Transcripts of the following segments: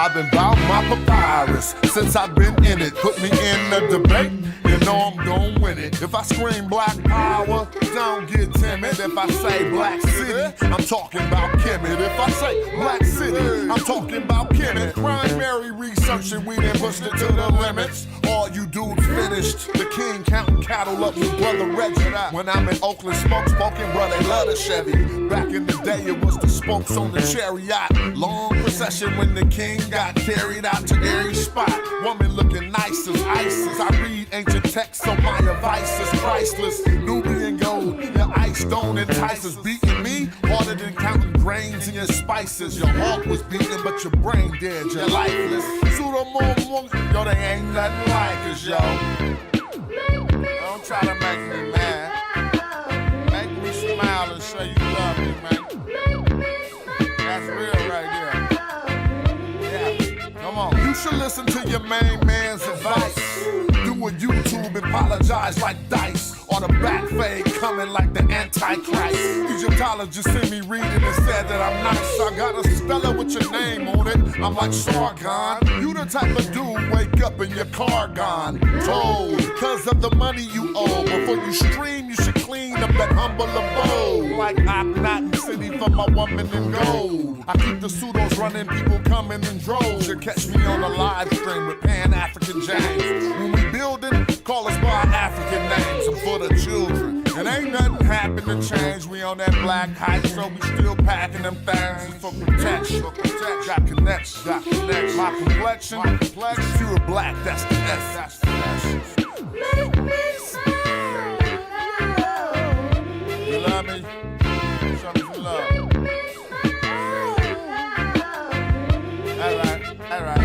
I've been bout my papyrus since I've been in it. Put me in the debate, you know I'm gon' win it. If I scream black power, don't get timid. If I say black city, I'm talking about Kemet. If I say black city, I'm talking about Kemet. Primary researching, we done pushed it to the limits. All you dudes finished. The king counting cattle up with brother Reggie. When I'm in Oakland, smoking, bro, they love the Chevy. Back in the day, it was the spokes on the chariot. Long procession when the king got carried out to every spot. Woman looking nice as ISIS. I read ancient texts, so my advice is priceless. Nubian gold, your ice don't entice us. Beating me harder than counting grains in your spices. Your heart was beating, but your brain dead. You're lifeless. Yo, they ain't nothing like us, yo. Don't try to make me mad. Make me smile and say you love me, man. That's real right there. Yeah, come on. You should listen to your main man's advice. Do a YouTube, apologize like dice. Or the back fade coming like the Antichrist. Egyptologist sent me reading and said that I'm nice. I got a Stella with your name on it. I'm like Sargon. You the type of dude wake up in your car gone. Told, cause of the money you owe. Before you stream, you should clean up that humble abode. Like I'm not in city for my woman in gold. I keep the pseudos running, people coming in droves. You catch me on a live stream with Pan-African James. When we building, call us by our African names. I'm for the children. And ain't nothing happen to change. We on that black hype, so we still packing them things for protection. Got connections. My complexion, pure black, that's the S. Make me smile. You love me? Show me some love. All right.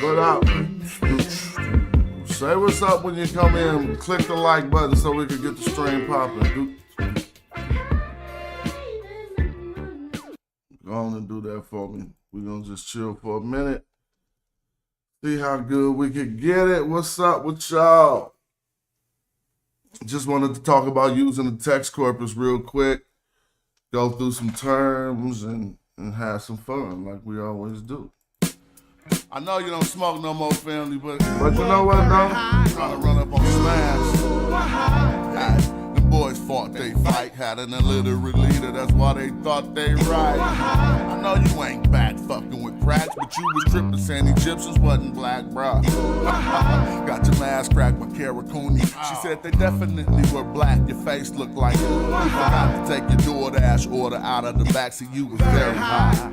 What up? Say what's up when you come in. Click the like button so we can get the stream popping. Go on and do that for me. We're gonna just chill for a minute. See how good we can get it. What's up with y'all? Just wanted to talk about using the text corpus real quick. Go through some terms and have some fun like we always do. I know you don't smoke no more, family, but you know what, though? Trying to run up on Smash. The boys fought they fight, had an illiterate leader, that's why they thought they right. I know you ain't back fucking with cracks, but you was tripping saying Egyptians wasn't black, bruh. Got your mask cracked by Kara Cooney. She said they definitely were black, your face looked like you forgot to take your DoorDash order out of the backseat, you was very high.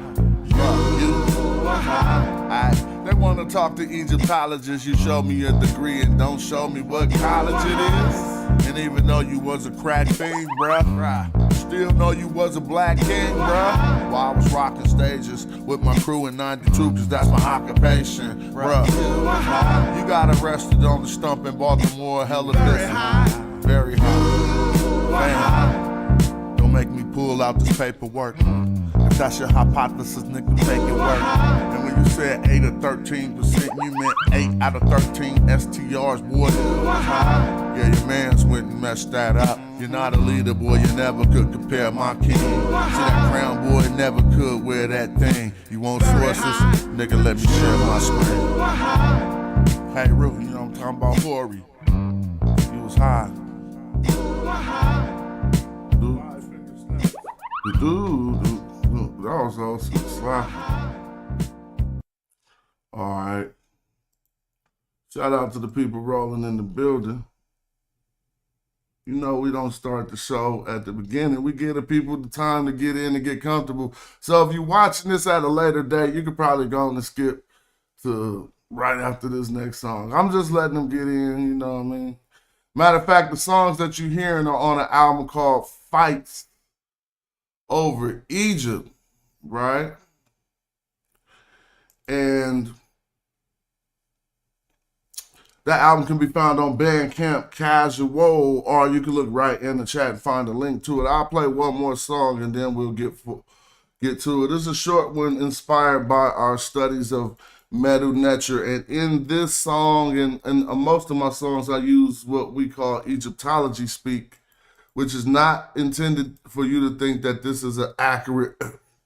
They want to talk to Egyptologists. You show me a degree and don't show me what college it is. And even though you was a crack fiend, bruh, still know you was a black king, bruh. While I was rocking stages with my crew in 92, cause that's my occupation, bruh. You got arrested on the stump in Baltimore, hella distant. Very high. Man, don't make me pull out this paperwork. If that's your hypothesis, nigga, make it work. And when you said 8 or 13%, you meant 8 out of 13 STRs, boy. Yeah, your mans went and messed that up. You're not a leader, boy, you never could compare my king. See that crown, boy, never could wear that thing. You want sources? Nigga, let me share my screen. Hey, Ruth, you know I'm talking about Hori. You was high. Dude. That was also sloppy. All right. Shout out to the people rolling in the building. You know we don't start the show at the beginning. We give the people the time to get in and get comfortable. So if you're watching this at a later date, you could probably go on and skip to right after this next song. I'm just letting them get in, you know what I mean? Matter of fact, the songs that you're hearing are on an album called Fights Over Egypt. Right? And that album can be found on Bandcamp Casual, or you can look right in the chat and find a link to it. I'll play one more song and then we'll get to it. This is a short one inspired by our studies of Medu Neter. And in this song and most of my songs, I use what we call Egyptology speak, which is not intended for you to think that this is an accurate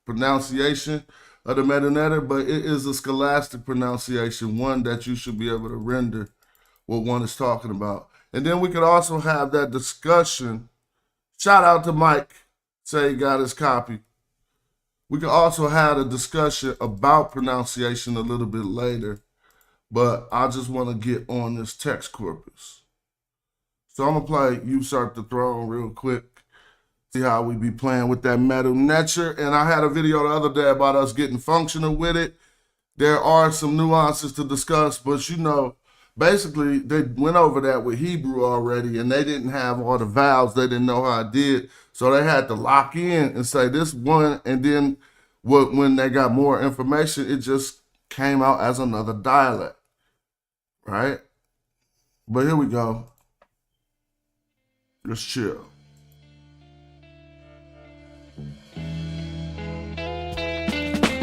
pronunciation, of the metanetter, but it is a scholastic pronunciation, one that you should be able to render what one is talking about. And then we could also have that discussion. Shout out to Mike, say he got his copy. We could also have a discussion about pronunciation a little bit later, but I just want to get on this text corpus. So I'm going to play Usurp the Throne real quick. See how we be playing with that metanetter. And I had a video the other day about us getting functional with it. There are some nuances to discuss, but you know, basically they went over that with Hebrew already, and they didn't have all the vowels. They didn't know how it did. So they had to lock in and say this one, and then when they got more information, it just came out as another dialect, right? But here we go. Just chill.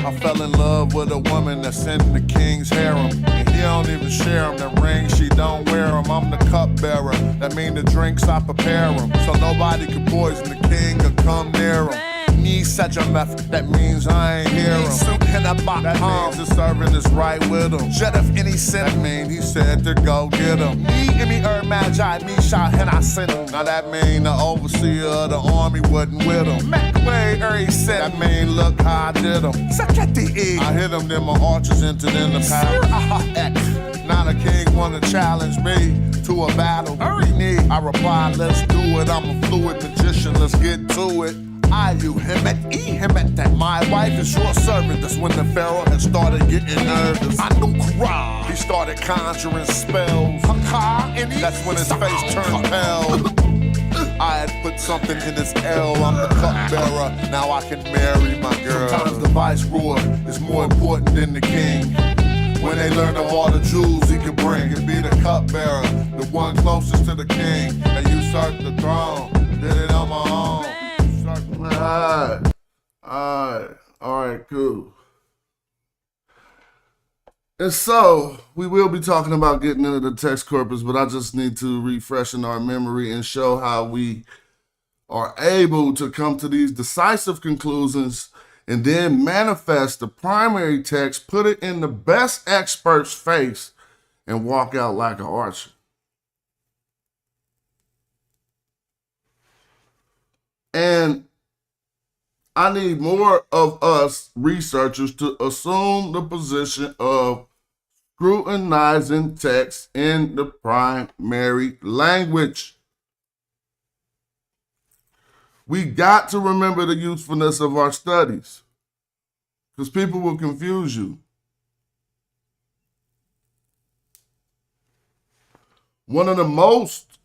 I fell in love with a woman that's in the king's harem, and he don't even share him. The ring, she don't wear him. I'm the cupbearer, that mean the drinks I prepare him, so nobody can poison the king or come near him. Need such a meth, that means I ain't hear him. Soup in a box, that means the serving is right with him. Shut up any sin, that mean he said to go get him. Me and me magi, me shot and I sent him. Now that mean the overseer of the army wasn't with him. Mac way, he said, that mean look how I did him. Suck at the E. I hit him, then my archers entered in the palace. Now the king wanna challenge me to a battle. I replied, let's do it. I'm a fluid magician, let's get to it. I, you, him at E, him at that. My wife is your servant. That's when the pharaoh had started getting nervous. I knew Kra. He started conjuring spells. That's when his face turned pale. I had put something in his L. I'm the cupbearer. Now I can marry my girl. Sometimes the viceroy is more important than the king. When they learn of all the jewels he could bring, and be the cupbearer, the one closest to the king. And usurp the throne. Did it on my own. All right, cool. And so we will be talking about getting into the text corpus, but I just need to refresh in our memory and show how we are able to come to these decisive conclusions and then manifest the primary text, put it in the best expert's face, and walk out like an archer. And I need more of us researchers to assume the position of scrutinizing text in the primary language. We got to remember the usefulness of our studies, because people will confuse you. One of the most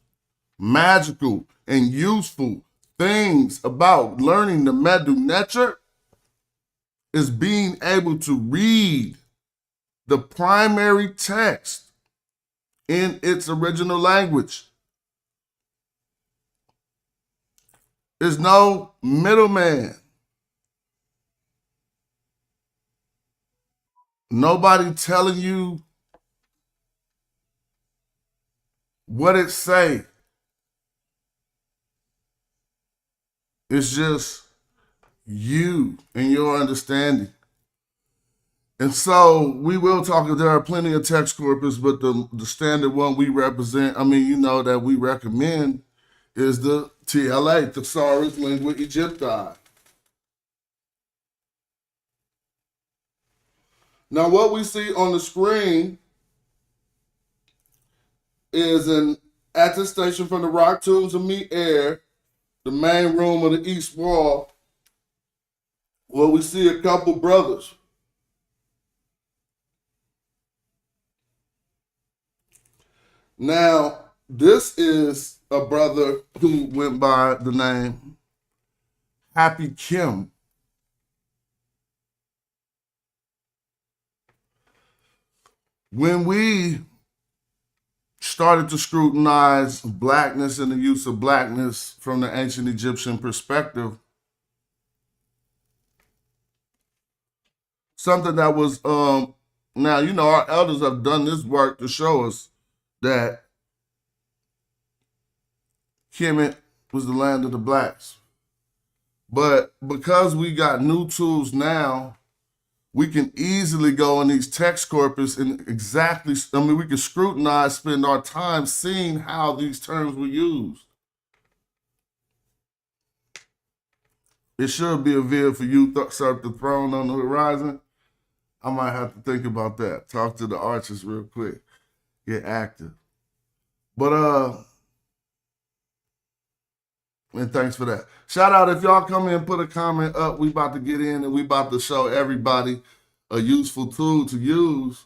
magical and useful things about learning the metanetter is being able to read the primary text in its original language. There's no middleman. Nobody telling you what it say. It's just you and your understanding. And so we will talk, there are plenty of text corpus, but the standard one we represent, that we recommend is the TLA, Thesaurus Lingua Egypti. Now what we see on the screen is an attestation from the rock tombs of Air, the main room of the east wall, where we see a couple brothers. Now, this is a brother who went by the name Happy Kim. When we started to scrutinize blackness and the use of blackness from the ancient Egyptian perspective, something that was, now, our elders have done this work to show us that Kemet was the land of the blacks. But because we got new tools now, we can easily go in these text corpus and we can scrutinize, spend our time seeing how these terms were used. It should be a veil for you, usurp the throne on the horizon. I might have to think about that. Talk to the archers real quick. Get active. But and thanks for that. Shout out if y'all come in and put a comment up. We about to get in and we about to show everybody a useful tool to use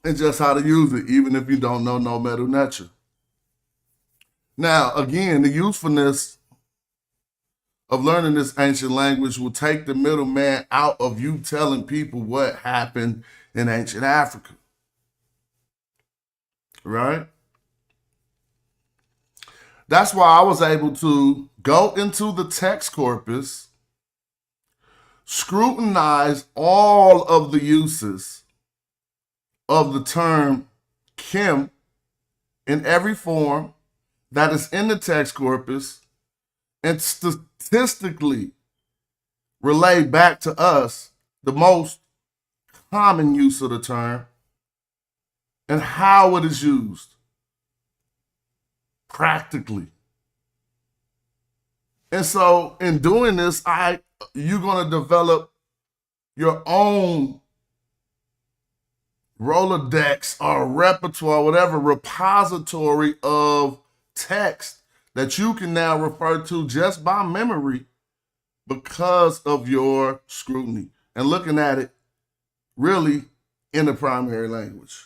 and just how to use it, even if you don't know no metal nature. Now, again, the usefulness of learning this ancient language will take the middleman out of you telling people what happened in ancient Africa. Right? That's why I was able to go into the text corpus, scrutinize all of the uses of the term Kim in every form that is in the text corpus, and statistically relay back to us the most common use of the term and how it is used practically. And so in doing this, you're going to develop your own Rolodex or repertoire, whatever repository of text that you can now refer to just by memory because of your scrutiny and looking at it really in the primary language.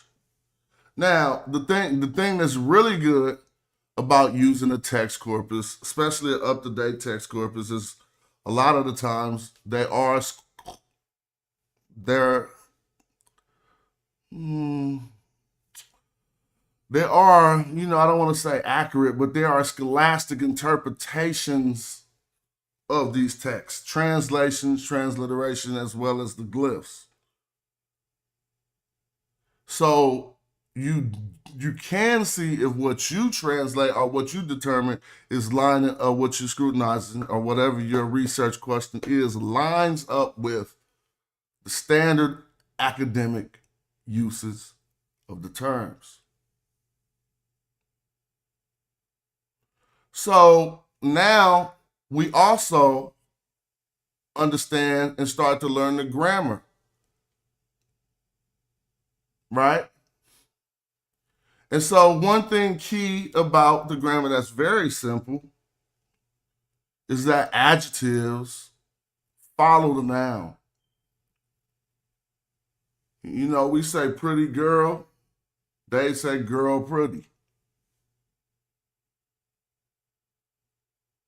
Now, the thing that's really good about using a text corpus, especially an up-to-date text corpus, is a lot of the times they are I don't want to say accurate, but there are scholastic interpretations of these texts, translations, transliteration, as well as the glyphs. So you can see if what you translate or what you determine is lining up, what you're scrutinizing or whatever your research question is, lines up with the standard academic uses of the terms. So now we also understand and start to learn the grammar, right? And so one thing key about the grammar that's very simple is that adjectives follow the noun. You know, we say pretty girl, they say girl pretty.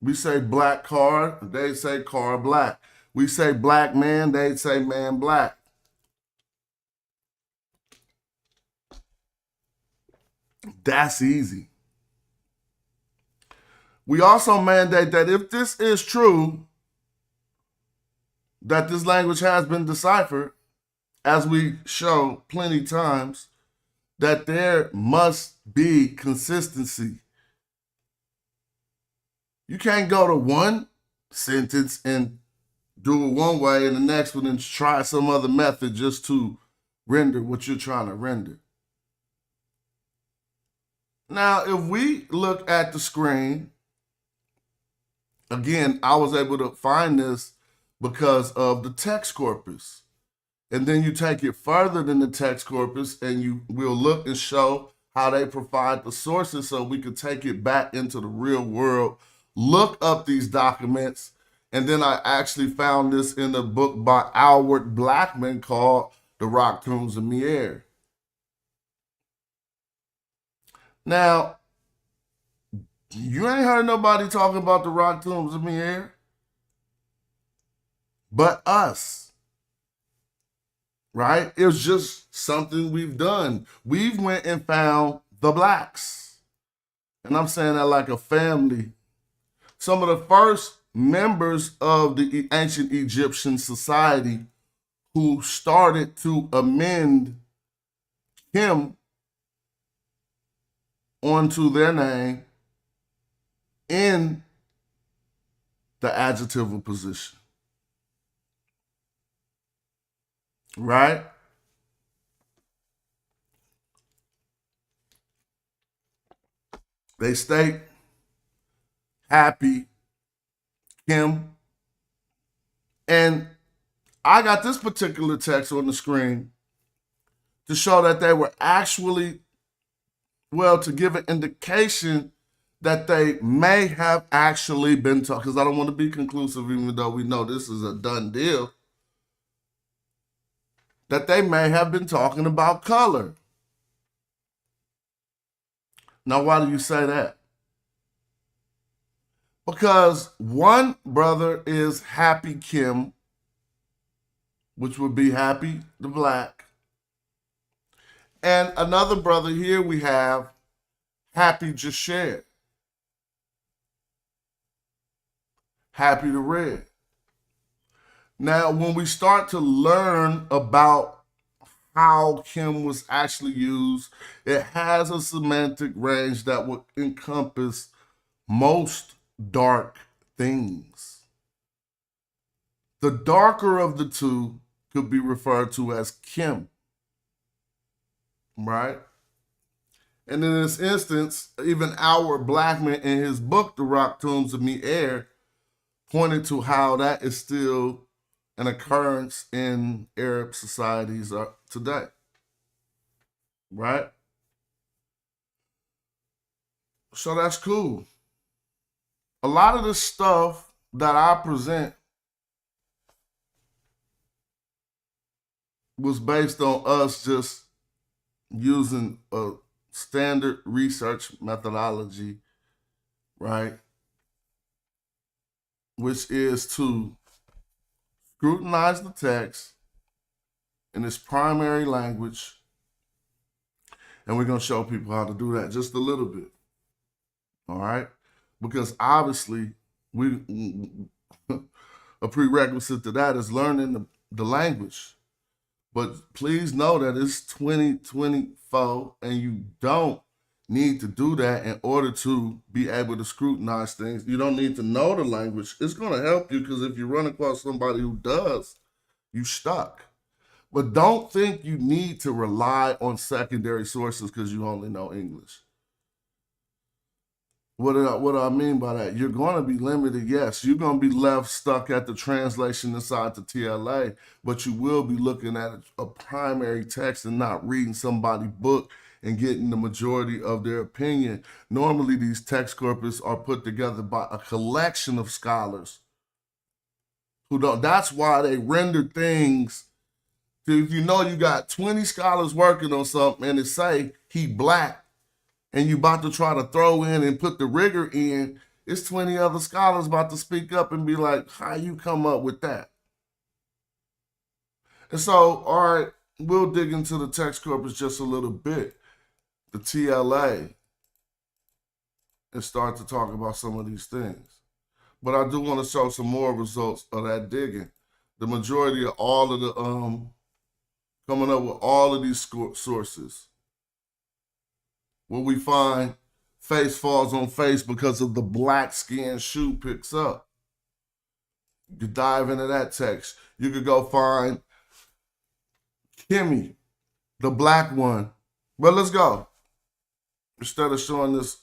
We say black car, they say car black. We say black man, they say man black. That's easy. We also mandate that if this is true, that this language has been deciphered, as we show plenty times, that there must be consistency. You can't go to one sentence and do it one way and the next one and try some other method just to render what you're trying to render. Now, if we look at the screen, again, I was able to find this because of the text corpus. And then you take it further than the text corpus and we'll look and show how they provide the sources so we could take it back into the real world, look up these documents. And then I actually found this in a book by Albert Blackman called The Rock Tombs of Mier. Now, you ain't heard nobody talk about the Rock Tombs of Mier but us, right? It was just something we've done. We've went and found the blacks. And I'm saying that like a family. Some of the first members of the ancient Egyptian society who started to amend him onto their name in the adjectival position. right? They state happy Kim. And I got this particular text on the screen to show that they were actually, well, to give an indication that they may have actually been talking, because I don't want to be conclusive, even though we know this is a done deal, that they may have been talking about color. Now, why do you say that? Because one brother is Happy Kim, which would be Happy the Black. And another brother here we have Happy Jashed, Happy the Red. Now, when we start to learn about how Kim was actually used, it has a semantic range that would encompass most dark things. The darker of the two could be referred to as Kim, right? And in this instance, even Albert Blackman in his book, The Rock Tombs of Me Air, pointed to how that is still an occurrence in Arab societies today, right? So that's cool. A lot of the stuff that I present was based on us just using a standard research methodology, right? Which is to scrutinize the text in its primary language. And we're going to show people how to do that just a little bit. All right? Because obviously, a prerequisite to that is learning the language. But please know that it's 2024 and you don't need to do that in order to be able to scrutinize things. You don't need to know the language. It's going to help you because if you run across somebody who does, you stuck. But don't think you need to rely on secondary sources because you only know English. What do I mean by that? You're going to be limited, yes. You're going to be left stuck at the translation inside the TLA, but you will be looking at a primary text and not reading somebody's book and getting the majority of their opinion. Normally, these text corpus are put together by a collection of scholars who don't. That's why they render things. If you know you got 20 scholars working on something and it say he black, and you about to try to throw in and put the rigor in, it's 20 other scholars about to speak up and be like, how you come up with that? And so, all right, we'll dig into the text corpus just a little bit, the TLA, and start to talk about some of these things. But I do want to show some more results of that digging. The majority of all of the, coming up with all of these sources, where we find face falls on face because of the black skin shoe picks up. You could dive into that text. You could go find Kimmy, the black one. But let's go. Instead of showing this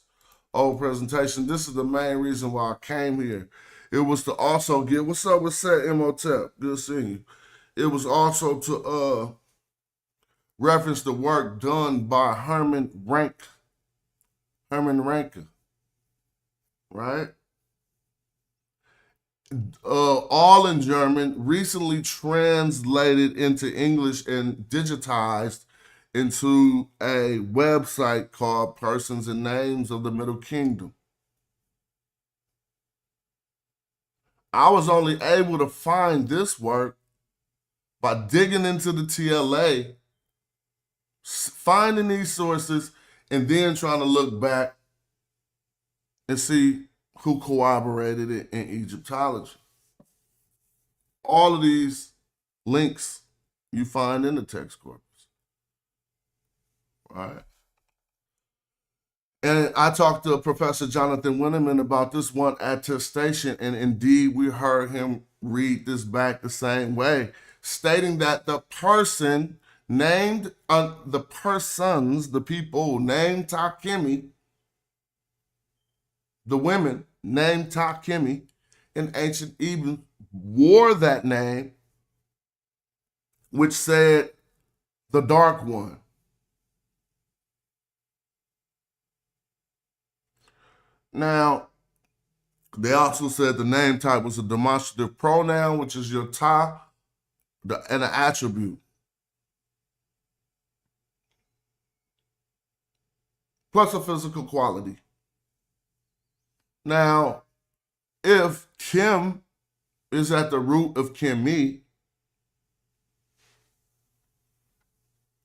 old presentation, this is the main reason why I came here. It was to also get, what's up with Set Imhotep? Good seeing you. It was also to reference the work done by Herman Renke, right? All in German, recently translated into English and digitized into a website called Persons and Names of the Middle Kingdom. I was only able to find this work by digging into the TLA, finding these sources, and then trying to look back and see who corroborated it in Egyptology. All of these links you find in the text corpus, right? And I talked to Professor Jonathan Winneman about this one attestation, and indeed we heard him read this back the same way. stating that the person named, the persons, the people named Takemi, the women named Takemi in ancient Egypt wore that name, which said the dark one. Now, they also said the name type was a demonstrative pronoun, which is your ta, and an attribute. Plus a physical quality. Now, if Kim is at the root of Kimi,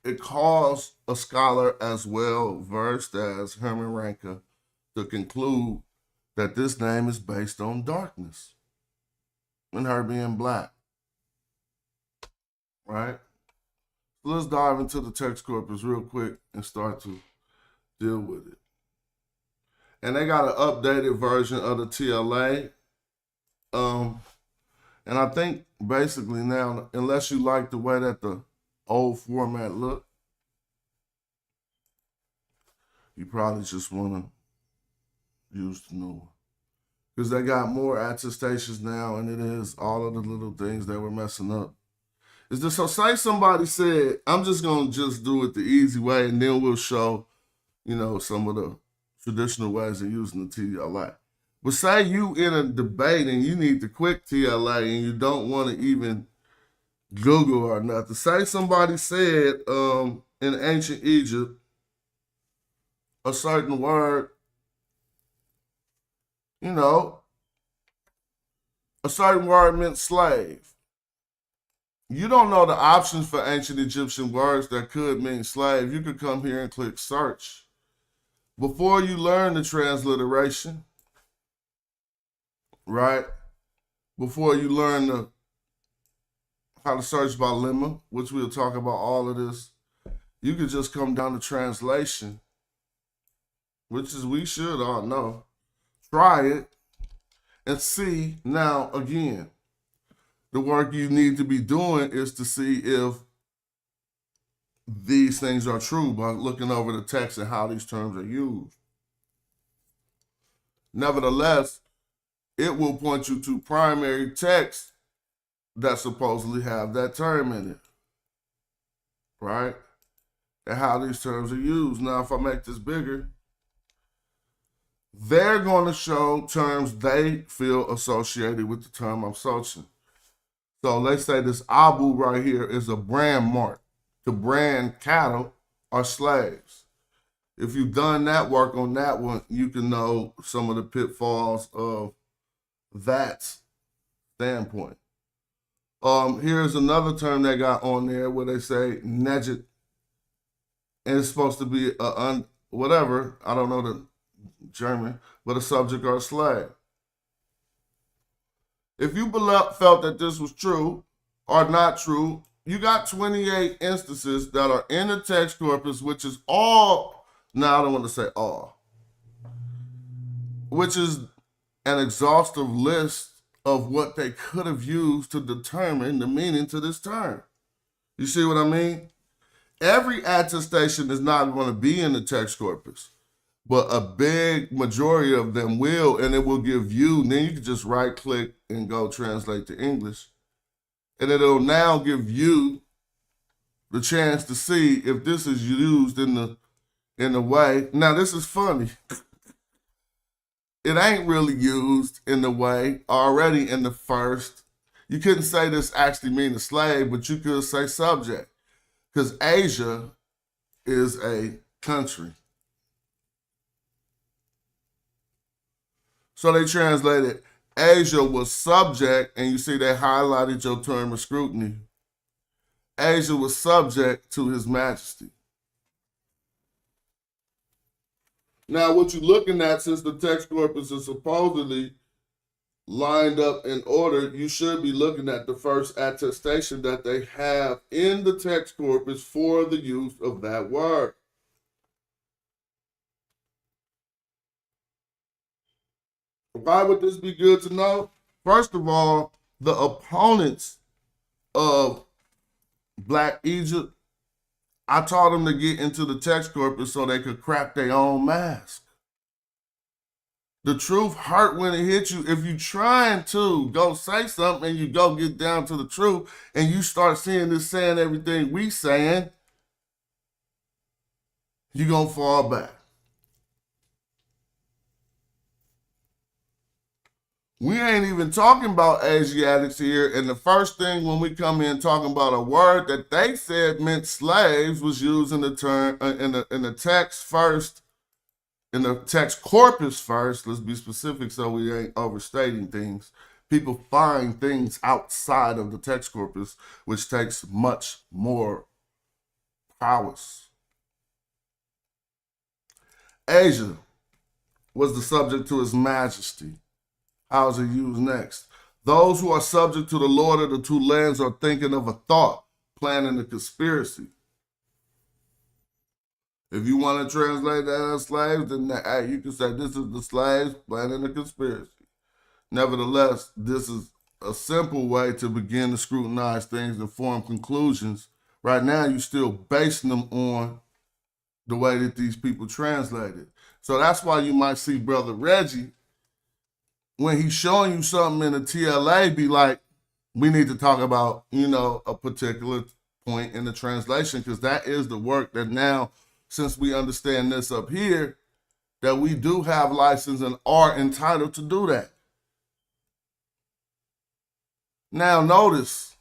it caused a scholar as well versed as Herman Ranke to conclude that this name is based on darkness and her being black. Right? So let's dive into the text corpus real quick and start to deal with it. And they got an updated version of the TLA. And I think basically now, unless you like the way that the old format looked, you probably just want to use the new one. Because they got more attestations now, and it is all of the little things that were messing up. Is this, so say somebody said, I'm just going to just do it the easy way, and then we'll show, you know, some of the traditional ways of using the TLA. But say you in a debate and you need the quick TLA and you don't want to even Google or nothing. Say somebody said in ancient Egypt, a certain word, you know, a certain word meant slave. You don't know the options for ancient Egyptian words that could mean slave. You could come here and click search. Before you learn the transliteration, right? Before you learn how to search by lemma, which we'll talk about all of this, you could just come down to translation, which is we should all know. Try it and see. Now, again, the work you need to be doing is to see if these things are true by looking over the text and how these terms are used. Nevertheless, it will point you to primary texts that supposedly have that term in it, right? And how these terms are used. Now, if I make this bigger, they're going to show terms they feel associated with the term I'm searching. So let's say this Abu right here is a brand mark to brand cattle or slaves. If you've done that work on that one, you can know some of the pitfalls of that standpoint. Here's another term they got on there where they say Nejit, and it's supposed to be whatever, I don't know the German, but a subject or a slave. If you felt that this was true or not true, you got 28 instances that are in the text corpus, which is all, now I don't want to say all, which is an exhaustive list of what they could have used to determine the meaning to this term. You see what I mean? Every attestation is not going to be in the text corpus, but a big majority of them will, and it will give you, and then you can just right click and go translate to English. And it'll now give you the chance to see if this is used in the way. Now this is funny. It ain't really used in the way already in the first. You couldn't say this actually means a slave, but you could say subject. Because Asia is a country. So they translated Asia was subject, and you see they highlighted your term of scrutiny. Asia was subject to His Majesty. Now, what you're looking at, since the text corpus is supposedly lined up in order, you should be looking at the first attestation that they have in the text corpus for the use of that word. Why would this be good to know? First of all, the opponents of Black Egypt, I taught them to get into the text corpus so they could craft their own mask. The truth hurt when it hits you. If you trying to go say something and you go get down to the truth and you start seeing this saying everything we saying, you're going to fall back. We ain't even talking about Asiatics here. And the first thing when we come in talking about a word that they said meant slaves was using the term in the text first, in the text corpus first. Let's be specific so we ain't overstating things. People find things outside of the text corpus, which takes much more prowess. Asia was the subject to His Majesty. How is it used next? Those who are subject to the Lord of the two lands are thinking of a thought, planning a conspiracy. If you want to translate that as slaves, then you can say this is the slaves planning a conspiracy. Nevertheless, this is a simple way to begin to scrutinize things and form conclusions. Right now, you're still basing them on the way that these people translate it. So that's why you might see Brother Reggie, when he's showing you something in the TLA, be like, we need to talk about, a particular point in the translation, because that is the work that now, since we understand this up here, that we do have license and are entitled to do that. Now notice,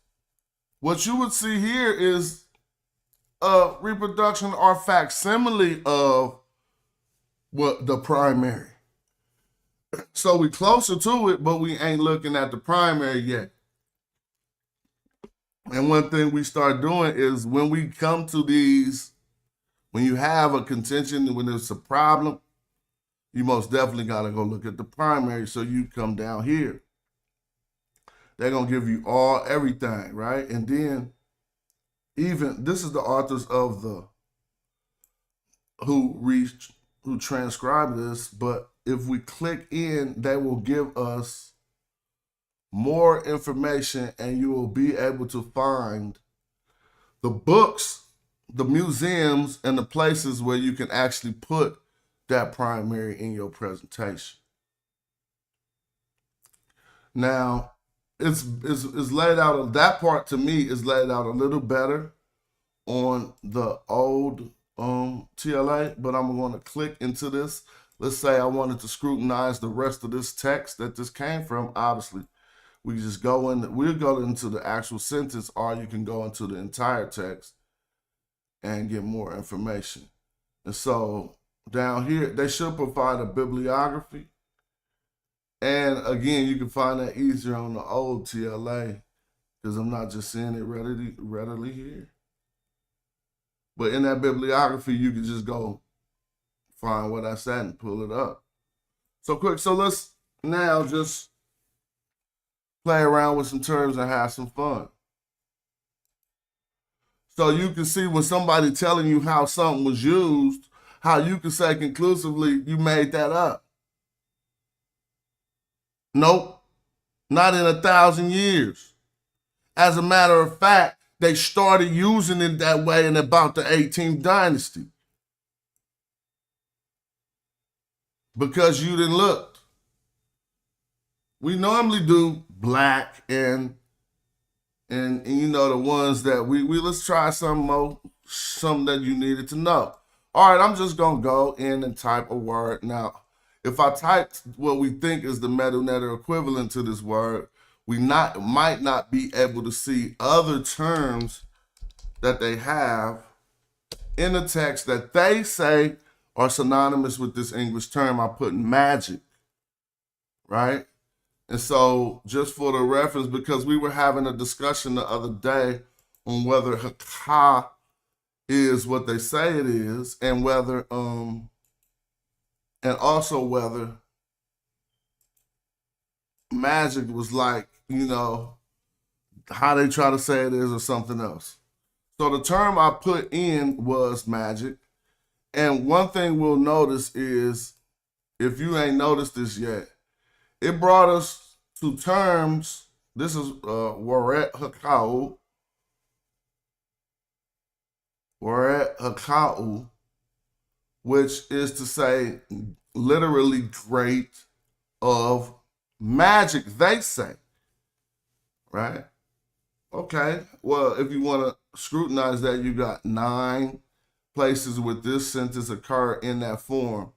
what you would see here is a reproduction or facsimile of what the primary. So we closer to it, but we ain't looking at the primary yet. And one thing we start doing is when we come to these, when you have a contention, when there's a problem, you most definitely got to go look at the primary. So you come down here. They're going to give you everything, right? And then even, this is the authors of who transcribed this, but if we click in, they will give us more information and you will be able to find the books, the museums, and the places where you can actually put that primary in your presentation. Now, it's laid out, that part to me is laid out a little better on the old TLA, but I'm going to click into this. Let's say I wanted to scrutinize the rest of this text that this came from. Obviously, we just we'll go into the actual sentence, or you can go into the entire text and get more information. And so down here, they should provide a bibliography. And again, you can find that easier on the old TLA because I'm not just seeing it readily here. But in that bibliography, you can just go find what I said and pull it up. So let's now just play around with some terms and have some fun. So you can see when somebody telling you how something was used, how you can say conclusively, you made that up. Nope, not in 1,000 years. As a matter of fact, they started using it that way in about the 18th dynasty. Because you didn't look. We normally do black and the ones that we let's try something that you needed to know. All right, I'm just gonna go in and type a word. Now, if I typed what we think is the meta-netta equivalent to this word, we might not be able to see other terms that they have in the text that they say are synonymous with this English term. I put magic, right? And so just for the reference, because we were having a discussion the other day on whether Heka is what they say it is, and whether and also whether magic was like, how they try to say it is or something else. So the term I put in was magic. And one thing we'll notice is, if you ain't noticed this yet, it brought us to terms. This is Waret Hakao, word Haka'u, which is to say literally great of magic, they say. Right? Okay. Well, if you want to scrutinize that, you got 9 places where this sentence occur in that form,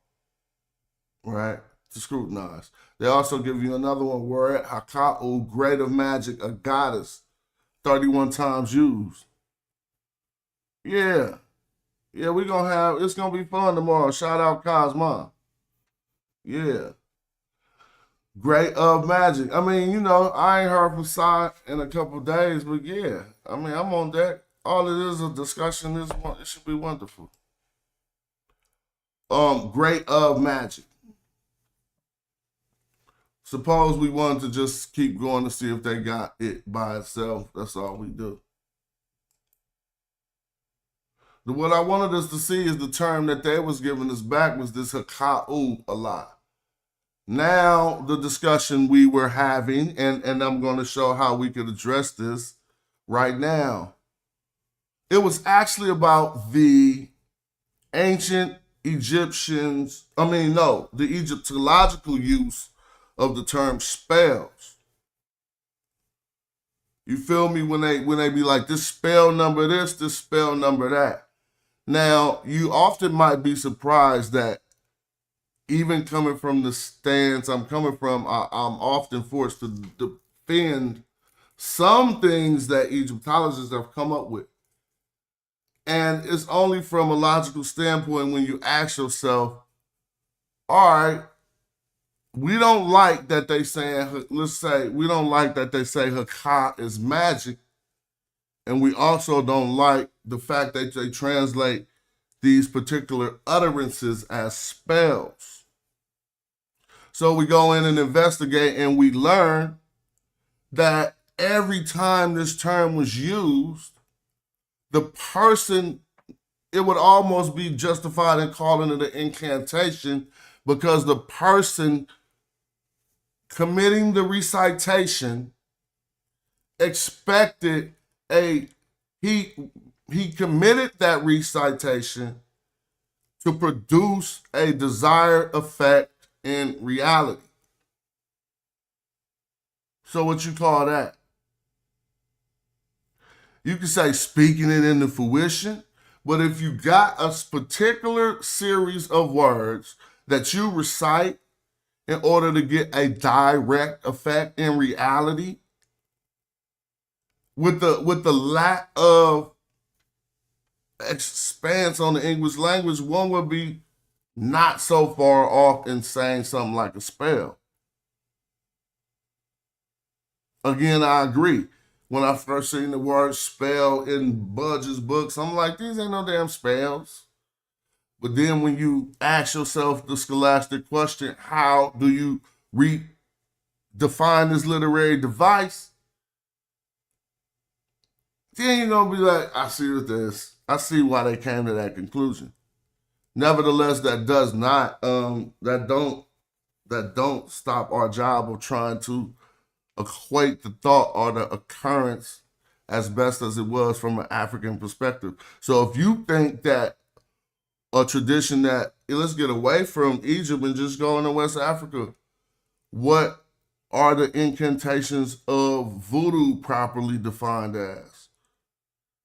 right? To scrutinize. They also give you another one, word Haka'u, great of magic, a goddess, 31 times used. Yeah. Yeah, it's gonna be fun tomorrow. Shout out Cosma. Yeah. Great of magic. I mean, I ain't heard from Sai in a couple days, but yeah. I mean, I'm on deck. All it is a discussion. It should be wonderful. Great of magic. Suppose we wanted to just keep going to see if they got it by itself. That's all we do. What I wanted us to see is the term that they was giving us back was this Haka'u a lot. Now, the discussion we were having, and I'm going to show how we could address this right now. It was actually about the ancient Egyptians, the Egyptological use of the term spells. You feel me? When they be like, this spell number this spell number that. Now, you often might be surprised that even coming from the stance I'm coming from, I'm often forced to defend some things that Egyptologists have come up with. And it's only from a logical standpoint when you ask yourself, all right, we don't like that they we don't like that they say Haka is magic. And we also don't like the fact that they translate these particular utterances as spells. So we go in and investigate and we learn that every time this term was used, the person, it would almost be justified in calling it an incantation because the person committing the recitation expected he committed that recitation to produce a desired effect in reality. So what you call that? You can say speaking it into fruition, but if you got a particular series of words that you recite in order to get a direct effect in reality, with the lack of expanse on the English language, one would be not so far off in saying something like a spell. Again, I agree. When I first seen the word spell in Budge's books, I'm like, these ain't no damn spells. But then when you ask yourself the scholastic question, how do you redefine this literary device? Then you're gonna be like, I see what this. I see why they came to that conclusion. Nevertheless, that does not that don't stop our job of trying to equate the thought or the occurrence as best as it was from an African perspective. So if you think that a tradition that, let's get away from Egypt and just go into West Africa, what are the incantations of voodoo properly defined as?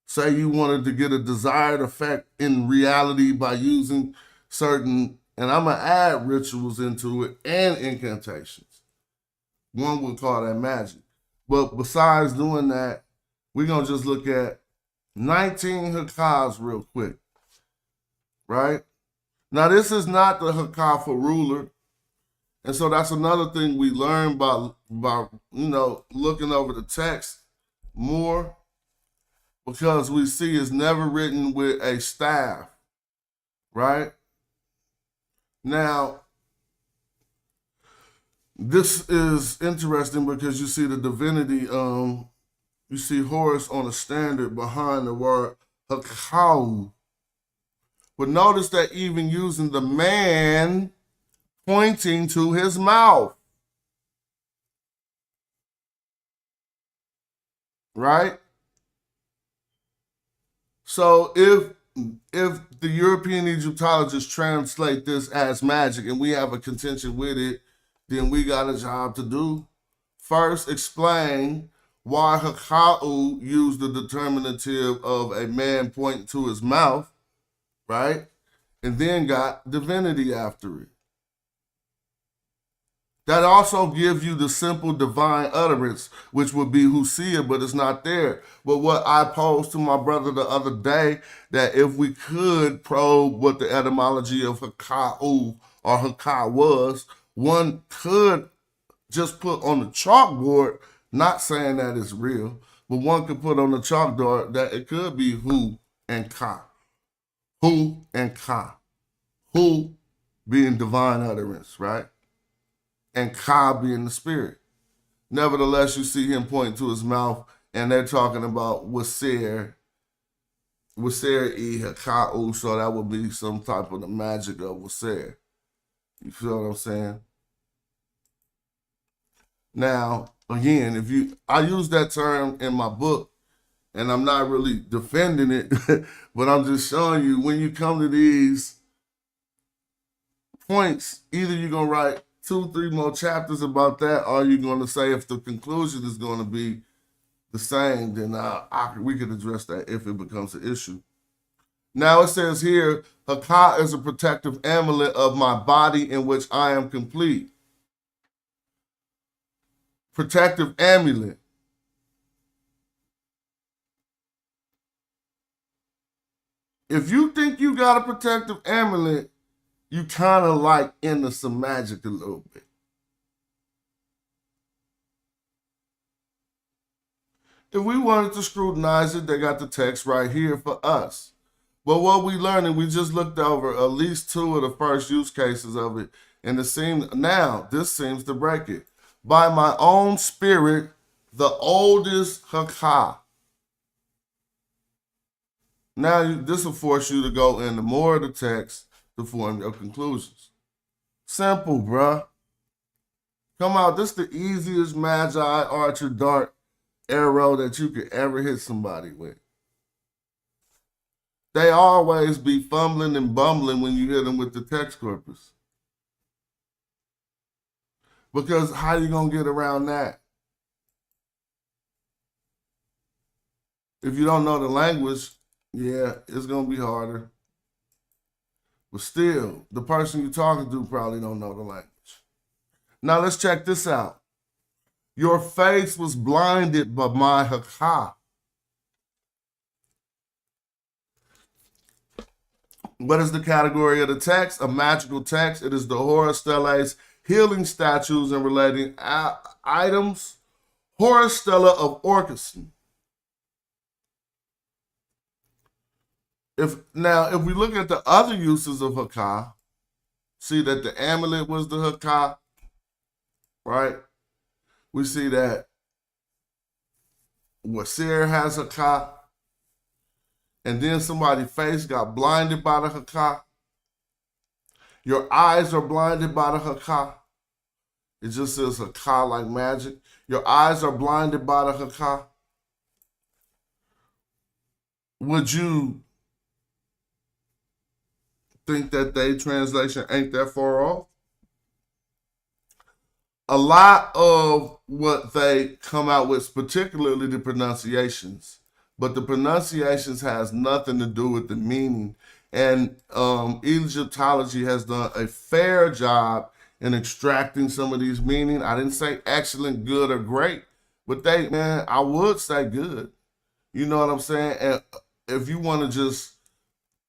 Say you wanted to get a desired effect in reality by using certain, and I'm going to add rituals into it and incantations. One would call that magic. But besides doing that, we're going to just look at 19 Hakas real quick, right? Now, this is not the Haka for ruler. And so that's another thing we learn by looking over the text more, because we see it's never written with a staff, right? Now, this is interesting because you see the divinity, you see Horus on a standard behind the word Hakau. But notice that even using the man pointing to his mouth, right? So if if the European Egyptologists translate this as magic and we have a contention with it, then we got a job to do. First, explain why Haka'u used the determinative of a man pointing to his mouth, right? And then got divinity after it. That also gives you the simple divine utterance, which would be Husia, but it's not there. But what I posed to my brother the other day, that if we could probe what the etymology of Haka'u or Haka was, one could just put on the chalkboard, not saying that it's real, but one could put on the chalkboard that it could be Hu and Ka. Hu and Ka. Hu being divine utterance, right? And Ka being the spirit. Nevertheless, you see him pointing to his mouth, and they're talking about Waser e Haka'u, so that would be some type of the magic of Waser. You feel what I'm saying? Now, again, I use that term in my book, and I'm not really defending it, but I'm just showing you when you come to these points, either you're going to write 2-3 more chapters about that, or you're going to say if the conclusion is going to be the same, then we could address that if it becomes an issue. Now it says here, Haka is a protective amulet of my body in which I am complete. Protective amulet. If you think you got a protective amulet, you kind of like into some magic a little bit. If we wanted to scrutinize it, they got the text right here for us. But what we learned, we just looked over at least 2 of the first use cases of it, and this seems to break it. By my own spirit, the oldest Haka. Now, this will force you to go into more of the text to form your conclusions. Simple, bruh. Come out, this is the easiest Magi Archer dart arrow that you could ever hit somebody with. They always be fumbling and bumbling when you hit them with the text corpus. Because how you gonna get around that? If you don't know the language, yeah, it's gonna be harder. But still, the person you're talking to probably don't know the language. Now let's check this out. Your face was blinded by my Haka. What is the category of the text? A magical text. It is the Horus Stellae, healing statues and relating items. Horus Stella of Orcus. If we look at the other uses of Haka, see that the amulet was the Haka, right? We see that Wasir has Haka, and then somebody's face got blinded by the Haka. Your eyes are blinded by the Haka. It just says Haka like magic. Your eyes are blinded by the Haka. Would you think that their translation ain't that far off? A lot of what they come out with, particularly the pronunciations, but the pronunciations has nothing to do with the meaning. And Egyptology has done a fair job in extracting some of these meaning. I didn't say excellent, good, or great, but I would say good. You know what I'm saying? And if you want to just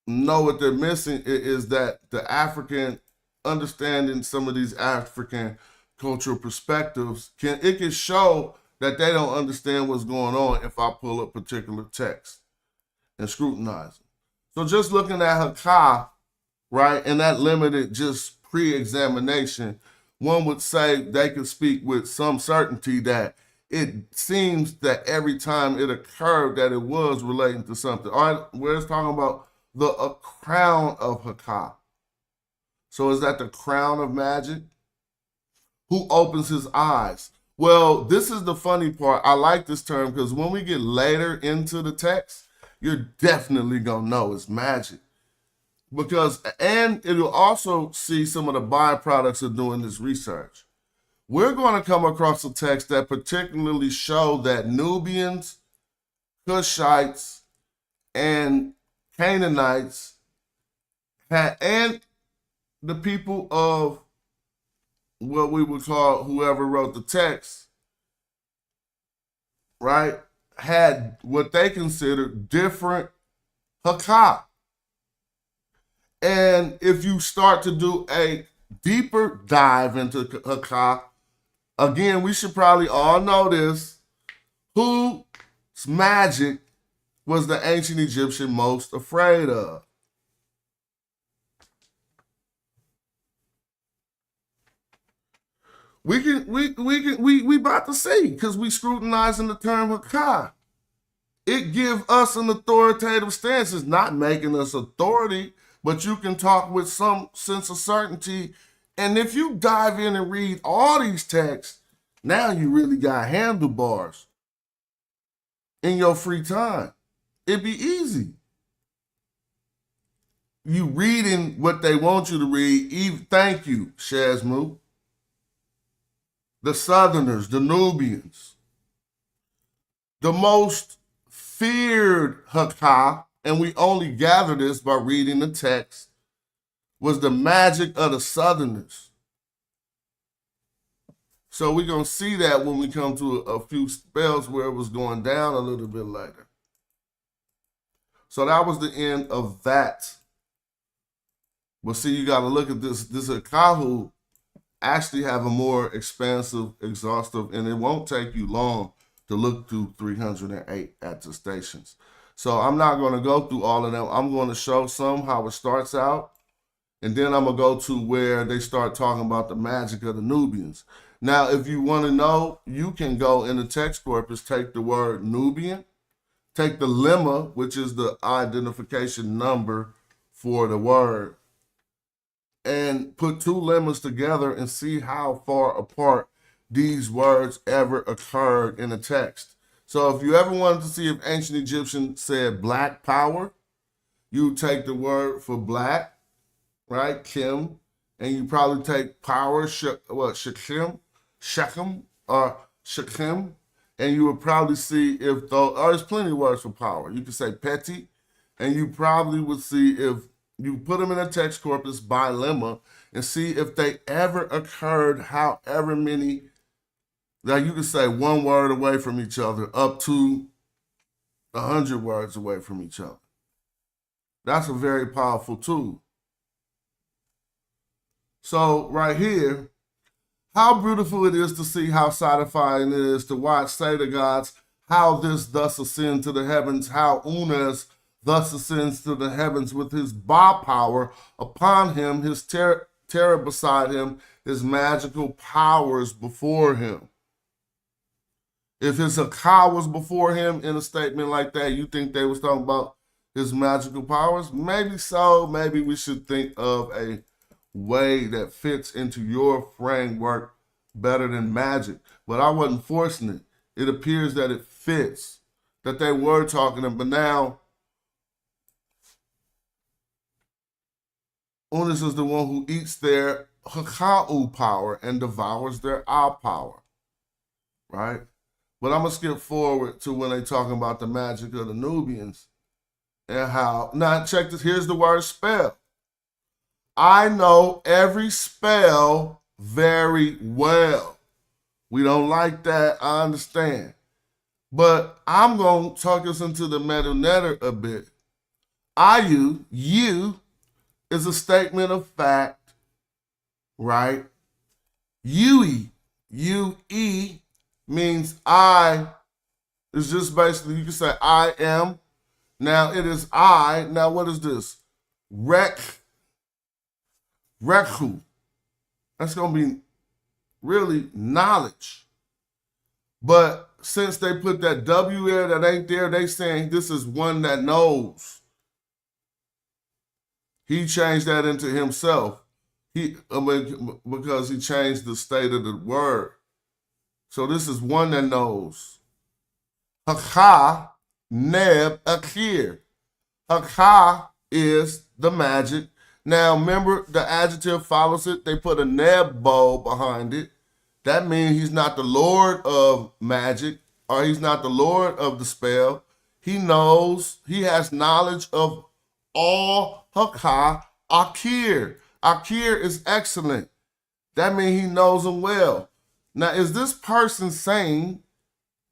know what they're missing, it is that the African understanding some of these African cultural perspectives can show that they don't understand what's going on if I pull a particular text and scrutinize it. So just looking at Haka, right, and that limited just pre-examination, one would say they could speak with some certainty that it seems that every time it occurred that it was relating to something. All right, we're talking about a crown of Haka. So is that the crown of magic? Who opens his eyes? Well, this is the funny part. I like this term because when we get later into the text, you're definitely gonna know it's magic. And it'll also see some of the byproducts of doing this research. We're going to come across a text that particularly show that Nubians, Cushites, and Canaanites and the people of what we would call whoever wrote the text, right, had what they considered different Heka. And if you start to do a deeper dive into Heka, again, we should probably all know this. Whose magic was the ancient Egyptian most afraid of? We about to see, because we scrutinizing the term Heka. It give us an authoritative stance. It's not making us authority, but you can talk with some sense of certainty. And if you dive in and read all these texts, now you really got handlebars in your free time. It'd be easy. You reading what they want you to read. Thank you, Shazmu. The Southerners, the Nubians. The most feared Heka, and we only gather this by reading the text, was the magic of the Southerners. So we're going to see that when we come to a few spells where it was going down a little bit later. So that was the end of that. But see, you got to look at this. This Hekahu actually have a more expansive, exhaustive, and it won't take you long to look through 308 attestations. So I'm not going to go through all of them. I'm going to show some how it starts out, and then I'm going to go to where they start talking about the magic of the Nubians. Now, if you want to know, you can go in the text corpus, take the word Nubian, take the lemma, which is the identification number for the word, and put two lemmas together and see how far apart these words ever occurred in a text. So if you ever wanted to see if ancient Egyptian said black power, you take the word for black, right, Kim, and you probably take power, Shechem, or Shechem, and you would probably see if there's plenty of words for power. You could say petty, and you probably would see if you put them in a text corpus by lemma and see if they ever occurred, however many, that you could say one word away from each other up to 100 words away from each other. That's a very powerful tool. So right here, how beautiful it is to see, how satisfying it is to watch, say to gods, how this thus ascend to the heavens, how Unas thus ascends to the heavens with his Ba power upon him, his terror beside him, his magical powers before him. If his Heka was before him in a statement like that, you think they was talking about his magical powers? Maybe so. Maybe we should think of a way that fits into your framework better than magic. But I wasn't forcing it. It appears that it fits, that they were talking about. But now, Unas is the one who eats their Heka'u power and devours their A power, right? But I'm going to skip forward to when they talking about the magic of the Nubians and how, now check this, here's the word spell. I know every spell very well. We don't like that, I understand. But I'm going to talk us into the meta-netter a bit. You is a statement of fact, right? UE means I. It's just basically, you can say I am. Now it is I. Now what is this? Rekhu. That's going to be really knowledge. But since they put that W there that ain't there, they saying this is one that knows. He changed that into himself. Because he changed the state of the word. So this is one that knows. Heka Neb Akir. Heka is the magic. Now remember, the adjective follows it. They put a nebo behind it. That means he's not the Lord of magic, or he's not the Lord of the spell. He knows, he has knowledge of all Heka Akir. Akir is excellent. That means he knows them well. Now, is this person saying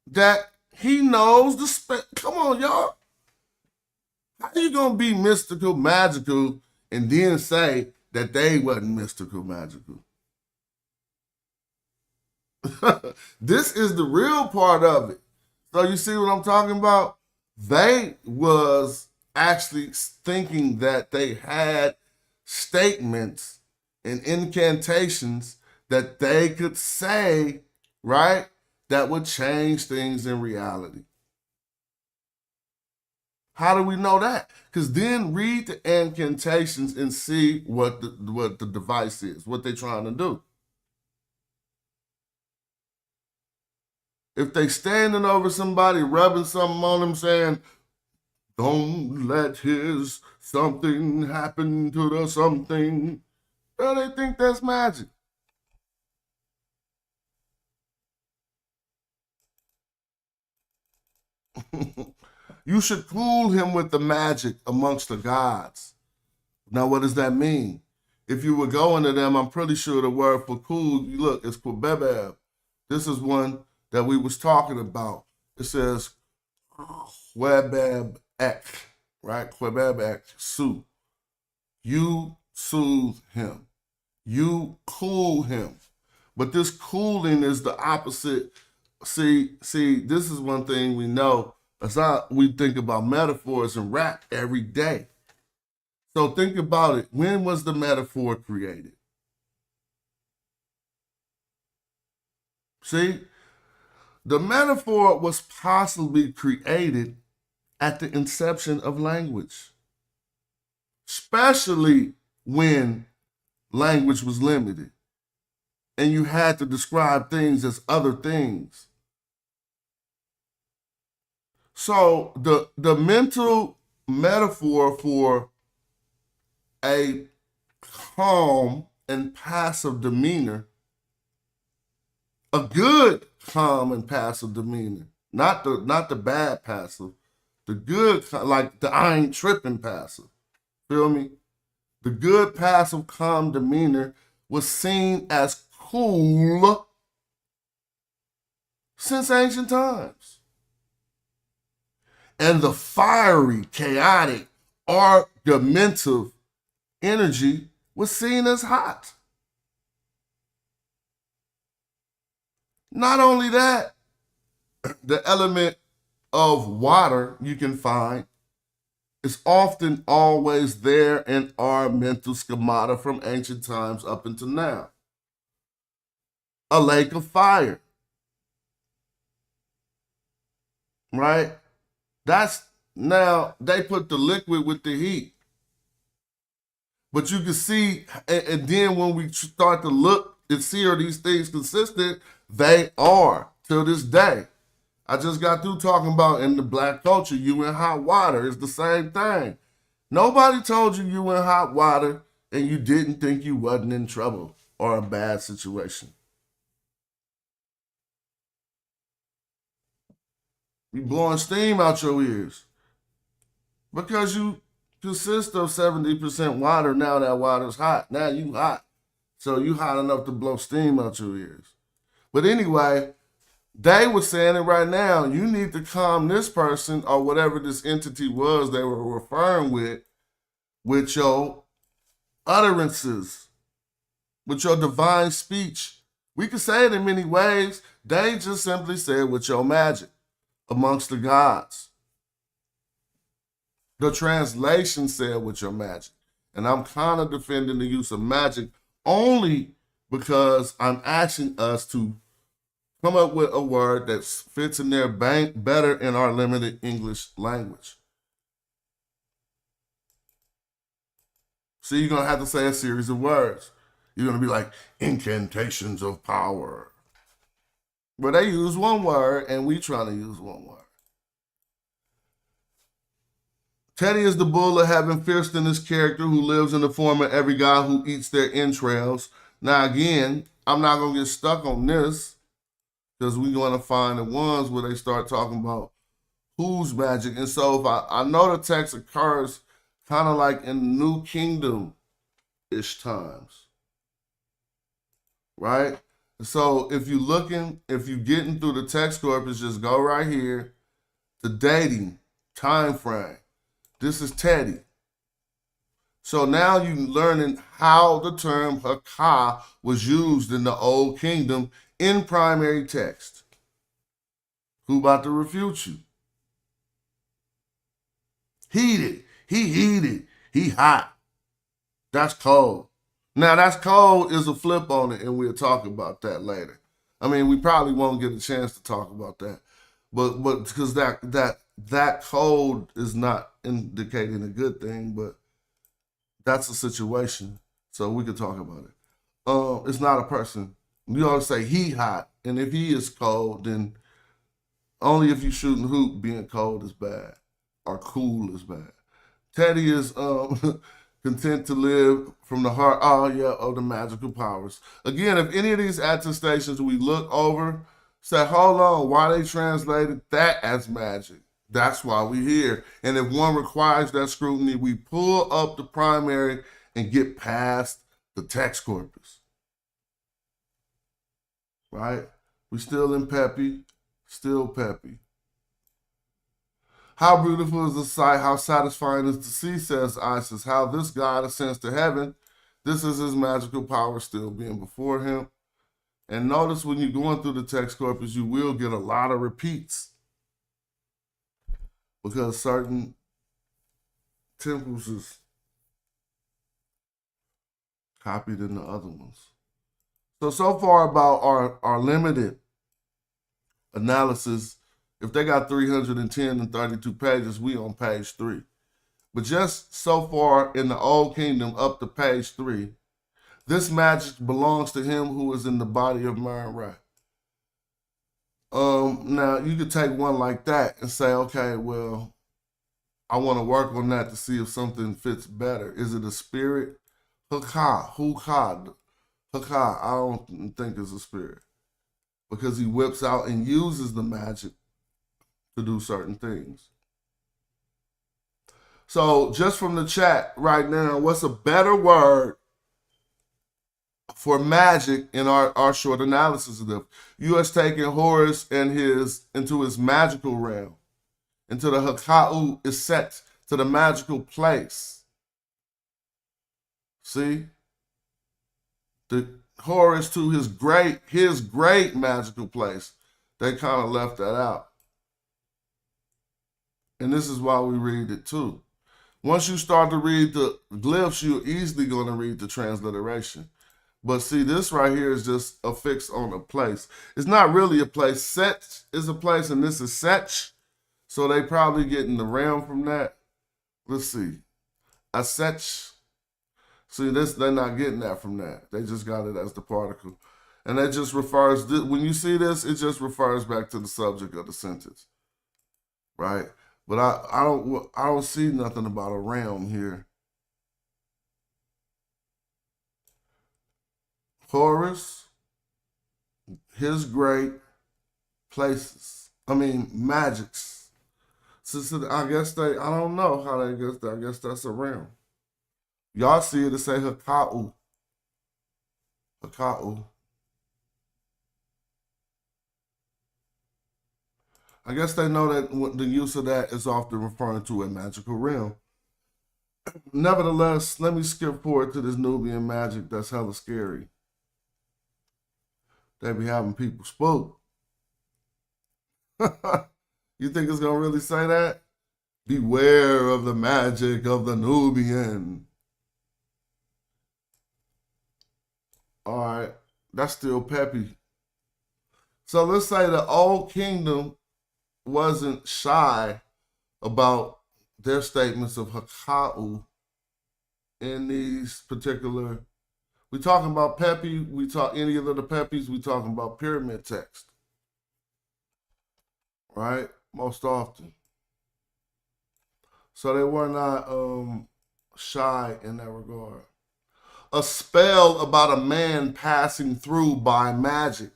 that he knows the spell? Come on, y'all. How are you going to be mystical, magical, and then say that they wasn't mystical, magical? This is the real part of it. So you see what I'm talking about? They was actually thinking that they had statements and incantations that they could say, right, that would change things in reality. How do we know that? Because then read the incantations and see what the device is, what they're trying to do. If they standing over somebody, rubbing something on them, saying, don't let his something happen to the something, well, they think that's magic. You should cool him with the magic amongst the gods. Now, what does that mean? If you were going to them, I'm pretty sure the word for cool, look, it's kubebeb. This is one that we was talking about. It says Quebeb ek, right? Quebeb ek, su. You soothe him. You cool him. But this cooling is the opposite. See, this is one thing we know. We think about metaphors in rap every day. So think about it. When was the metaphor created? See, the metaphor was possibly created at the inception of language, especially when language was limited and you had to describe things as other things. So the mental metaphor for a calm and passive demeanor, a good calm and passive demeanor, not the bad passive, the good, like the I ain't tripping passive. Feel me? The good passive calm demeanor was seen as cool since ancient times. And the fiery, chaotic, argumentative energy was seen as hot. Not only that, the element of water you can find is often always there in our mental schemata from ancient times up until now. A lake of fire, right? That's now they put the liquid with the heat. But you can see, and then when we start to look and see are these things consistent, they are till this day. I just got through talking about in the black culture, you in hot water. It's the same thing. Nobody told you you in hot water and you didn't think you wasn't in trouble or a bad situation. You blowing steam out your ears because you consist of 70% water. Now that water's hot. Now you hot. So you hot enough to blow steam out your ears. But anyway, they were saying it right now. You need to calm this person or whatever this entity was they were referring with your utterances, with your divine speech. We could say it in many ways. They just simply said with your magic amongst the gods. The translation said with your magic. And I'm kind of defending the use of magic only because I'm asking us to come up with a word that fits in there better in our limited English language. See, you're going to have to say a series of words. You're going to be like, incantations of power. But they use one word, and we trying to use one word. Teddy is the bull of heaven, fierce in his character, who lives in the form of every god who eats their entrails. Now again, I'm not going to get stuck on this because we're going to find the ones where they start talking about who's magic. And so if I know the text occurs kind of like in New Kingdom-ish times, right? So if you're getting through the text corpus, just go right here to dating, time frame. This is Teddy. So now you're learning how the term Heka was used in the Old Kingdom in primary text. Who about to refute you? Heated. He heated. He hot. That's cold. Now, that's cold is a flip on it, and we'll talk about that later. I mean, we probably won't get a chance to talk about that. But because that cold is not indicating a good thing, but that's a situation. So we could talk about it. It's not a person. You always say he hot, and if he is cold, then only if you shooting hoop, being cold is bad, or cool is bad. Teddy is content to live from the heart, of the magical powers. Again, if any of these attestations we look over, say, hold on, why they translated that as magic? That's why we're here. And if one requires that scrutiny, we pull up the primary and get past the text corpus. Right? We still in Peppy, still Peppy. How beautiful is the sight, how satisfying is to see, says Isis. How this God ascends to heaven, this is his magical power still being before him. And notice when you're going through the text corpus, you will get a lot of repeats because certain temples is copied in the other ones. So far about our limited analysis. If they got 310 and 32 pages, we on page 3. But just so far in the Old Kingdom up to page 3, this magic belongs to him who is in the body of Marin Ray. Now, you could take one like that and say, okay, well, I want to work on that to see if something fits better. Is it a spirit? Heka. I don't think it's a spirit because he whips out and uses the magic to do certain things. So just from the chat right now, what's a better word for magic in our short analysis of them? You has taken Horus and into his magical realm, into the Heka'u is set to the magical place. See? The Horus to his great magical place. They kind of left that out. And this is why we read it too. Once you start to read the glyphs, you're easily going to read the transliteration. But see, this right here is just a fix on a place. It's not really a place. Set is a place, and this is Setch. So they probably getting the realm from that. Let's see. A Setch. See, they're not getting that from that. They just got it as the particle. And that just refers, when you see this, it just refers back to the subject of the sentence. Right? But I don't see nothing about a realm here. Horus, his great places. Magics. So I guess I don't know how they get that. I guess that's a realm. Y'all see it to say Heka'u. Heka'u. I guess they know that the use of that is often referring to a magical realm. Nevertheless, let me skip forward to this Nubian magic that's hella scary. They be having people spook. You think it's going to really say that? Beware of the magic of the Nubian. All right, that's still peppy. So let's say the Old Kingdom wasn't shy about their statements of Heka'u in these particular. We talking about Peppy. We talk any of the Peppies. We talking about pyramid text, right? Most often. So they were not shy in that regard. A spell about a man passing through by magic.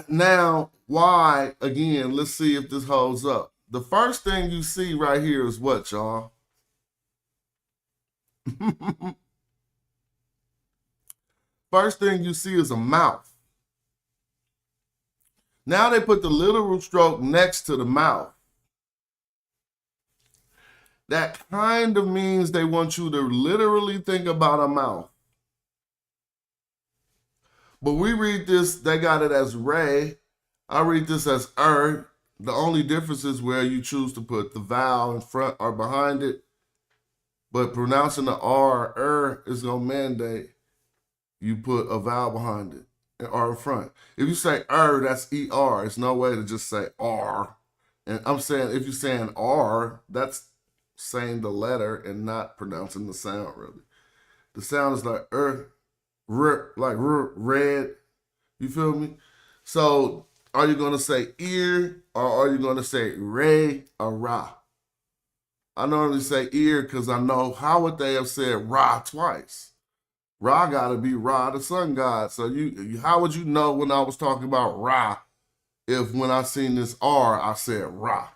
Now, why? Again, let's see if this holds up. The first thing you see right here is what, y'all? First thing you see is a mouth. Now they put the literal stroke next to the mouth. That kind of means they want you to literally think about a mouth. But we read this, they got it as Ray. I read this as The only difference is where you choose to put the vowel in front or behind it. But pronouncing the R, is going to mandate you put a vowel behind it or in front. If you say that's ER. It's no way to just say R. And I'm saying if you're saying R, that's saying the letter and not pronouncing the sound really. The sound is like like red. You feel me? So are you going to say ear or are you going to say re or ra? I normally say ear because I know how would they have said Ra twice? Ra got to be Ra, the sun god. So how would you know when I was talking about Ra if when I seen this R, I said Ra?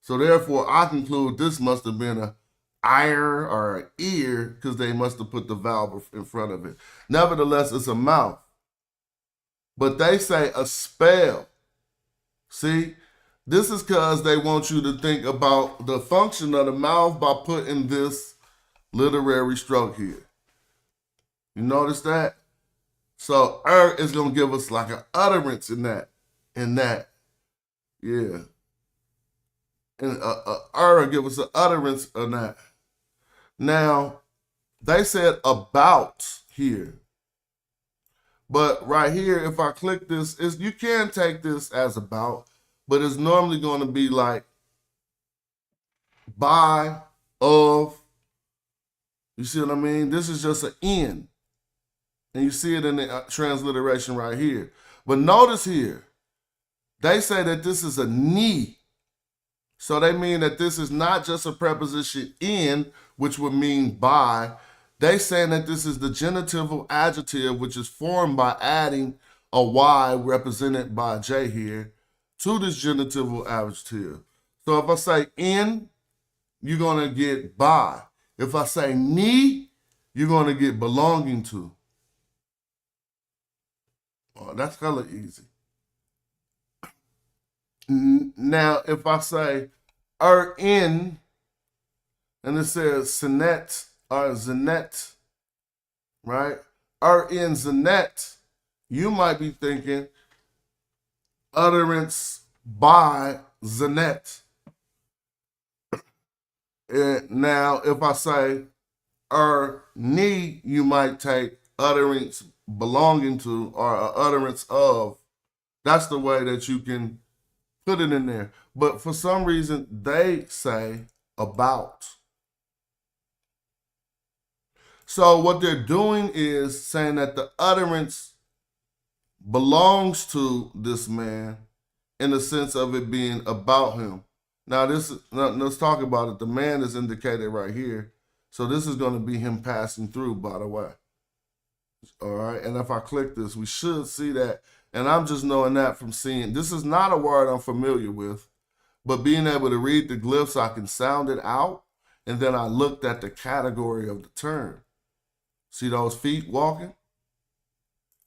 So therefore, I conclude this must have been a ire or an ear because they must have put the vowel in front of it. Nevertheless, it's a mouth. But they say a spell. See? This is because they want you to think about the function of the mouth by putting this literary stroke here. You notice that? So is going to give us like an utterance in that. Yeah. And give us an utterance in that. Now, they said about here. But right here, if I click this, you can take this as about, but it's normally going to be like by, of. You see what I mean? This is just an in. And you see it in the transliteration right here. But notice here, they say that this is a ni. So they mean that this is not just a preposition in, which would mean by. They saying that this is the genitival adjective, which is formed by adding a y represented by J here to this genitival adjective. So if I say in, you're going to get by. If I say ni, you're going to get belonging to. Oh, that's hella easy. Now, if I say in, and it says Sinet or Zanet, right? In Zanet, you might be thinking utterance by Zanet. And now, if I say ni, you might take utterance belonging to or utterance of. That's the way that you can put it in there. But for some reason, they say about. So what they're doing is saying that the utterance belongs to this man in the sense of it being about him. Now, let's talk about it. The man is indicated right here. So this is going to be him passing through, by the way. All right. And if I click this, we should see that. And I'm just knowing that from seeing. This is not a word I'm familiar with. But being able to read the glyphs, I can sound it out. And then I looked at the category of the term. See those feet walking?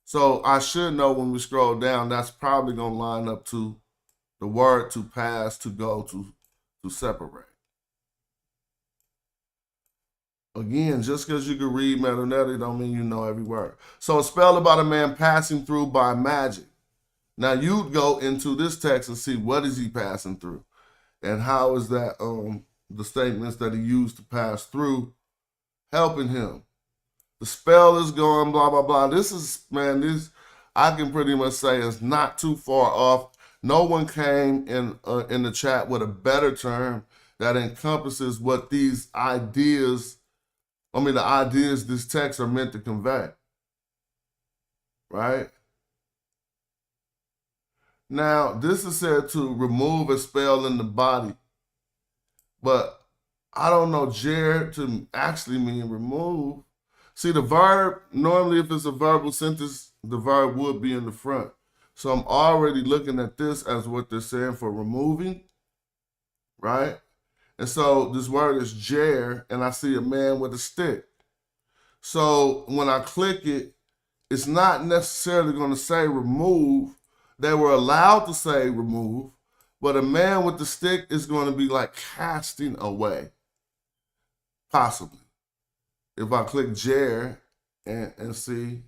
So I should know when we scroll down, that's probably going to line up to the word to pass, to go, to separate. Again, just because you can read Metanetti don't mean you know every word. So a spell about a man passing through by magic. Now you go into this text and see what is he passing through. And how is that the statements that he used to pass through helping him. The spell is going blah, blah, blah. This I can pretty much say is not too far off. No one came in the chat with a better term that encompasses what these ideas, the ideas this text are meant to convey. Right? Now, this is said to remove a spell in the body, but I don't know ger to actually mean remove. See, the verb, normally if it's a verbal sentence, the verb would be in the front. So I'm already looking at this as what they're saying for removing, right? And so this word is ger, and I see a man with a stick. So when I click it, it's not necessarily going to say remove. They were allowed to say remove, but a man with the stick is going to be like casting away, possibly. If I click ger and see,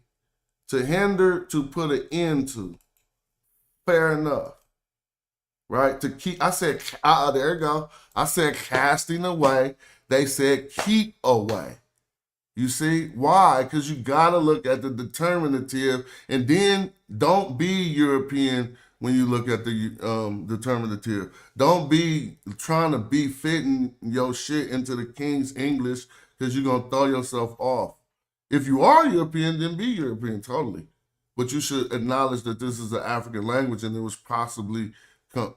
to hinder, to put an end to. Fair enough, right? To keep, I said, there you go. I said casting away. They said keep away. You see? Why? Because you got to look at the determinative, and then don't be European when you look at the determinative. Don't be trying to be fitting your shit into the King's English because you're going to throw yourself off. If you are European, then be European, totally. But you should acknowledge that this is an African language and it was possibly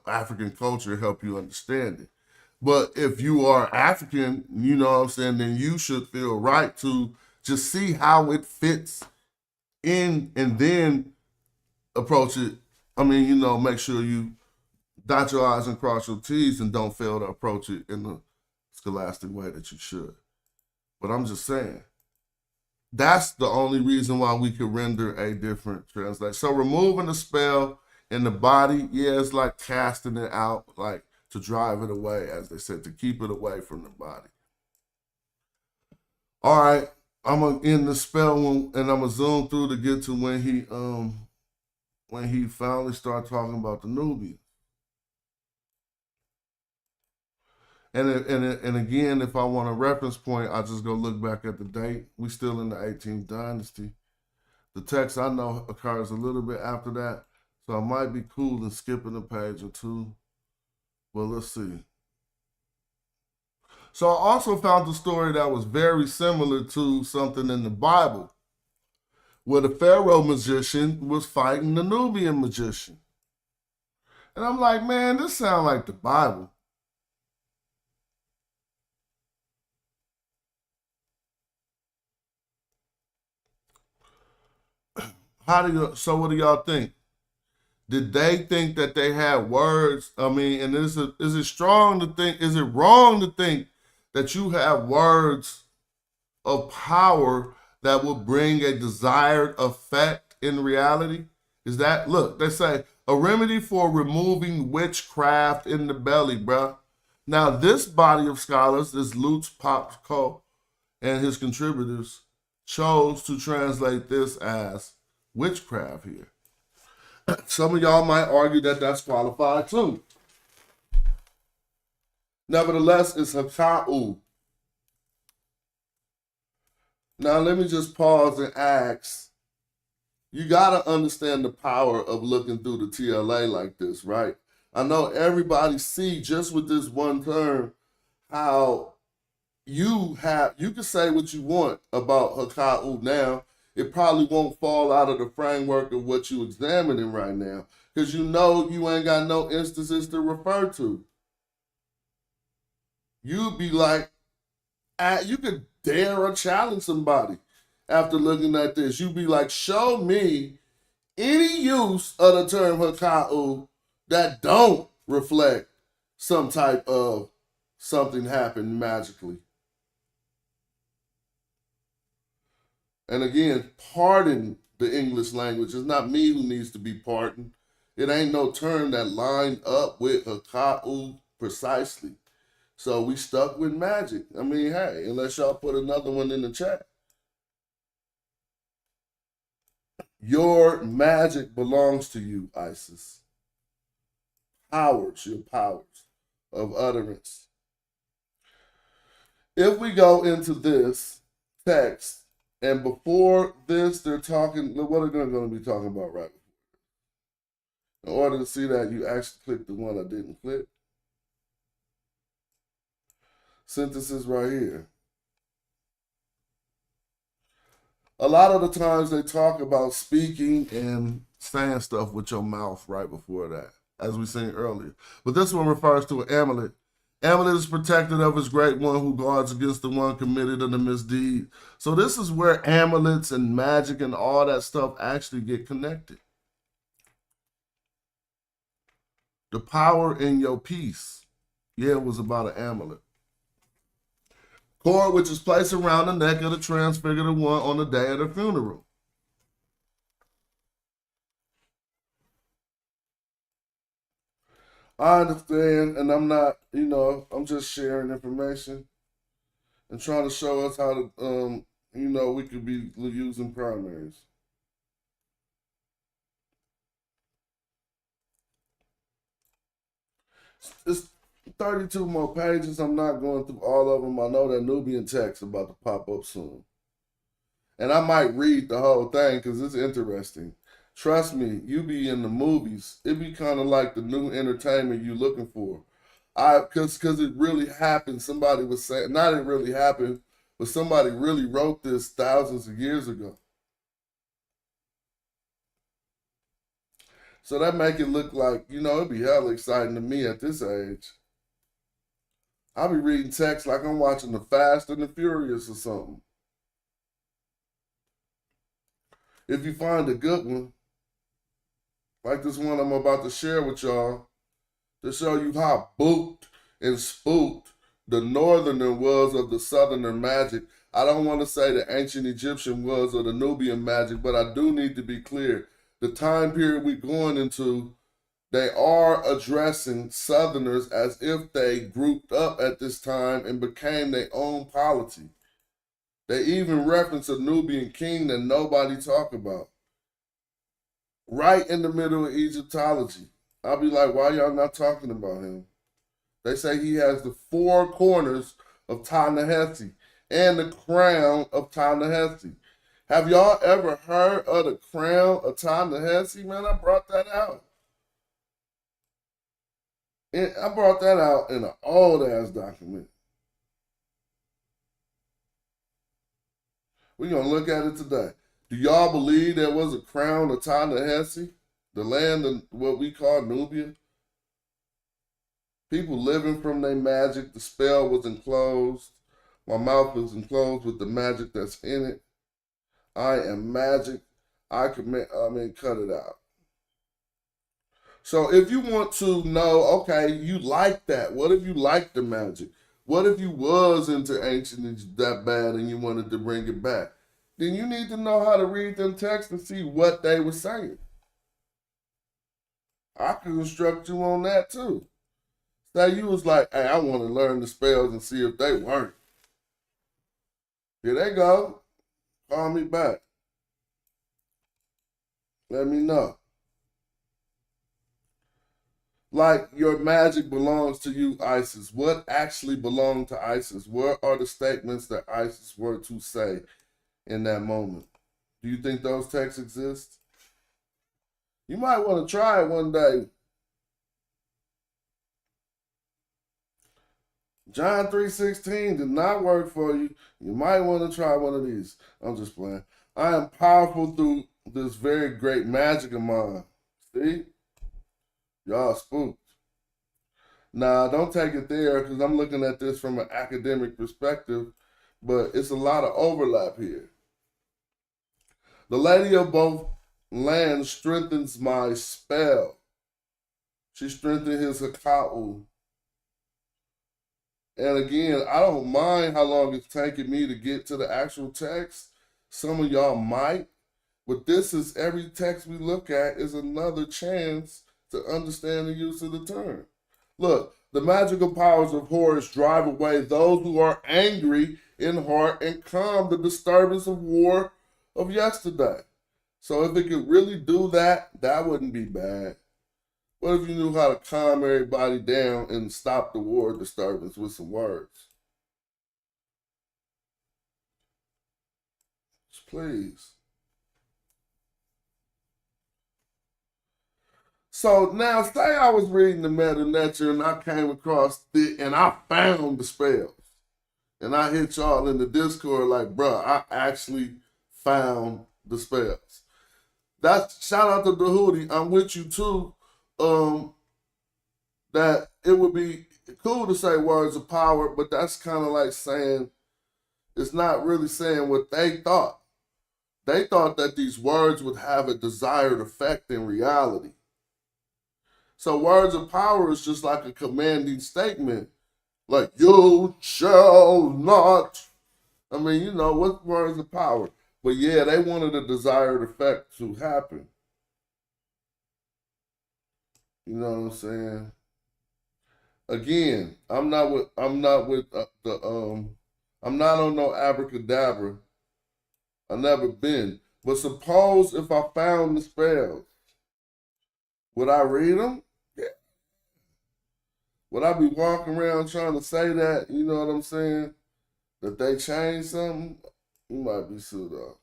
African culture help you understand it. But if you are African, you know what I'm saying, then you should feel right to just see how it fits in and then approach it. I mean, you know, make sure you dot your I's and cross your T's and don't fail to approach it in the scholastic way that you should. But I'm just saying, that's the only reason why we could render a different translation. So removing the spell in the body, yeah, it's like casting it out, like to drive it away, as they said, to keep it away from the body. All right, I'm gonna end the spell and I'm gonna zoom through to get to when he finally started talking about the Nubians. And again, if I want a reference point, I just go look back at the date. We still in the 18th dynasty. The text I know occurs a little bit after that, so I might be cool in skipping a page or two. But let's see. So I also found a story that was very similar to something in the Bible, where the Pharaoh magician was fighting the Nubian magician. And I'm like, man, this sounds like the Bible. So what do y'all think? Did they think that they had words? I mean, and is it wrong to think that you have words of power that will bring a desired effect in reality? Is that, look, they say, a remedy for removing witchcraft in the belly, bruh. Now, this body of scholars, this Lutz Popko and his contributors, chose to translate this as witchcraft here. Some of y'all might argue that that's qualified too. Nevertheless, it's Haka'u. Now, let me just pause and ask. You got to understand the power of looking through the TLA like this, right? I know everybody see just with this one term how you can say what you want about Haka'u now. It probably won't fall out of the framework of what you're examining right now because you know you ain't got no instances to refer to. You'd be like, you could dare or challenge somebody after looking at this. You'd be like, show me any use of the term Haka'u that don't reflect some type of something happened magically. And again, pardon the English language. It's not me who needs to be pardoned. It ain't no term that lined up with Haka'u precisely. So we stuck with magic. I mean, hey, unless y'all put another one in the chat. Your magic belongs to you, Isis. Your powers of utterance. If we go into this text, and before this, they're talking, what are they going to be talking about right before? In order to see that, you actually click the one I didn't click. Sentences right here. A lot of the times they talk about speaking and saying stuff with your mouth right before that, as we seen earlier. But this one refers to an amulet. Amulet is protected of his great one who guards against the one committed in the misdeed. So this is where amulets and magic and all that stuff actually get connected. The power in your peace. Yeah, it was about an amulet. Cord, which is placed around the neck of the transfigured one on the day of the funeral. I understand, and I'm not, I'm just sharing information and trying to show us how to, we could be using primaries. It's 32 more pages. I'm not going through all of them. I know that Nubian text about to pop up soon. And I might read the whole thing because it's interesting. Trust me, you be in the movies. It be kind of like the new entertainment you looking for. Because it really happened. Somebody was saying, not it really happened, but somebody really wrote this thousands of years ago. So that make it look like, it'd be hella exciting to me at this age. I'll be reading text like I'm watching The Fast and the Furious or something. If you find a good one, like this one I'm about to share with y'all, to show you how booked and spooked the northerner was of the southerner magic. I don't want to say the ancient Egyptian was or the Nubian magic, but I do need to be clear. The time period we're going into, they are addressing Southerners as if they grouped up at this time and became their own polity. They even reference a Nubian king that nobody talk about. Right in the middle of Egyptology. I'll be like, why y'all not talking about him? They say he has the four corners of Ta-Nehesi and the crown of Ta-Nehesi. Have y'all ever heard of the crown of Ta-Nehesi? Man, I brought that out. And I brought that out in an old-ass document. We're going to look at it today. Do y'all believe there was a crown of Ta-Nehesi, the land of what we call Nubia? People living from their magic. The spell was enclosed. My mouth is enclosed with the magic that's in it. I am magic. Cut it out. So if you want to know, okay, you like that. What if you like the magic? What if you was into ancient Egypt that bad and you wanted to bring it back? Then you need to know how to read them texts and see what they were saying. I can instruct you on that too. Say you was like, hey, I want to learn the spells and see if they work. Here they go. Call me back. Let me know. Like your magic belongs to you, Isis. What actually belonged to Isis? What are the statements that Isis were to say in that moment? Do you think those texts exist? You might want to try it one day. John 3:16 did not work for you. You might want to try one of these. I'm just playing. I am powerful through this very great magic of mine. See? Y'all spooked. Nah, don't take it there because I'm looking at this from an academic perspective, but it's a lot of overlap here. The lady of both lands strengthens my spell. She strengthened his Haka'u. And again, I don't mind how long it's taking me to get to the actual text. Some of y'all might, but this is every text we look at is another chance to understand the use of the term. Look, the magical powers of Horus drive away those who are angry in heart and calm the disturbance of war of yesterday. So if it could really do that, that wouldn't be bad. What if you knew how to calm everybody down and stop the war disturbance with some words? Please. So now, say I was reading the Meta Nature and I came across it and I found the spells. And I hit y'all in the Discord like, bruh, I actually found the spells. That's shout out to the Hootie. I'm with you too. That it would be cool to say words of power, but that's kind of like saying it's not really saying what they thought. They thought that these words would have a desired effect in reality. So words of power is just like a commanding statement, like you shall not. I mean, you know, what words of power? But yeah, they wanted a desired effect to happen. You know what I'm saying? Again, I'm not on no abracadabra. I never been. But suppose if I found the spells, would I read them? Yeah. Would I be walking around trying to say that? You know what I'm saying? That they changed something? You might be pseudo.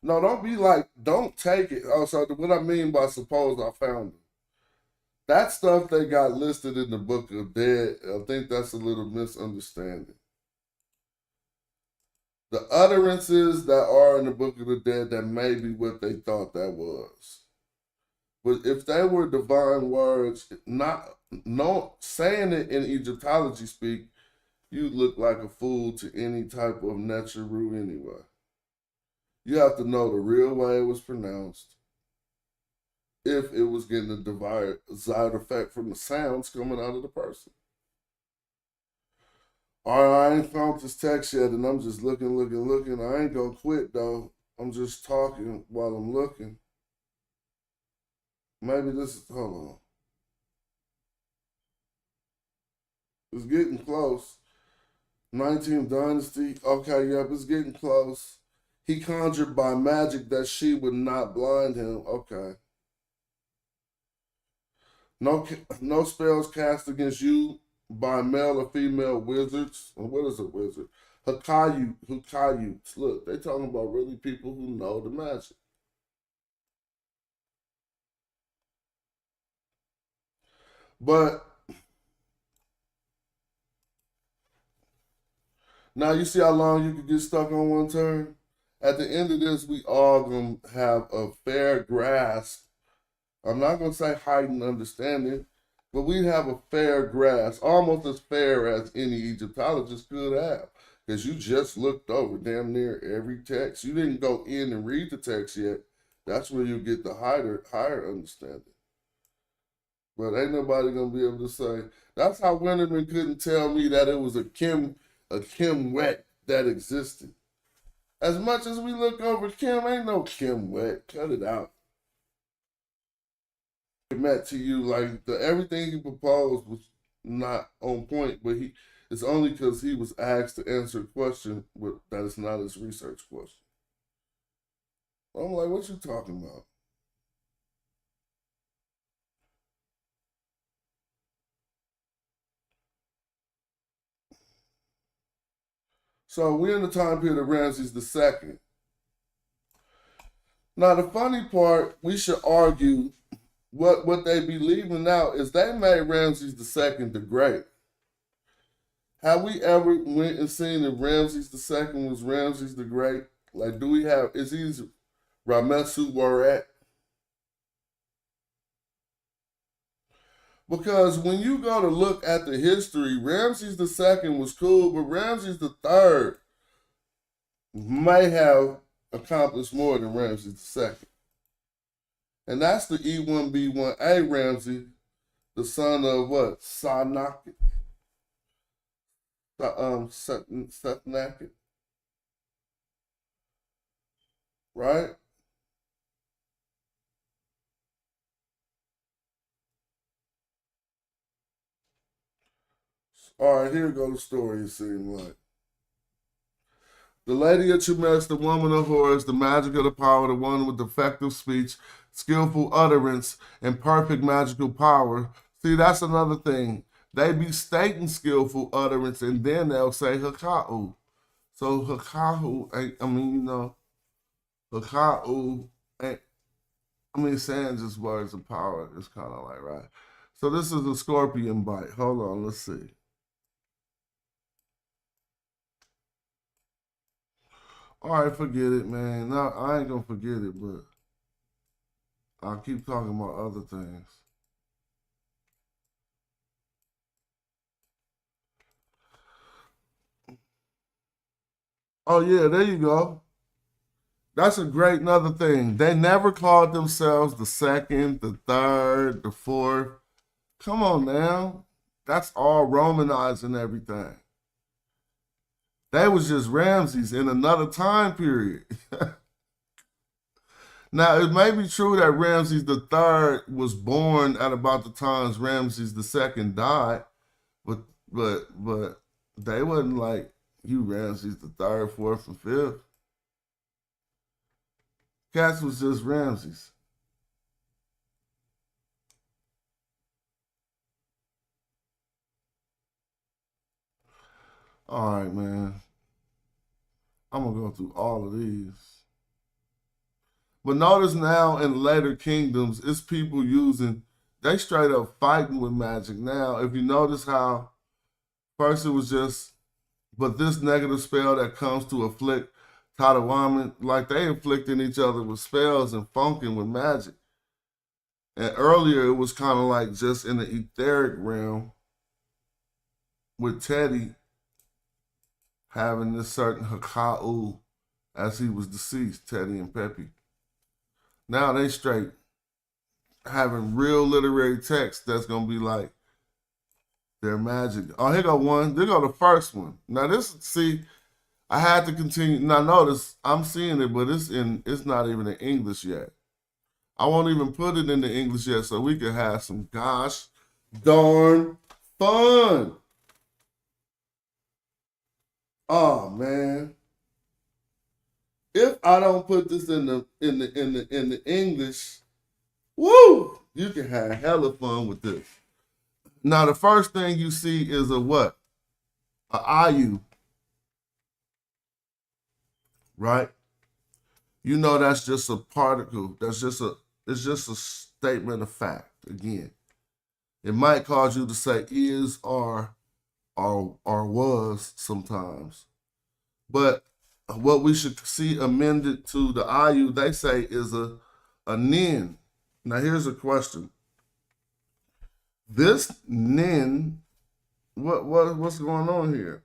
No, don't be like, don't take it. Oh, so what I mean by suppose I found it. That stuff they got listed in the Book of Dead, I think that's a little misunderstanding. The utterances that are in the Book of the Dead, that may be what they thought that was. But if they were divine words, not no saying it in Egyptology speak, you look like a fool to any type of Neteru anyway. You have to know the real way it was pronounced. If it was getting a desired effect from the sounds coming out of the person. All right, I ain't found this text yet, and I'm just looking. I ain't gonna quit though. I'm just talking while I'm looking. Maybe this is, hold on. It's getting close. 19th Dynasty. Okay, yep, it's getting close. He conjured by magic that she would not blind him. Okay. No spells cast against you by male or female wizards. Or what is a wizard? Hakayutes. Look, they talking about really people who know the magic. But now you see how long you could get stuck on one term? At the end of this, we all gonna have a fair grasp. I'm not gonna say heightened understanding, but we have a fair grasp, almost as fair as any Egyptologist could have. Because you just looked over damn near every text. You didn't go in and read the text yet. That's where you get the higher understanding. But ain't nobody gonna be able to say. That's how Winterman couldn't tell me that it was a Kim Wet that existed. As much as we look over Kim, ain't no Kim Wet. Cut it out. It meant to you like everything he proposed was not on point, but it's only because he was asked to answer a question that is not his research question. I'm like, what you talking about? So we're in the time period of Ramses II. Now the funny part, we should argue what they be leaving out is they made Ramses II the Great. Have we ever went and seen if Ramses II was Ramses the Great? Like, do we have, is he Ramesu Waret? Because when you go to look at the history, Ramses II was cool, but Ramses III may have accomplished more than Ramses II. And that's the E1B1A Ramsey, the son of what? Satnaket. Satnaket. Right? All right, here go the story, it seemed like. The lady of Chemex, the woman of horrors, the magic of the power, the one with effective speech, skillful utterance, and perfect magical power. See, that's another thing. They be stating skillful utterance and then they'll say Haka'u. So Haka'u ain't, I mean, you know, Haka'u ain't, I mean, saying just words of power is kind of like, right? So this is a scorpion bite. Hold on, let's see. All right, forget it, man. No, I ain't gonna forget it, but I'll keep talking about other things. Oh yeah, there you go. That's a great another thing. They never called themselves the second, the third, the fourth. Come on now. That's all Romanizing everything. They was just Ramses in another time period. Now, it may be true that Ramses the third was born at about the times Ramses the second died, but but they wasn't like you Ramses the third, fourth, and fifth. Cats was just Ramses. All right, man. I'm gonna go through all of these. But notice now in later kingdoms, it's people using, they straight up fighting with magic. Now, if you notice how first it was just, but this negative spell that comes to afflict Tatawaman, like they inflicting each other with spells and funking with magic. And earlier it was kind of like just in the etheric realm with Teddy having this certain Haka'u as he was deceased, Teddy and Pepe. Now they straight having real literary text that's gonna be like their magic. Oh, here go one. There go the first one. Now this, see, I had to continue. Now notice I'm seeing it, but it's not even in English yet. I won't even put it into English yet, so we can have some gosh darn fun. Oh man. If I don't put this in the English, woo, you can have hella fun with this. Now the first thing you see is a what? A Ayu, right? You know that's just a particle. It's just a statement of fact. Again, it might cause you to say is or was sometimes, but what we should see amended to the Ayu, they say, is a nin. Now here's a question. This nin, what's going on here?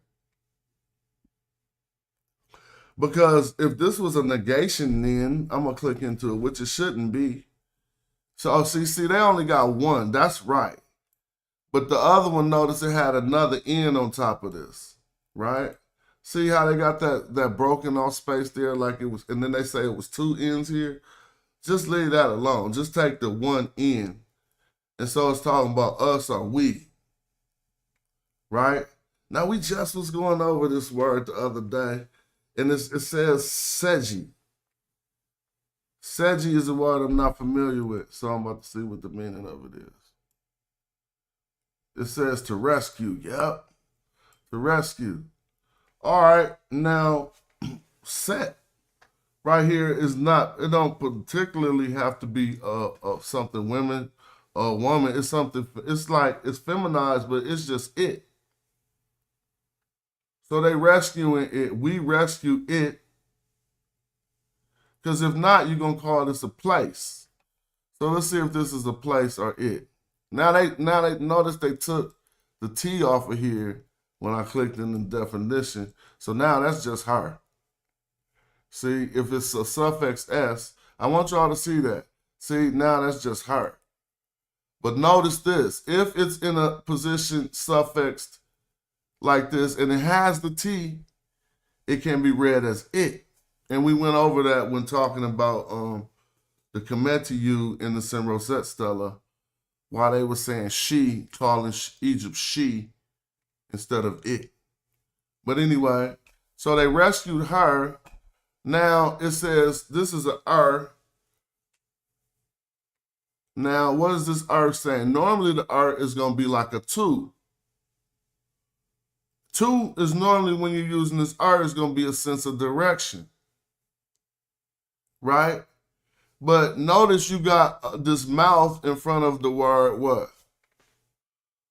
Because if this was a negation nin, I'm gonna click into it, which it shouldn't be. So see, they only got one. That's right. But the other one, notice it had another N on top of this, right? See how they got that broken off space there, like it was, and then they say it was two N's here. Just leave that alone. Just take the one N. And so it's talking about us or we, right? Now we just was going over this word the other day, and it says seji. Seji is a word I'm not familiar with, so I'm about to see what the meaning of it is. It says to rescue. Yep, to rescue. All right, now set right here is not, it don't particularly have to be something women or woman. It's something, it's like, it's feminized, but it's just it. So they rescuing it. We rescue it. Because if not, you're going to call this a place. So let's see if this is a place or it. Now they notice they took the T off of here when I clicked in the definition. So now that's just her. See, if it's a suffix S, I want y'all to see that. See, now that's just her. But notice this. If it's in a position suffixed like this and it has the T, it can be read as it. And we went over that when talking about the Kemetu in the Sin-Rosette Stela, why they were saying she, calling Egypt she instead of it. But anyway, so they rescued her. Now it says this is a Now, what is this saying? Normally the is going to be like a 2. 2 is normally when you're using this is going to be a sense of direction. Right? But notice you got this mouth in front of the word what?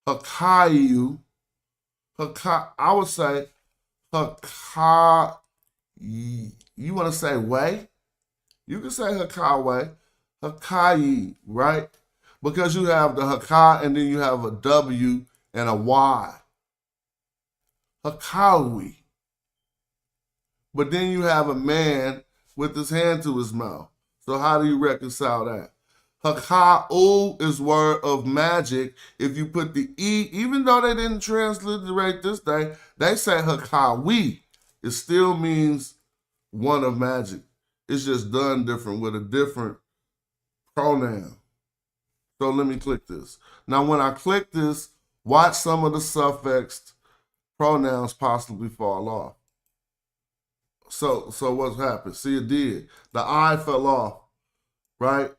Hakayu. I would say Hakayu. you want to say way? You can say Hakawe, Hakai, right? Because you have the Haka and then you have a W and a Y. Hakawi. But then you have a man with his hand to his mouth. So how do you reconcile that? Haka'u is word of magic. If you put the E, even though they didn't transliterate this thing, they say Hakawi. It still means one of magic. It's just done different with a different pronoun. So let me click this. Now when I click this, watch some of the suffixed pronouns possibly fall off. So what's happened? See, it did. The I fell off, right?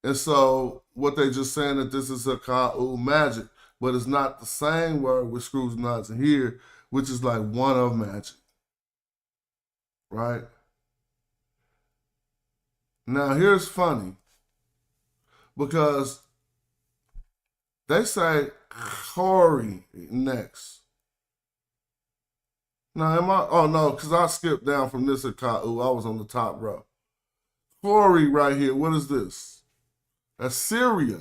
And so what they just saying that this is a ka'u magic, but it's not the same word with screws and knots in here, which is like one of magic, right? Now here's funny, because they say Corey next. Now am I? Oh no, because I skipped down from this Aka'u. I was on the top row. Corey right here. What is this? Assyria.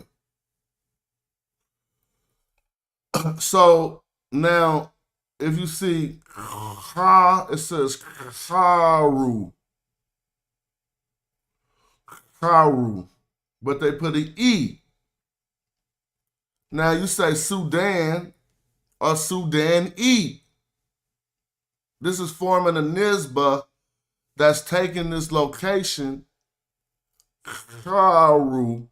So now, if you see Ka, it says Karu. Karu. But they put an E. Now you say Sudan or Sudan E. This is forming a nisbah that's taking this location, Karu,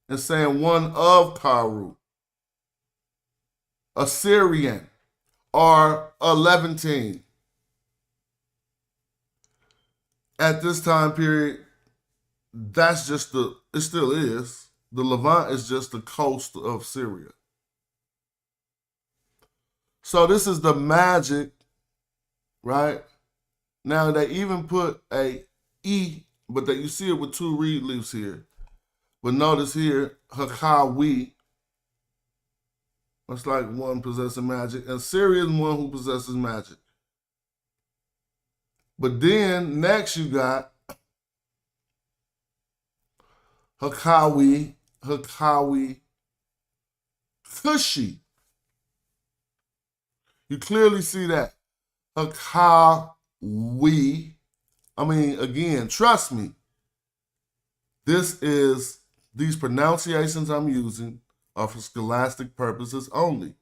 and saying one of Karu. Assyrian or a Levantine. At this time period, that's just it still is. The Levant is just the coast of Syria. So this is the magic, right? Now they even put a E, but you see it with two reed leaves here. But notice here, Hakawi, it's like one possessing magic, and Syria is one who possesses magic. But then next you got Hakawi, Kushi. You clearly see that. Hakawi. I mean, again, trust me. These pronunciations I'm using are for scholastic purposes only.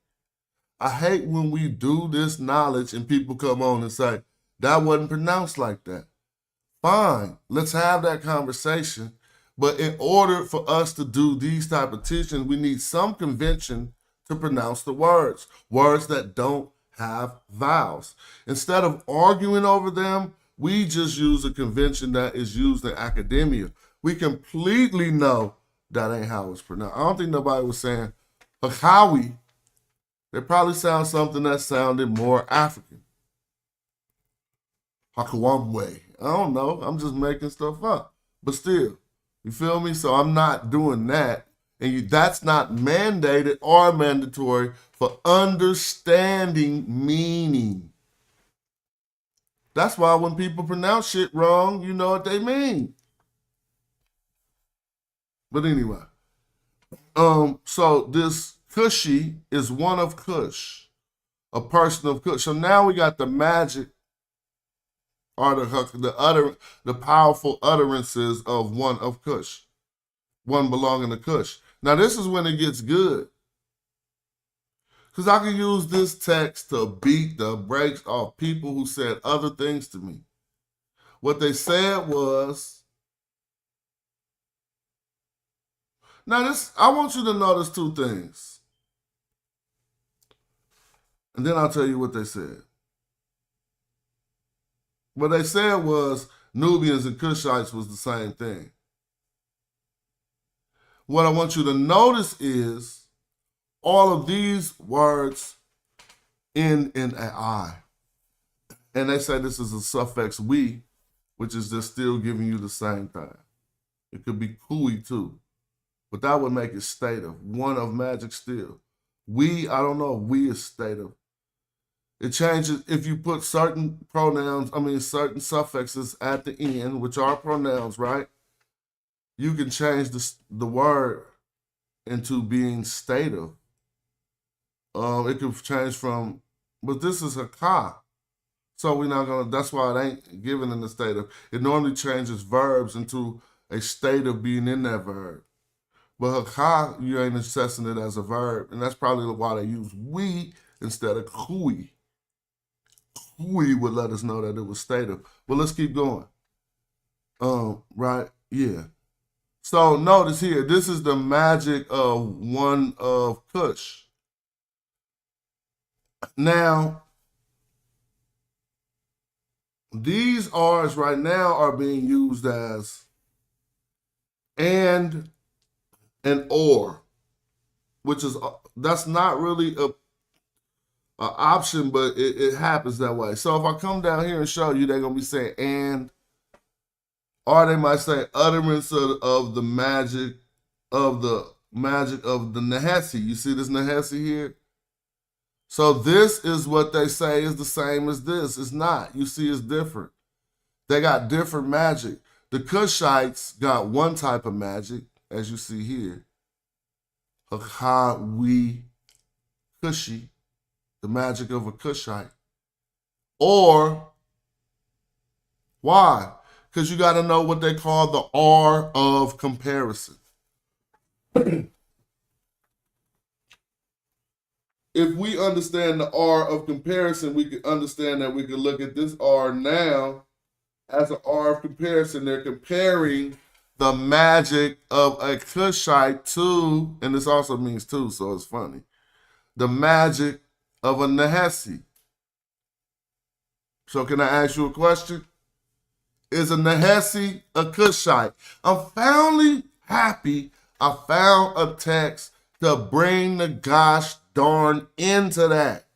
I hate when we do this knowledge and people come on and say, that wasn't pronounced like that. Fine, let's have that conversation. But in order for us to do these type of teachings, we need some convention to pronounce the words that don't have vowels. Instead of arguing over them, we just use a convention that is used in academia. We completely know that ain't how it's pronounced. I don't think nobody was saying Hakawi. They probably sound something that sounded more African. Hakawamwe. I don't know. I'm just making stuff up. But still, you feel me? So I'm not doing that. And that's not mandated or mandatory for understanding meaning. That's why when people pronounce shit wrong, you know what they mean. But anyway, so this Kushi is one of Kush, a person of Kush. So now we got the magic or the powerful utterances of one of Kush, one belonging to Kush. Now this is when it gets good, because I can use this text to beat the brakes off people who said other things to me. What they said was, now I want you to notice two things. And then I'll tell you what they said. What they said was Nubians and Cushites was the same thing. What I want you to notice is all of these words end in an I. And they say this is a suffix we, which is just still giving you the same thing. It could be kui too. But that would make it stative. One of magic still. We, I don't know if we is stative. It changes if you put certain pronouns, certain suffixes at the end, which are pronouns, right? You can change the word into being stative. It can change from, but this is Heka. So we're not gonna, that's why it ain't given in the stative. It normally changes verbs into a state of being in that verb. But Heka, you ain't assessing it as a verb. And that's probably why they use we instead of hui. Hui would let us know that it was stative. But let's keep going. Right? Yeah. So notice here, this is the magic of one of Cush. Now, these R's right now are being used as and or, which is, that's not really a option, but it happens that way. So if I come down here and show you, they're going to be saying and, or they might say utterance of the magic of the Nehesi. You see this Nehesi here? So this is what they say is the same as this. It's not. You see, it's different. They got different magic. The Cushites got one type of magic, as you see here. Hakawi Cushi, the magic of a Cushite. Or, why? Because you got to know what they call the R of comparison. If we understand the R of comparison, we can understand that we can look at this R now as an R of comparison. They're comparing the magic of a Cushite to, and this also means two, so it's funny, the magic of a Nehesi. So can I ask you a question? Is a Nehesi a Cushite? I'm finally happy I found a text to bring the gosh darn into that.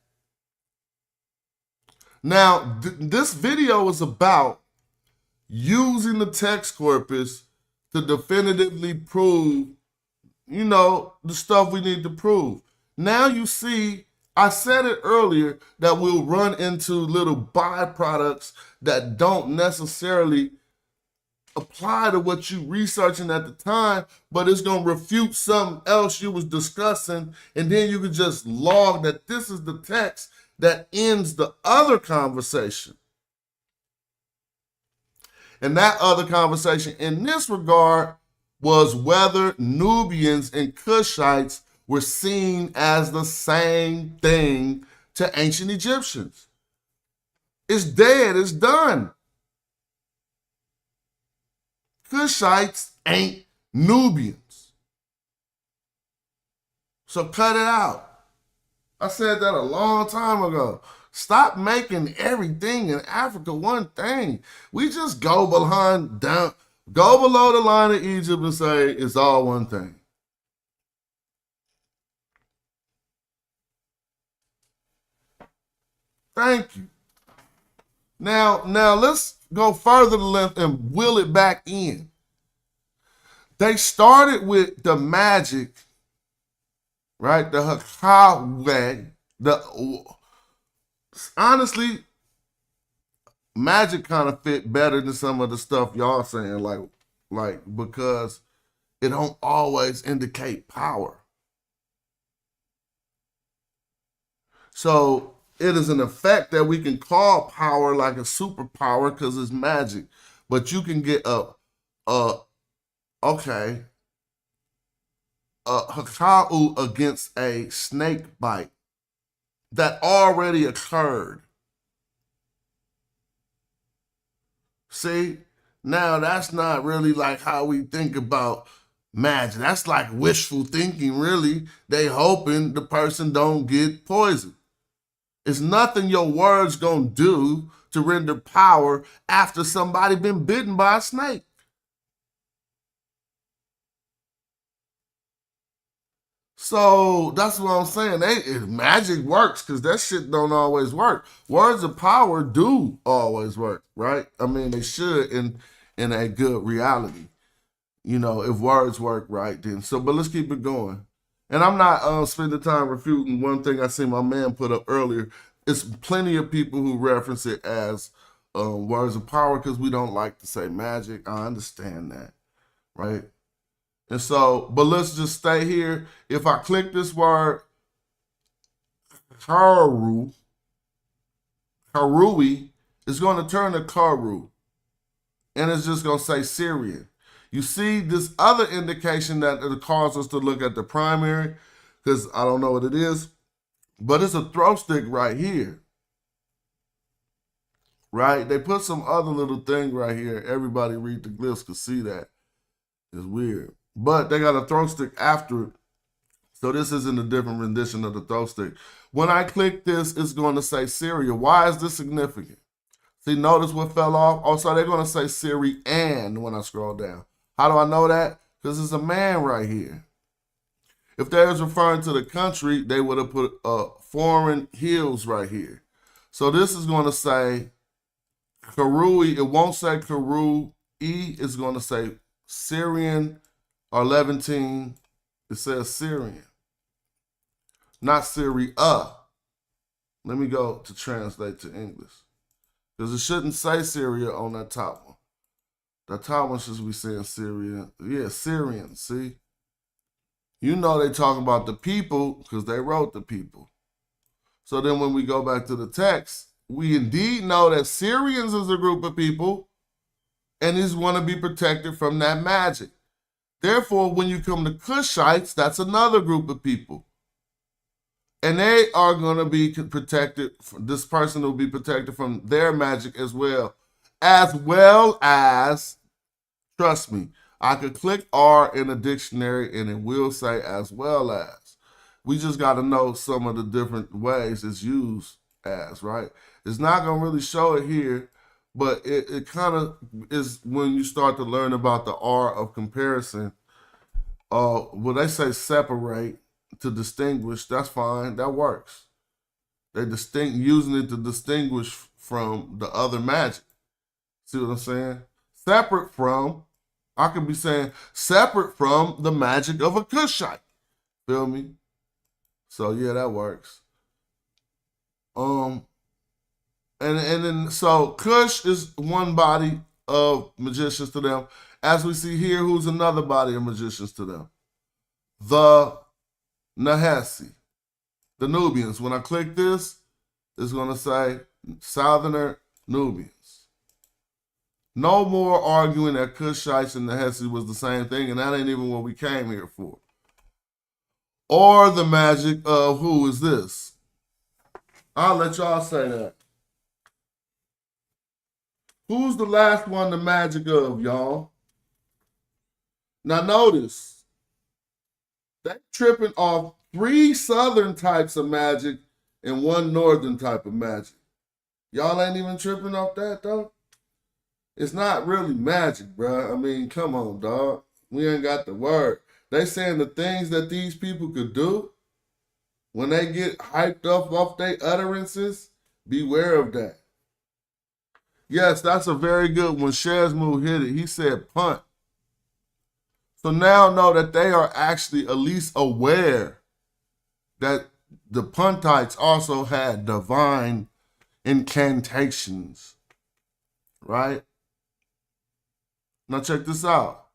Now, this video is about using the text corpus to definitively prove, the stuff we need to prove. Now you see, I said it earlier that we'll run into little byproducts that don't necessarily apply to what you researching at the time, but it's going to refute something else you was discussing, and then you can just log that this is the text that ends the other conversation. And that other conversation in this regard was whether Nubians and Cushites were seen as the same thing to ancient Egyptians. It's dead, it's done. Cushites ain't Nubians. So cut it out. I said that a long time ago. Stop making everything in Africa one thing. We just go below the line of Egypt and say it's all one thing. Thank you. Now let's go further to length and wheel it back in. They started with the magic, right? The Hakawe. Honestly, magic kind of fit better than some of the stuff y'all saying, like because it don't always indicate power. So it is an effect that we can call power like a superpower because it's magic. But you can get a Hakau against a snake bite that already occurred. See, now that's not really like how we think about magic. That's like wishful thinking, really. They hoping the person don't get poisoned. It's nothing your words gonna do to render power after somebody been bitten by a snake. So that's what I'm saying. Magic works because that shit don't always work. Words of power do always work, right? I mean, they should in a good reality. If words work right, then. But let's keep it going. And I'm not spending time refuting one thing I see my man put up earlier. it's plenty of people who reference it as words of power because we don't like to say magic. I understand that, right? And so, but let's just stay here. If I click this word, Karui, it's going to turn to Karu. And it's just going to say Syrian. You see this other indication that it causes us to look at the primary, because I don't know what it is, but it's a throw stick right here. Right? They put some other little thing right here. Everybody read the glyphs could see that. It's weird. But they got a throw stick after it. So this isn't a different rendition of the throw stick. When I click this, it's going to say Syria. Why is this significant? See, notice what fell off? Oh, so they're going to say Syrian when I scroll down. How do I know that? Because it's a man right here. If they was referring to the country, they would have put foreign hills right here. So this is going to say Karui. It won't say Karui. It's going to say Syrian or Levantine. It says Syrian, not Syria. Let me go to translate to English. Because it shouldn't say Syria on that top one. That top one should be saying Syria. Yeah, Syrian, see? You know they talking about the people because they wrote the people. So then when we go back to the text, we indeed know that Syrians is a group of people and these want to be protected from that magic. Therefore, when you come to Cushites, that's another group of people. And they are going to be protected. This person will be protected from their magic as well as, trust me, I could click R in a dictionary and it will say as well as. We just got to know some of the different ways it's used as, right? It's not going to really show it here, but it kind of is when you start to learn about the R of comparison. When they say separate to distinguish, that's fine. That works. They using it to distinguish from the other magic. See what I'm saying? Separate from, I could be saying separate from the magic of a Cushite. Feel me? So yeah, that works. And then so Cush is one body of magicians to them. As we see here, who's another body of magicians to them? The Nahesi, the Nubians. When I click this, it's going to say Southerner Nubians. No more arguing that Cushites and Nahesi was the same thing, and that ain't even what we came here for. Or the magic of who is this? I'll let y'all say that. Who's the last one the magic of, y'all? Now notice, they tripping off 3 southern types of magic and 1 northern type of magic. Y'all ain't even tripping off that, though? It's not really magic, bro. I mean, come on, dog. We ain't got the word. They saying the things that these people could do when they get hyped up off their utterances, beware of that. Yes, that's a very good one. Shazmu hit it. He said punt. So now know that they are actually at least aware that the Puntites also had divine incantations, right? Now check this out.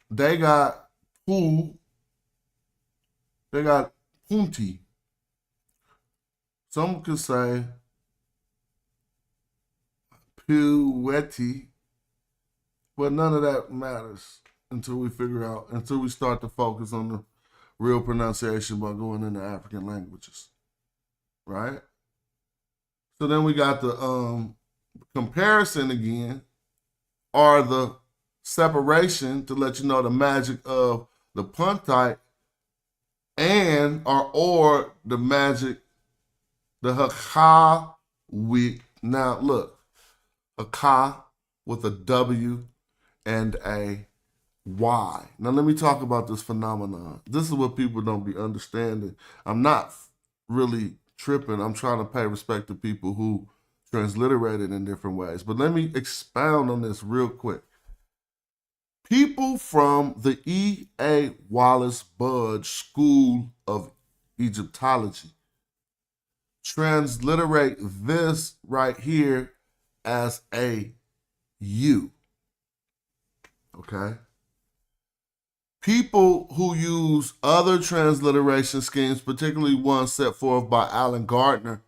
They got Pu, they got Punti. Some could say Pueti, but none of that matters until we start to focus on the real pronunciation by going into African languages, right? So then we got the comparison again, or the separation to let you know the magic of the Puntite and or the magic, the Hakawi. Now look, Haka with a W and a Y. Now let me talk about this phenomenon. This is what people don't be understanding. I'm not really tripping. I'm trying to pay respect to people who transliterate it in different ways. But let me expound on this real quick. People from the E.A. Wallace Budge School of Egyptology transliterate this right here as a U. Okay? People who use other transliteration schemes, particularly one set forth by Alan Gardner,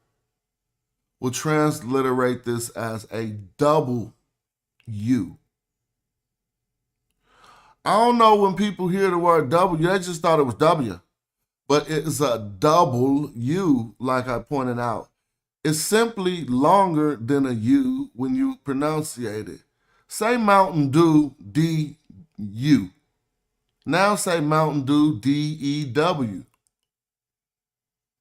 will transliterate this as a double U. I don't know when people hear the word W, they just thought it was W, but it's a double U, like I pointed out. It's simply longer than a U when you pronunciate it. Say Mountain Dew, D-U. Now say Mountain Dew, D-E-W.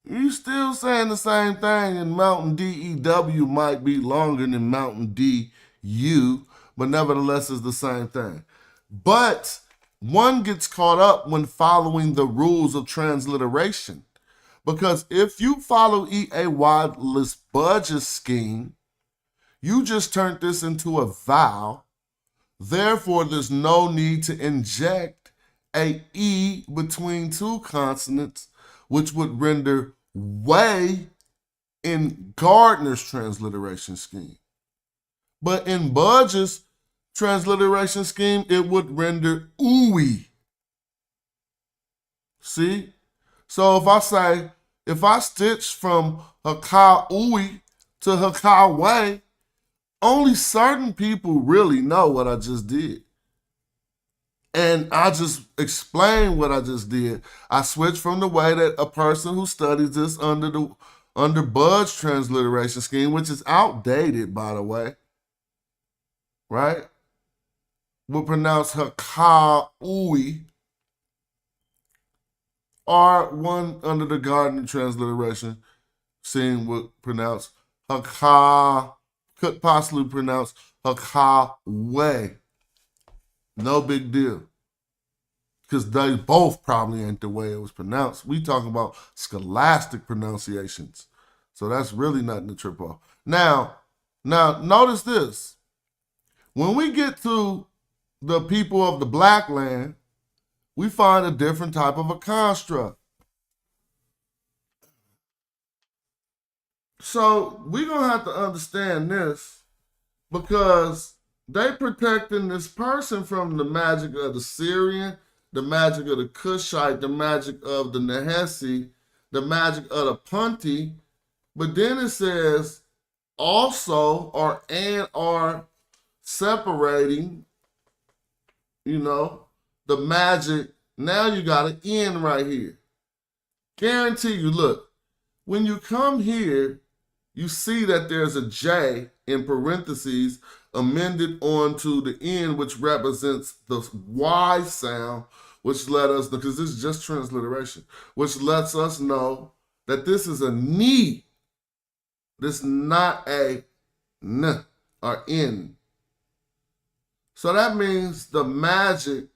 You still saying the same thing, and Mountain D-E-W might be longer than Mountain D-U, but nevertheless it's the same thing. But one gets caught up when following the rules of transliteration. Because if you follow E.A. Wadley's Budge's scheme, you just turned this into a vowel. Therefore, there's no need to inject a E between two consonants, which would render way in Gardner's transliteration scheme. But in Budge's transliteration scheme, it would render ooey. See? So if I stitch from Haka ooey to Haka way, only certain people really know what I just did. And I just explained what I just did. I switched from the way that a person who studies this under Bud's transliteration scheme, which is outdated, by the way, right? Would pronounce Haka-ui, or one under the Gardner transliteration scheme would pronounce Haka, could possibly pronounce Haka-way. No big deal. Because they both probably ain't the way it was pronounced. We talking about scholastic pronunciations. So that's really nothing to trip off. Now notice this. When we get to the people of the black land, we find a different type of a construct. So we're going to have to understand this, because they protecting this person from the magic of the Syrian, the magic of the Cushite, the magic of the Nehesi, the magic of the Punti. But then it says also are separating, the magic. Now you got an N right here. Guarantee you, look, when you come here, you see that there's a J in parentheses amended onto the N, which represents the Y sound, which let us, because this is just transliteration, which lets us know that this is a ni. This is not a n or n. So that means the magic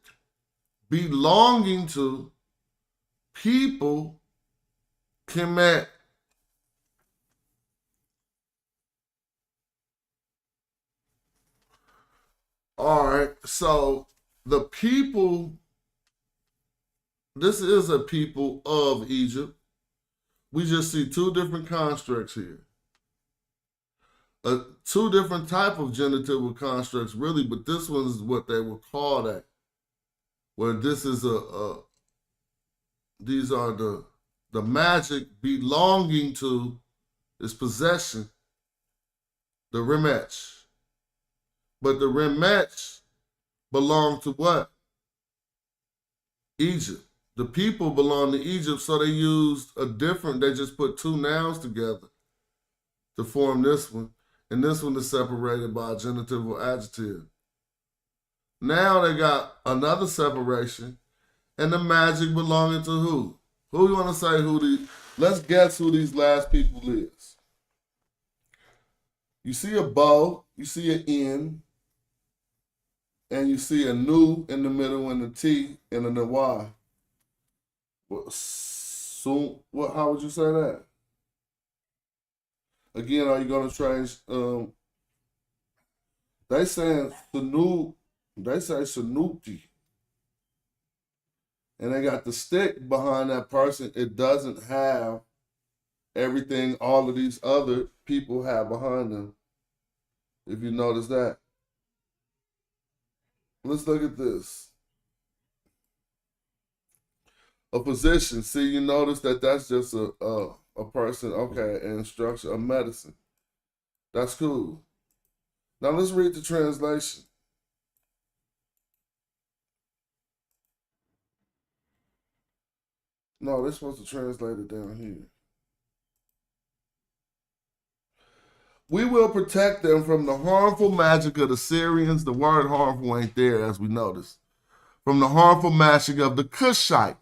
belonging to people Kemet. All right, so the people, this is a people of Egypt. We just see two different constructs here. Two different type of genitival constructs, really, but this one is what they were called at. Where this is these are the magic belonging to its possession, the Remech. But the Remech belong to what? Egypt. The people belong to Egypt, so they used they just put two nouns together to form this one. And this one is separated by a genitival adjective. Now they got another separation, and the magic belonging to who? Who you want to say let's guess who these last people is. You see a bow, you see an N, and you see a nu in the middle and a T and a Y. How would you say that? Again, are you going to change? They say Sanuti. And they got the stick behind that person. It doesn't have everything all of these other people have behind them. If you notice that. Let's look at this. A physician. See, you notice that that's just a person, okay, an instruction, a medicine. That's cool. Now let's read the translation. No, they're supposed to translate it down here. We will protect them from the harmful magic of the Syrians. The word harmful ain't there, as we noticed. From the harmful magic of the Cushite.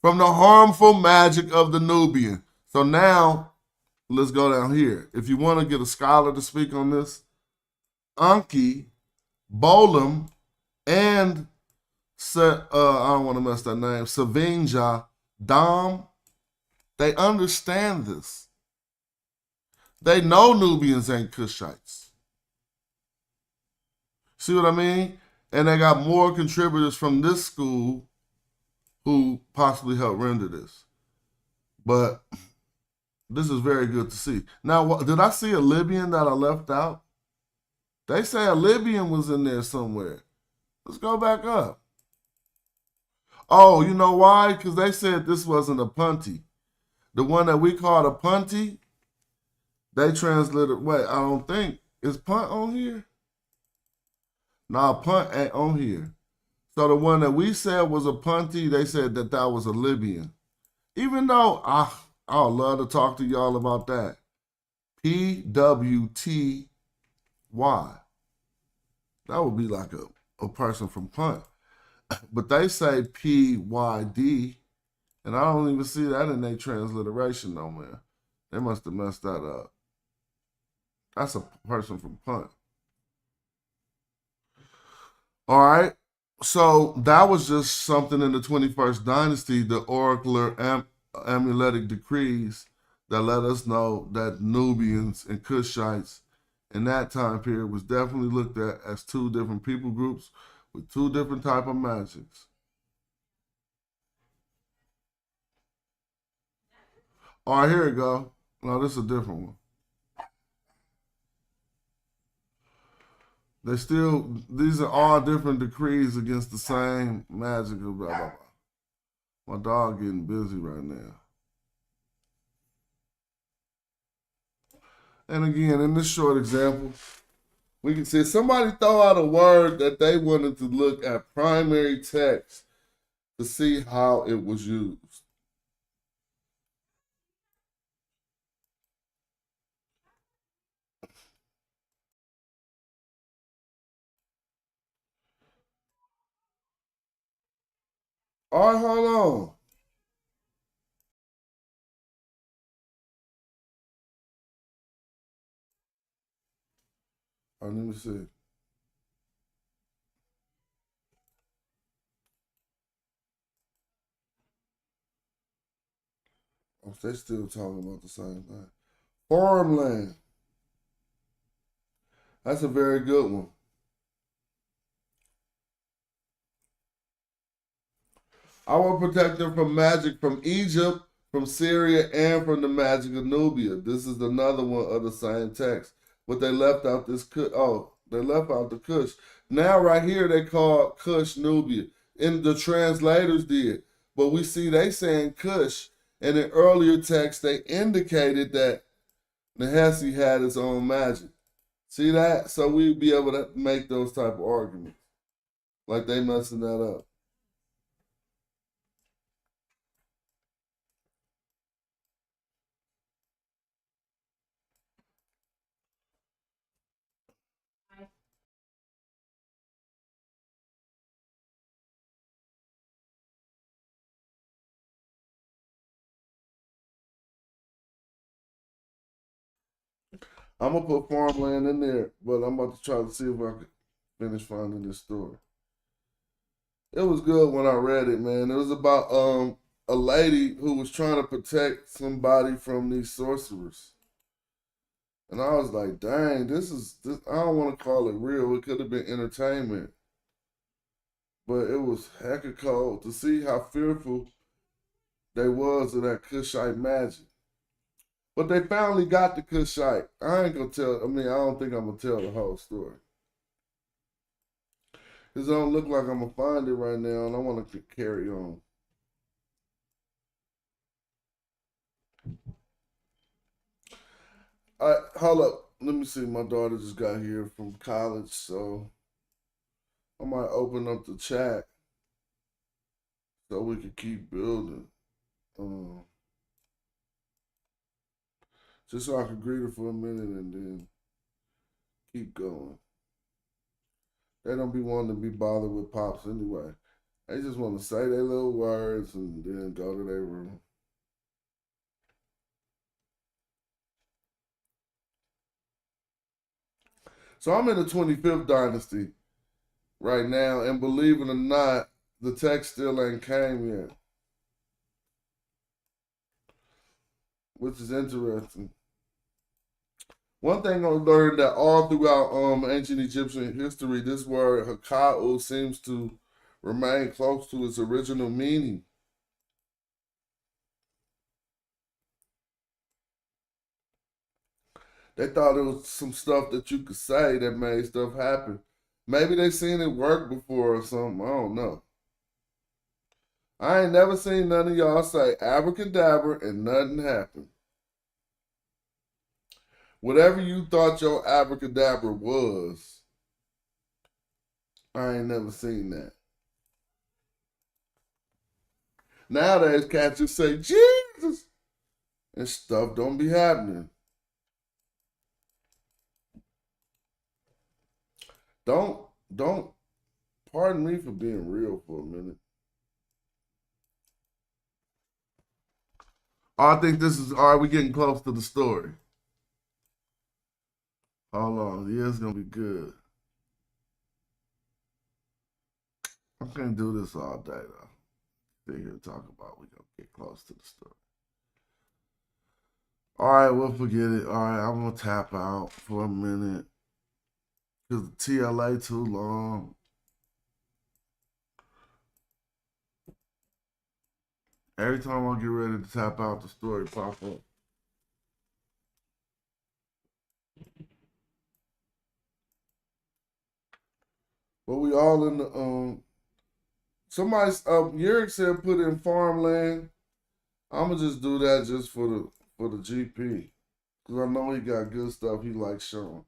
From the harmful magic of the Nubian. So now, let's go down here. If you want to get a scholar to speak on this, Anki, Bolam, and I don't want to mess that name, Savinja, Dam, they understand this. They know Nubians ain't Cushites. See what I mean? And they got more contributors from this school who possibly helped render this. But this is very good to see. Now, did I see a Libyan that I left out? They say a Libyan was in there somewhere. Let's go back up. Oh, you know why? Because they said this wasn't a punty. The one that we called a punty, they translated, wait, I don't think, is punt on here? Nah, punt ain't on here. So the one that we said was a punty, they said that that was a Libyan. Even though I would love to talk to y'all about that. PWTY. That would be like a person from punt. But they say PYD, and I don't even see that in their transliteration no man. They must have messed that up. That's a person from punt. All right. So that was just something in the 21st dynasty, the oracular amuletic decrees that let us know that Nubians and Cushites in that time period was definitely looked at as two different people groups with two different type of magics. All right, here we go. No, this is a different one. These are all different decrees against the same magic of blah, blah, blah. My dog getting busy right now. And again, in this short example, we can see somebody throw out a word that they wanted to look at primary text to see how it was used. All right, hold on. All right, let me see. Oh, they still talking about the same thing. Farmland. That's a very good one. I will protect them from magic from Egypt, from Syria, and from the magic of Nubia. This is another one of the same text. But they left out this they left out the Cush. Now right here they call Cush Nubia. And the translators did. But we see they saying Cush. And in earlier texts they indicated that Nehesi had his own magic. See that? So we'd be able to make those type of arguments. Like they messing that up. I'm gonna put farmland in there, but I'm about to try to see if I can finish finding this story. It was good when I read it, man. It was about a lady who was trying to protect somebody from these sorcerers. And I was like, dang, this I don't want to call it real. It could have been entertainment. But it was hecka cold to see how fearful they was of that Cushite magic. But they finally got the Kushite. I ain't gonna tell, I don't think I'm gonna tell the whole story. Because it don't look like I'm gonna find it right now, and I want to carry on. All right, hold up. Let me see. My daughter just got here from college, so I might open up the chat so we can keep building. Just so I can greet her for a minute and then keep going. They don't be wanting to be bothered with pops anyway. They just want to say their little words and then go to their room. So I'm in the 25th dynasty right now, and believe it or not, the text still ain't came yet, which is interesting. One thing I learned that all throughout ancient Egyptian history, this word Haka'u seems to remain close to its original meaning. They thought it was some stuff that you could say that made stuff happen. Maybe they seen it work before or something. I don't know. I ain't never seen none of y'all say abracadabra and nothing happened. Whatever you thought your abracadabra was, I ain't never seen that. Nowadays, cats just say Jesus and stuff don't be happening. Don't pardon me for being real for a minute. I think this is, all right, we're getting close to the story. Hold on. Yeah, it's going to be good. I can't do this all day, though. Thing here to talk about, we're going to get close to the story. All right, we'll forget it. All right, I'm going to tap out for a minute. Because the TLA too long. Every time I get ready to tap out, the story pop up. But we all in the somebody Yerrick said put in farmland. I'ma just do that just for the GP. Cause I know he got good stuff he likes showing.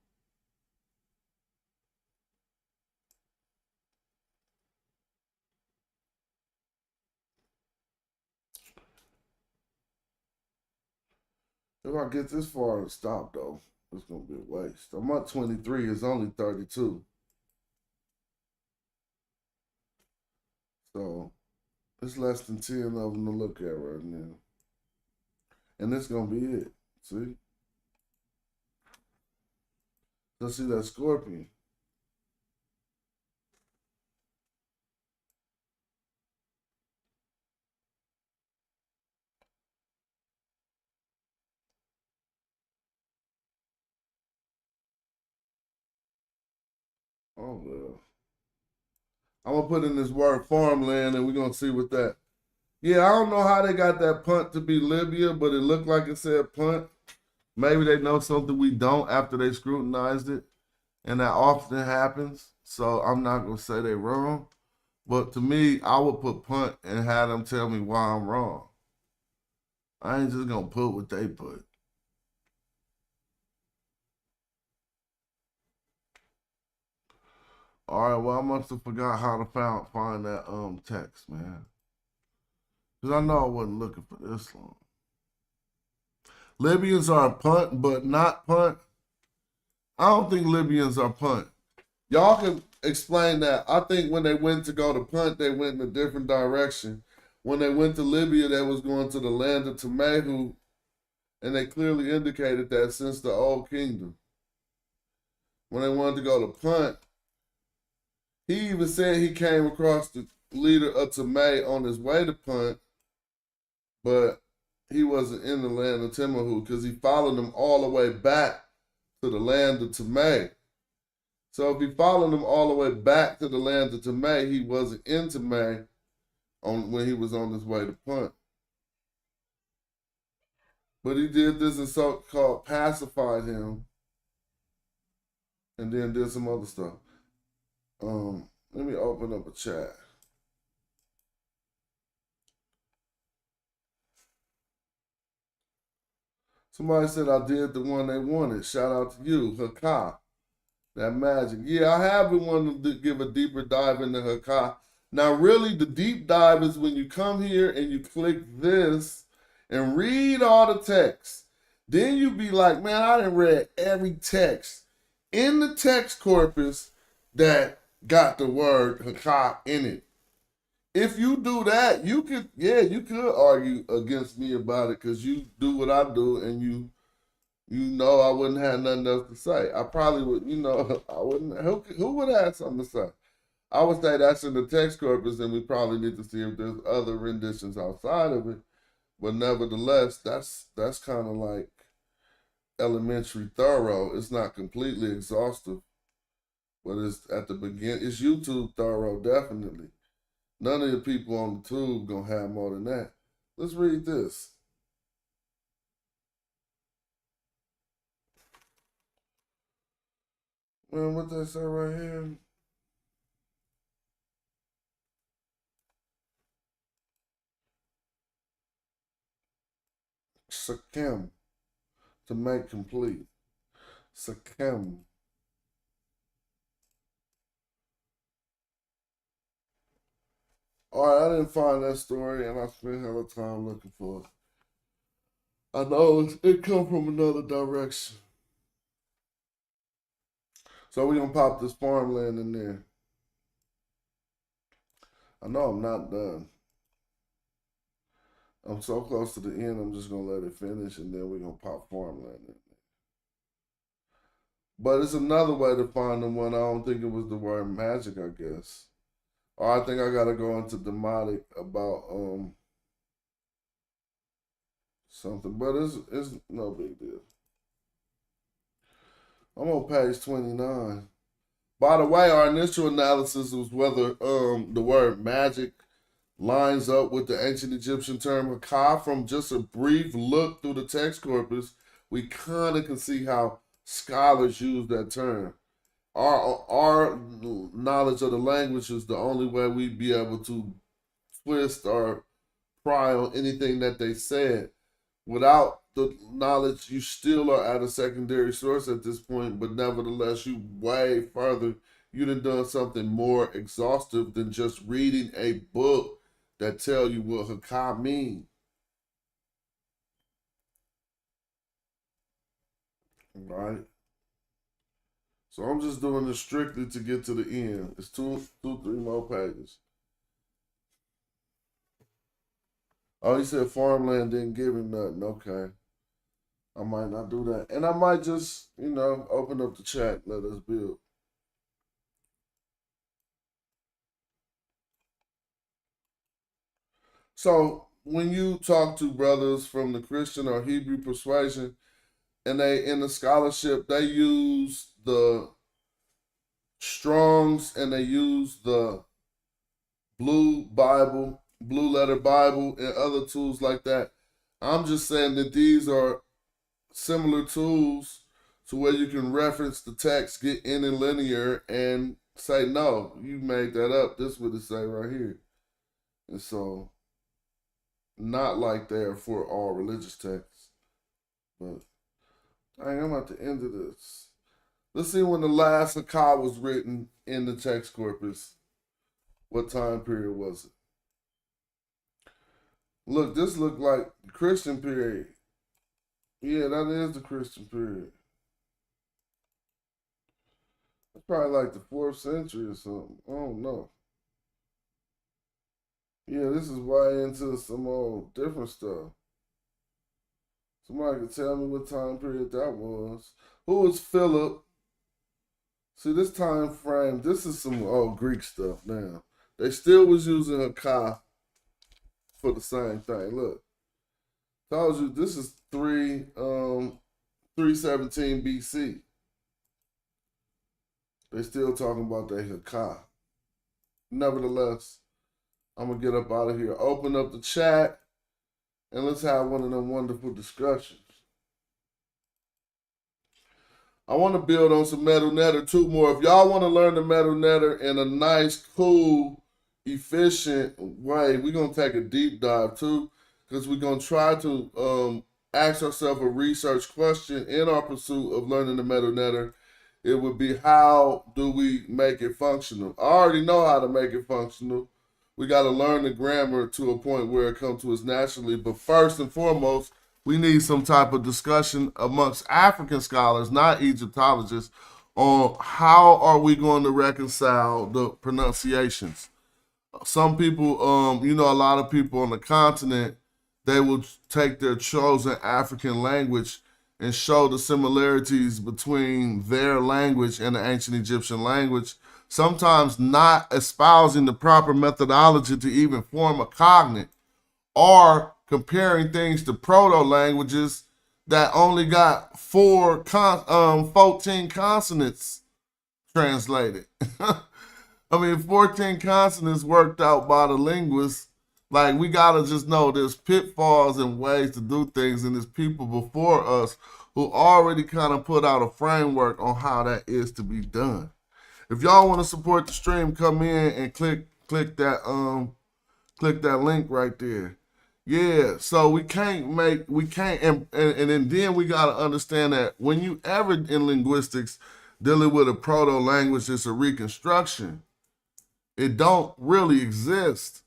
If I get this far and stop though, it's gonna be a waste. I'm at 23, it's only 32. So it's less than 10 of them to look at right now. And this gonna be it. See? Let's see that scorpion. Oh well. I'm gonna put in this word farmland and we're gonna see what that. Yeah, I don't know how they got that punt to be Libya, but it looked like it said punt. Maybe they know something we don't after they scrutinized it. And that often happens. So I'm not gonna say they're wrong. But to me, I would put punt and have them tell me why I'm wrong. I ain't just gonna put what they put. All right, well, I must have forgot how to find that text, man. Because I know I wasn't looking for this long. Libyans are punt, but not punt. I don't think Libyans are punt. Y'all can explain that. I think when they went to go to punt, they went in a different direction. When they went to Libya, they was going to the land of Temehu, and they clearly indicated that since the Old Kingdom. When they wanted to go to punt, he even said he came across the leader of Temeh on his way to punt, but he wasn't in the land of Temehu because he followed them all the way back to the land of Temeh. So if he followed them all the way back to the land of Temeh, he wasn't in Temeh when he was on his way to punt. But he did this and so-called pacified him, and then did some other stuff. Let me open up a chat. Somebody said I did the one they wanted. Shout out to you, Heka. That magic. Yeah, I have been wanting to give a deeper dive into Heka. Now, really, the deep dive is when you come here and you click this and read all the text. Then you be like, man, I done read every text in the text corpus that got the word Heka in it. If you do that, you could argue against me about it because you do what I do and you know I wouldn't have nothing else to say. I probably would, I wouldn't. Who would have something to say? I would say that's in the text corpus, and we probably need to see if there's other renditions outside of it. But nevertheless, that's kind of like elementary thorough. It's not completely exhaustive, but it's at the beginning. It's YouTube thorough, definitely. None of the people on the tube gonna have more than that. Let's read this. Man, what they say right here? Sakem, to make complete. Sakem. All right, I didn't find that story, and I spent hella time looking for it. I know it come from another direction. So we're going to pop this farmland in there. I know I'm not done. I'm so close to the end, I'm just going to let it finish, and then we're going to pop farmland in there. But it's another way to find the one. I don't think it was the word magic, I guess. Or I think I got to go into demotic about something. But it's no big deal. I'm on page 29. By the way, our initial analysis was whether the word magic lines up with the ancient Egyptian term Heka. From just a brief look through the text corpus, we kind of can see how scholars use that term. Our knowledge of the language is the only way we'd be able to twist or pry on anything that they said. Without the knowledge, you still are at a secondary source at this point, but nevertheless, you way further. You done something more exhaustive than just reading a book that tell you what Heka mean. Right? So I'm just doing this strictly to get to the end. It's two, 3 more pages. Oh, he said farmland didn't give him nothing. Okay. I might not do that. And I might just, open up the chat, let us build. So when you talk to brothers from the Christian or Hebrew persuasion, and they in the scholarship, they use the Strong's and they use the Blue Bible, Blue Letter Bible, and other tools like that. I'm just saying that these are similar tools to where you can reference the text, get in linear, and say, no, you made that up. This is what it say right here. And so, not like they're for all religious texts. But, dang, I'm at the end of this. Let's see when the last Heka was written in the text corpus. What time period was it? Look, this looked like the Christian period. Yeah, that is the Christian period. It's probably like the 4th century or something. I don't know. Yeah, this is way into some old different stuff. Somebody could tell me what time period that was. Who was Philip? See, this time frame, this is some old Greek stuff now. They still was using Heka for the same thing. Look. Told you this is 317 BC. They still talking about the Heka. Nevertheless, I'm gonna get up out of here. Open up the chat. and let's have one of them wonderful discussions. I want to build on some Metal Netter too more. If y'all want to learn the Metal Netter in a nice, cool, efficient way, we're going to take a deep dive too, because we're going to try to ask ourselves a research question in our pursuit of learning the Metal Netter. It would be, how do we make it functional? I already know how to make it functional. We got to learn the grammar to a point where it comes to us naturally. But first and foremost, we need some type of discussion amongst African scholars, not Egyptologists, on how are we going to reconcile the pronunciations. Some people, a lot of people on the continent, they will take their chosen African language and show the similarities between their language and the ancient Egyptian language, sometimes not espousing the proper methodology to even form a cognate, or comparing things to proto-languages that only got 14 consonants translated. I mean, 14 consonants worked out by the linguists. Like, we gotta just know there's pitfalls and ways to do things, and there's people before us who already kind of put out a framework on how that is to be done. If y'all want to support the stream, come in and click that link right there. Yeah, so we can't, and then we gotta understand that when you ever in linguistics dealing with a proto language, it's a reconstruction. It don't really exist.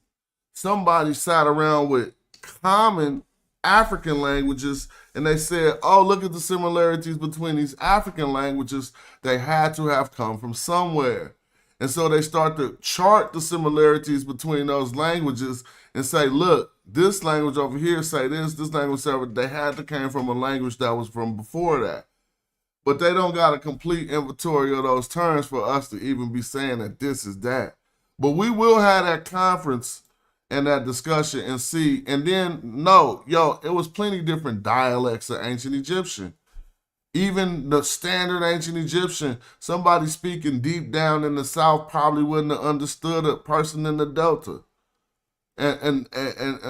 Somebody sat around with common African languages and they said, oh, look at the similarities between these African languages. They had to have come from somewhere. And so they start to chart the similarities between those languages and say, look, this language over here say this language over, they had to came from a language that was from before that. But they don't got a complete inventory of those terms for us to even be saying that this is that. But we will have that conference and that discussion and see. And then, it was plenty different dialects of ancient Egyptian. Even the standard ancient Egyptian, somebody speaking deep down in the South probably wouldn't have understood a person in the Delta. And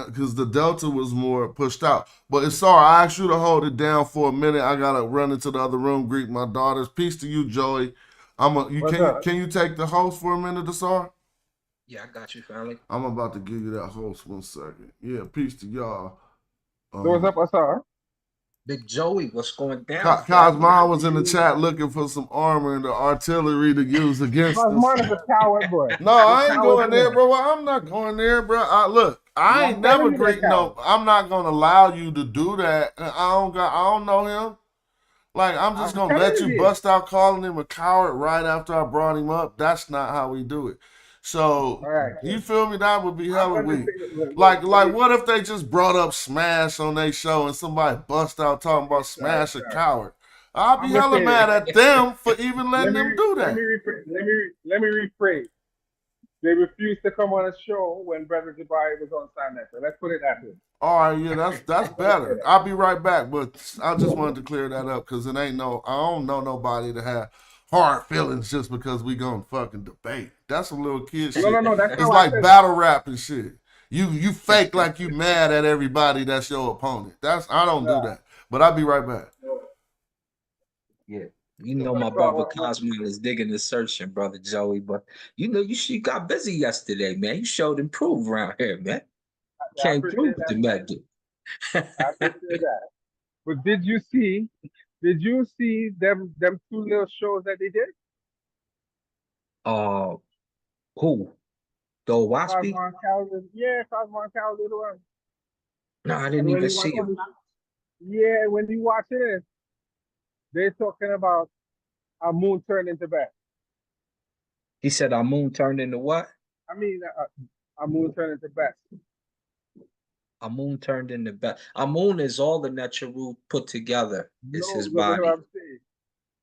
because the Delta was more pushed out. But it's sorry, I asked you to hold it down for a minute. I gotta run into the other room, greet my daughters. Peace to you, Joey. Can you take the host for a minute, Asar? Yeah, I got you, family. I'm about to give you that host 1 second. Yeah, peace to y'all. What's up, Asar? Big Joey, what's going down? Cosmo was in the chat looking for some armor and the artillery to use against us. Cosmo is a coward boy. No, I ain't going there, bro. I'm not going there, bro. I ain't never greeting no. I'm not gonna allow you to do that. I don't know him. Like, I'm just gonna let you bust out calling him a coward right after I brought him up. That's not how we do it. So, you feel me? That would be hella weak. Like, what if they just brought up Smash on their show and somebody bust out talking about Smash a coward? I'll be hella mad at them for even letting them do that. Let me rephrase. They refused to come on a show when Brother Jabari was on Semantic. Let's put it that way. All right, yeah, that's better. I'll be right back, but I just wanted to clear that up because I don't know nobody to have hard feelings just because we gonna fucking debate. That's some little kid shit. No, that's it's like battle rap and shit. You fake like you mad at everybody that's your opponent. I don't do that. But I'll be right back. Yeah. You know my brother Cosmo is digging and searching, brother Joey, but you got busy yesterday, man. You showed improve around here, man. Came through with the method. I appreciate that. But did you see them two little shows that they did? Who? The Waspy? Cosmo and Cal did one. No, I didn't even see it. Yeah, when you watch it, they're talking about a moon turned into bat. He said our moon turned into what? I mean, a moon turned into bat. A moon turned into bat. A moon is all the natural put together. It's his body. What I'm saying.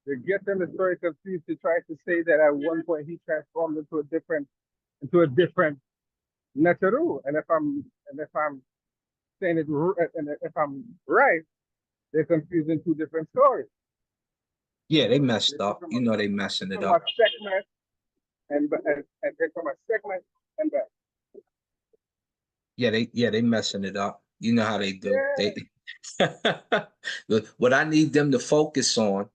They're getting the story confused to try to say that at one point he transformed into a different Netaru. And if I'm saying it, and if I'm right, they're confusing two different stories. Yeah, they messed up. You know they messing it up. Segment and they come a segment and back. Yeah, they messing it up. You know how they do. They what I need them to focus on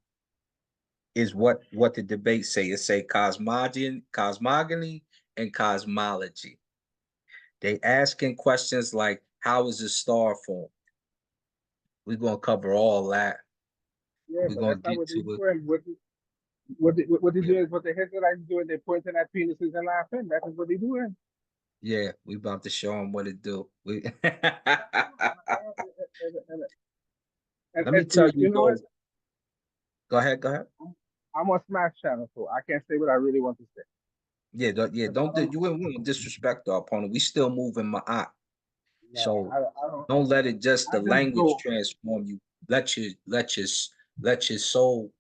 is what the debate say. It say cosmogony and cosmology. They asking questions like, how is a star formed? We're gonna cover all that. Yeah, We're but gonna that's not get what to they it. doing. What they do is what the Israelites doing. They're pointing at penises and laughing. That is what they doing. Yeah, we about to show them what it do. We And, let me and tell you you know what? though. Go ahead, go ahead. I'm on Smash Channel, so I can't say what I really want to say. Yeah, don't you wouldn't disrespect our opponent. We still moving my eye. No, So I don't. don't let it just I the just language go. transform you. Let your soul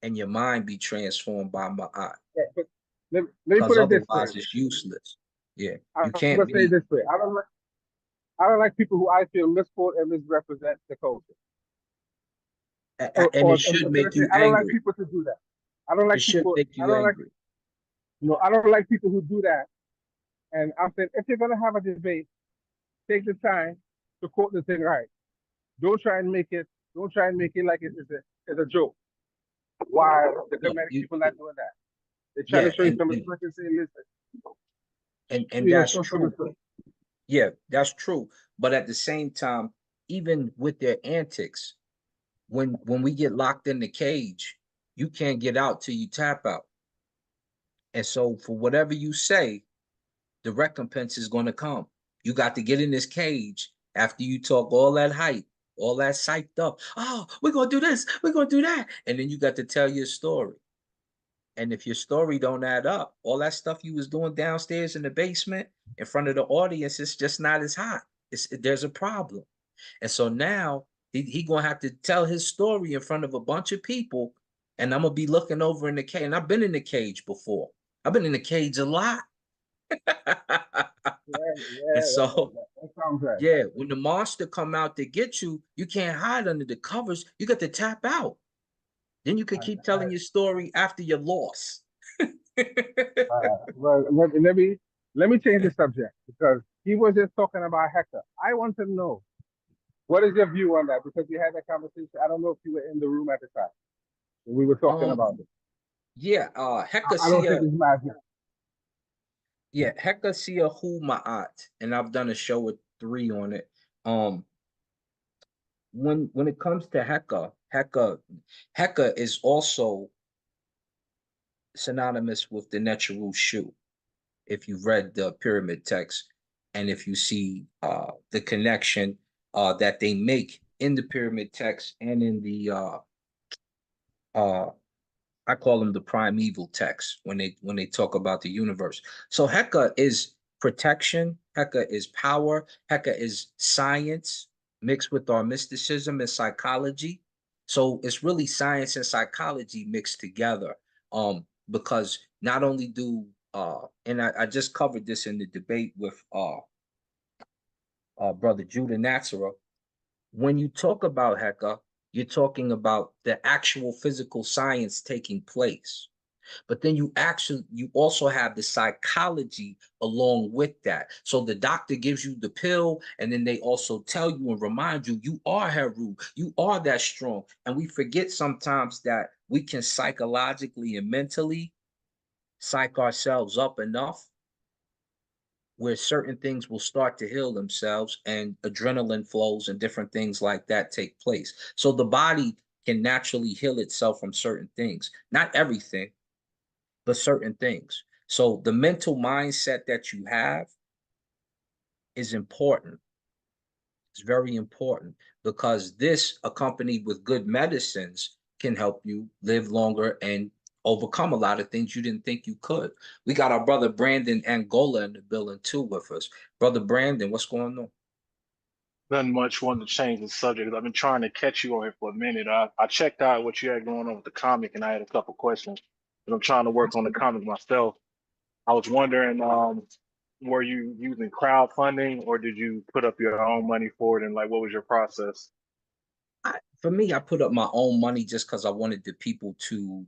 and your mind be transformed by my eye. But let me Because put it this way. otherwise it's useless. Yeah. I'm You can't gonna say it be this way. I don't like people who I feel misquote and misrepresent the culture. and it should Should I make say, you I don't like angry. people to do that. I don't It like should people. make I you don't like. angry. No, I don't like people who do that. And I'm saying, if you're gonna have a debate, take the time to quote the thing right. Don't try and make it. Don't try and make it like it's a joke. Why the No, Kemetic you people not doing that? They're trying yeah, to show you some respect and say, listen, and you know, that's show some true. respect. Yeah, that's true. But at the same time, even with their antics, when we get locked in the cage, you can't get out till you tap out. And so for whatever you say, the recompense is going to come. You got to get in this cage after you talk all that hype, all that psyched up. Oh, we're going to do this, we're going to do that. And then you got to tell your story. And if your story don't add up, all that stuff you was doing downstairs in the basement in front of the audience, it's just not as hot. There's a problem. And so now he gonna have to tell his story in front of a bunch of people, and I'm gonna be looking over in the cage. And I've been in the cage before. I've been in the cage a lot. Yeah, And yeah, so, that sounds right. yeah, when the monster come out to get you, you can't hide under the covers. You got to tap out. Then you can keep telling your story after your loss. Well, let me change the subject because he was just talking about Hector. I want to know what is your view on that because we had that conversation. I don't know if you were in the room at the time. We were talking about it. Yeah, I don't think it's magic. Yeah, Heka Hu Ma'at, and I've done a show with 3 on it. Um, when it comes to Heka is also synonymous with the Neteru Shu. If you've read the pyramid text, and if you see the connection that they make in the pyramid text and in the uh, I call them the primeval texts when they talk about the universe. So Heka is protection, Heka is power, Heka is science mixed with our mysticism and psychology. So it's really science and psychology mixed together. Because not only do and I just covered this in the debate with brother Judah Natsara. When you talk about Heka, you're talking about the actual physical science taking place. But then you also have the psychology along with that. So the doctor gives you the pill, and then they also tell you and remind you, you are Heru, you are that strong. And we forget sometimes that we can psychologically and mentally psych ourselves up enough where certain things will start to heal themselves and adrenaline flows and different things like that take place. So the body can naturally heal itself from certain things, not everything, but certain things. So the mental mindset that you have is important. It's very important because this, accompanied with good medicines, can help you live longer and overcome a lot of things you didn't think you could. We got our brother Brandon Angola in the building too with us. Brother Brandon, what's going on? Nothing much. Wanted to change the subject. I've been trying to catch you on here for a minute. I checked out what you had going on with the comic, and I had a couple questions. But I'm trying to work on the comic myself. I was wondering, were you using crowdfunding or did you put up your own money for it? And like, what was your process? For me, I put up my own money just because I wanted the people to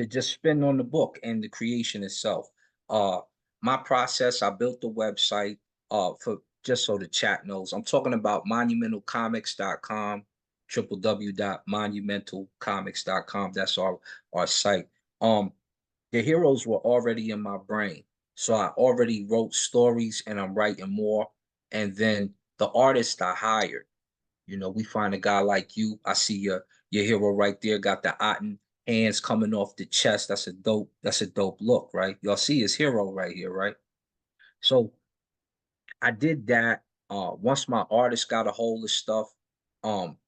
just spend on the book and the creation itself. My process, I built the website for just so the chat knows, I'm talking about monumentalcomics.com, www.monumentalcomics.com. That's our site. The heroes were already in my brain. So I already wrote stories and I'm writing more. And then the artist I hired, we find a guy like you. I see your hero right there, got the Otten hands coming off the chest. That's a dope look, right? Y'all see his hero right here, right? So I did that. Once my artist got a hold of stuff, um,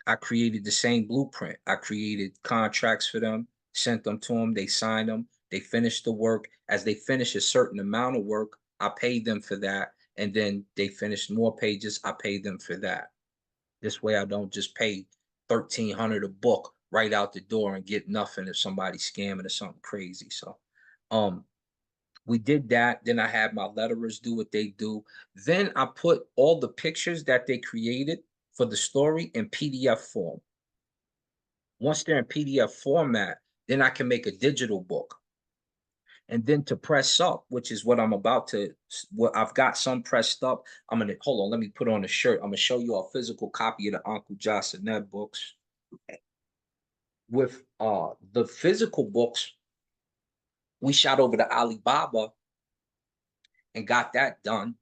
I created the same blueprint. I created contracts for them, sent them to them, they signed them, they finished the work. As they finish a certain amount of work, I paid them for that. And then they finished more pages, I paid them for that. This way I don't just pay 1,300 a book right out the door and get nothing if somebody's scamming or something crazy. So we did that. Then I had my letterers do what they do. Then I put all the pictures that they created for the story in PDF form. Once they're in PDF format, then I can make a digital book. And then to press up, which is what I've got some pressed up. Hold on, let me put on a shirt. I'm gonna show you a physical copy of the Uncle Jossinet books. With the physical books, we shot over to Alibaba and got that done.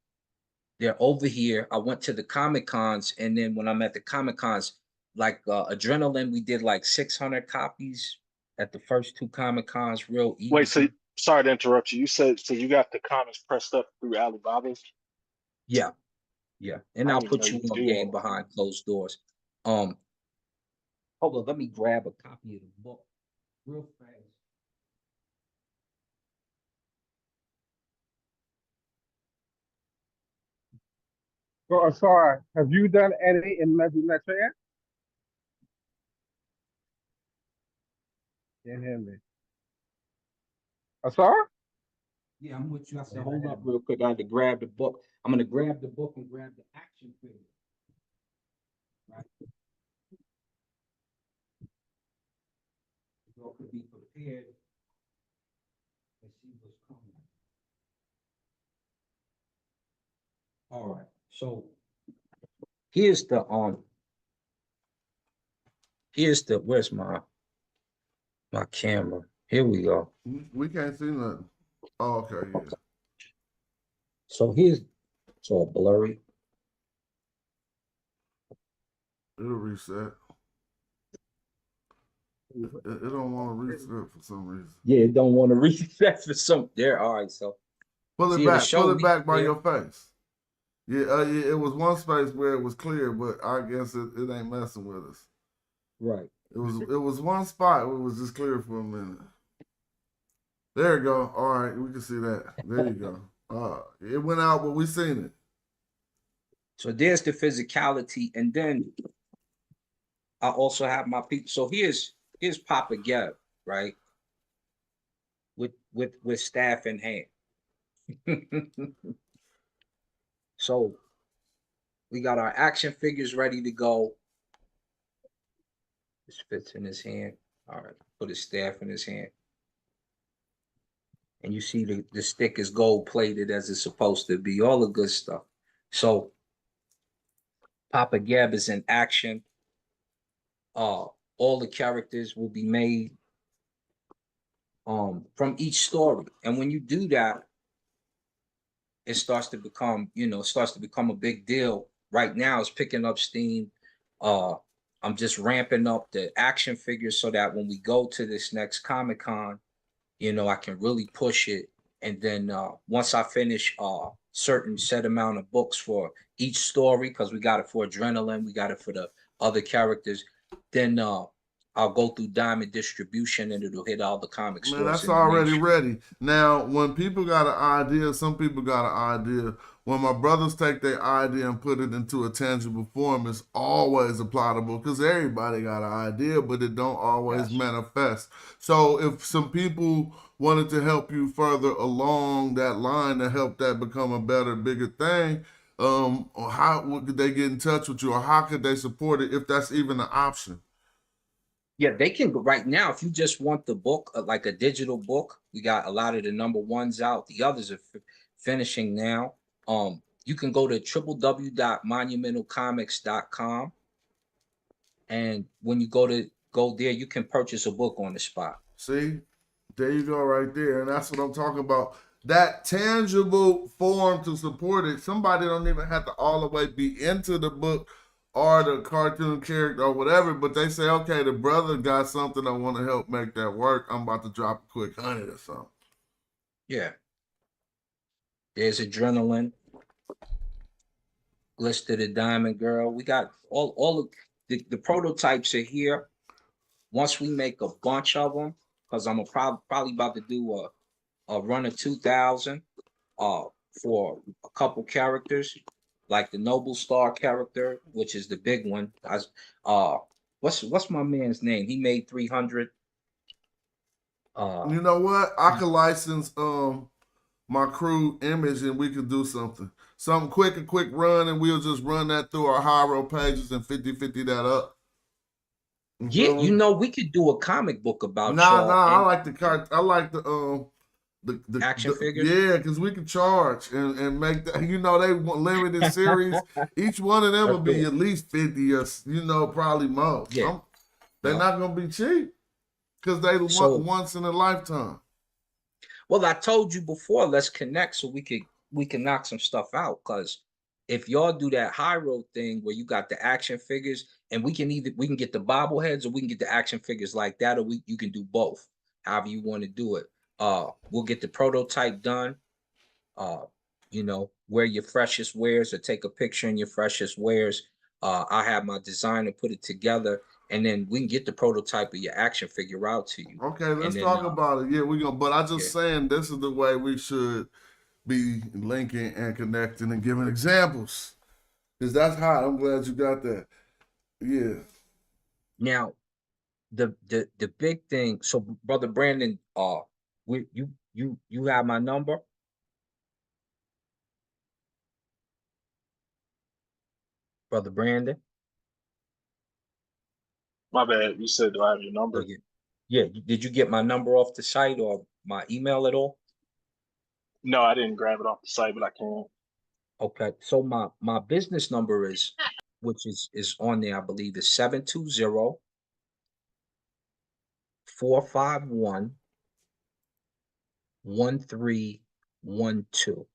They're over here. I went to the Comic Cons, and then when I'm at the Comic Cons, like Adrenaline, we did like 600 copies at the first 2 Comic Cons, real easy. Wait, so sorry to interrupt you. You said so you got the comics pressed up through Alibaba? Yeah. And I'll put you on game that. behind closed doors. Hold on, let me grab a copy of the book real fast. So, Asar, have you done any in Mesonetra yet? Can't hear me. Asar? Yeah, I'm with you. I said, hold up real quick. I had to grab the book. I'm going to grab the book and grab the action figure. Right? You could be prepared and see what's coming. All right. So here's the where's my camera? Here we go. We can't see nothing. Oh, okay, yeah. So it's all blurry. It'll reset. It don't want to reset for some reason. Yeah, it don't want to reset for some. There, all right. So pull it back by your face. Yeah, it was one space where it was clear, but I guess it ain't messing with us. Right. It was one spot where it was just clear for a minute. There you go. All right, we can see that. There you go. It went out, but we seen it. So there's the physicality, and then I also have my people. So here's Papa Geb, right? With staff in hand. So we got our action figures ready to go. This fits in his hand. All right, put his staff in his hand. And you see the stick is gold plated as it's supposed to be, all the good stuff. So Papa Geb is in action. All the characters will be made from each story. And when you do that, it starts to become, a big deal. Right now it's picking up steam. I'm just ramping up the action figures so that when we go to this next Comic-Con, I can really push it. And then once I finish certain set amount of books for each story, because we got it for Adrenaline, we got it for the other characters, then I'll go through Diamond Distribution and it'll hit all the comic stores. Man, that's already ready. Now, when people got an idea, some people got an idea. When my brothers take their idea and put it into a tangible form, it's always applicable because everybody got an idea, but it don't always manifest. So if some people wanted to help you further along that line to help that become a better, bigger thing, or how could they get in touch with you, or how could they support it if that's even an option? Yeah, they can go right now. If you just want the book, like a digital book, we got a lot of the #1s out. The others are finishing now. you can go to www.monumentalcomics.com, and when you go there, you can purchase a book on the spot. See, there you go, right there, and that's what I'm talking about. That tangible form to support it. Somebody don't even have to all the way be into the book or the cartoon character or whatever, but they say, okay, the brother got something I want to help make that work. I'm about to drop a quick 100 or something. Yeah. There's Adrenaline, Glister the Diamond Girl. We got all of the prototypes are here. Once we make a bunch of them, because I'm probably about to do a run of 2,000 for a couple characters, like the Noble Star character, which is the big one. What's my man's name? He made 300. You know what? I could license my crew image and we could do something. Something quick, a quick run, and we'll just run that through our high-roll pages and 50-50 that up. Yeah, you know, we could do a comic book about Nah, y'all. I like the card. I like the action figures. Yeah, because we can charge and make that. You know, they want limited series. Each one of them will be at least 50 or probably more. Yeah. They're not gonna be cheap because they want once in a lifetime. Well, I told you before, let's connect so we can knock some stuff out. Because if y'all do that high road thing where you got the action figures, and we can get the bobbleheads or we can get the action figures like that, or you can do both, however you want to do it. We'll get the prototype done. You know, wear your freshest wares or take a picture in your freshest wares. I have my designer put it together, and then we can get the prototype of your action figure out to you. Okay, let's talk about it. Yeah, we're gonna. But I just saying this is the way we should be linking and connecting and giving examples, because that's hot. I'm glad you got that. Yeah. Now, the big thing. So, brother Brandon, you have my number. Brother Brandon. My bad. You said, do I have your number? Yeah. Did you get my number off the site or my email at all? No, I didn't grab it off the site, but I can. Okay. So my business number is, which is on there, I believe, is 720-451-1312.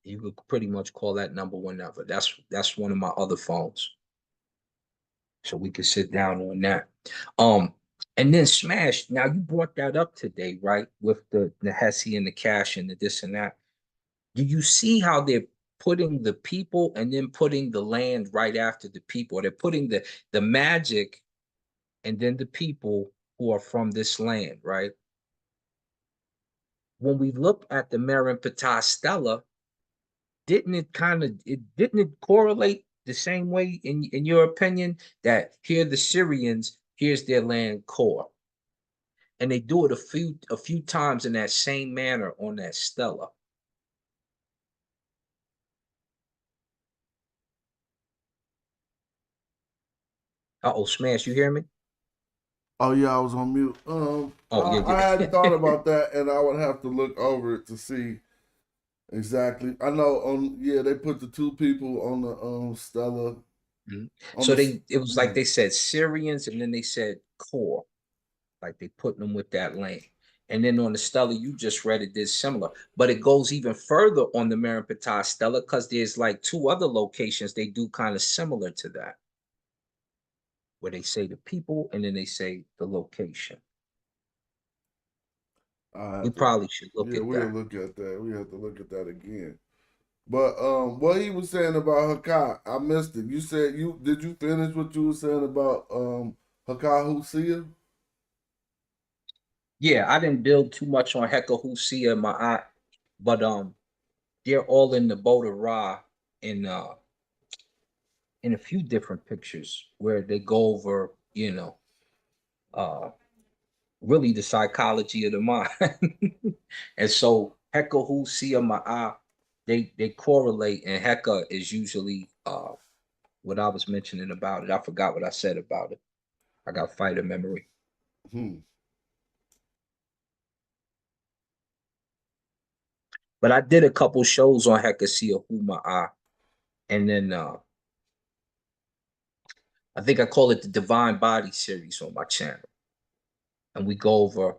You could pretty much call that number whenever. That's one of my other phones. So we could sit down on that. And then Smash, now you brought that up today, right? With the Hesse and the cash and the this and that. Do you see how they're putting the people and then putting the land right after the people? They're putting the magic and then the people who are from this land, right? When we look at the Merenptah Stela, didn't it correlate the same way in your opinion, that here the Syrians, here's their land core, and they do it a few times in that same manner on that stela? Smash, you hear me? Oh yeah, I was on mute. I hadn't thought about that, and I would have to look over it to see exactly. I know they put the two people on the stela. Mm-hmm. So it was like they said Syrians, and then they said core, like they putting them with that land. And then on the stela you just read it, is similar, but it goes even further on the Merenptah Stela because there's like two other locations they do kind of similar to that, where they say the people and then they say the location. We probably should look at that. We'll look at that. We have to look at that again. But what he was saying about Heka, I missed it. You said did you finish what you were saying about Heka Husia? Yeah, I didn't build too much on Heka Husia in my eye, but they're all in the boat of Ra in a few different pictures where they go over, really the psychology of the mind. And so Heka Husia Ma'a, they correlate, and Heka is usually what I was mentioning about it. I forgot what I said about it. I got fighter memory. But I did a couple shows on Hekassia Huma, and then I think I call it the Divine Body series on my channel. And we go over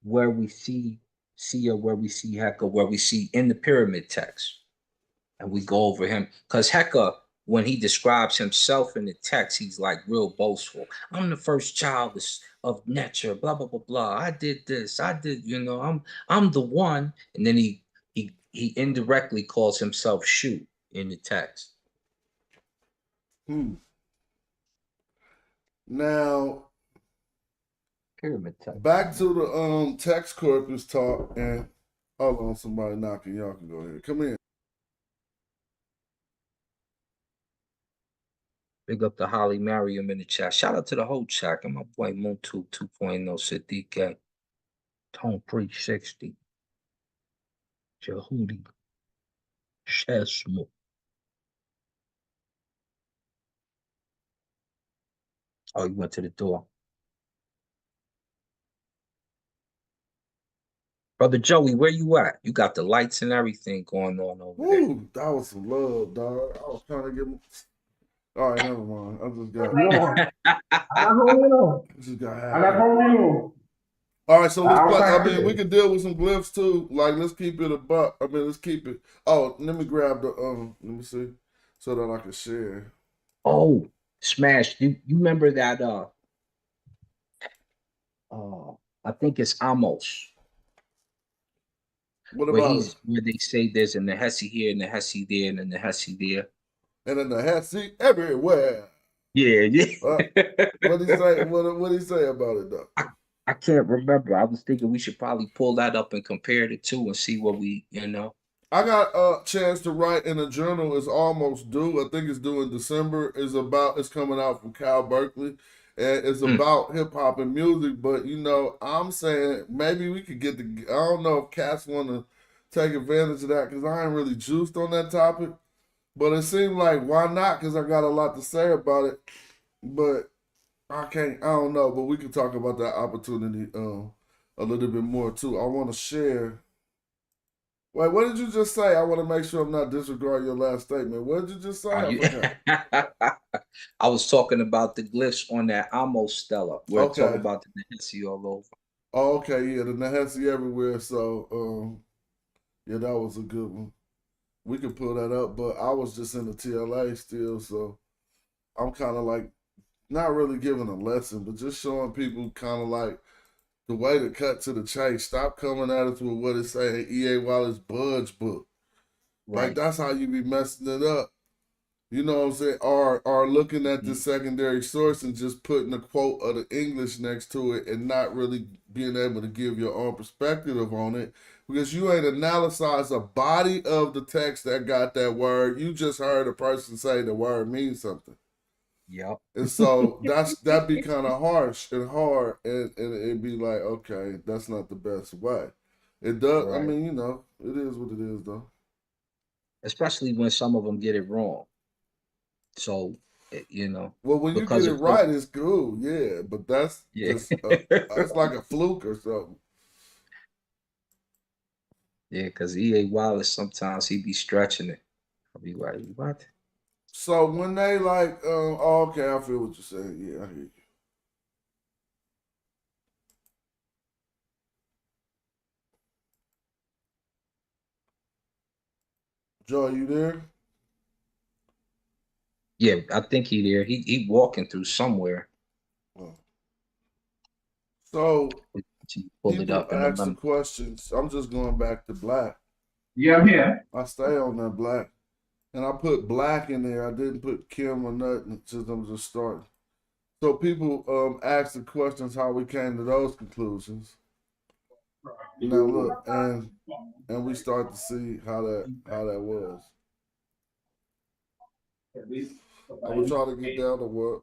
where we see Sia, where we see Heka, where we see in the pyramid text. And we go over him. Because Heka, when he describes himself in the text, he's like real boastful. I'm the first child of nature, blah, blah, blah, blah. I did this. I did, I'm the one. And then he indirectly calls himself Shu in the text. Now, Pyramid text. back to the text corpus talk, and hold on, somebody knocking. Y'all can go ahead. Come in. Big up to Holly Mariam in the chat. Shout out to the whole chat. And my boy Moontu 2.0 Sadiq. Tone 360. Jehudi. Shesmo. Oh, you went to the door. Brother Joey, where you at? You got the lights and everything going on over there. Ooh, that was some love, dog. I was trying to get. All right, never mind. I just got. Just got happy. All right, so let's play. I mean, we can deal with some glyphs too. Like, let's keep it a buck. I mean, let's keep it. Oh, let me grab the let me see, so that I can share. Oh, Smash. You remember that? I think it's Amos. What about it? Where they say there's a Nehesi here and Nehesi there and a Nehesi there. And then the hat seat everywhere. Yeah. What did he say? What did he say about it though? I can't remember. I was thinking we should probably pull that up and compare the two and see what we, I got a chance to write in a journal. It's almost due. I think it's due in December. It's coming out from Cal Berkeley. And it's about hip hop and music. But I'm saying maybe we could get I don't know if cats want to take advantage of that, because I ain't really juiced on that topic. But it seemed like, why not? Because I got a lot to say about it. But I don't know. But we can talk about that opportunity a little bit more too. I want to share. Wait, what did you just say? I want to make sure I'm not disregarding your last statement. What did you just say? I was talking about the glyphs on that Amos Stela. We're talking about the Nehesi all over. Oh, okay, yeah, the Nehesi everywhere. So, yeah, that was a good one. We could pull that up, but I was just in the TLA still, so I'm kind of like not really giving a lesson, but just showing people kind of like the way to cut to the chase. Stop coming at us with what it's saying, E.A. Wallace Budge book. Right. Like, that's how you be messing it up. You know what I'm saying? Or looking at the secondary source and just putting a quote of the English next to it and not really being able to give your own perspective on it, because you ain't analyzed a body of the text that got that word. You just heard a person say the word means something. Yep. And so that'd be kind of harsh and hard, and it'd be like, okay, that's not the best way. It does. Right. I mean, it is what it is, though. Especially when some of them get it wrong. So, Well, when you get it right, it's cool, yeah. But that's just it's like a fluke or something. Yeah, because E.A. Wallace, sometimes he be stretching it. I'll be like, what? So when they like, okay, I feel what you're saying. Yeah, I hear you. Joe, you there? Yeah, I think he there. He walking through somewhere. Oh. So pull it up ask the questions. I'm just going back to black. Yeah, I'm here. I stay on that black. And I put black in there. I didn't put Kim or nothing, since I'm just starting. So people ask the questions how we came to those conclusions. Now look, and we start to see how that was. I was trying to get down to what.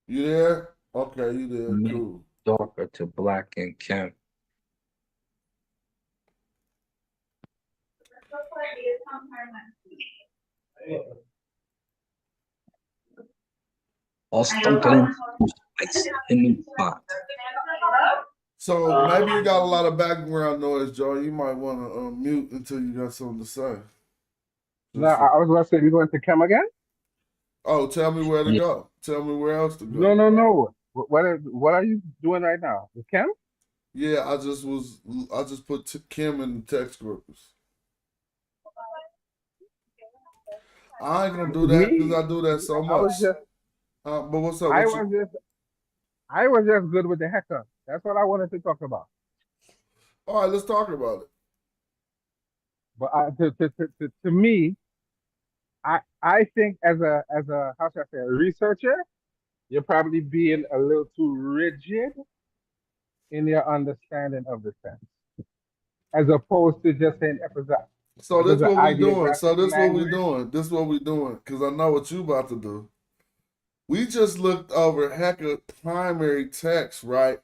You there? Okay, you there. Cool. Darker to black and Kim. Austin Nice. A new font. So maybe you got a lot of background noise, Joe. You might want to mute until you got something to say. No, I was going to say, we're going to come again? Oh, tell me where to Yeah. go. Tell me where else to go. No, no, no. What are you doing right now? The Chem? Yeah, I just put Kim in the text Corpus. I ain't gonna do that because Me? I do that so I much. was just, But what's up? I What you, was just, I was just good with the Heka. That's what I wanted to talk about. all right, let's talk about it. But to me, I think as a how should I say, a researcher, you're probably being a little too rigid in your understanding of the sense, as opposed to just saying episode. So If this it's an what we doing. So ideographic this what we language, doing. This what we doing. Because I know what you about to do. We just looked over Heka primary text, right?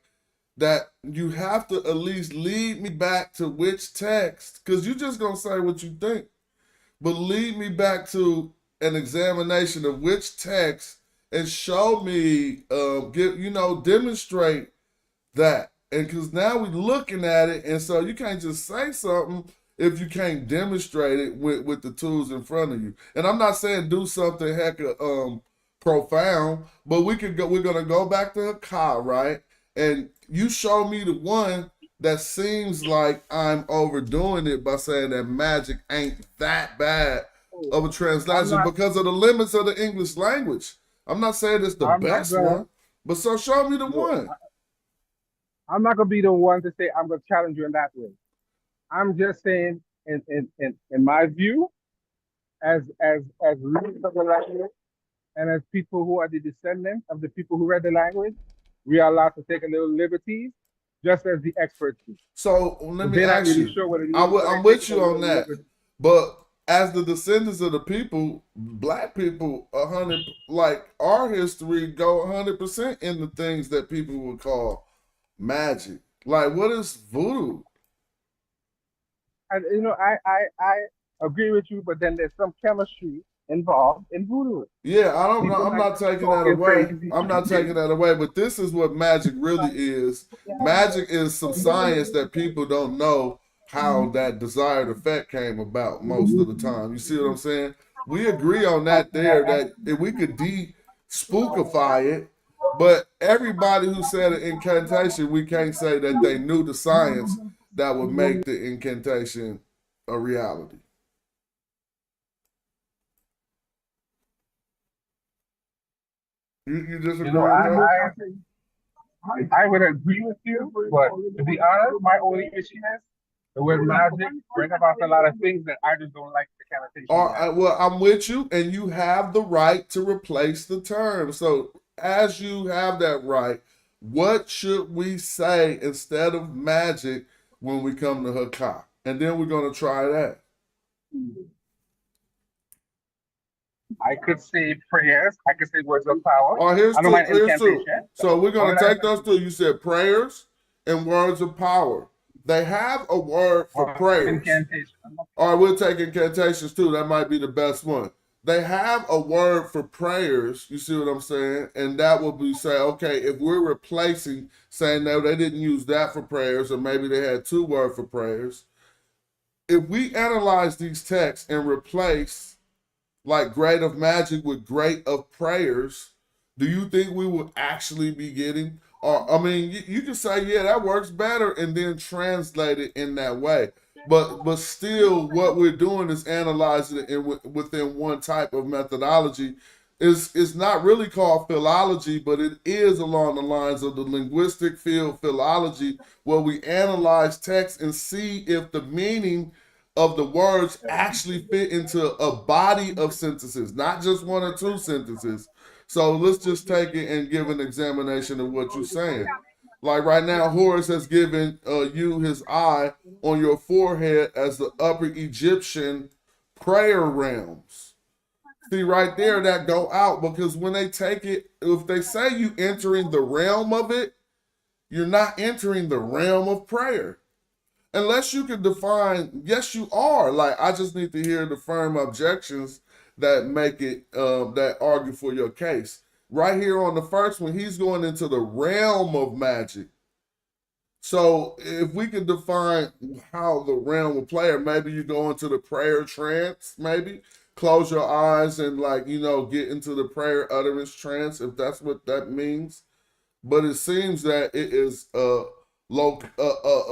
That you have to at least lead me back to which text, because you just gonna say what you think, but lead me back to an examination of which text and show me, demonstrate that. And because now we're looking at it, and so you can't just say something if you can't demonstrate it with the tools in front of you. And I'm not saying do something hecka profound, but we're gonna go back to Heka, right? And you show me the one that seems like I'm overdoing it by saying that magic ain't that bad of a I'm translation not. because of the limits of the English language. I'm not saying it's the I'm not best gonna. one, but so show me the No, one. I'm not gonna be the one to say I'm gonna challenge you in that way. I'm just saying, in my view, as readers of the language, and as people who are the descendants of the people who read the language, we are allowed to take a little liberties, just as the experts do. So let If me they're not ask really you. sure what it means, so I'm they're with taking you a on little that, liberty. but as the descendants of the people, black people, 100, like our history, go 100% in the things that people would call magic. Like, what is voodoo? And I agree with you, but then there's some chemistry involved in voodoo. Yeah, I don't know. People I'm might not just be taking that talking away. crazy. I'm not taking that away. But this is what magic really is. Magic is some science that people don't know how that desired effect came about most of the time. You see what I'm saying? We agree on that there, that if we could de-spookify it, but everybody who said an incantation, we can't say that they knew the science that would make the incantation a reality. You You know, disagree with that? I would agree with you, but to be honest, my only issue is the word magic bring about a lot of things that I just don't like the connotation All behind. right, well, I'm with you, and you have the right to replace the term. So, as you have that right, what should we say instead of magic when we come to Heka? And then we're going to try that. I could say prayers. I could say words of power. All right, here's I don't two. mind Here's two. incantation. So we're All going of to that take those two. You said prayers and words of power. They have a word for prayers. incantation. All right, we'll take incantations too. That might be the best one. They have a word for prayers. You see what I'm saying? And that will be say, okay, if we're replacing, saying no, they didn't use that for prayers, or maybe they had two words for prayers. If we analyze these texts and replace like great of magic with great of prayers, do you think we will actually be getting, or I mean, you can say, yeah, that works better, and then translate it in that way. But still, what we're doing is analyzing it within one type of methodology. Is not really called philology, but it is along the lines of the linguistic field philology, where we analyze text and see if the meaning of the words actually fit into a body of sentences, not just one or two sentences. So let's just take it and give an examination of what you're saying. Like right now, Horus has given you his eye on your forehead as the upper Egyptian prayer realms. See right there, that go out, because when they take it, if they say you entering the realm of it, you're not entering the realm of prayer. Unless you can define, yes, you are. Like, I just need to hear the firm objections that make it, that argue for your case. right here on the first one, he's going into the realm of magic. So if we can define how the realm will play, or maybe you go into the prayer trance, maybe close your eyes and like, you know, get into the prayer utterance trance, if that's what that means. But it seems that it is a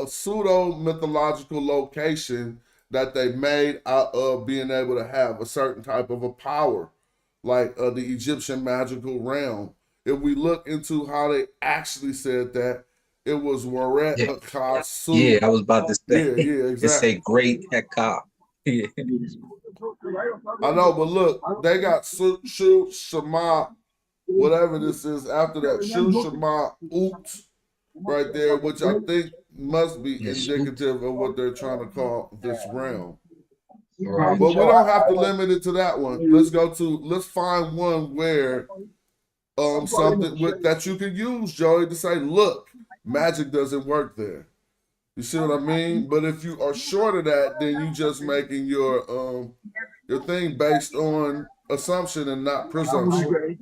pseudo mythological location that they made out of being able to have a certain type of a power, like the Egyptian magical realm. If we look into how they actually said that, it was Waret Yeah, Hakasu. I was about to say Yeah, it say exactly. great Heka. Yeah. I know, but look, they got Shu Shema, whatever this is after that. Shu Shema Oot right there, which I think must be Yes. indicative of what they're trying to call this realm. Right. But we don't have to limit it to that one. Let's find one where something that you can use, Joey, to say, look, magic doesn't work there. You see what I mean? But if you are short of that, then you just making your thing based on assumption and not presumption.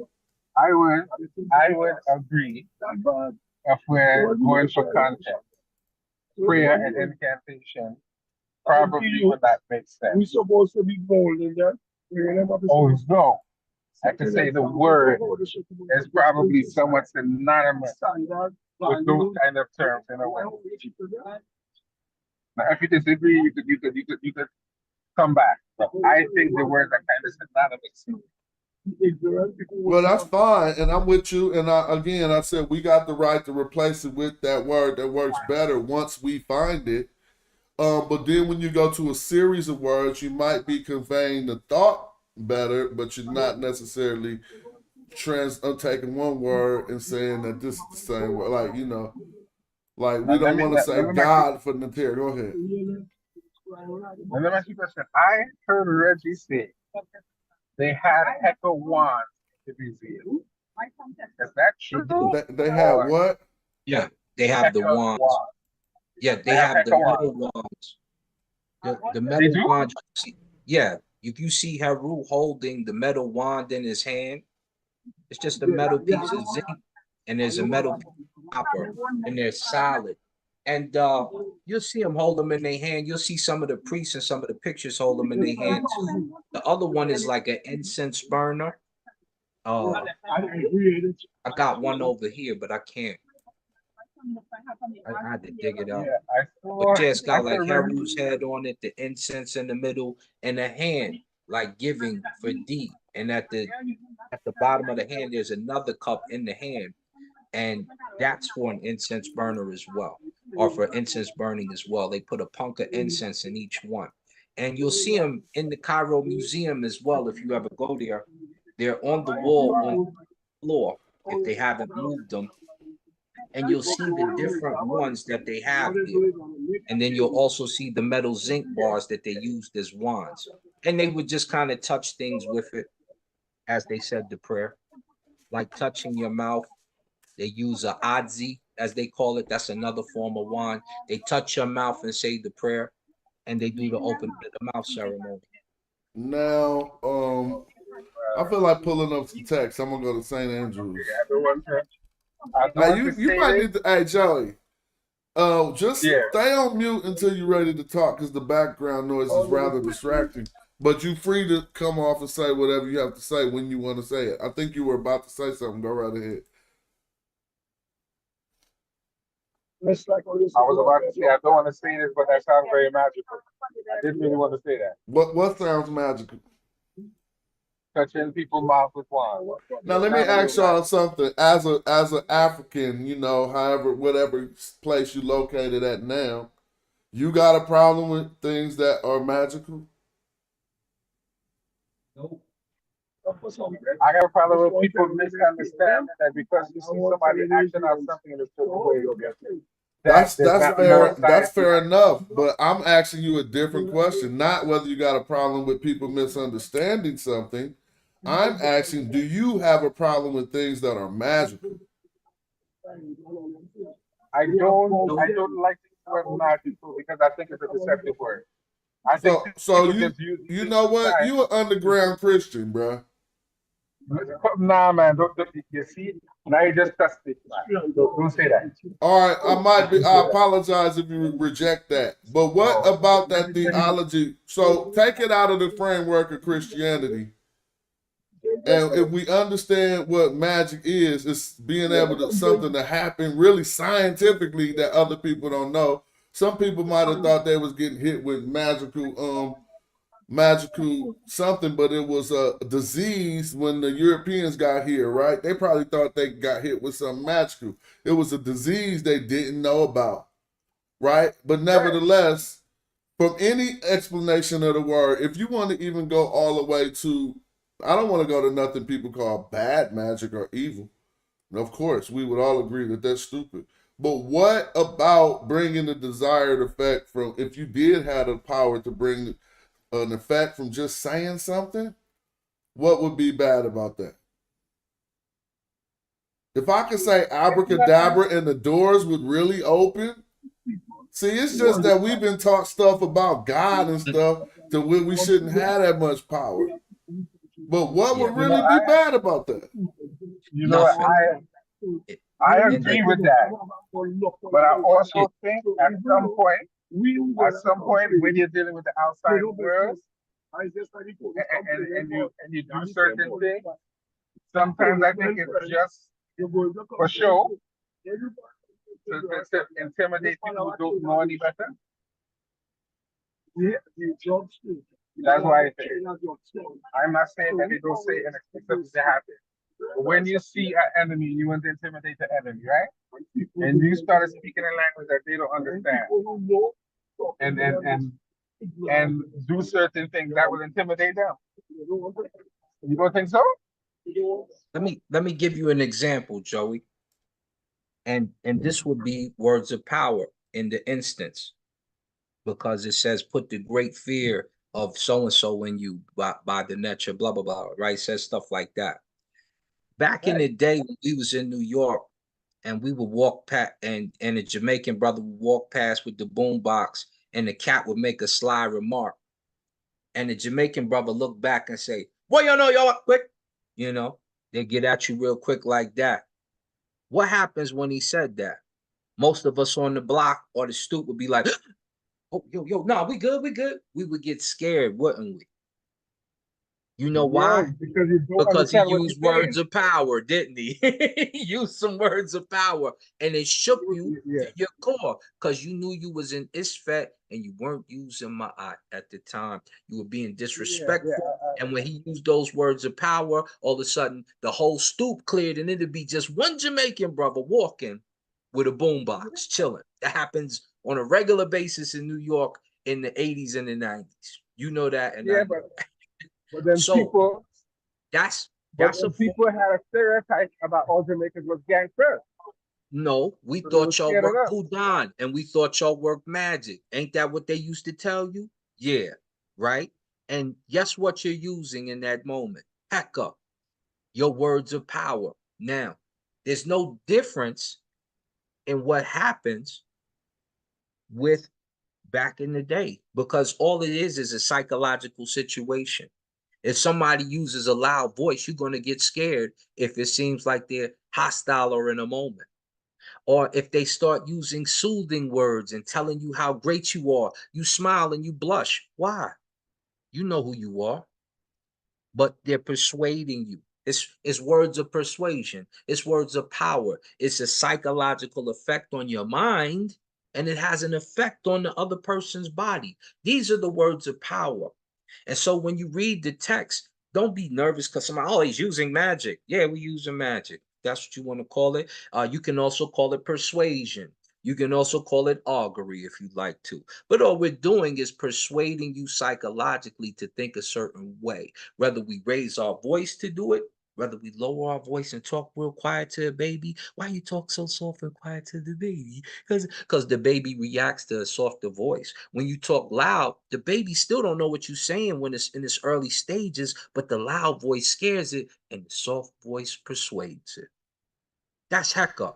I would agree if we're going for context. Prayer and incantation probably would not make sense. We supposed to be bold in that. Although I could say the word is probably somewhat synonymous with those kind of terms in a way. Now, if you disagree, you could come back. But I think the words are kind of synonymous. Well, that's fine, and I'm with you. And I said we got the right to replace it with that word that works better once we find it. But then when you go to a series of words, you might be conveying the thought better, but you're not necessarily taking one word and saying that this is the same word. Like, you know, like we don't want to say God for Natera. Go ahead. Let me ask you a question. I heard Reggie say they had Heka wands in the museum. Is that true? They had what? Yeah, they have the wands. Yeah, they have the metal wands. The metal wand. Yeah, if you see Haru holding the metal wand in his hand, it's just a metal piece of zinc, and there's a metal piece of copper, and they're solid. And you'll see them hold them in their hand. You'll see some of the priests and some of the pictures hold them in their hands. The other one is like an incense burner. I got one over here, but I can't. I had to dig it out. But yeah, it's got like Haru's head on it, the incense in the middle, and a hand like giving for D. And at the bottom of the hand, there's another cup in the hand, and that's for an incense burner as well, or for incense burning as well. They put a punk of incense in each one, and you'll see them in the Cairo Museum as well. If you ever go there, they're on the wall on the floor if they haven't moved them. And you'll see the different ones that they have there. And then you'll also see the metal zinc bars that they used as wands. And they would just kind of touch things with it as they said the prayer, like touching your mouth. They use a adzi, as they call it. That's another form of wand. They touch your mouth and say the prayer, and they do the open of the mouth ceremony. Now, I feel like pulling up some text. I'm gonna go to St. Andrews. Now you might need to, hey Joey, just stay on mute until you're ready to talk, because the background noise is rather distracting. But you're free to come off and say whatever you have to say when you want to say it. I think you were about to say something. Go right ahead. I was about to say, I don't want to say this, but that sounds very magical. I didn't really want to say that. What sounds magical? Touching people's mouth with wine. Now let me ask y'all something. As an African, you know, whatever place you located at now, you got a problem with things that are magical? Nope. I got a problem with people misunderstanding that because you see somebody acting out something in a certain way. That's fair. That's fair enough. But I'm asking you a different question. Not whether you got a problem with people misunderstanding something. I'm asking, do you have a problem with things that are magical? I don't like the word magical because I think it's a deceptive word. So you know what? You an underground Christian, bro. Nah, man, don't you see? Now you just trust it. Don't say that. All right, Don't say I that. apologize if you reject that. But what No. about that theology? So take it out of the framework of Christianity. And if we understand what magic is, it's being able to something to happen really scientifically that other people don't know. Some people might have thought they was getting hit with magical something, but it was a disease when the Europeans got here, right? They probably thought they got hit with something magical. It was a disease they didn't know about, right? But nevertheless, from any explanation of the word, if you want to even go all the way to, I don't want to go to nothing people call bad magic or evil. And of course, we would all agree that that's stupid. But what about bringing the desired effect from, if you did have the power to bring an effect from just saying something, what would be bad about that? If I could say abracadabra and the doors would really open, see, it's just that we've been taught stuff about God and stuff to where we shouldn't have that much power. But what would really be bad about that? You know what? I agree with that. But I also think at some point, when you're dealing with the outside world and you do certain things, sometimes I think it's just for show to intimidate people who don't know any better. That's why I think. I'm not saying that they don't say and expect something to happen. But when you see an enemy, you want to intimidate the enemy, right? And you started speaking a language that they don't understand, and do certain things that will intimidate them. You don't think so? Let me give you an example, Joey. And this would be words of power in the instance, because it says put the great fear of so and so in you by the nature, blah blah blah, right? It says stuff like that. Back in the day when we was in New York and we would walk past, and a Jamaican brother would walk past with the boom box, and the cat would make a sly remark, and the Jamaican brother looked back and say, "Well, you know, y'all quick," you know, they get at you real quick like that. What happens when he said that? Most of us on the block or the stoop would be like, "Oh, yo, nah, we good, we good." We would get scared, wouldn't we? You know why? Because you don't Because he understand what used you're saying. words of power, didn't he? He used some words of power, and it shook you to your core because you knew you was in Isfet and you weren't using Ma'at at the time. You were being disrespectful. And when he used those words of power, all of a sudden the whole stoop cleared, and it'd be just one Jamaican brother walking with a boombox, chilling. That happens on a regular basis in New York in the 80s and the 90s. You know that, and but then so people that's people had a stereotype about all Jamaicans was gangsters. No, we So thought y'all worked Kudan, and we thought y'all worked magic. Ain't that what they used to tell you? Yeah, right? And guess what you're using in that moment? Heka, your words of power. Now, there's no difference in what happens with back in the day, because all it is a psychological situation. If somebody uses a loud voice, you're going to get scared if it seems like they're hostile or in a moment. Or if they start using soothing words and telling you how great you are, you smile and you blush. Why? You know who you are, but they're persuading you. It's words of persuasion. It's words of power. It's a psychological effect on your mind, and it has an effect on the other person's body. These are the words of power. And so when you read the text, don't be nervous because somebody, oh, he's using magic. Yeah, we're using magic. That's what you want to call it. You can also call it persuasion. You can also call it augury if you'd like to. But all we're doing is persuading you psychologically to think a certain way. Whether we raise our voice to do it, whether we lower our voice and talk real quiet to a baby. Why you talk so soft and quiet to the baby? Because the baby reacts to a softer voice. When you talk loud, the baby still don't know what you're saying when it's in its early stages, but the loud voice scares it and the soft voice persuades it. That's Heka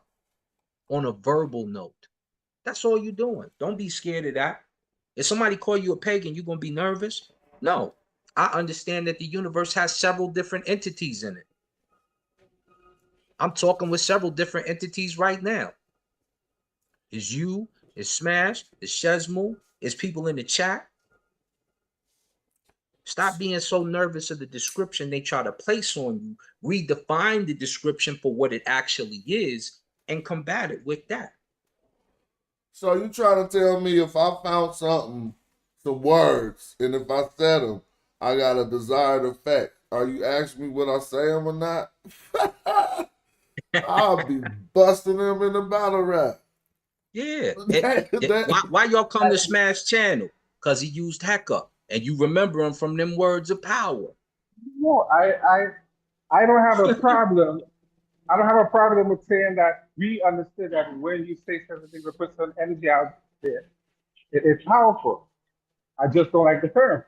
on a verbal note. That's all you're doing. Don't be scared of that. If somebody call you a pagan, you're going to be nervous? No. I understand that the universe has several different entities in it. I'm talking with several different entities right now. Is you, is Smash, is Shezmo, is people in the chat. Stop being so nervous of the description they try to place on you. Redefine the description for what it actually is and combat it with that. So you trying to tell me if I found something, some words, and if I said them, I got a desired effect. Are you asking me what I say them or not? I'll be busting them in the battle rap. Yeah. Why y'all come to Smash channel? Because he used Heka. And you remember him from them words of power. No, I don't have a problem. I don't have a problem with saying that we understood that when you say certain things or put some energy out there, it's powerful. I just don't like the term.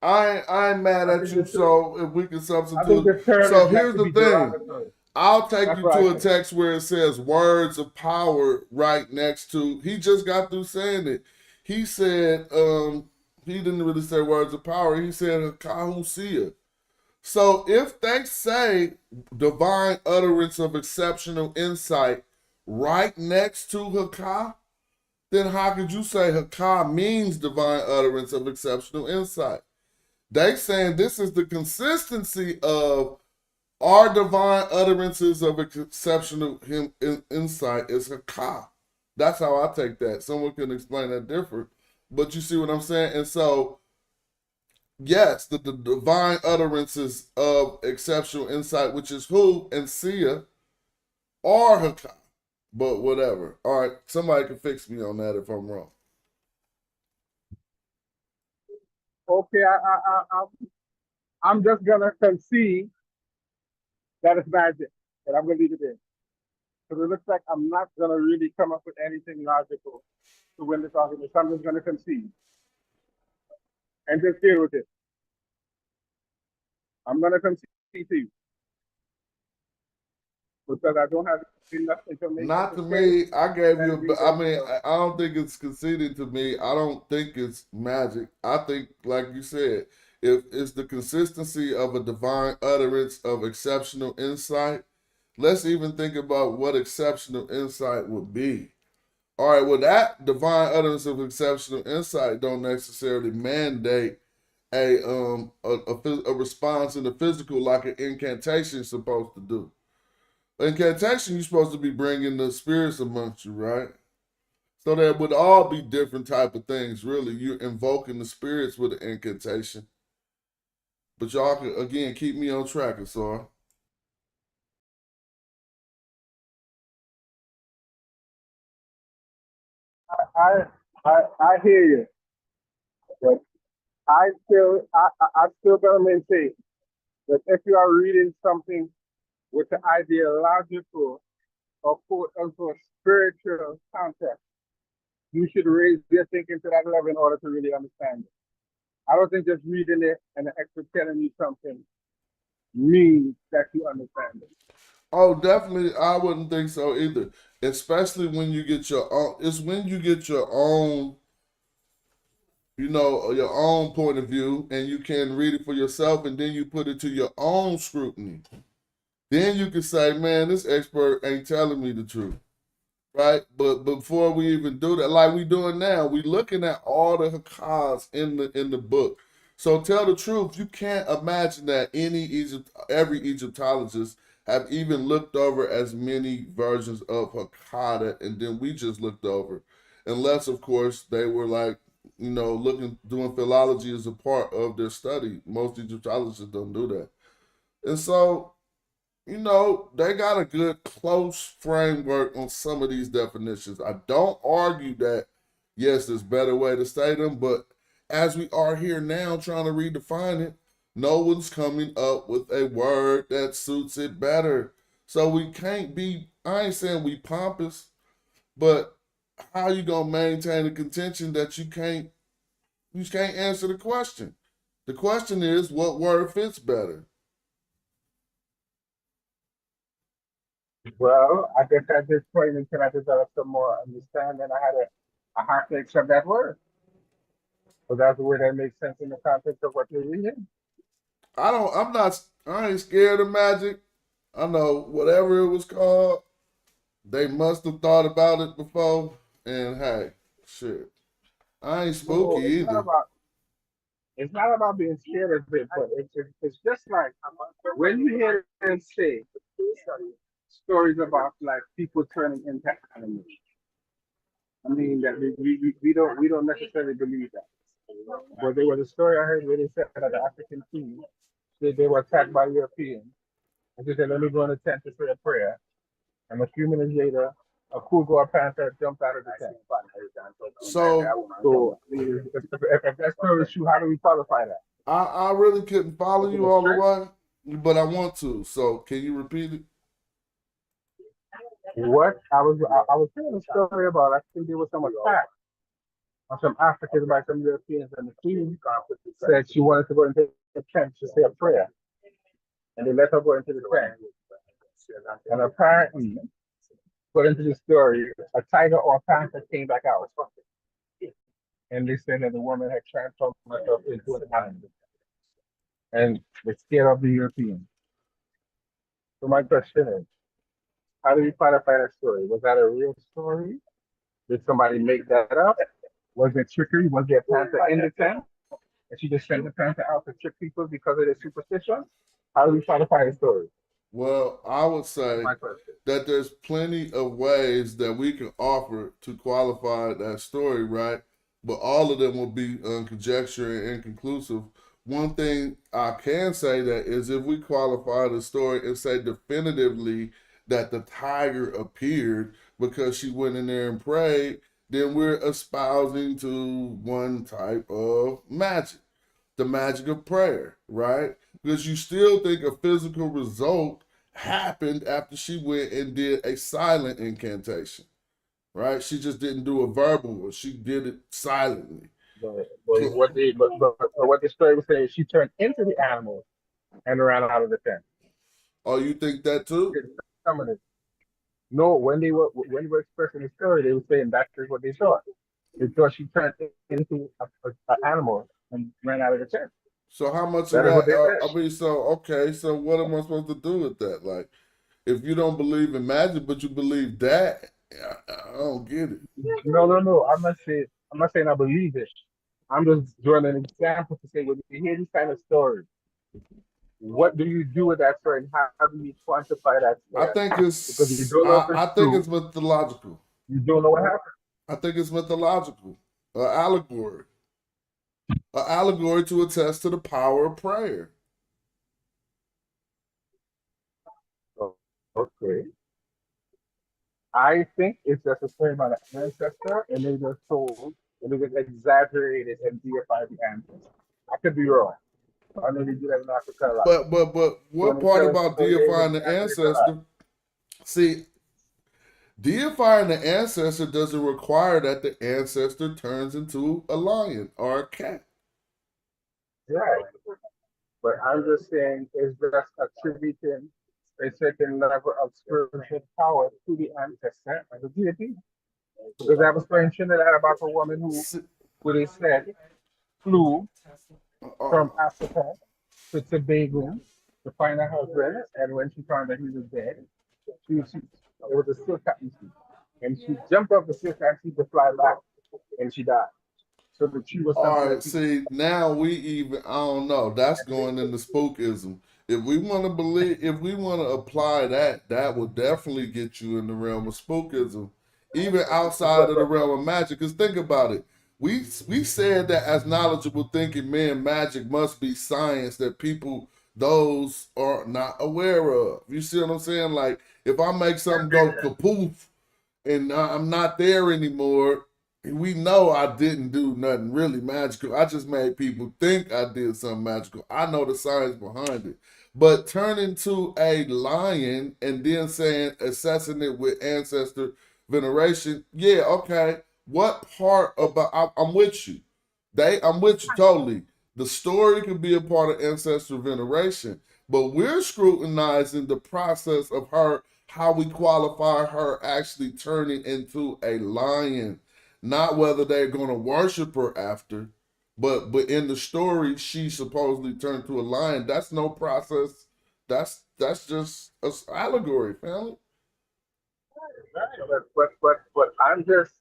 I ain't mad at you, so if we can I think substitute. the term So is meant here's to the be thing. derogatory. I'll take That's you what I to a think. text where it says words of power right next to, he just got through saying it. He said, he didn't really say words of power. He said kahusia. So if they say divine utterance of exceptional insight right next to Haka, then how could you say Haka means divine utterance of exceptional insight? They saying this is the consistency of our divine utterances of exceptional insight is Haka. That's how I take that. Someone can explain that different. But you see what I'm saying? And so, yes, the divine utterances of exceptional insight, which is who and Sia, are Haka. But whatever. All right, somebody can fix me on that if I'm wrong. Okay, I'm just gonna concede that it's magic, and I'm gonna leave it there. Because it looks like I'm not gonna really come up with anything logical to win this argument. So I'm just gonna concede and just deal with it. I'm gonna concede to you because I don't have enough information. Not to me. I gave you I mean, I don't think it's conceded to me. I don't think it's magic. I think, like you said, if it's the consistency of a divine utterance of exceptional insight, let's even think about what exceptional insight would be. All right, well, that divine utterance of exceptional insight don't necessarily mandate a response in the physical like an incantation is supposed to do. Incantation, you're supposed to be bringing the spirits amongst you, right? So there would all be different type of things, really. You're invoking the spirits with an incantation. But y'all can, again, keep me on track, Asar. I hear you, but I still gonna maintain that if you are reading something with the ideological or quote unquote spiritual context, you should raise your thinking to that level in order to really understand it. I don't think just reading it and the expert telling you something means that you understand it. Oh, definitely, I wouldn't think so either. Especially when you get your own. It's when you get your own, your own point of view, and you can read it for yourself, and then you put it to your own scrutiny. Then you can say, man, this expert ain't telling me the truth. Right? But before we even do that, like we doing now, we looking at all the hakas in the book. So tell the truth, you can't imagine that every Egyptologist have even looked over as many versions of Hakka and then we just looked over. Unless, of course, they were like, doing philology as a part of their study. Most Egyptologists don't do that. And so, they got a good close framework on some of these definitions. I don't argue that, yes, there's a better way to say them, but as we are here now trying to redefine it, no one's coming up with a word that suits it better. So we can't be, I ain't saying we pompous, but how you gonna maintain a contention that you can't answer the question? The question is, what word fits better? Well, I guess at this point, until I develop some more understanding, I have to accept that word. So that's the word that makes sense in the context of what you're reading. I ain't scared of magic. I know whatever it was called, they must have thought about it before. And hey, shit, I ain't spooky No, either. it's not about being scared of it, but it's just like when you hear them say stories about like people turning into animals. I mean that we don't necessarily believe that. But there was a story I heard where they said that the African king they were attacked by Europeans. And they said, let me go in the tent to say a prayer. And a few minutes later, a Cougar panther jumped out of the tent. So So if that story is true, how do we qualify that? I really couldn't follow Was it you a all the trick? way, but I want to. So can you repeat it? What I was hearing a story about, I think there was some attack on some Africans by some Europeans, and the queen said she wanted to go into the tent to say a prayer, and they let her go into the tent. And apparently, according to the story, a tiger or a panther came back out, and they said that the woman had transformed herself into an animal, and they scared of the Europeans. So my question is, how do you qualify that story? Was that a real story? Did somebody make that up? Was it trickery? Was there a panther in the tent? And she just sent the panther out to trick people because of their superstition? How do we qualify the story? Well, I would That's say my question. that there's plenty of ways that we can offer to qualify that story, right? But all of them will be conjecture and inconclusive. One thing I can say that is if we qualify the story and say definitively that the tiger appeared because she went in there and prayed, then we're espousing to one type of magic, the magic of prayer, right? Because you still think a physical result happened after she went and did a silent incantation, right? She just didn't do a verbal one. She did it silently. But what the story was saying, she turned into the animal and ran out of the tent. Oh, you think that too? Some of it. No, when they were expressing the story, they were saying that is what they saw. They thought she turned into an animal and ran out of the tent. So how much of That is what that? they I said. mean, so okay. So what am I supposed to do with that? Like, if you don't believe in magic, but you believe that, I don't get it. No. I'm not saying I believe it. I'm just drawing an example to say when you hear this kind of story, what do you do with that story and how do you quantify that I story? think Because you it's don't know if I it's think true, it's mythological. you don't know what happened. I think it's mythological, an allegory to attest to the power of prayer. So, okay. I think it's just a story about an ancestor and they just told and they just exaggerated and deified the ancestors. I could be wrong. I know they do that in Africa a lot. But So when what they part tell a about story, they deifying the exaggerate a lot. ancestor? See, deifying the ancestor doesn't require that the ancestor turns into a lion or a cat. Right. But I'm just saying it's just attributing a certain level of spiritual power to the ancestor and the deity. Because I was playing Trinidad about a woman who they said flew Uh, from Africa to Tobago to find her husband, and when she found that he was dead, it was a silk captaincy, and she jumped off the silk captaincy to fly back, and she died. So the tree was something all right, that people. see, now we even, I don't know, that's going into spookism. If we want to believe, if we want to apply that, that will definitely get you in the realm of spookism, even outside of the realm of magic. Because think about it. We said that as knowledgeable thinking men, magic must be science that people, those are not aware of. You see what I'm saying? Like, if I make something go kapoof and I'm not there anymore, we know I didn't do nothing really magical. I just made people think I did something magical. I know the science behind it. But turning to a lion and then saying assessing it with ancestor veneration, yeah, okay. What part about I'm with you. I'm with you totally. The story could be a part of ancestor veneration, but we're scrutinizing the process of her, how we qualify her actually turning into a lion, not whether they're going to worship her after, but in the story she supposedly turned to a lion. That's no process. that's just an allegory, family. But I'm just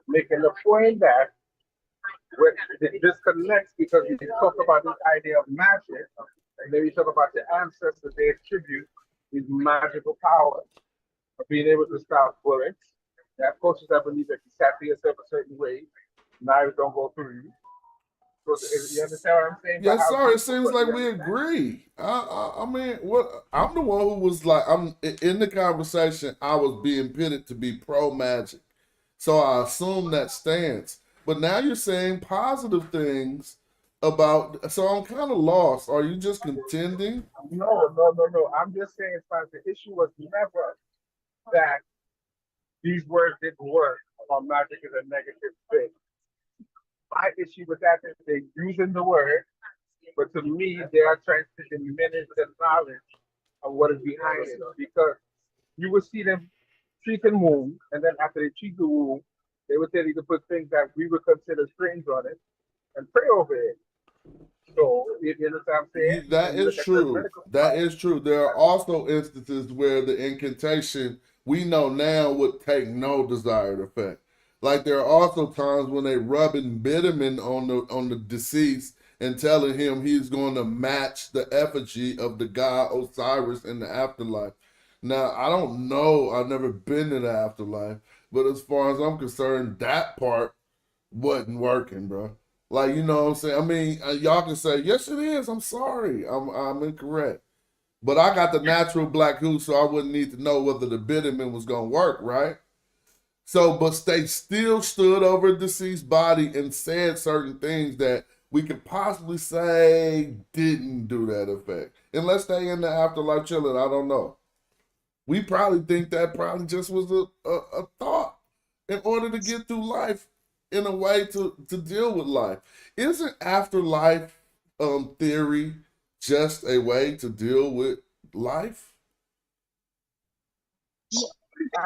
making the point that this connects because we talk about this idea of magic, and then we talk about the ancestors they attribute these magical powers of being able to stop bullets. There are coaches that believe that you sat to yourself a certain way, knives don't go through you. So you understand what I'm saying? But Yes, how sir. It people, seems but like you we understand? agree. I mean, what I'm the one who was like, I'm in the conversation. I was being pitted to be pro magic, so I assumed that stance. But now you're saying positive things about. So I'm kind of lost. Are you just contending? No. I'm just saying, as far as the issue was never that these words didn't work or magic is a negative thing. My issue with that is they're using the word, but to me, they are trying to diminish the knowledge of what is behind it. Because you will see them treating wounds, and then after they treat the wound, they would tell you to put things that we would consider strange on it and pray over it. So, you understand what I'm saying? That When you is look at the true. medical That side, is true. There are also instances where the incantation we know now would take no desired effect. Like there are also times when they rubbing bitumen on the deceased and telling him he's going to match the effigy of the god Osiris in the afterlife. Now I don't know. I've never been to the afterlife, but as far as I'm concerned, that part wasn't working, bro. Like, you know what I'm saying? I mean, y'all can say, yes, it is. I'm sorry. I'm incorrect. But I got the natural black hue, so I wouldn't need to know whether the bitumen was going to work, right? So, but they still stood over a deceased body and said certain things that we could possibly say didn't do that effect. Unless they in the afterlife chilling, I don't know. We probably think that probably just was a thought in order to get through life in a way to deal with life. Isn't afterlife theory just a way to deal with life?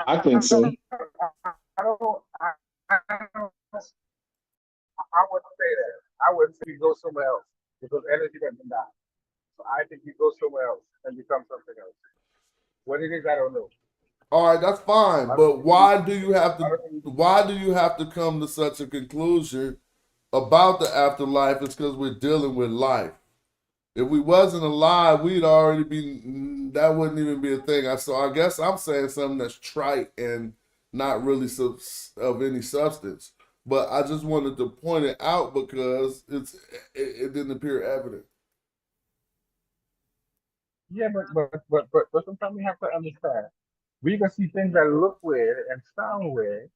I think so. I don't, I don't, I wouldn't say that. I would say you go somewhere else because energy doesn't die. So I think you go somewhere else and become something else. What it is, I don't know. All right, that's fine. I don't But think you, why do you have I to? don't think you, Why do you have to come to such a conclusion about the afterlife? It's because we're dealing with life. If we wasn't alive, we'd already be. That wouldn't even be a thing. So I guess I'm saying something that's trite and not really of any substance. But I just wanted to point it out because it didn't appear evident. yeah, but sometimes we have to understand. We can see things that look weird and sound weird,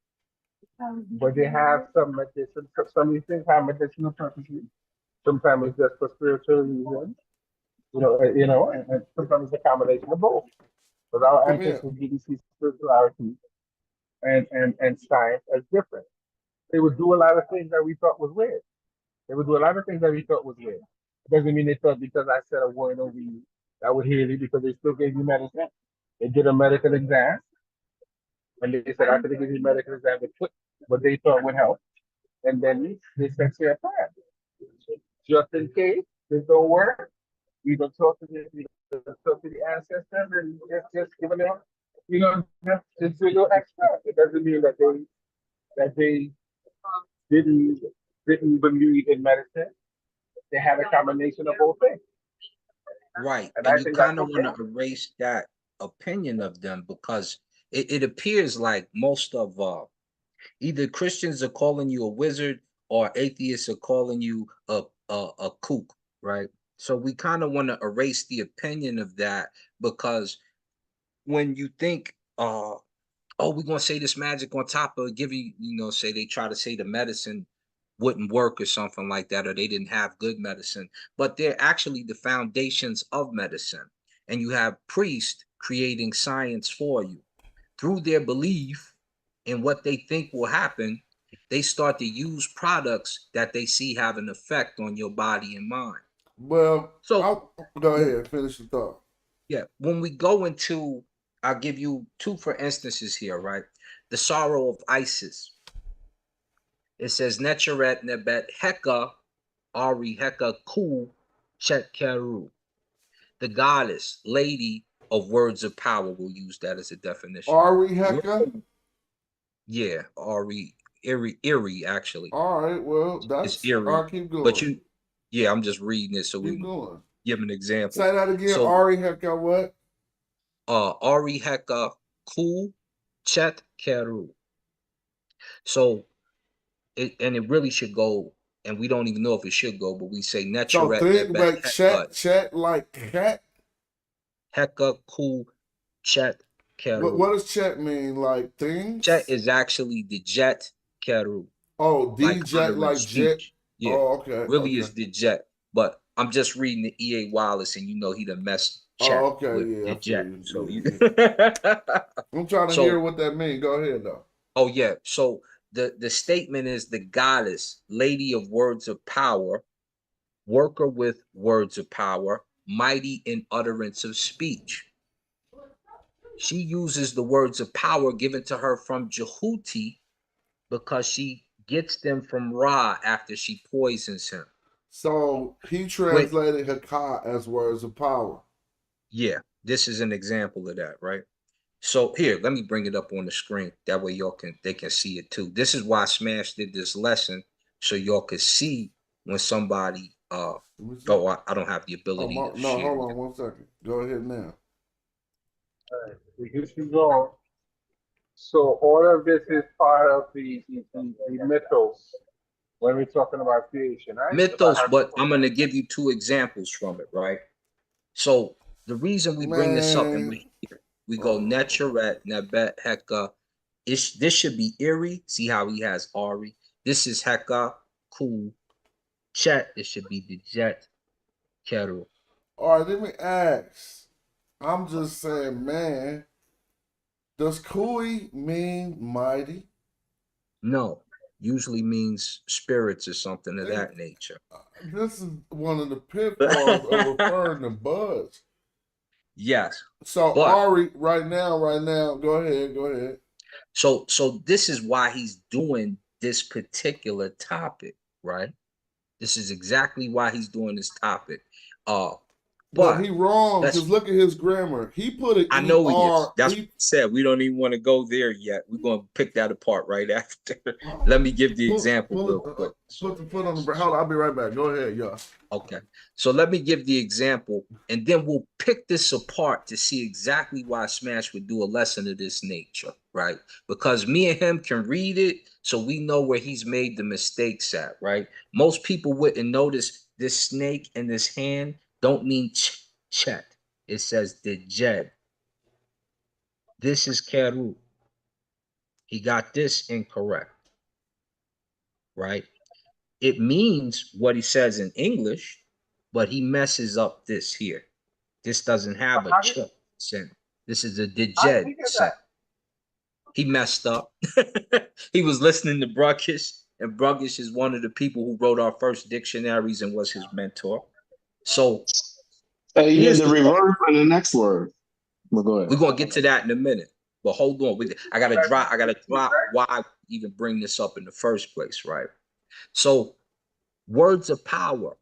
but they have some medicinal. Some of these things have medicinal purposes. Sometimes it's just for spiritual reasons. And sometimes it's a combination of both. But our Come here. ancestors didn't see spirituality and science as different. They would do a lot of things that we thought was weird. They would do a lot of things that we thought was weird. It doesn't mean they thought because I said a word over you that would heal you because they still gave you medicine. They did a medical exam and they said I could give you medical exam to put what they thought would help. And then they sent you a plan. Just in case this don't work, we don't talk to the ancestors and just give them, just do a little extra. It doesn't mean that they didn't didn't believe in medicine. They had a combination of both things. Right. And And I you think that's kind of want okay. to erase that opinion of them because it appears like most of either Christians are calling you a wizard or atheists are calling you a kook, right? So we kind of want to erase the opinion of that because when you think oh, we're gonna say this magic on top of giving, say they try to say the medicine wouldn't work or something like that, or they didn't have good medicine, but they're actually the foundations of medicine. And you have priests creating science for you through their belief in what they think will happen. They start to use products that they see have an effect on your body and mind. Well, So, I'll go ahead. Finish the thought. yeah, when we go into, I'll give you two for instances here, right? The sorrow of Isis. It says Necheret Nebet Heka Ari Heka Ku Chetkeru. The goddess, lady of words of power, we'll use that as a definition. Ari Heka? Yeah, Erie, actually. All right, well, It's that's all Erie. right, keep going. But yeah, I'm just reading it so keep we going. give an example. Say that again. So, Ari Heka what? Ari Heka Ku Chet Keru. So it really should go, and we don't even know if it should go, but we say So Necheret think, Nebet wait, Heka chat like cat? Heka Ku Chet Keru. What does chat mean? Like things? Chet is actually the Jet Keru. Oh, Like DJ, like jet. speech. Yeah. Oh, okay. Really okay. is the Jet. But I'm just reading the EA Wallace, and you know he done messed Chet Oh, okay, with yeah, the I feel Jet. you. So Yeah. I'm trying to So- hear what that means. Go ahead though. Oh yeah. So the statement is the goddess, lady of words of power, worker with words of power, mighty in utterance of speech. She uses the words of power given to her from Jehuti because she gets them from Ra after she poisons him. So he translated Heka as words of power. Yeah, this is an example of that, right? So here, let me bring it up on the screen. That way they can see it too. This is why Smash did this lesson, so y'all could see when somebody I don't have the ability to no, share. hold on 1 second. Go ahead now. All right, we can keep going. So all of this is part of the mythos when we're talking about creation, right? Mythos, but I'm going to give you two examples from it, right? So the reason we bring this up and we go Necheret, Nebet, Heka. This should be Erie. See how he has Ari. This is Heka, Ku, Chet. It should be the Jet, Keru. All right, let me ask. I'm just saying, man, does Kui mean mighty? No, usually means spirits or something of that nature. This is one of the pitfalls of referring to buds. Yes. So Ari, right now, go ahead. So this is why he's doing this particular topic, right? This is exactly why he's doing this topic. But he wrong, because look at his grammar. He put it. I know he is. That's what he said. We don't even want to go there yet. We're going to pick that apart right after. Let me give the example real quick. Put the foot on the hold on, I'll be right back. Go ahead, y'all. Okay. So let me give the example, and then we'll pick this apart to see exactly why Smash would do a lesson of this nature, right? Because me and him can read it, so we know where he's made the mistakes at, right? Most people wouldn't notice this snake in this hand don't mean chet. It says the jed. This is keru. He got this incorrect, right? It means what he says in English, but he messes up this here. This doesn't have a ch scent. This is a dejed scent. He messed up. He was listening to Bruggish, and Bruggish is one of the people who wrote our first dictionaries and was his mentor. So you had the reverse for the next word. Well, go ahead. We're gonna get to that in a minute. But hold on. I gotta drop why I even bring this up in the first place, right? So words of power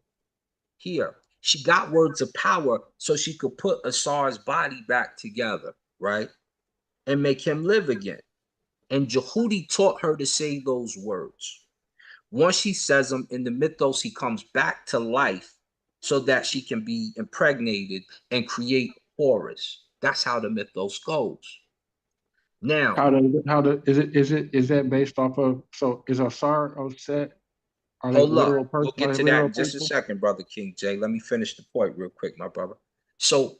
here. She got words of power so she could put Asar's body back together, right? And make him live again. And Jehudi taught her to say those words. Once she says them in the mythos, he comes back to life so that she can be impregnated and create Horus. That's how the mythos goes. Now, is that based off of, so is Asar set? Hold up, we'll get to that in just a second, Brother King J. Let me finish the point real quick, my brother. So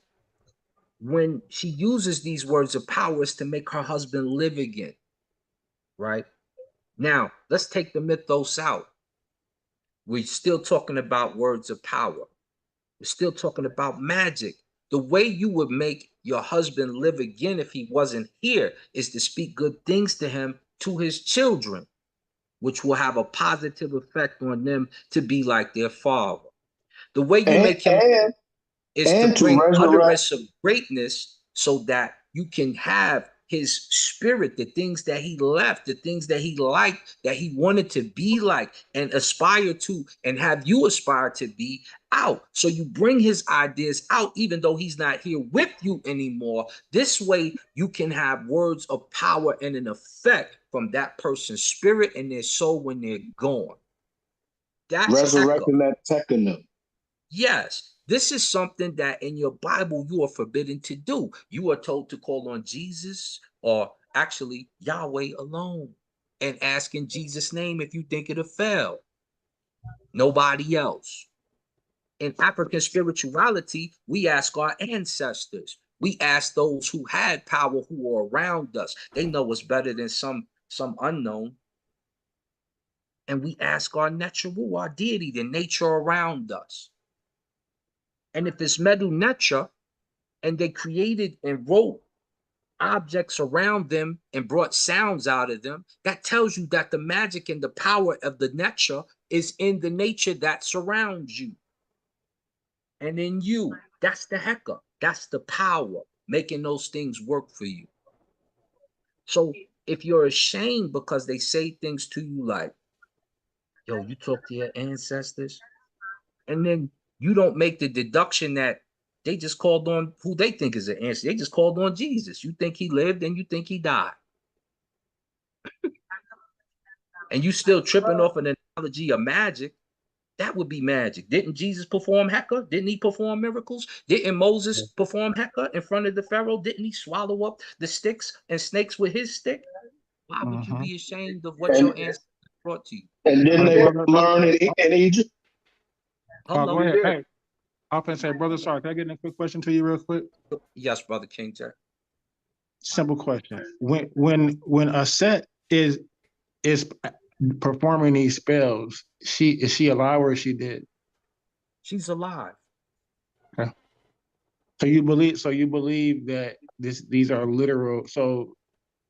when she uses these words of power, it's to make her husband live again, right? Now, let's take the mythos out. We're still talking about words of power. We're still talking about magic. The way you would make your husband live again if he wasn't here is to speak good things to him, to his children, which will have a positive effect on them to be like their father. The way you make him is to bring utterance of greatness so that you can have his spirit, the things that he left, the things that he liked, that he wanted to be like and aspire to, and have you aspire to be out. So you bring his ideas out, even though he's not here with you anymore. This way you can have words of power and an effect from that person's spirit and their soul when they're gone. That's resurrecting that tech in them. Yes, this is something that in your Bible you are forbidden to do. You are told to call on Jesus, or actually Yahweh alone, and ask in Jesus' name if you think it'll fail. Nobody else. In African spirituality, we ask our ancestors. We ask those who had power, who are around us. They know us better than some unknown. And we ask our natural, our deity, the nature around us. And if it's Medu Netra, and they created and wrote objects around them and brought sounds out of them, that tells you that the magic and the power of the Netra is in the nature that surrounds you. And in you, that's the Heka. That's the power making those things work for you. So if you're ashamed because they say things to you like, yo, you talk to your ancestors, and then you don't make the deduction that they just called on who they think is an answer. They just called on Jesus. You think he lived and you think he died. And you still tripping off an analogy of magic. That would be magic. Didn't Jesus perform Heka? Didn't he perform miracles? Didn't Moses perform Heka in front of the Pharaoh? Didn't he swallow up the sticks and snakes with his stick? Why would you be ashamed of what your ancestors brought to you? And then they learn in Egypt. Go ahead. Hey, I'll say, brother, sorry, can I get a quick question to you real quick? Yes, brother King Jack. Simple question. When a set is performing these spells, is she alive or is she dead? She's alive. Okay. So you believe that these are literal. So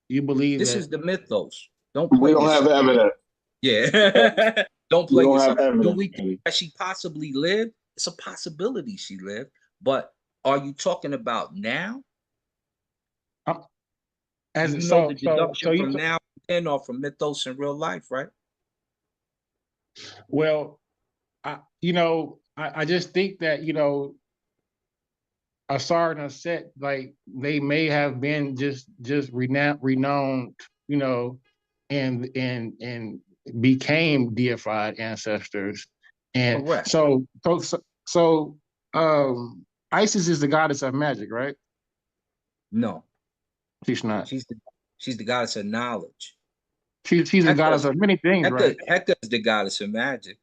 you believe this that is the mythos. Don't We play don't yourself. have evidence. Yeah. Don't play yourself. Do we evidence. think that she possibly lived? It's a possibility she lived, but are you talking about now? as You so know the deduction so from now and or from mythos in real life, right? well, I just think that Asar and Aset, like they may have been just renowned, and became deified ancestors, and Correct. so Isis is the goddess of magic, right? No, She's not. she's the goddess of knowledge. She's the goddess of many things, right? Heka is the goddess of magic.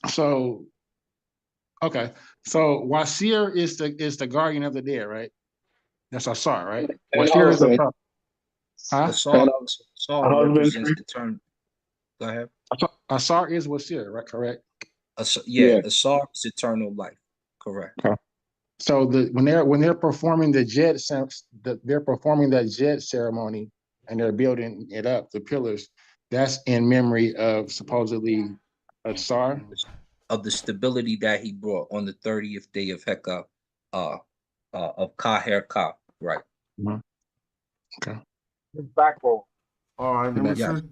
So okay, so Wasir is the guardian of the dead, right? That's Asar, right? And Wasir is husband. Asar represents the term. Go ahead. Asar is Wasir, right? Correct. Yeah, Asar is eternal life. Correct. Okay. So when they're performing they're performing that jet ceremony and they're building it up, the pillars, that's in memory of supposedly Asar. Of the stability that he brought on the 30th day of Heka, of Kaher Ka, right? Mm-hmm. Okay. His backbone. All right, let me see.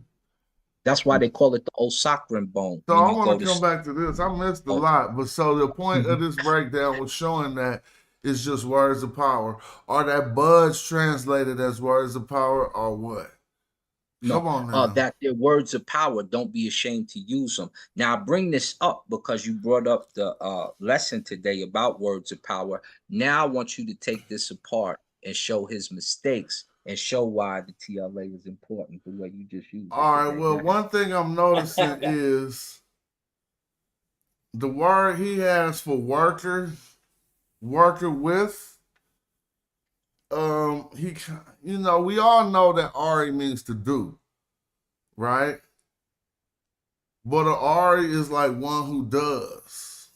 That's why they call it the Osakran bone. So I want to come back to this. I missed a lot, but so the point of this breakdown was showing that it's just words of power. Are that buds translated as words of power or what? No, come on now. That they're words of power. Don't be ashamed to use them. Now, I bring this up because you brought up the lesson today about words of power. Now I want you to take this apart and show his mistakes and show why the TLA is important the way you just used it. All right, well, one thing I'm noticing is the word he has for worker with, we all know that Ari means to do, right? But an Ari is like one who does.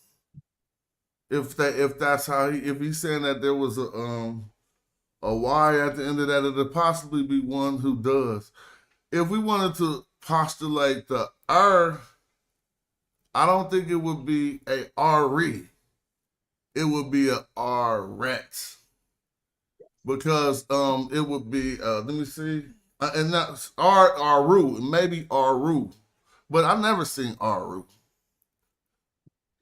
If he's saying that there was a Y at the end of that, it'd possibly be one who does. If we wanted to postulate the I don't think it would be a Ari. It would be a Aret. because it would be let me see, and that's Aru, maybe Aru, but I never seen Aru.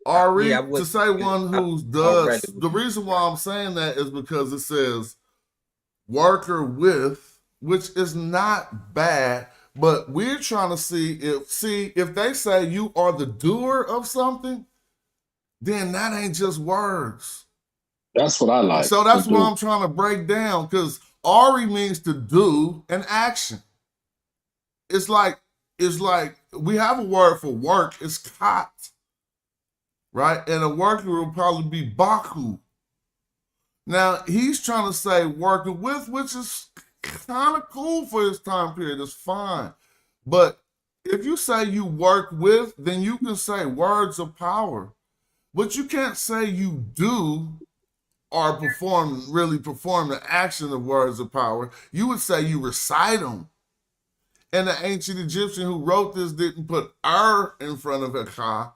Yeah, I Ari, to would. say one who I read does, it. the reason why I'm saying that is because it says worker with, which is not bad, but we're trying to see if they say you are the doer of something, then that ain't just words. That's what I like. So that's to what do. I'm trying to break down, because Ari means to do an action. It's like we have a word for work, it's kat, right? And a worker will probably be baku. Now he's trying to say working with, which is kind of cool for his time period. It's fine. But if you say you work with, then you can say words of power. But you can't say you do or really perform the action of words of power. You would say you recite them. And the ancient Egyptian who wrote this didn't put in front of Heka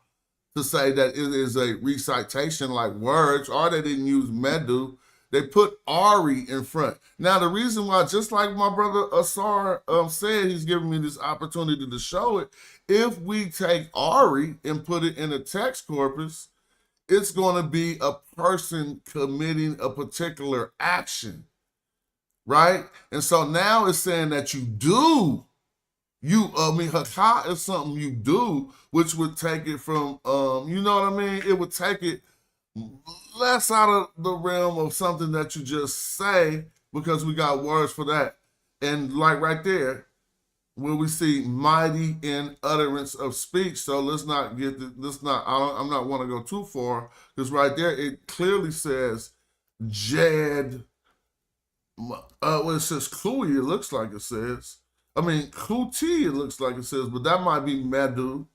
to say that it is a recitation like words, or they didn't use medu. They put Ari in front. Now, the reason why, just like my brother Asar said, he's giving me this opportunity to show it. If we take Ari and put it in a text corpus, it's going to be a person committing a particular action, right? And so now it's saying that you do. Haka is something you do, which would take it from, you know what I mean? It would take it less out of the realm of something that you just say, because we got words for that. And like right there, where we see mighty in utterance of speech. So let's not I'm not want to go too far, because right there it clearly says Jed. When it says Kui, it looks like it says. I mean, Kuti, it looks like it says, but that might be Madu.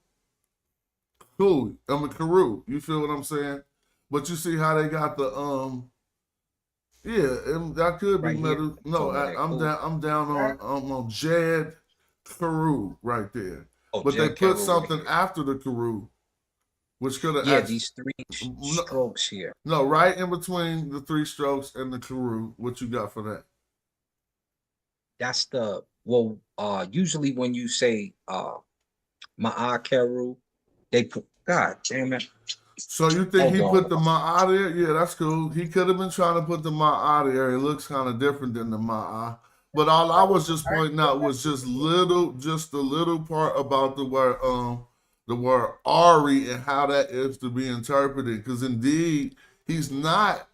Kui. Karu. You feel what I'm saying? But you see how they got the that could be Right here. Madu. No, I'm down on Jed Karu right there. Oh, But they Jed put Karu something right here. after the Karu, which could have Yeah, these three strokes here. No, right in between the three strokes and the Karu. What you got for that? That's usually when you say Ma'akeru, they put, God damn it. So you think he put the Ma'a there? Yeah, that's cool. He could have been trying to put the Ma'a there. It looks kind of different than the Ma'a. But all I was just pointing out was just a little part about the word Ari and how that is to be interpreted. Because indeed, he's not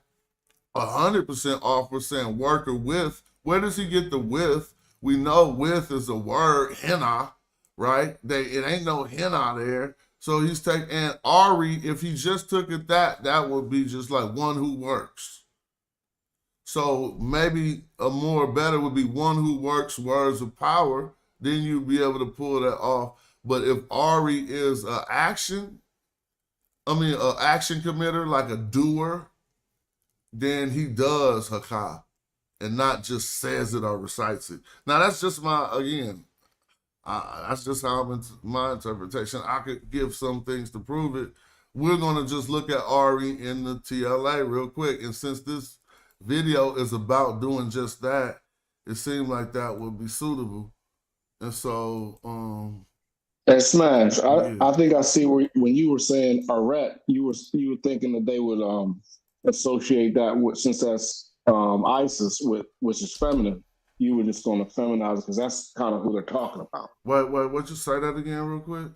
100% off for saying worker with. Where does he get the with? We know with is a word, henna, right? It ain't no henna there. So he's taking, and Ari, if he just took it that would be just like one who works. So maybe better would be one who works words of power. Then you'd be able to pull that off. But if Ari is an action committer, like a doer, then he does Haka and not just says it or recites it. Now that's just that's just how my interpretation. I could give some things to prove it. We're going to just look at Ari in the TLA real quick. And since this video is about doing just that, it seemed like that would be suitable. And so, And Smash, I think I see when you were saying Aret, you were thinking that they would associate that with, since that's Isis, which is feminine. You were just going to feminize it because that's kind of who they're talking about. Wait, what you say that again real quick?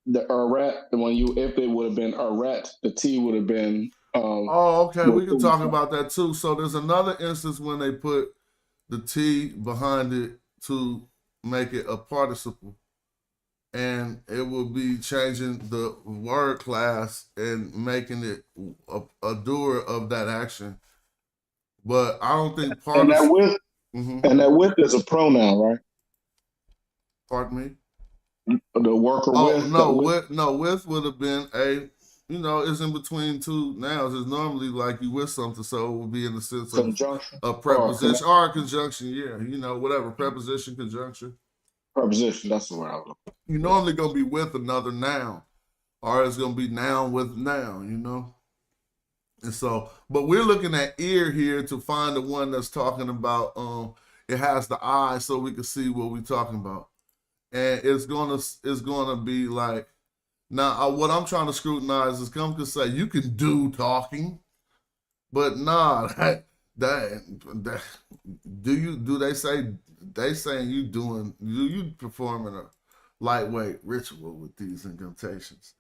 The Aret, if it would have been Aret, the T would have been. Okay, we can talk about that too. So there's another instance when they put the T behind it to make it a participle, and it will be changing the word class and making it a doer of that action. But I don't think and that with is a pronoun, right? Pardon me? The worker with? With would have been it's in between two nouns. It's normally like you with something, so it would be in the sense of conjunction, a preposition or a conjunction. Yeah, whatever, preposition, conjunction. Preposition, that's the word I was looking for. You're normally going to be with another noun, or it's going to be noun with noun, And so, but we're looking at ear here to find the one that's talking about it has the eye so we can see what we're talking about. And it's gonna be like now what I'm trying to scrutinize is come to say you can do talking, but nah, that do they saying you performing a lightweight ritual with these incantations.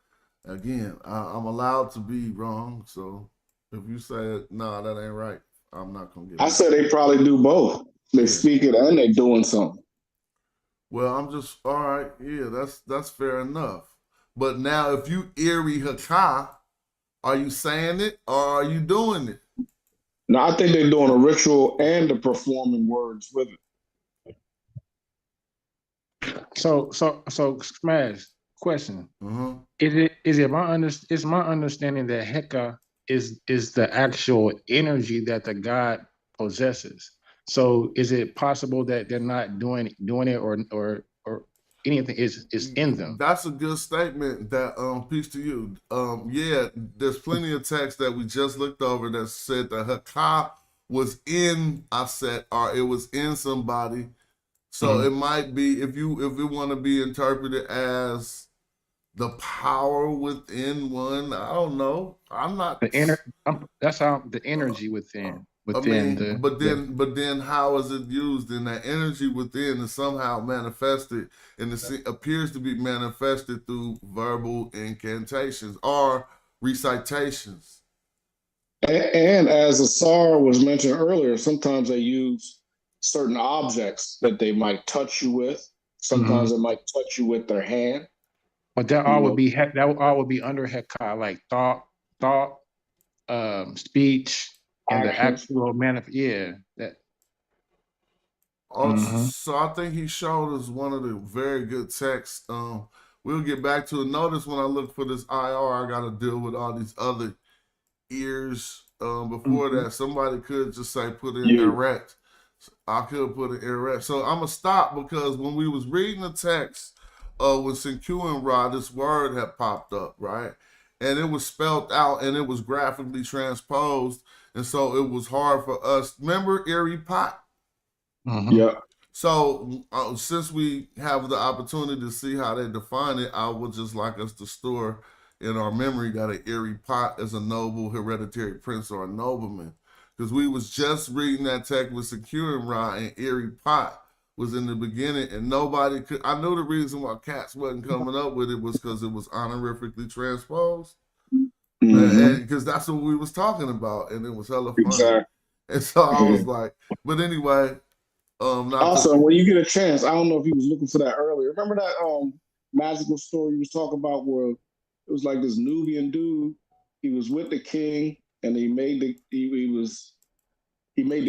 Again, I'm allowed to be wrong, so if you say nah, that ain't right, I'm not gonna get I it. said they probably do both. They Yeah. speak it and they're doing something. Well, I'm just all right. Yeah, that's fair enough. But now, if you Erie Heka, are you saying it or are you doing it? Now, I think they're doing a ritual and they're performing words with it. So Smash, question. Mm-hmm. Is my understanding that Heka is the actual energy that the god possesses? So is it possible that they're not doing it or anything is in them? That's a good statement. That peace to you. Yeah, there's plenty of text that we just looked over that said that Heka was in Aset or it was in somebody. So it might be if it want to be interpreted as the power within one. I don't know. I'm not That's how the energy within I mean, but the then how is it used? And that energy within is somehow manifested, and it appears to be manifested through verbal incantations or recitations. And as Asar was mentioned earlier, sometimes they use certain objects that they might touch you with. Sometimes they might touch you with their hand. But that all would be under Heka, like thought, speech, and the actual that. So I think he showed us one of the very good texts. We'll get back to it. Notice when I look for this IR, I got to deal with all these other ears. Before that, somebody could just say put in erect. I could put in erect. So I'm gonna stop because when we was reading the text with Sinku and Ra, this word had popped up, right? And it was spelled out and it was graphically transposed, and so it was hard for us. Remember Erie Pot? Yeah. So since we have the opportunity to see how they define it, I would just like us to store in our memory that an Erie Pot is a noble hereditary prince or a nobleman. Because we was just reading that text with Securing Ra and Erie Pot was in the beginning and nobody could. I knew the reason why Cats wasn't coming up with it was because it was honorifically transposed. Because that's what we was talking about and it was hella funny. Exactly. And so I was like, but anyway. Also, when you get a chance, I don't know if you was looking for that earlier. Remember that magical story you was talking about where it was like this Nubian dude. He was with the king, and he made the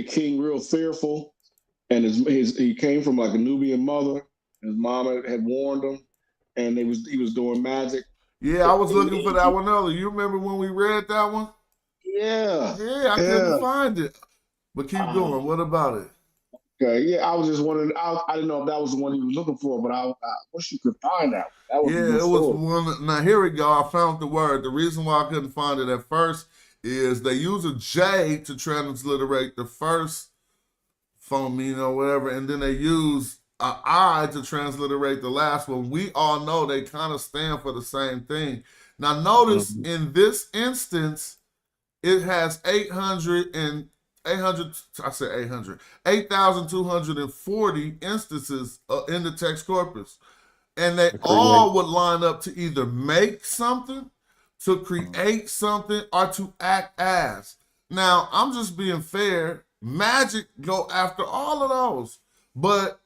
king real fearful. And he came from like a Nubian mother. His mama had warned him, and he was doing magic. Yeah, I was looking for that one earlier. You remember when we read that one? Yeah. Yeah, I couldn't find it. But keep going. What about it? Okay, yeah, I was just wondering. I didn't know if that was the one he was looking for, but I wish you could find that. Yeah, it was one. Now here we go. I found the word. The reason why I couldn't find it at first is they use a J to transliterate the first phoneme or whatever, and then they use an I to transliterate the last one. We all know they kind of stand for the same thing. Now notice in this instance, it has 8,240 instances in the text corpus. And they all would line up to either make something, to create something, or to act as. Now, I'm just being fair. Magic go after all of those. But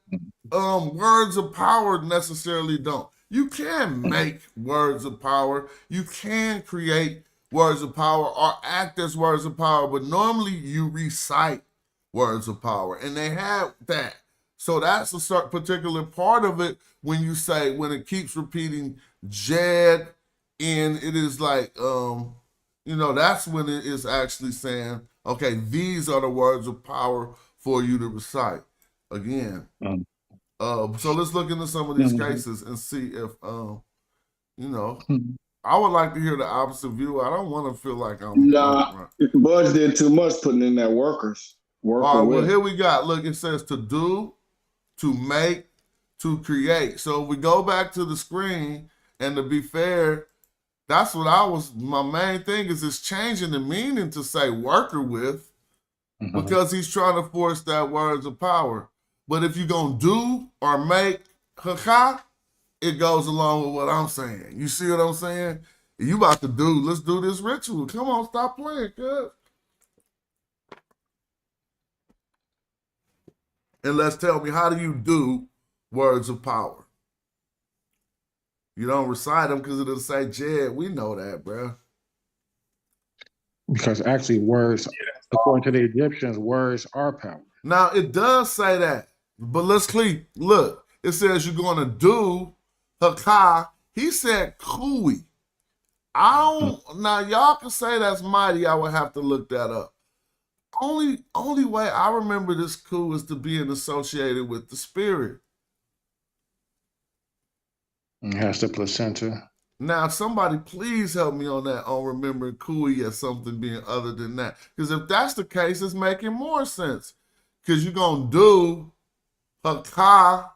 words of power necessarily don't. You can make words of power. You can create words of power or act as words of power, but normally you recite words of power, and they have that. So that's a certain particular part of it when you say, when it keeps repeating Jed, and it is like, that's when it is actually saying, okay, these are the words of power for you to recite. Again. So let's look into some of these cases and see if, I would like to hear the opposite view. I don't want to feel like I'm Nah, right. Budge did too much putting in that worker All right, well, with. here we got, look, it says to do, to make, to create. So if we go back to the screen, and to be fair, that's what my main thing is it's changing the meaning to say worker with, because he's trying to force that words of power. But if you're going to do or make heka, it goes along with what I'm saying. You see what I'm saying? You about to do, let's do this ritual. Come on, stop playing, cuz. And let's tell me, how do you do words of power? You don't recite them because it'll say Jed. We know that, bro. Because actually words, according to the Egyptians, words are power. Now, it does say that. But let's click. Look, it says you're going to do haka. He said kui. Now, y'all can say that's mighty. I would have to look that up. Only way I remember this coup is to being associated with the spirit. It has the placenta. Now, somebody please help me on that, on remembering kui as something being other than that. Because if that's the case, it's making more sense. Because you're going to do haka.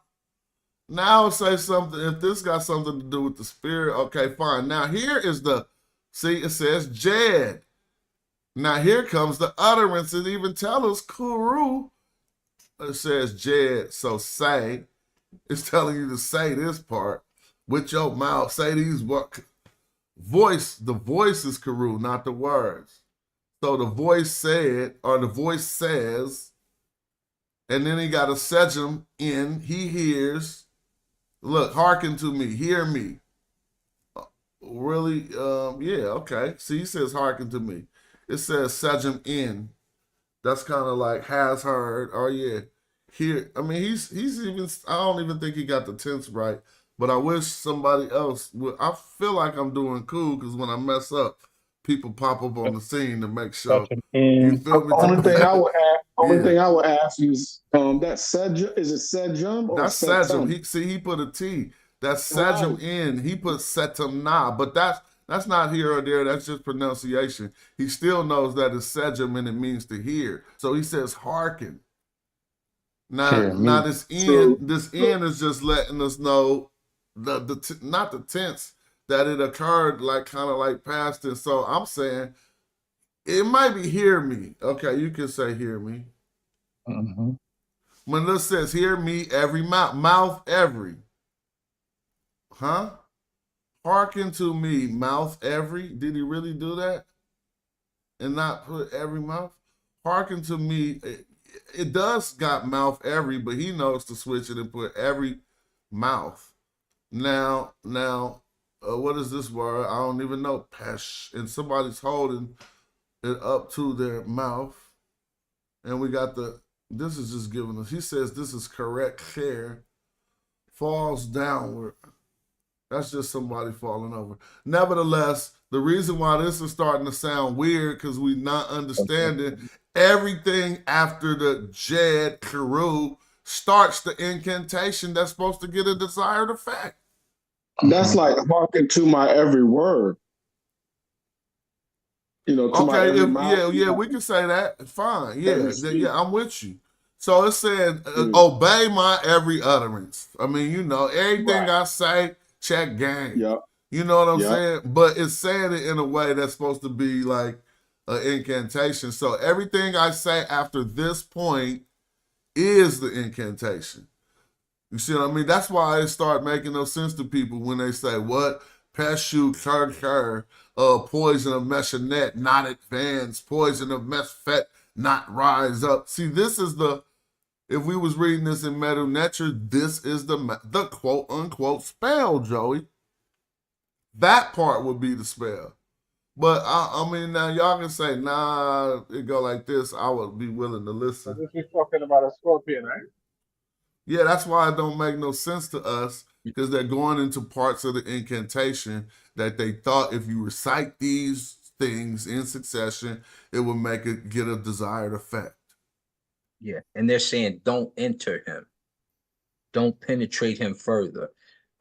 Now say something, if this got something to do with the spirit, okay, fine. Now here is see, it says Jed. Now here comes the utterance. It even tells us Kuru. It says Jed, so say. It's telling you to say this part with your mouth. Say these words. The voice is Kuru, not the words. So the voice said, or the voice says, and then he got a sejum in, he hears. Look, hearken to me, hear me. Really? Yeah, okay. See, he says hearken to me. It says sejum in. That's kind of like has heard. Oh yeah, here. I mean, he's even. I don't even think he got the tense right. But I wish somebody else would. I feel like I'm doing cool because when I mess up, people pop up on the scene to make sure. You feel me? Only thing I would ask is that sejum, is it sejum or that's setum? He put a T. That's sejum in. He put setum na, but that's not here or there. That's just pronunciation. He still knows that it's sejum and it means to hear. So he says hearken. Now this in is just letting us know not the tense that it occurred, like kind of like past tense. So I'm saying it might be hear me. Okay, you can say hear me. When this says hear me, every mouth every. Huh? Hearken to me, mouth every. Did he really do that? And not put every mouth? Hearken to me. It does got mouth every, but he knows to switch it and put every mouth. Now, what is this word? I don't even know. Pesh. And somebody's holding it up to their mouth. And we got this is just giving us, he says this is correct hair. Falls downward. That's just somebody falling over. Nevertheless, the reason why this is starting to sound weird because we're not understanding everything after the Jed Karu starts the incantation that's supposed to get a desired effect. That's like hearken to my every word. To my every mouth. Yeah, we can say that. Fine. Yeah, I'm with you. So it said, obey my every utterance. I mean, everything I say, check game. Yep. You know what I'm saying? But it's saying it in a way that's supposed to be like an incantation. So everything I say after this point is the incantation. You see what I mean? That's why it start making no sense to people when they say, what? Peshu, Kerker, poison of Meshanet, not advance, poison of Mesfet, not rise up. See, this is if we was reading this in Medu Netter, this is the quote unquote spell, Joey. That part would be the spell. But I mean, now y'all can say, nah, it go like this. I would be willing to listen. So this is talking about a scorpion, right? Yeah, that's why it don't make no sense to us, because they're going into parts of the incantation that they thought if you recite these things in succession, it would make it get a desired effect. Yeah, and they're saying don't enter him, don't penetrate him further.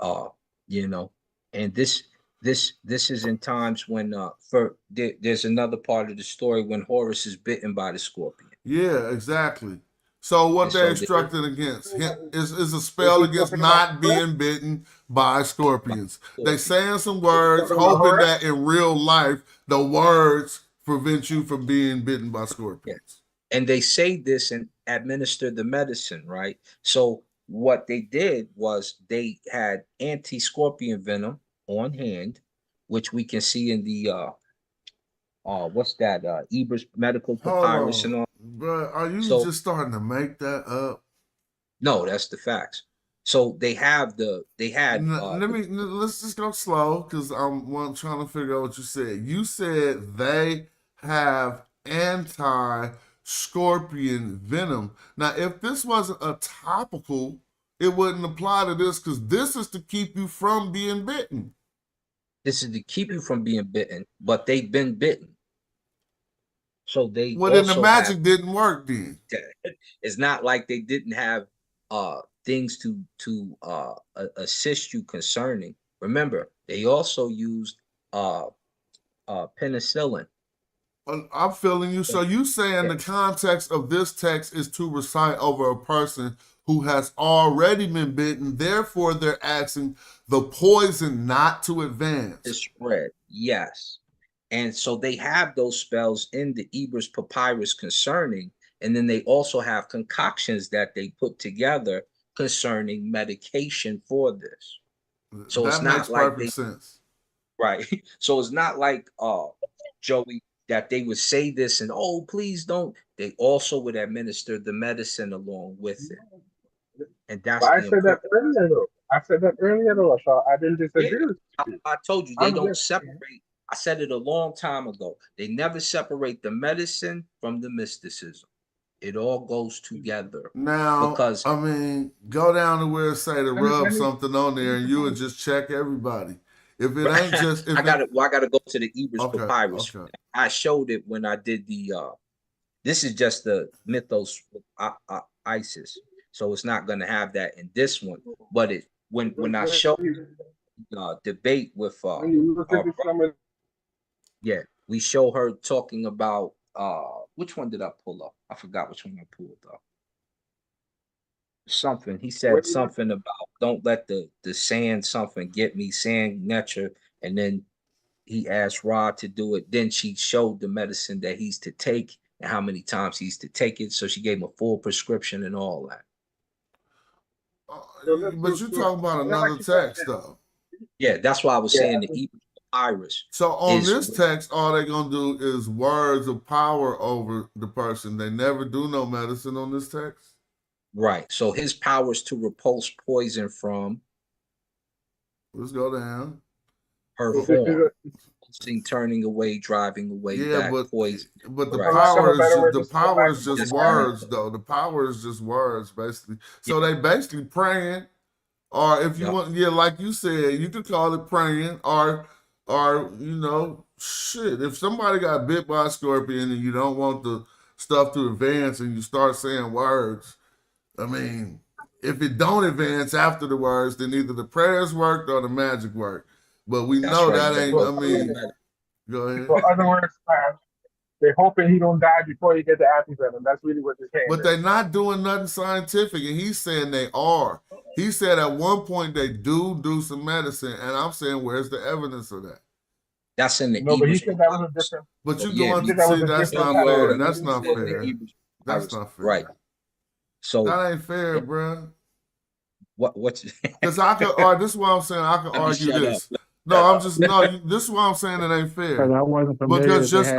And this This is in times when there's another part of the story when Horus is bitten by the scorpion. Yeah, exactly. So what And they so instructed against is a spell against not being bitten by scorpions. They saying some words, hoping that in real life the words prevent you from being bitten by scorpions. And they say this and administer the medicine, right? So what they did was they had anti-scorpion venom on hand, which we can see in the what's that? Eber's medical papyrus and all. Bro, are you just starting to make that up? No, that's the facts. So they had let's just go slow because I'm trying to figure out what you said. You said they have anti-scorpion venom. Now, if this wasn't a topical, it wouldn't apply to this because this is to keep you from being bitten. This is to keep you from being bitten, but they've been bitten. So they then the magic didn't work then. It's not like they didn't have things to assist you concerning. Remember, they also used penicillin. I'm feeling you. So you saying the context of this text is to recite over a person who has already been bitten, therefore they're asking the poison not to advance. To spread, yes. And so they have those spells in the Eber's papyrus concerning, and then they also have concoctions that they put together concerning medication for this. So that it's not makes like perfect sense. Right. So it's not like Joey, that they would say this and please don't. They also would administer the medicine along with it. And that's I said that earlier though. So I didn't disagree with you. I told you they don't separate. I said it a long time ago. They never separate the medicine from the mysticism. It all goes together. Now, because I mean, go down to where it say to rub something on there, and you would just check everybody. If it ain't just, I gotta go to the Eber's papyrus. Okay. I showed it when I did the. This is just the mythos Isis, so it's not gonna have that in this one. But it when I showed debate with we show her talking about which one did I pull up? I forgot which one I pulled up. Something he said something about don't let the sand something get me, sand nature, and then he asked Rod to do it. Then she showed the medicine that he's to take and how many times he's to take it. So she gave him a full prescription and all that. But you're talking about another text though. Yeah, that's why I was saying the Eber papyrus. So on this text, all they're gonna do is words of power over the person. They never do no medicine on this text. Right. So his powers to repulse poison from. Let's go down. Her form. Turning away, driving away. Yeah, back, poison. But the power is just words, though. The power is just words, basically. So they basically praying, or if you want, like you said, you could call it praying, or shit. If somebody got bit by a scorpion and you don't want the stuff to advance, and you start saying words. I mean, if it don't advance after the words, then either the prayers worked or the magic worked. But we know that ain't, I mean, go ahead. For other words, they're hoping he don't die before you get the antivenom. That's really what they're saying. But they're not doing nothing scientific, and he's saying they are. He said at one point they do some medicine, and I'm saying, where's the evidence of that? That's in the but he said that was a different. But you going to see that's not fair. That's not fair. That's not fair. Right. So that ain't fair, bro. What's because I could argue. This is what I'm saying. I could argue this. No, this is why I'm saying it ain't fair. I wasn't familiar because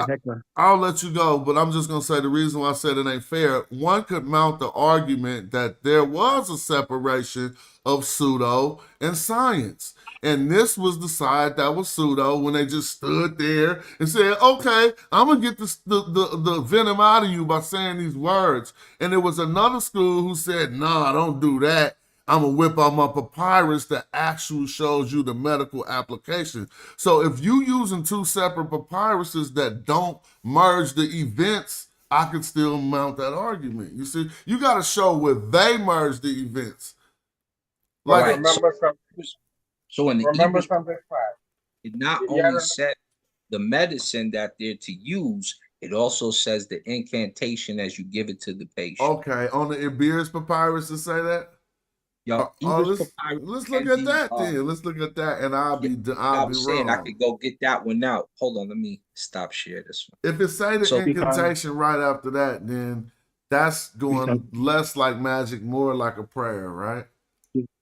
I'll let you go, but I'm just gonna say the reason why I said it ain't fair. One could mount the argument that there was a separation of pseudo and science. And this was the side that was pseudo when they just stood there and said, okay, I'm going to get the venom out of you by saying these words. And there was another school who said, nah, don't do that. I'm going to whip out my papyrus that actually shows you the medical application. So if you using two separate papyruses that don't merge the events, I could still mount that argument. You see, you got to show where they merge the events. Like, remember something. So in the remember something, It not Yeah, only said the medicine that they're to use, it also says the incantation as you give it to the patient. Okay, on the Iberian papyrus to say that. Yo, Oh, Ebers let's Papyrus look can at be that then. Let's look at that, and yeah, I'll I be was saying I wrong. could go get that one out. Hold on, let me stop share this one. If it say the So incantation right after that, then that's going less like magic, more like a prayer, right?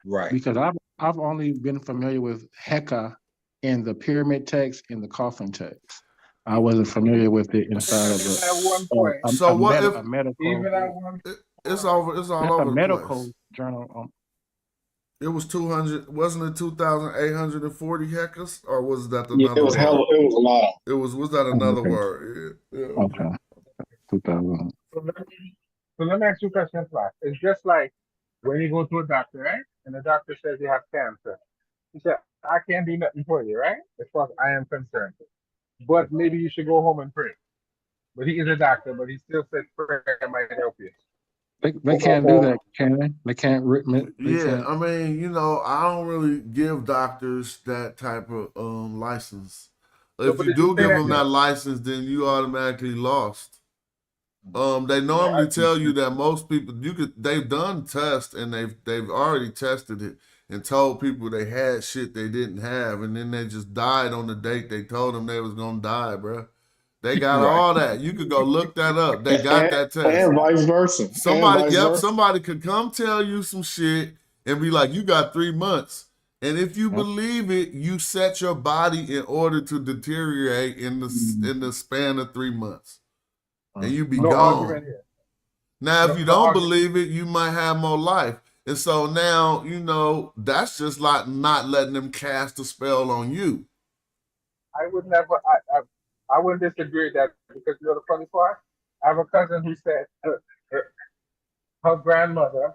right. Because I've only been familiar with Heka in the pyramid text and the coffin text. I wasn't familiar with it inside of even at one point, So what if a medical. even at one it's over? It's all It's a over the medical place. journal. It was 200. Wasn't it 2,840 hectares, or was that Yeah, another it was word? hell. It was a lot. Was that another Okay. word? Yeah. Okay. 2000. So let me ask you a question, class. It's just like when you go to a doctor, right? And the doctor says you have cancer. He said, I can't do nothing for you, right? As far as I am concerned. But maybe you should go home and pray. But he is a doctor, but he still said prayer might help you. They can't do that, can they? They can't. Yeah, I mean, I don't really give doctors that type of license. If you do give them that license, then you automatically lost. They normally tell you that most people they've done tests and they've already tested it and told people they had shit they didn't have, and then they just died on the date they told them they was gonna die, bro. They got all that. You could go look that up. They got that test. And vice versa. Somebody could come tell you some shit and be like, you got 3 months. And if you believe it, you set your body in order to deteriorate in the span of 3 months. And you be gone. Now, if you don't believe it, you might have more life. And so now, that's just like not letting them cast a spell on you. I would never, I wouldn't disagree with that because the funny part, I have a cousin who said her grandmother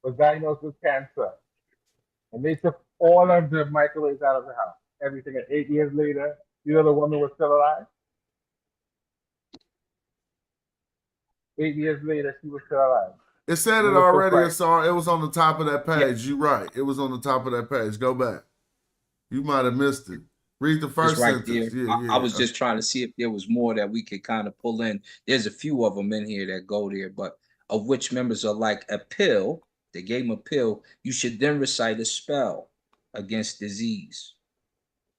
was diagnosed with cancer. And they took all of the microwaves out of the house. Everything. And 8 years later, the woman was still alive. 8 years later, she was still alive. It said it already. It was on the top of that page. You're right. It was on the top of that page. Go back. You might have missed it. Read the first sentence. Yeah, I was just trying to see if there was more that we could kind of pull in. There's a few of them in here that go there, but of which members are like a pill. They gave him a pill. You should then recite a spell against disease.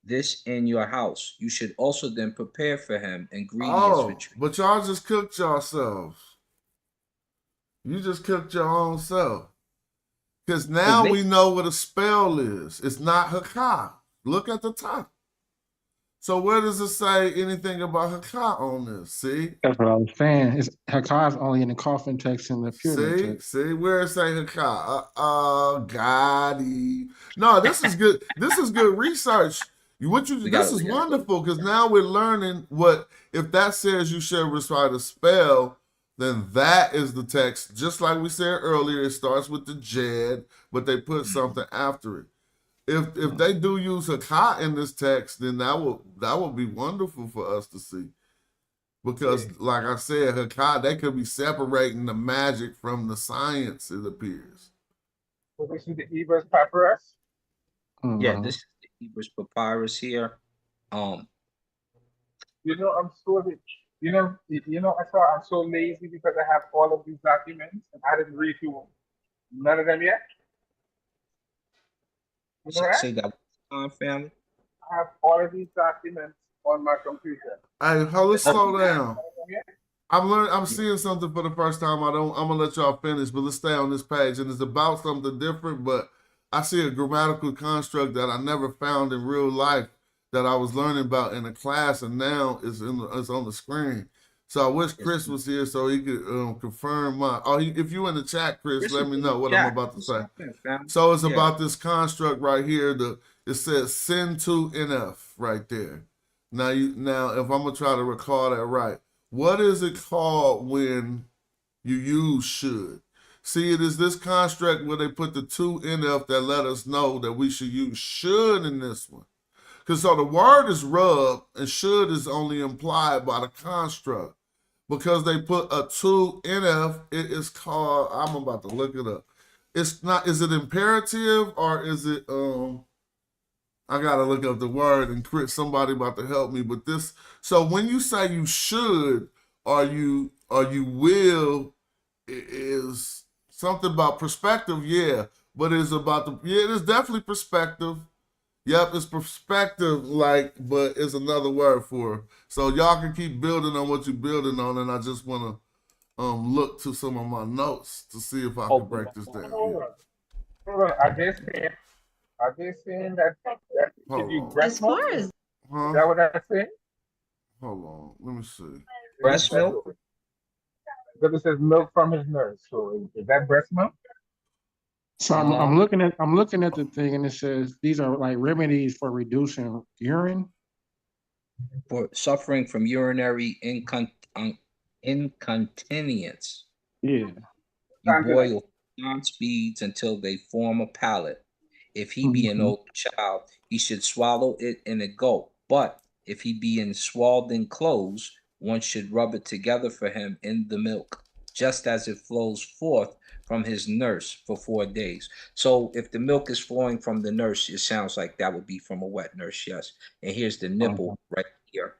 This in your house. You should also then prepare for him ingredients for treatment. But y'all just cooked yourselves. You just cooked your own self. Because now we know what a spell is. It's not Heka. Look at the top. So where does it say anything about Heka on this? See? That's what I was saying. Heka is only in the coffin text and the pyramid text. See? Where it say Heka? Gotti. No, this is good. This is good research. This is wonderful because now we're learning if that says you should recite a spell, then that is the text. Just like we said earlier, it starts with the Jed, but they put something after it. If they do use Heka in this text, then that will be wonderful for us to see. Because like I said, Heka, they could be separating the magic from the science, it appears. So this is the Ebers Papyrus? Yeah, this is the Ebers Papyrus here. I'm so I'm so lazy because I have all of these documents and I didn't read through none of them yet. Say that family. I have all of these documents on my computer. Hey, let's slow down. I'm seeing something for the first time. I'm gonna let y'all finish, but let's stay on this page. And it's about something different, but I see a grammatical construct that I never found in real life that I was learning about in a class, and now it's on the screen. So I wish Chris was here so he could confirm my. If you in the chat, Chris, let me know what I'm about to say. So it's about this construct right here. It says send to NF right there. Now if I'm gonna try to recall that right, what is it called when you use should? See, it is this construct where they put the to NF that let us know that we should use should in this one. Because so the word is rub and should is only implied by the construct. Because they put a to NF, it is called, I'm about to look it up. It's not, is it imperative or is it, I gotta look up the word, and somebody about to help me. But this, so when you say you should or you will, is something about perspective, yeah. But it's about it is definitely perspective. Yep, it's perspective, but it's another word for it. So y'all can keep building on what you're building on, and I just wanna look to some of my notes to see if I can break this down. Hold on. Hold on. Are they saying that should you breast milk? Is that what I'm saying? Hold on, let me see. Breast milk? Because it says milk from his nurse. So is that breast milk? So I'm looking at the thing, and it says these are like remedies for reducing urine. For suffering from urinary incontinence. Yeah. You boil non speeds until they form a palate. If he be an old child, he should swallow it in a gulp. But if he be in swallowing clothes, one should rub it together for him in the milk, just as it flows forth from his nurse for 4 days. So if the milk is flowing from the nurse, it sounds like that would be from a wet nurse, yes. And here's the nipple right here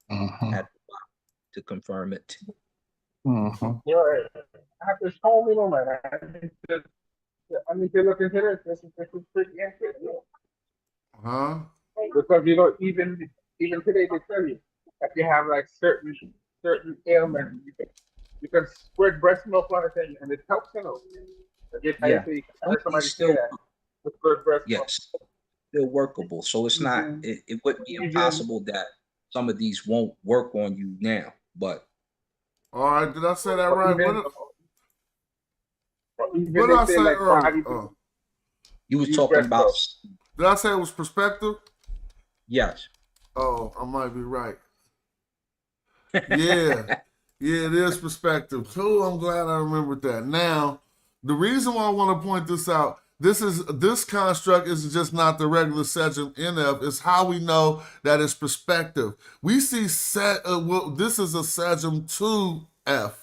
at the bottom to confirm it. You're right. I have to show me, man. I need to look into this. This is pretty interesting. Because even today they tell you that you have like certain ailments, you can squirt breast milk on it and it helps, Yeah. Somebody say that with squirt breast milk. Yes, still workable. So it's not. It wouldn't be impossible that some of these won't work on you now. But all right, did I say that right? What did I say like earlier? You was talking about. Did I say it was perspective? Yes. Oh, I might be right. Yeah. Yeah, it is perspective. Too, I'm glad I remembered that. Now, the reason why I want to point this out, this construct is just not the regular Sejm NF. It's how we know that it's perspective. We see this is a Sejm 2F,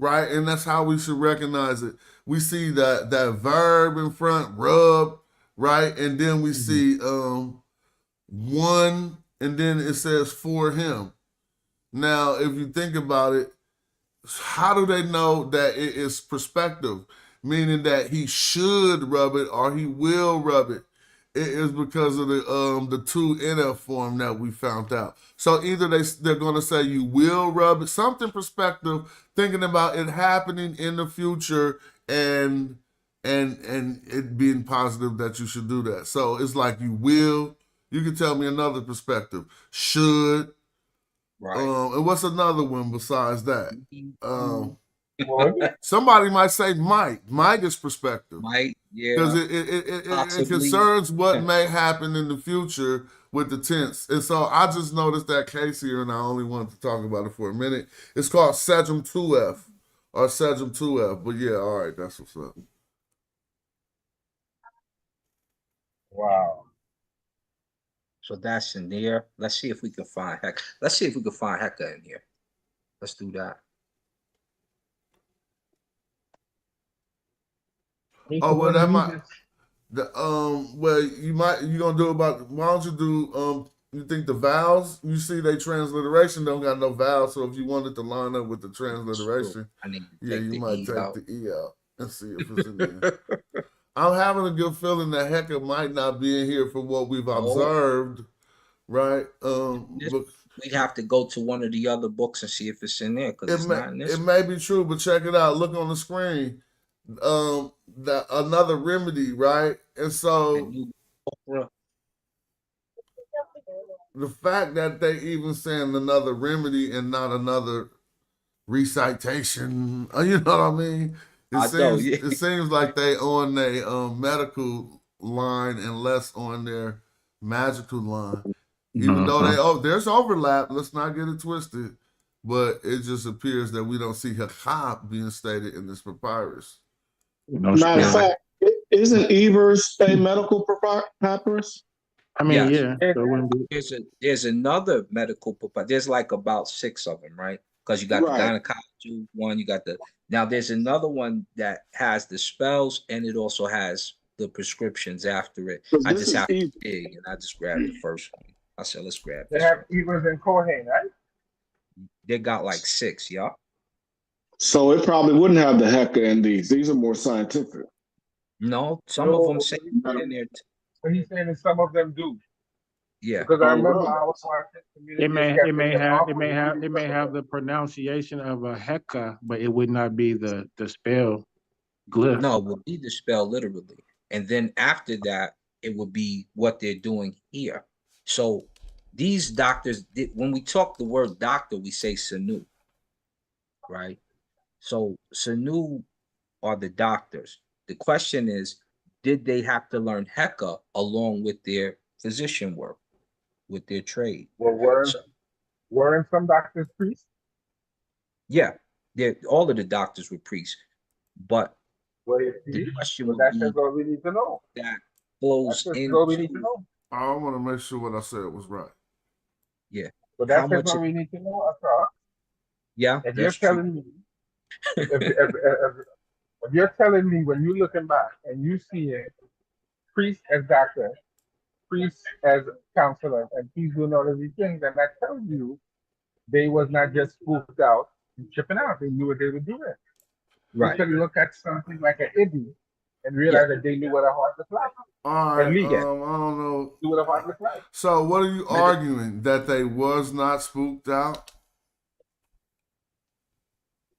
right? And that's how we should recognize it. We see that verb in front, rub, right? And then we see one, and then it says for him. Now, if you think about it, how do they know that it is perspective? Meaning that he should rub it or he will rub it. It is because of the 2NF form that we found out. So either they're going to say you will rub it, something perspective, thinking about it happening in the future and it being positive that you should do that. So it's like you will. You can tell me another perspective. Should. Right. And what's another one besides that? Somebody might say might. Might is perspective. Might, yeah. Because it concerns what may happen in the future with the tense. And so I just noticed that case here, and I only wanted to talk about it for a minute. It's called Sejm 2F or Sejm 2F. But yeah, all right, that's what's up. Wow. So that's in there. Let's see if we can find Heka. Let's see if we can find Heka in here. Let's do that. Oh well, that might. You're gonna do about. Why don't you do? You think the vowels? You see, they transliteration don't got no vowels. So if you wanted to line up with the transliteration, you might take the E out and see if it's in there. I'm having a good feeling that Heka might not be in here for what we've observed, right? We'd have to go to one of the other books and see if it's in there because it's not in this. It may be true, but check it out. Look on the screen. Another remedy, right? And so the fact that they even saying another remedy and not another recitation, you know what I mean? It seems like they on their medical line and less on their magical line. Even though there's overlap, let's not get it twisted. But it just appears that we don't see Heka being stated in this papyrus. Matter of fact, isn't Evers a medical papyrus? I mean, yeah. There's another medical papyrus. There's like about 6 of them, right? Because you got the gynecology one, you got now there's another one that has the spells and it also has the prescriptions after it. 'Cause I this just is have to easy. dig, and I just grabbed the first one. I said, let's grab They this have one. Evers and Cohen, right? They got like 6, y'all. So it probably wouldn't have the Heka in these. These are more scientific. No, some of them say No, in there. but he's saying that some of them do. Yeah. Because I Oh, remember really? I was watching Community It may Skeptics it may and have Alpha reading some of have them. the pronunciation of a Heka, but it would not be the spell glyph. No, it would be the spell literally. And then after that, it would be what they're doing here. So these doctors, when we talk the word doctor, we say Sanu, right? So Sanu are the doctors. The question is, did they have to learn Heka along with their physician work, with their trade? Well, So, weren't some doctors priests? yeah, all of the doctors were priests. But Were they the priests? question Well, would that's be just what we need to know. that That's flows just what we need to into, know. I want to make sure what I said was right. yeah. But How that's just much? what we need to know, Asaf. Yeah, If you're that's true. telling me, if you're telling me when you're looking back and you see it, priest as doctor, priest as counselor, and he's doing all of these things, and that tells you they was not just spooked out and tripping out. They knew what they were doing. You Right. can look at something like an Ibby and realize that they knew what a heart was like. All right, At least I don't know. knew what a heart was like. So what are you arguing? That they was not spooked out?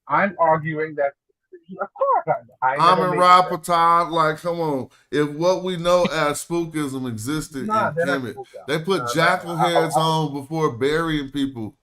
I'm arguing that, of course, I I'm never in made it. Rapatide, like, come on. If what we know as spookism existed Nah, in they're not Kemet, spooked out. they put Nah, jackal nah. heads on before burying people.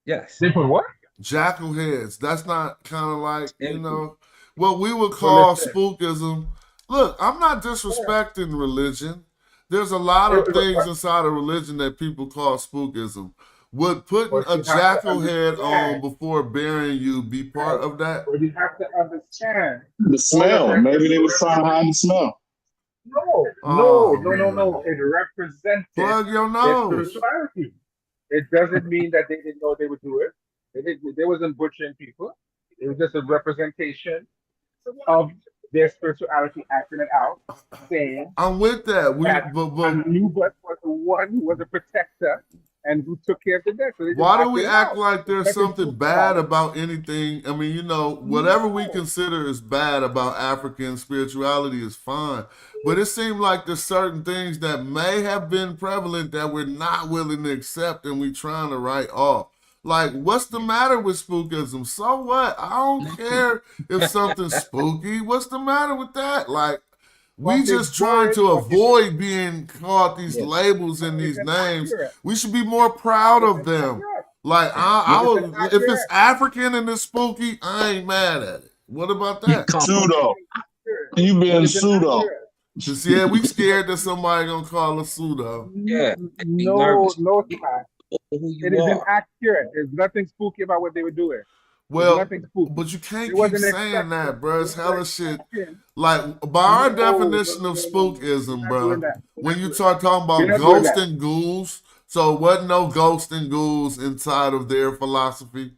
Yes. They put what? Jackal heads. That's not kind of like, you Very know, what we would Well, call listen. spookism. Look, I'm not disrespecting religion. There's a lot of things inside of religion that people call spookism. Would putting But a you have to jackal head on understand. before burying you be part of that? But you have to understand. The smell. Maybe they was trying to hide the smell. No, Oh, no. It represented Plug your their nose. spirituality. It doesn't mean that they didn't know they would do it. They wasn't butchering people. It was just a representation of their spirituality acting it out, saying I'm with that. that But Anubis was the one who was a protector and who took care of the dead. So they just why do acted we it act out. like there's Nothing something spooked bad about about it. anything? I mean, you know, whatever we No. consider is bad about African spirituality is fine. But it seems like there's certain things that may have been prevalent that we're not willing to accept and we're trying to write off. Like, what's the matter with spookism? So what? I don't care if something's spooky. What's the matter with that? Like, we But just it's trying good, to but it's avoid being called these Yeah. labels and it's these names. inaccurate. We should be more proud of It's them. inaccurate. Like, It's if it's inaccurate. African and it's spooky, I ain't mad at it. What about You that? come. Pseudo. Inaccurate. You being It's pseudo. inaccurate. Just, yeah, we scared that somebody gonna call us pseudo. Yeah. Be No, nervous. no, You Smash. know who you It is are. inaccurate. There's nothing spooky about what they were doing. There's Well, nothing spooky. but you can't It keep wasn't saying that, expected. bro. It's It hella wasn't shit. expected. Like, by our No, definition of We're spookism, not bro, doing that. We're when not you doing start talking We're about not doing ghosts that. and ghouls, so wasn't no ghosts and ghouls inside of their philosophy?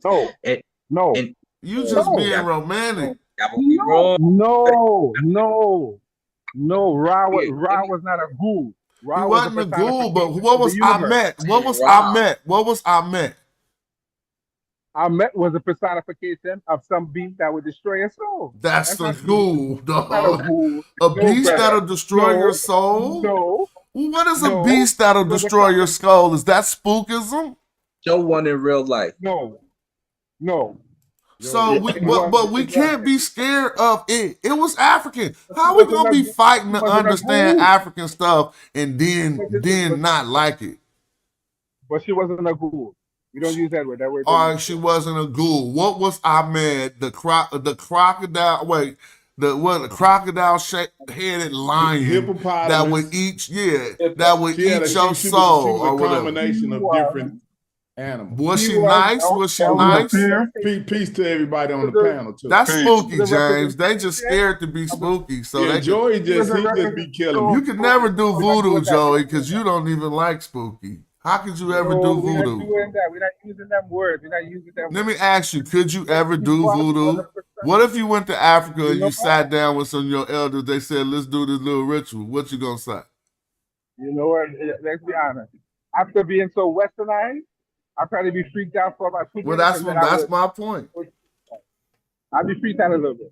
No, And, no, and You just No. being romantic. that would be wrong. no. Ra Yeah, was not a ghoul. He Ra was a wasn't a ghoul, but personification what of the was universe. Ahmet? What was Wow. Ahmet? What was Ahmet? Ahmet was a personification of some beast that would destroy your soul. That's the not ghoul, That's not a dog. ghoul. A No, beast brother. that'll destroy No, your soul? No, What is a no. beast that'll It was a destroy your prophet. skull? Is that spookism? Show one in real life. No. So we, It but wasn't- we it can't be wasn't. scared of it. It was African. How It we wasn't gonna a be ghoul. fighting to It wasn't a understand ghoul. African stuff and But then not like it? But she wasn't a ghoul. You don't use that word. That word. All right, she wasn't a ghoul. What was Ahmed? The crocodile. Wait, the crocodile headed lion Hippopotamus. that would eat. Yeah, that would She eat was your a soul or whatever. combination of different animals. Was She she was- nice? Was she that was a nice? fair- Peace to everybody on the Because- panel too. That's Peace. spooky, The James. They just representation scared to be spooky. So yeah, they Joey He just was a be killing me. you could never do We're not voodoo, doing that. Joey, because you don't even like spooky. How could you ever No, do we're not voodoo? doing that. We're not using them words. We're not using them Let words. me ask you, could you ever He do was voodoo? a What if you went to Africa You and know you what? sat down with some of your elders? They said, "Let's do this little ritual." What you gonna say? You know what? Let's be honest. After being so westernized, I'd probably be freaked out for about 2 Well, minutes, and then I that's would. my point. I'd be freaked out a little bit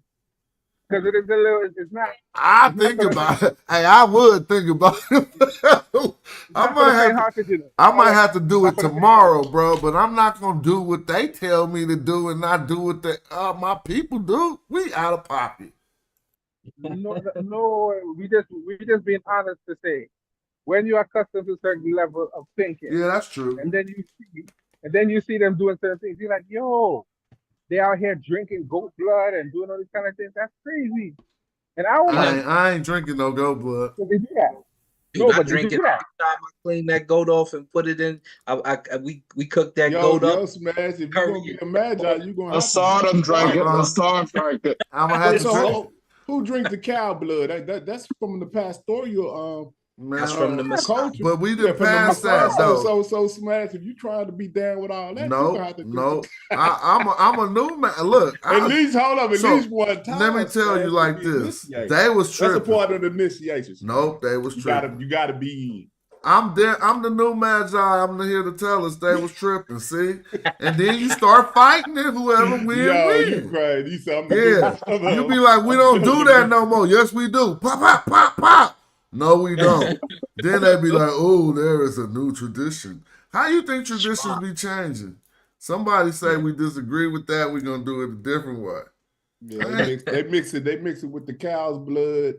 because it is a little. It's not. I It's not think gonna about be. it. Hey, I would think about it. It's not for the faint-hearted, you know. I might have to do Not it for the tomorrow, bro. But I'm not gonna do what they tell me to do and not do what my people do. We out of pocket. No. We just being honest to say, when you're accustomed to a certain level of thinking, Yeah, that's true. and then you see them doing certain things, you're like, yo, they out here drinking goat blood and doing all these kind of things. That's crazy. And I don't mind. I ain't drinking no goat blood. So they do that. Dude, No, I but they drink do it that. every time I clean that goat off and put it in. We cook that Yo, goat yo, up. Smash, if you're Curry. gonna be a magi, you're gonna I have saw to them drink it. I Uh-uh. saw them drink it. I'm gonna have to drink. So who drink the cow blood? That's from the pastoral Man, That's from the Messiah. culture. but we done from the passed Messiah. that though. So Smash, if you trying to be down with all that, you No, gonna have to drink no. the- I'm a new man. Look, At least hold up, at so, least one time. let me tell Smash, you to like be this. initiated. They was That's a tripping. part of the initiation. Nope, they was tripping. You gotta be I'm there. I'm the new magi. I'm here to tell us they was tripping. See, and then you start fighting and whoever in. win, Yo, you win. crazy. You say, Yeah, you be like, we don't do that no more. Yes, we do. Pop, pop, pop, pop. No, we don't. Then they be like, oh, there is a new tradition. How you think traditions be changing? Somebody say we disagree with that. We're gonna do it a different way. Yeah, they mix it with the cow's blood,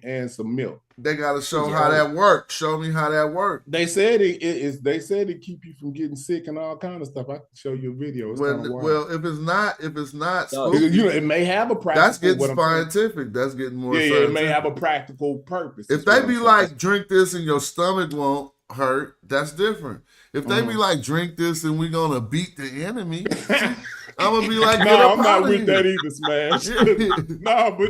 and some milk. They gotta show how that works. Show me how that works. They said they said it keep you from getting sick and all kind of stuff. I can show you a video. It's kind of wild. Well, if it's not spooky, it may have a practical. that's getting scientific. That's getting more. Yeah, scientific. it may have a practical purpose. If they be like, drink this and your stomach won't hurt, that's different. If they be like, drink this and we're gonna beat the enemy, I'm gonna be like, no, I'm not with that either, Smash.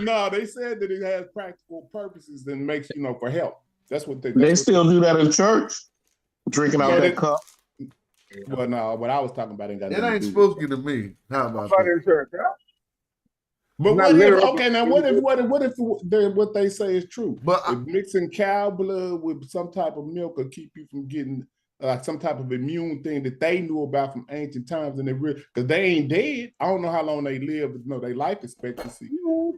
No, they said that it has practical purposes and makes for help. That's what they still do that in church, drinking out that cup. Well, no, what I was talking about it ain't spooky to me. How about that? In church, huh? But what if what they say is true? But if mixing cow blood with some type of milk will keep you from getting like some type of immune thing that they knew about from ancient times, and because they ain't dead. I don't know how long they live, their life expectancy.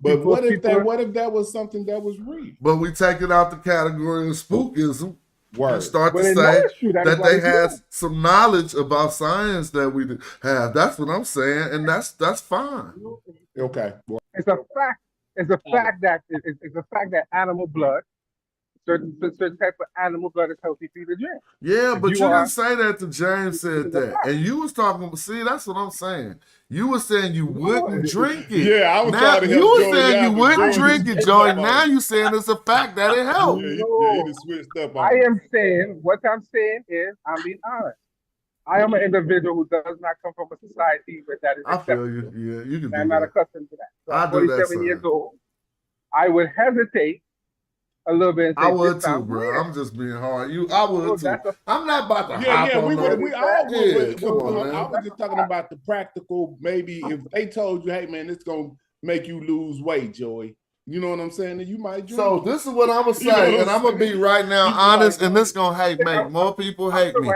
But what if that was something that was real? But we take it out the category of spookism. Word. And start to say that they had some knowledge about science that we have. That's what I'm saying, and that's fine. Okay. It's a fact. It's a fact that animal blood, certain type of animal blood is healthy for you to drink. Yeah, but you didn't say that to James said that. And you was talking, see, that's what I'm saying. You were saying you wouldn't drink it. Yeah, I was now, trying to help you were Joey saying out, you but wouldn't Joey drink it, Joey. Now you saying it's a fact that it helped. He switched up. I am saying, what I'm saying is, I'm being honest. I am an individual who does not come from a society where that is accepted. I feel you. Yeah, you can do I'm that. not accustomed to that. So I I'm do that, 47 years old. I would hesitate a little bit. And say, I would too, bro. I'm just being hard. I would too. I'm not about to hop on we all would. Come on, man. I was just talking about the practical. Maybe if they told you, "Hey, man, it's gonna make you lose weight, Joey." You know what I'm saying? Then you might drink. So this is what I'm gonna say, and I'm gonna be right now honest, and this gonna make more people hate me.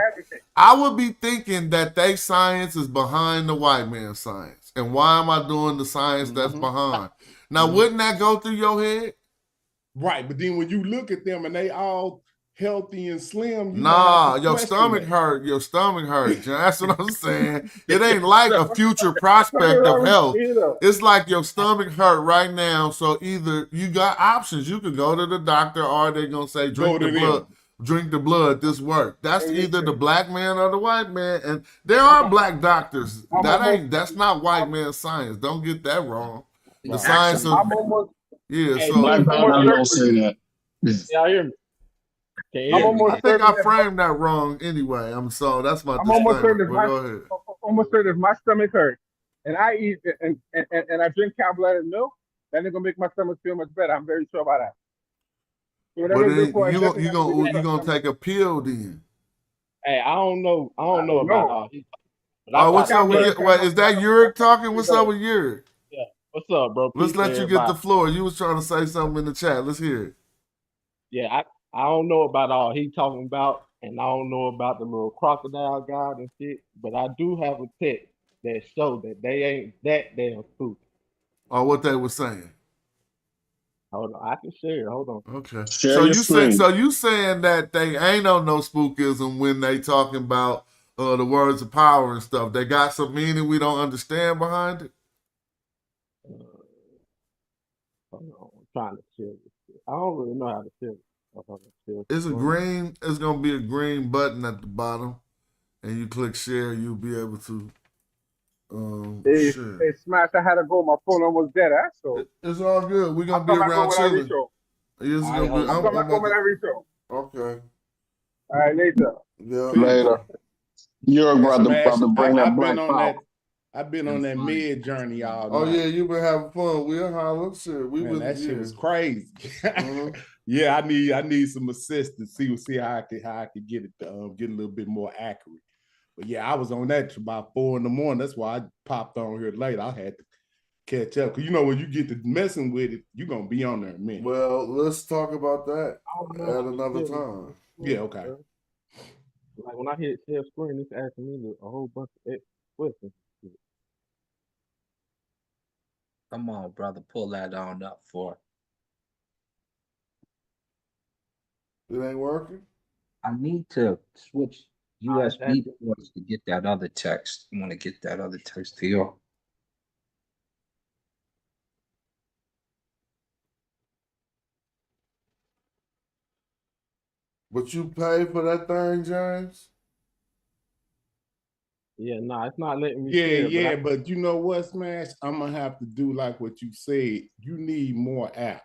I would be thinking that they science is behind the white man's science, and why am I doing the science that's behind? Now, wouldn't that go through your head? Right, but then when you look at them and they all healthy and slim, your stomach hurt. Your stomach hurt, John. That's what I'm saying. It ain't like a future prospect of health. It's like your stomach hurt right now. So either you got options. You could go to the doctor, or they're gonna say drink the blood. Drink the blood. This work. That's either the black man or the white man. And there are black doctors. That's not white man science. Don't get that wrong. The science of Black doctors don't say that. Yeah, I hear me. I think I framed that wrong anyway. So that's my disclaimer. Almost certain if my stomach hurts and I eat and I drink cow blood and milk, then it's gonna make my stomach feel much better. I'm very sure about that. So you gonna take a pill then? Hey, I don't know about what's up with wait, is that Yurik talking? What's up with Yurik? Yeah. What's up, bro? Let's Peace let to you get the everybody. floor. You was trying to say something in the chat. Let's hear it. Yeah, I don't know about all he talking about, and I don't know about the little crocodile god and shit, but I do have a text that show that they ain't that damn spooky. Or what they were saying. Hold on, I can share it. Hold on. Okay. Share So your you say, screen. so you saying that they ain't on no spookism when they talking about the words of power and stuff. They got some meaning we don't understand behind it. Hold on, I'm trying to share this shit. I don't really know how to share it. It's a green. It's gonna be a green button at the bottom, and you click share. You'll be able to Hey, share. hey, Smash, I had to go. My phone almost dead, so It's all good. We're I'll gonna be come back home around when I reach chilling. home. It's All gonna right, be. hold I'll on. come back home when I reach home. Okay. All right, later. Yeah. Later. You're a And brother, Smash, bring that I've been black on power. that. I've been on And that fine. mid journey all Oh night. yeah, you been having fun. We'll holler. Shit, we Man, would. that shit Yeah. was crazy. Uh-huh. Yeah, I need some assistance. See how I could get it get a little bit more accurate. But yeah, I was on that till about 4 a.m. That's why I popped on here late. I had to catch up because you know when you get to messing with it, you're gonna be on there a minute. Well, let's talk about that I don't know at how to another share time. this. Yeah, okay. Like when I hit share screen, it's asking me a whole bunch of questions. Come on, brother. Pull that on up for. It ain't working. I need to switch it's USB ports to get that other text. I want to get that other text to you. But you pay for that thing, James? Yeah, nah, it's not letting me Yeah, share. yeah, but you know what, Smash? I'm gonna have to do like what you said. You need more apps.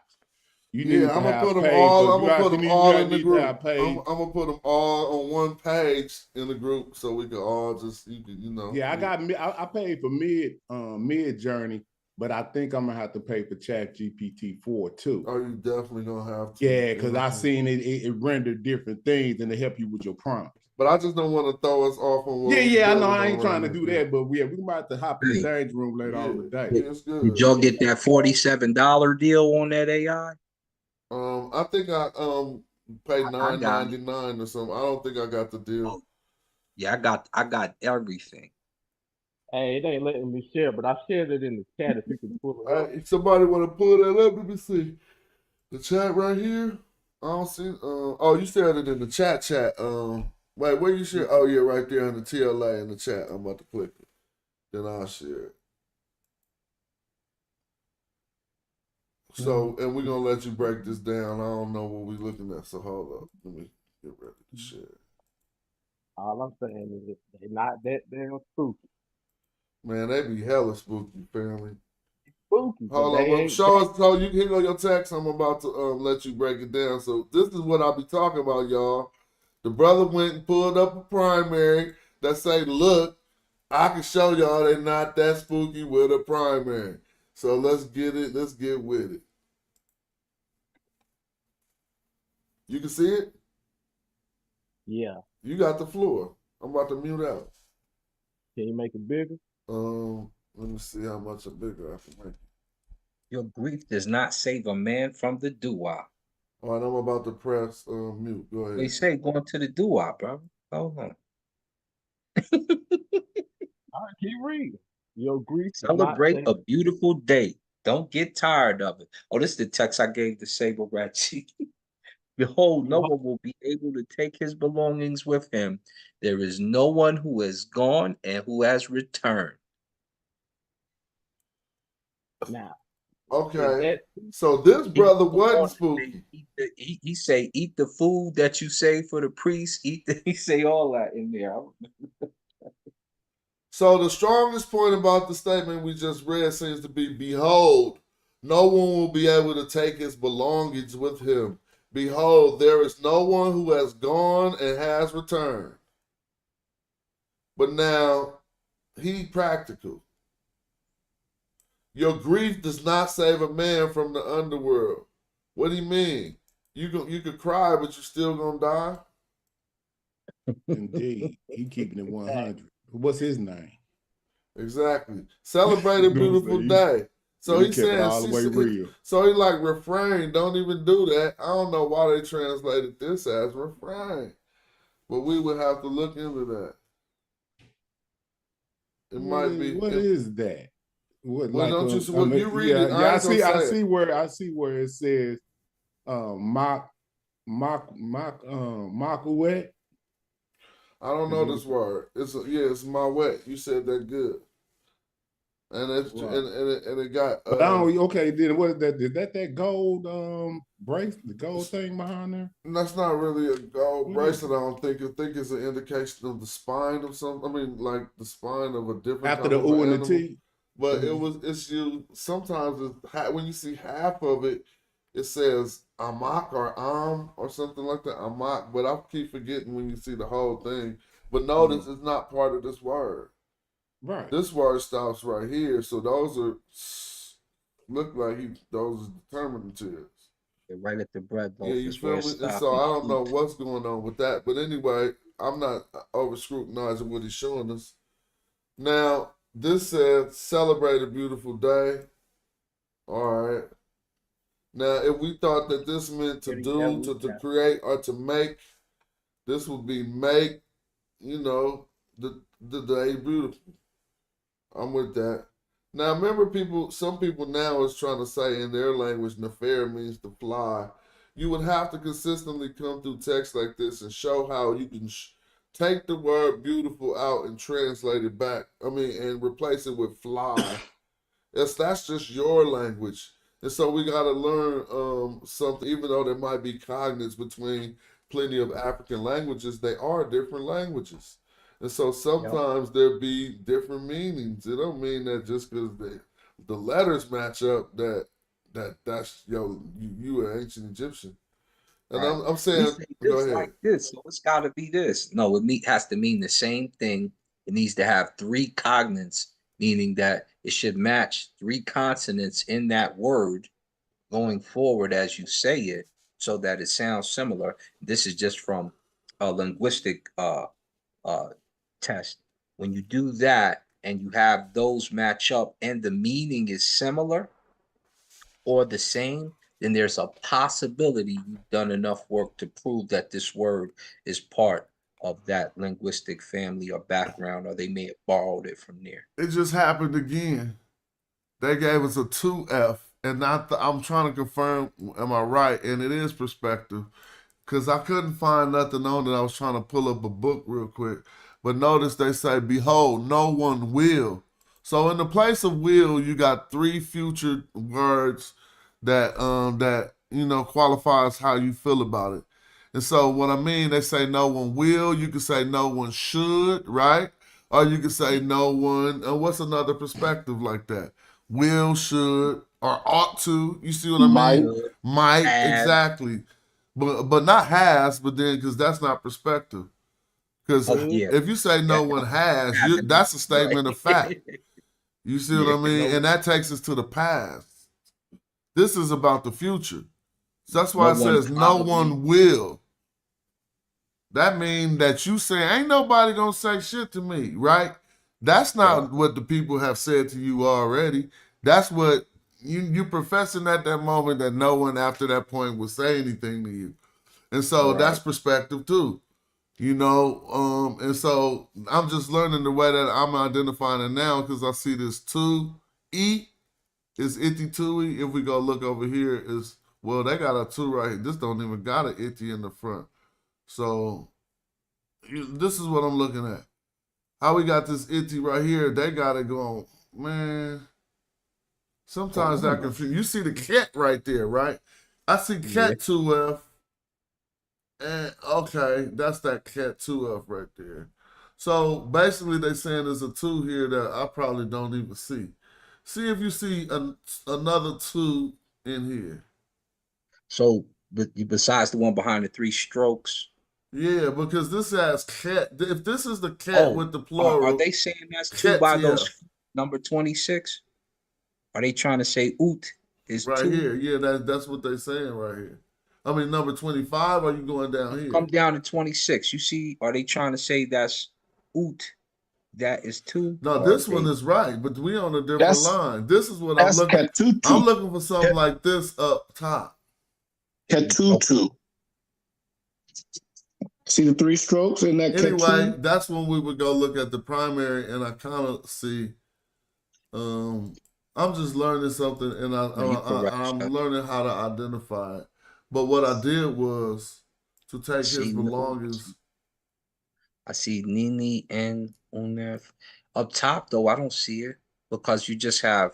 You need to I'm gonna have put them paid all. for. I'm gonna put them all in the need to group. have paid. I'm gonna put them all on one page in the group so we can all just you know. Yeah, I paid for mid journey, but I think I'm gonna have to pay for Chat GPT 4 too. Oh, you definitely gonna have to. Yeah, because I seen it rendered different things and to help you with your prompts. But I just don't want to throw us off on what Yeah, I know. I ain't trying to do that, but yeah, we might have to hop in the danger room later on today. Yeah, it's good. Did y'all get that $47 deal on that AI? I think I paid got it. $9.99 or something. I don't think I got the deal. Oh, yeah, I got everything. Hey, it ain't letting me share, but I shared it in the chat if you can pull it up. If somebody want to pull that up, let me see. The chat right here. I don't see. Oh, you shared it in the chat. Wait, where you share? Oh yeah, right there in the TLA in the chat. I'm about to click it. Then I'll share it. So, and we're gonna let you break this down. I don't know what we're looking at. So hold up. Let me get ready to share. All I'm saying is they not that damn spooky. Man, they be hella spooky, family. Spooky, but Hold they on, well, ain't show us so you can hit on your text. I'm about to let you break it down. So this is what I'll be talking about, y'all. The brother went and pulled up a primary that say, look, I can show y'all they not that spooky with a primary. So let's get it. Let's get with it. You can see it? Yeah. You got the floor. I'm about to mute out. Can you make it bigger? Let me see how much bigger I can make it. Your grief does not save a man from the doo-wop. All right, I'm about to press mute. Go ahead. They say going to the doo-wop, bro. Hold on. All right, keep reading. Your grief does not Celebrate save. a beautiful day. Don't get tired of it. Oh, this is the text I gave the Saber Rat Chief. Behold, no one will be able to take his belongings with him. There is no one who has gone and who has returned. Now, okay. So this brother wasn't spooky. He say, eat the food that you save for the priest. He say all that in there. So the strongest point about the statement we just read seems to be, behold, no one will be able to take his belongings with him. Behold, there is no one who has gone and has returned. But now, he practical. Your grief does not save a man from the underworld. What do you mean? You could cry, but you're still gonna die? Indeed. He keeping it 100. What's his name? Exactly. Celebrate a beautiful day. So he he kept it said, all the way real. so he like refrain, don't even do that. I don't know why they translated this as refrain, but we would have to look into that. It might be. What is that? What Well, like? don't you? I Well, mean, you read it. yeah. I see. I see where it says, mock wet. I don't know this word. It's my wet. You said that good. And it's Right. and it got. But I don't. Okay, then what is that? Is that gold brace? The gold thing behind there? That's not really a gold bracelet. I don't think. I think it's an indication of the spine of something. I mean, like the spine of a different. After kind the of O and animal. the T. But it's you. Sometimes when you see half of it, it says amak or or something like that. Amak, but I keep forgetting when you see the whole thing. But notice it's not part of this word. Right. This word stops right here, so those are look like those are determinatives. They're right at the bread loaf. Yeah, you feel me? And so I don't know what's going on with that, but anyway, I'm not over scrutinizing what he's showing us. Now this said, "Celebrate a beautiful day." All right. Now, if we thought that this meant to do, to create, or to make, this would be make. You know, the day beautiful. I'm with that. Now, remember, some people now is trying to say in their language, nefer means to fly. You would have to consistently come through text like this and show how you can take the word beautiful out and translate it back. And replace it with fly. That's just your language. And so we got to learn something, even though there might be cognates between plenty of African languages, they are different languages. And so sometimes there be different meanings. It don't mean that just because the letters match up that's you an ancient Egyptian. And right. I'm saying go ahead. Like this, so it's got to be this. No, it has to mean the same thing. It needs to have 3 cognates, meaning that it should match 3 consonants in that word going forward as you say it, so that it sounds similar. This is just from a linguistic test. When you do that and you have those match up and the meaning is similar or the same, then there's a possibility you've done enough work to prove that this word is part of that linguistic family or background, or they may have borrowed it from there. It just happened again. They gave us a 2F, and I'm trying to confirm, am I right? And it is perspective, because I couldn't find nothing on it. I was trying to pull up a book real quick. But notice they say, behold, no one will. So in the place of will, you got 3 future words that qualifies how you feel about it. And so what I mean, they say no one will. You can say no one should, right? Or you can say no one. What's another perspective like that? Will, should, or ought to. You see what I mean? Might, exactly. But not has, but then because that's not perspective. Because if you say no one has, that's a statement of fact. You see what I mean? And that takes us to the past. This is about the future. So that's why it says no one will. That means that you say, ain't nobody going to say shit to me, right? That's not what the people have said to you already. That's what you professing at that moment that no one after that point will say anything to you. And so that's perspective too. And so I'm just learning the way that I'm identifying it now because I see this 2E is itty tui. If we go look over here, they got a 2 right here. This don't even got an itty in the front. So this is what I'm looking at. How we got this itty right here, they got it going, man. Sometimes that confuse. You see the cat right there, right? I see cat 2F. And okay, that's that cat 2F right there. So basically they're saying there's a 2 here that I probably don't even see. See if you see another 2 in here. So besides the one behind the 3 strokes? Yeah, because this has cat. If this is the cat with the plural. Are they saying that's 2 by those number 26? Are they trying to say oot is right 2? Here? Yeah, that's what they're saying right here. I mean, number 25, are you going down here? Come down to 26. You see, are they trying to say that's oot? that is two? No, Or this one they is right, but we on a different That's line. This is what I'm that's looking. Ketutu. I'm looking for something like this up top. Ketutu. See the three strokes in that Anyway, Ketu? that's when we would go look at the primary, and I kind of see. I'm just learning something, and No, you correct, I'm sir. learning how to identify it. But what I did was to take his See, no. belongings. I see Nini and Unef. Up top, though, I don't see it because you just have,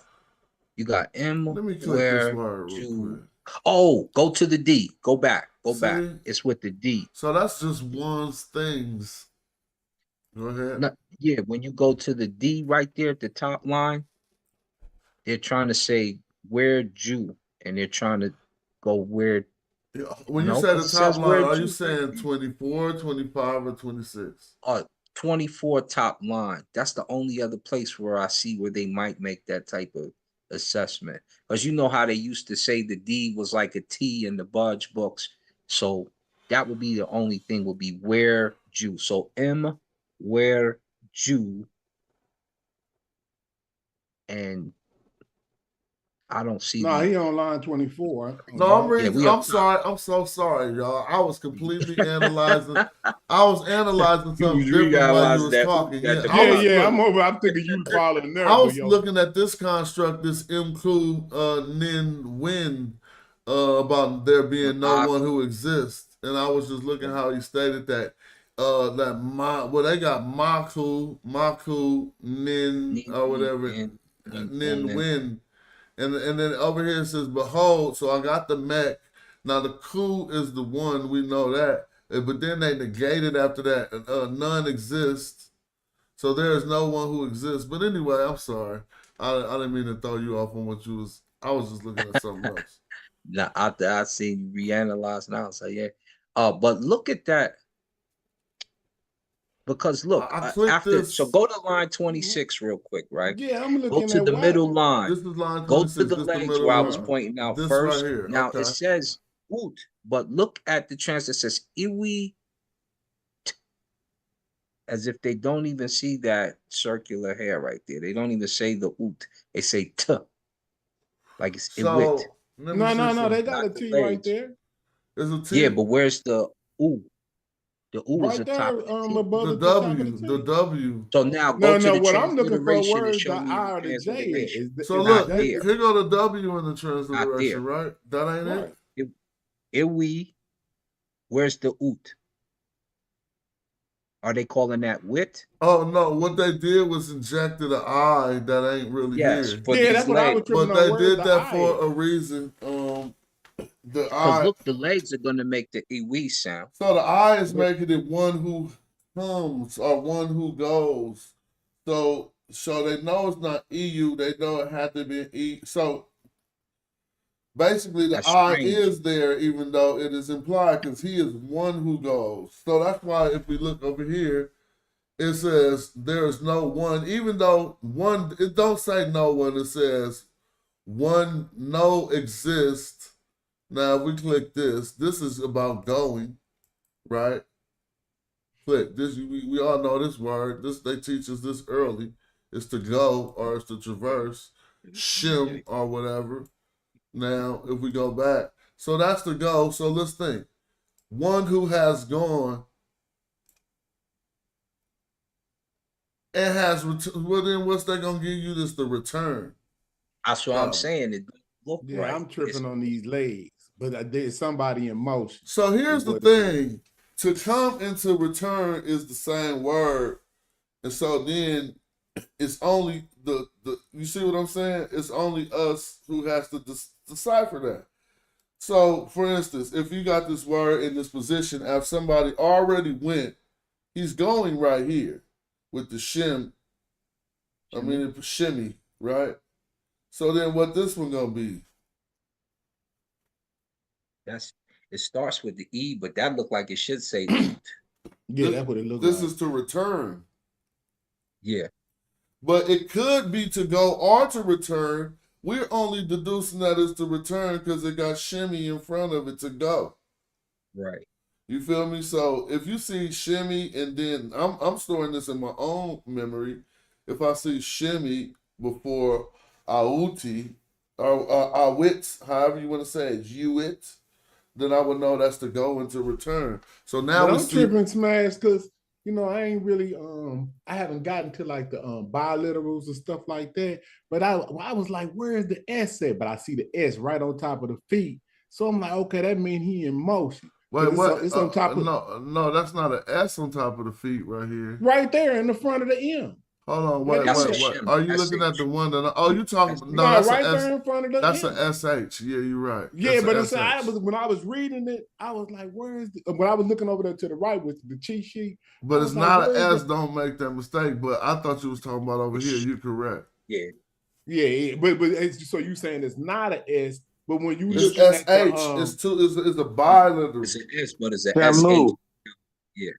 you got M Let me click this where word real to, quick. oh, go to the D. Go back. Go See? back. It's with the D. So that's just one's things. Go ahead. No, yeah, when you go to the D right there at the top line, they're trying to say where Jew, and they're trying to go where. Yeah, when you No, say it the top says line, where are you Jew. saying 24, 25, or 26? 24 top line. That's the only other place where I see where they might make that type of assessment. Because you know how they used to say the D was like a T in the Budge books. So that would be the only thing would be where Jew. So M where Jew. And I don't see No, the, he on line 24. No, I'm yeah, reading. we I'm up top. sorry. I'm so sorry, y'all. I was completely analyzing. I was analyzing something You different while you realize was that talking. that Yeah, the I Yeah, was yeah, look, I'm thinking you following there, I but was yo. looking at this construct, this include Nin Win, about there being no one who exists, and I was just looking how he stated that. That they got Maku Nin or whatever Nin Win. And then over here it says, behold, so I got the mech. Now the coup is the one, we know that. But then they negated after that, none exists. So there is no one who exists. But anyway, I'm sorry. I didn't mean to throw you off on what you was, I was just looking at something else. Now after I seen you reanalyze now, so yeah. But look at that. Because look, I clicked after this. so go to line 26 real quick, right? Yeah, I'm Go looking to at the what? middle line. This is line Go 26. to the This the legs middle where I was line. pointing out This first. right here. Now Okay. it says oot, but look at the trans that says iwi, as if they don't even see that circular hair right there. They don't even say the oot. They say t, like it's iwit. So let me see No, they something. got Not a the T right legs. there. There's a T. Yeah, but where's the ooh? The ooh is Right the top there, of the T. above The the top of W. the The T. W. So now go to No, the what I'm looking for, transliteration and where's show the me in I or the the J at? transliteration. So Not look, there. here go the W in the Not transliteration, there. right? That ain't Right. it? Iwi, where's the oot? Are they calling that wit? Oh no, what they did was injected an I that ain't really Yes, here. for Yeah, these that's what I was legs. tripping But on. they Where's did the that I for at? a reason. The Because I, look, the legs are gonna make the iwi sound. so the I is making it one who comes or one who goes. So they know it's not EU. They know it had to be E. So basically, the That's I strange. is there, even though it is implied, because he is one who goes. So that's why if we look over here, it says there is no one, even though one, it don't say no one, it says one, no exists. Now, if we click this is about going, right? Click this, we all know this word. This they teach us this early. It's to go or it's to traverse, shim or whatever. Now, if we go back, so that's the go. So let's think. One who has gone and has returned. Well, then what's they gonna give you? This the return. That's what I'm saying. It don't look Yeah, right. I'm tripping on these legs, but there's somebody in motion. So here's the What it is. thing: to come and to return is the same word, and so then it's only the you see what I'm saying? It's only us who has to decipher that. So, for instance, if you got this word in this position, if somebody already went, he's going right here with the shim. I mean, it's shimmy, right? So then, what this one gonna be? It starts with the E, but that look like it should say oot. Yeah, that's what it looks This like. is to return. Yeah. But it could be to go or to return. We're only deducing that it's to return because it got shimmy in front of it to go. Right. You feel me? So if you see shimmy, and then I'm storing this in my own memory. If I see shimmy before auti or awit, however you want to say it, uit, then I would know that's to go into return. So now But we I'm see. tripping smash because I ain't really I haven't gotten to like the biliterals and stuff like that. But I was like, where's the S at? But I see the S right on top of the feet. So I'm like, okay, that means he in motion. Wait, what? It's on top of No, that's not an S on top of the feet right here. right there in the front of the M. Hold on, That That's is a it. wait. shim. Are you looking at the one that? Oh, you talking? No, that's right a S. there in front of the That's M. a SH. Yeah, you're right. Yeah, That's but a it's, I SH. was when I was reading it, I was like, "Where is?" When I was looking over there to the right with the cheat sheet, But I it's was like, not an "Where is S. Don't make that mistake. But I thought you was talking about over here. You're correct. Yeah. Yeah, but so you saying it's not an S, but when you It's looking SH. at the It's a biliteral. It's an S, but it's an Sam SH. Lou. Yeah.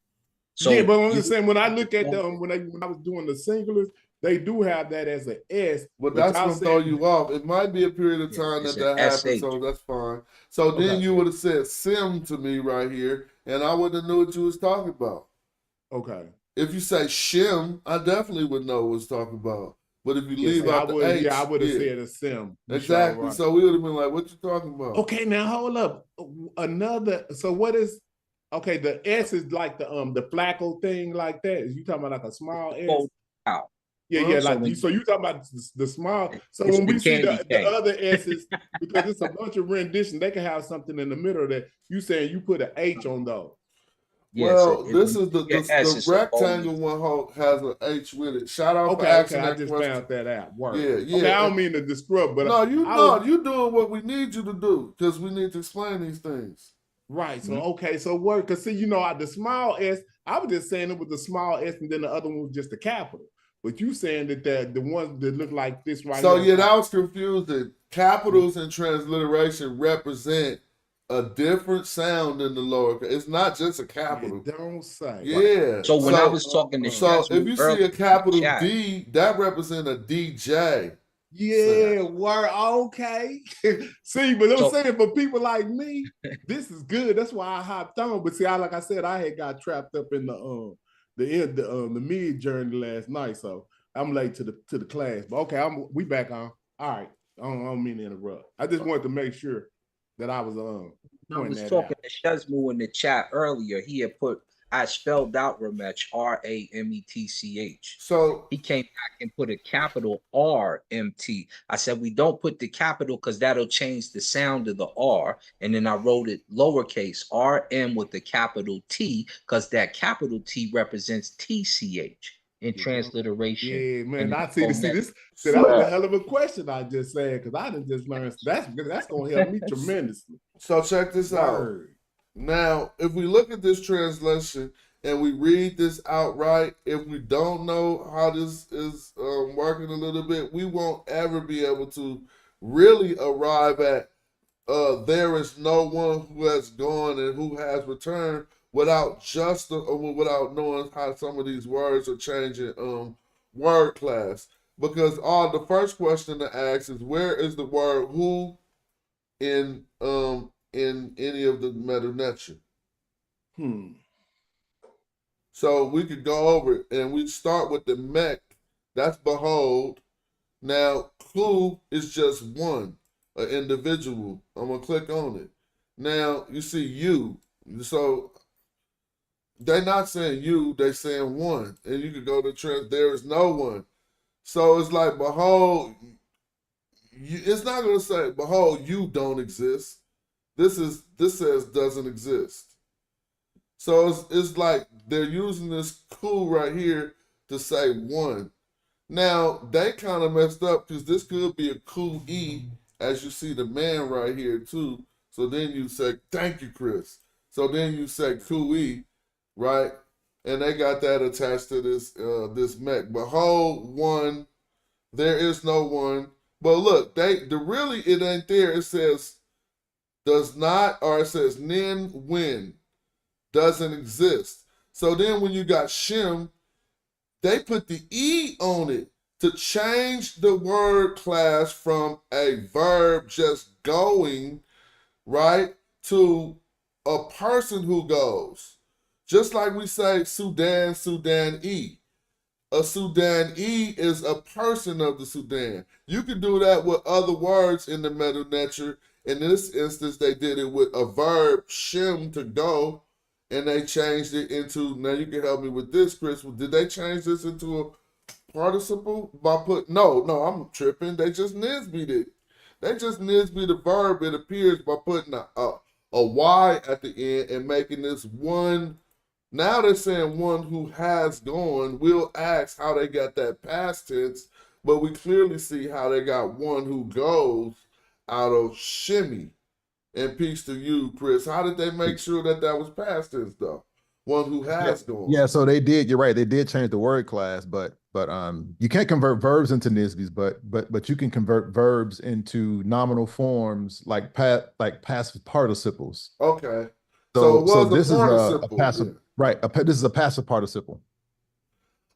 So yeah, but I'm you just saying when I look at the when I was doing the singulars, they do have that as an S. But that's gonna throw you off. It might be a period of time it's that an happens, SH. so that's fine. So then Okay. you would have said sim to me right here, and I wouldn't have knew what you was talking about. Okay. If you say shim, I definitely would know what it's talking about. But if you leave out the H, I would have said a sim. Exactly. Right. So we would have been like, what you talking about? Okay, now hold up. So what is okay? The S is like the flacco thing like that. Is you talking about like a small S? Fold out. Yeah, Huh? yeah. So Like when so you talking about the small. So it's when the we see candy the cane. other S's, because it's a bunch of rendition, they can have something in the middle of that. You saying you put an H on those. Yeah, Well, so this is the S is a rectangle bold. one has an H with it. Shout out for Okay, asking I that just question. found that out. Word. Yeah. Okay, I don't mean to disrupt, but No, you doing what we need you to do because we need to explain these things. right. So okay, so word, because see, the small S, I was just saying it was the small S, and then the other one was just a capital. But you saying that the ones that look like this right So here. yeah, that was confusing. Capitals and transliteration represent a different sound than the lower. It's not just a capital. You don't say. Yeah. So when I was talking to so if you see a capital chat, D, that represents a DJ. Yeah, word. Okay. See, but I'm saying for people like me, this is good. That's why I hopped on. But see, like I said, I had got trapped up in the mid journey last night, so I'm late to the class. But okay, we back on. All right. I don't mean to interrupt. I just wanted to make sure that I was I was talking to Shazmu in the chat earlier. He had I spelled out Rametch, R-A-M-E-T-C-H. So he came back and put a capital R-M-T. I said, we don't put the capital because that'll change the sound of the R. And then I wrote it lowercase R-M with the capital T because that capital T represents T-C-H in transliteration. Yeah, man. I see this. So That was a hell of a question I just said because I didn't just learn. That's going to help me tremendously. So check this out. Now, if we look at this translation and we read this outright, if we don't know how this is working a little bit, we won't ever be able to really arrive at there is no one who has gone and who has returned without without knowing how some of these words are changing word class. Because the first question to ask is, where is the word who in any of the meta-nature? So we could go over it, and we start with the mech. That's behold. Now, who is just one, an individual. I'm gonna click on it. Now you see you. So they're not saying you, they're saying one. And you could go to there is no one. So it's like, behold, it's not gonna say, behold, you don't exist. This says doesn't exist. So it's like they're using this cool right here to say one. Now they kind of messed up because this could be a cool E, as you see the man right here too. So then you say, thank you, Chris. So then you say cool E, right? And they got that attached to this mech. Behold, one, there is no one. But look, really it ain't there. It says does not, or it says nin win, doesn't exist. So then when you got shim, they put the E on it to change the word class from a verb just going, right, to a person who goes. Just like we say Sudan, Sudan-e. A Sudan-e is a person of the Sudan. You can do that with other words in the Meta Nature. In this instance, they did it with a verb, shim, to go, and they changed it into, now you can help me with this, Chris. Did they change this into a participle by no, I'm tripping. They just Nisbe'd it. They just Nisbe'd the verb, it appears, by putting a Y at the end and making this one. Now they're saying one who has gone. We'll ask how they got that past tense, but we clearly see how they got one who goes out of shimmy. And peace to you, Chris. How did they make sure that that was past tense, though? One who has gone. Yeah, so they did. You're right. They did change the word class, but you can't convert verbs into Nisbe's, but you can convert verbs into nominal forms like passive participles. Okay. So this is a passive. Yeah. Right, this is a passive participle.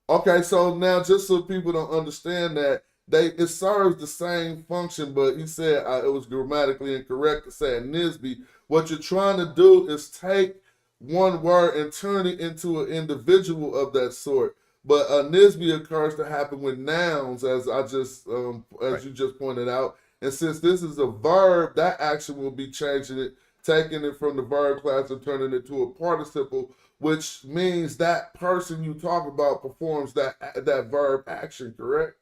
Okay, so now just so people don't understand that, it serves the same function, but he said it was grammatically incorrect to say Nisbe. What you're trying to do is take one word and turn it into an individual of that sort. But Nisbe occurs to happen with nouns, as I just you just pointed out. And since this is a verb, that action will be changing it, taking it from the verb class and turning it to a participle, which means that person you talk about performs that verb action, correct?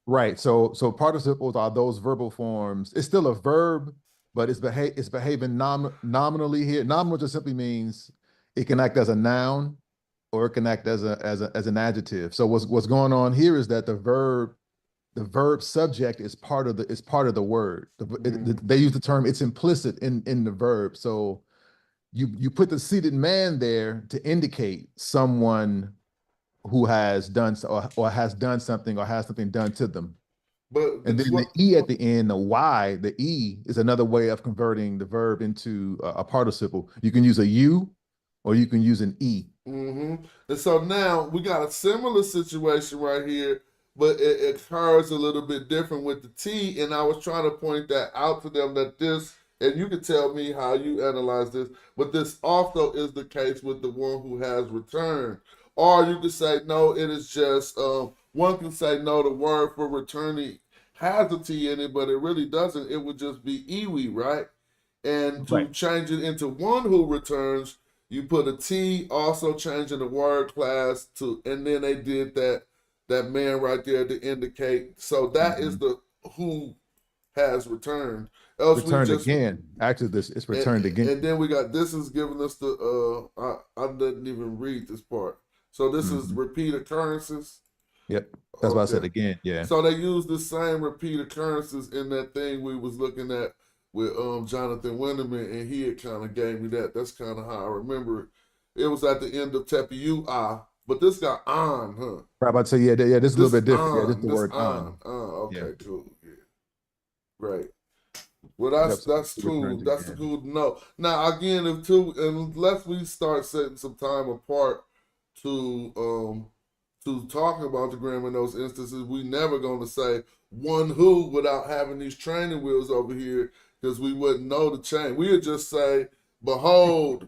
Right. So participles are those verbal forms. It's still a verb, but it's behaving nominally here. Nominal just simply means it can act as a noun or it can act as an adjective. So what's going on here is that the verb subject is part of the word. They use the term it's implicit in the verb. So you put the seated man there to indicate someone who has done or has done something or has something done to them. And then the E at the end, the E is another way of converting the verb into a participle. You can use a U or you can use an E. And so now we got a similar situation right here, but it occurs a little bit different with the T. And I was trying to point that out to them that this, and you can tell me how you analyze this, but this also is the case with the one who has returned. Or you could say, no, it is just, one can say, no, the word for returning has a T in it, but it really doesn't. It would just be iwi, right? And to change it into one who returns, you put a T, also changing the word class to, and then they did that man right there to indicate. So that is the who has returned. Else returned we just, again. Actually, it's returned again. And then we got, this is giving us the, I didn't even read this part. So this is repeat occurrences. Yep, that's what I said again. Yeah. So they use the same repeat occurrences in that thing we was looking at with Jonathan Winderman, and he had kind of gave me that. That's kind of how I remember it. It was at the end of Tepiu-a, but this got on, huh? Right, about to say, yeah, this is a little bit different. Yeah, this is the word on. Okay, cool. Yeah. Right. Well, that's cool. That's cool to know. Now, again, unless we start setting some time apart to talking about the grammar in those instances, we never going to say one who without having these training wheels over here, because we wouldn't know the change. We would just say, behold,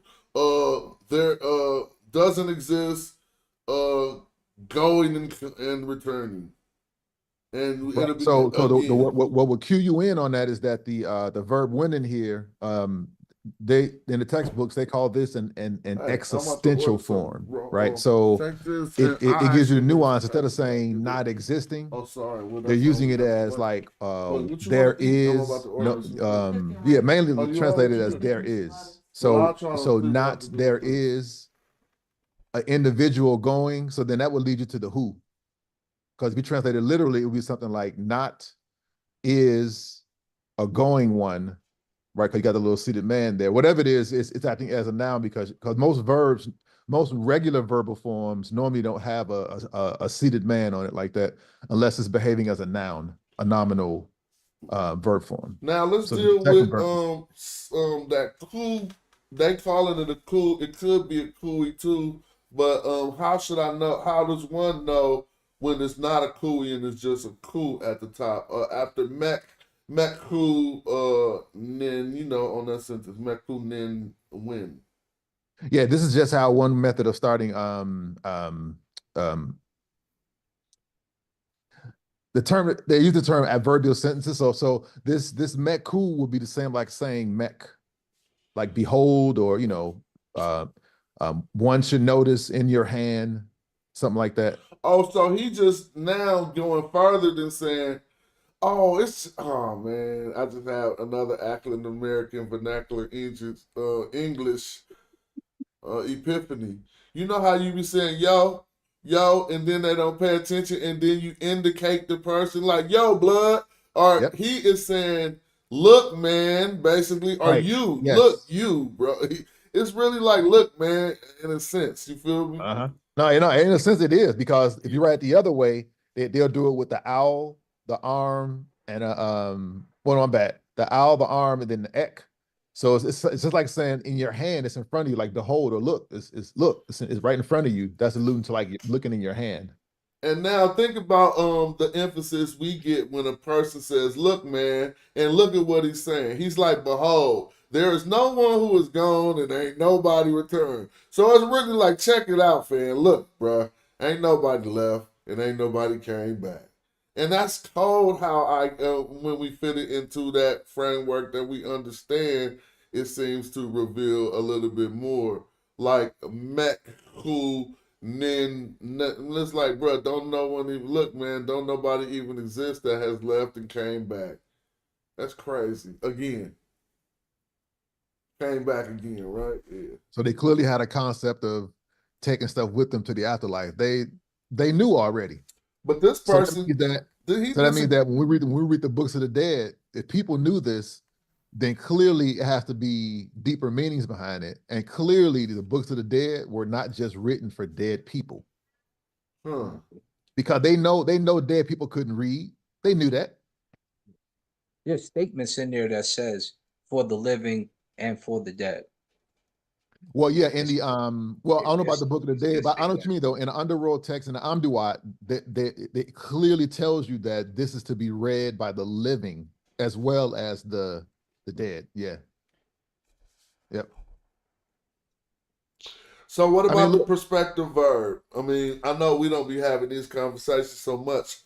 there doesn't exist going and returning. And it'll be what will cue you in on that is that the verb when in here, they in the textbooks they call this an existential form, right? So it gives you the nuance. Instead of saying not existing, they're using it as like there is mainly translated as there is. So not there is an individual going. So then that would lead you to the who. Because if you translate it literally, it would be something like not is a going one, right? Because you got the little seated man there. Whatever it is, it's acting as a noun because most regular verbal forms normally don't have a seated man on it like that, unless it's behaving as a noun, a nominal verb form. Now let's deal with that coup. They calling it a coup. It could be a cooey too, but how should I know? How does one know when it's not a cooey and it's just a coup at the top? After Mekku nin, on that sentence, Mekku nin when? Yeah, this is just how one method of starting the term, they use the term adverbial sentences. So this mech cool would be the same like saying mech, like behold, or one should notice in your hand, something like that. Oh, so he just now going further than saying, oh, man, I just have another African American vernacular English epiphany. You know how you be saying yo, and then they don't pay attention, and then you indicate the person like yo, blood, or Yep. he is saying, look, man, basically, or Right. you, Yes. look, you, bro. It's really like, look, man, in a sense. You feel me? No, in a sense it is, because if you write the other way, they'll do it with the owl, the arm, and my bad. The owl, the arm, and then the ek. So it's just like saying in your hand, it's in front of you, like behold or look. It's right in front of you. That's alluding to like looking in your hand. And now think about the emphasis we get when a person says, look, man, and look at what he's saying. He's like, behold, there is no one who is gone and ain't nobody returned. So it's really like, check it out, fam. Look, bruh, ain't nobody left and ain't nobody came back. And that's told how when we fit it into that framework that we understand, it seems to reveal a little bit more. Like mech who it's like, bro, don't no one even look, man. Don't nobody even exist that has left and came back. That's crazy. Again, came back again, right? Yeah. So they clearly had a concept of taking stuff with them to the afterlife. They knew already. But this person, that means that when we read the books of the dead, if people knew this, then clearly it has to be deeper meanings behind it. And clearly the books of the dead were not just written for dead people. Because they know dead people couldn't read. They knew that. There's statements in there that says for the living and for the dead. Well, yeah, in the I don't know about the book of the dead, but I know what you mean though. In the underworld text in the Amduat, they clearly tells you that this is to be read by the living as well as the dead. Yeah. Yep. So what about the perspective verb? I mean, I know we don't be having these conversations so much,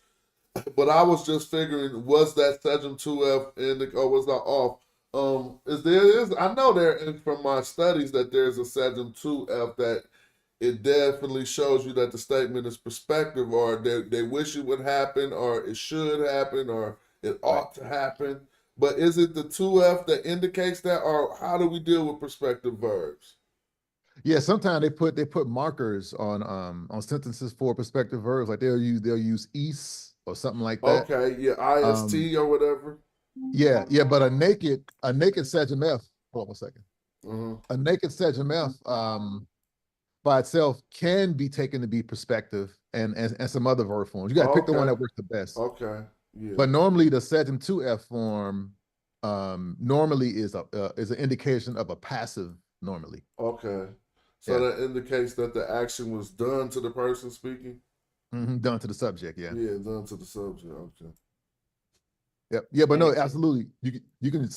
but I was just figuring, was that Sejm 2F or was that off? I know there from my studies that there's a Sejm 2F that it definitely shows you that the statement is perspective, or they wish it would happen, or it should happen, or it ought to happen. But is it the 2F that indicates that, or how do we deal with perspective verbs? Yeah, sometimes they put markers on sentences for perspective verbs, like they'll use is or something like that. Okay, yeah, ist or whatever. Yeah, but a naked Sejm F. Hold on 1 second. A naked Sejm F by itself can be taken to be perspective and some other verb forms. You got to pick the one that works the best. Okay. Yeah. But normally the Sejm 2F form normally is an indication of a passive normally. Okay. So that indicates that the action was done to the person speaking? Done to the subject, yeah. Yeah, done to the subject, okay. Yep. Yeah, but no, absolutely. You can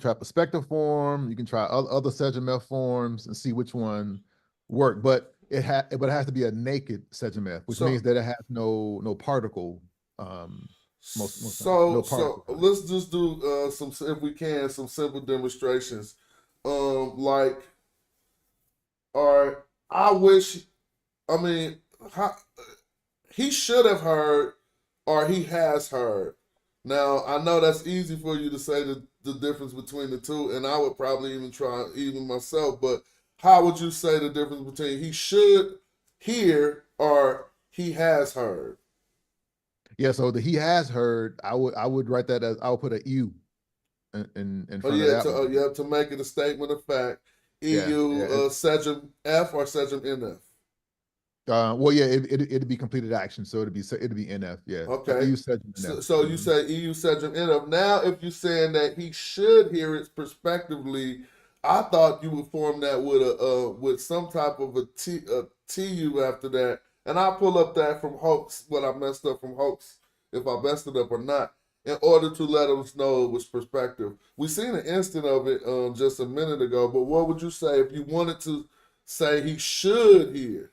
try perspective form, you can try other Sejm F forms and see which one work. But it has to be a naked Sejm F, which means that it has no particle. So let's just do some, if we can, some simple demonstrations. He should have heard, or he has heard. Now, I know that's easy for you to say the difference between the two, and I would probably even try even myself, but how would you say the difference between he should hear or he has heard? Yeah, so the he has heard, I would write that as, I would put a U in front of that. You have to make it a statement of fact. Sejm F or Sejm NF? Well, yeah, it'd be completed action, so it'd be NF, yeah. Okay. EU Sejm NF. So you say EU Sejm NF. Now, if you're saying that he should hear it prospectively, I thought you would form that with some type of a TU after that. And I'll pull up that from Hoax, what I messed up from Hoax, if I messed it up or not. in order to let us know it was perspective. We seen an instant of it just a minute ago, but what would you say if you wanted to say he should hear?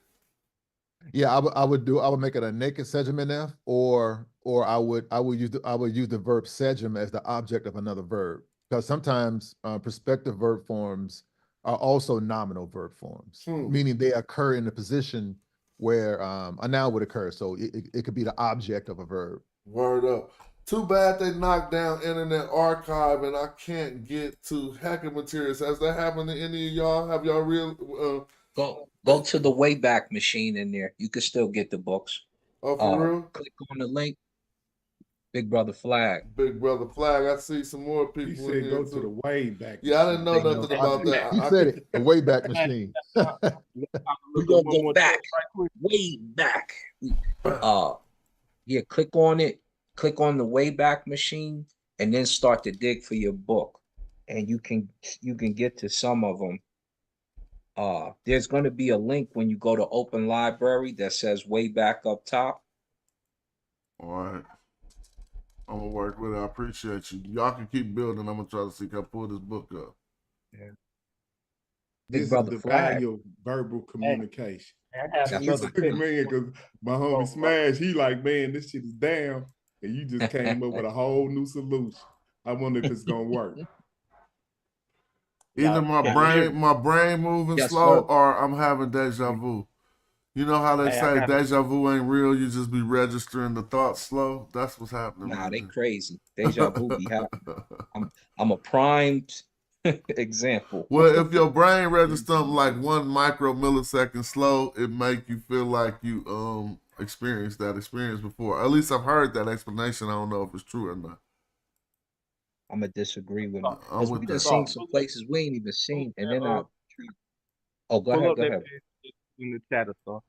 Yeah, I would make it a naked segment F, or I would use the verb segment as the object of another verb, because sometimes prospective verb forms are also nominal verb forms, meaning they occur in the position where a noun would occur. So it could be the object of a verb. Word up. Too bad they knocked down Internet Archive and I can't get to Heka materials. Has that happened to any of y'all? Have y'all real? Go to the Wayback Machine in there. You can still get the books. Oh, for real? Click on the link. Big Brother Flag. Big Brother Flag. I see some more He people in said here go too. to the Wayback. Yeah, I didn't know nothing about that. He said it, the Wayback Machine. We gonna go back, way back. Yeah, click on it. Click on the Wayback Machine, and then start to dig for your book, and you can get to some of them. There's going to be a link when you go to Open Library that says Wayback up top. All right. I'm gonna work with it. I appreciate you. Y'all can keep building. I'm gonna try to see if I pull this book up. Yeah. This is the value of verbal communication. That's Because my homie Smash, he like, man, this shit is down, and you just came up with a whole new solution. I wonder if it's gonna work. Either my brain moving slow, or I'm having deja vu. You know how they say deja vu ain't real, you just be registering the thoughts slow? That's what's happening. Nah, they crazy. Deja vu be happening. I'm a primed example. Well, if your brain registers something like 1 micro millisecond slow, it make you feel like you experienced that experience before. At least I've heard that explanation. I don't know if it's true or not. I'm gonna disagree with it. I'm with We that. done seen some places we ain't even seen, and then go ahead. In the chat or so.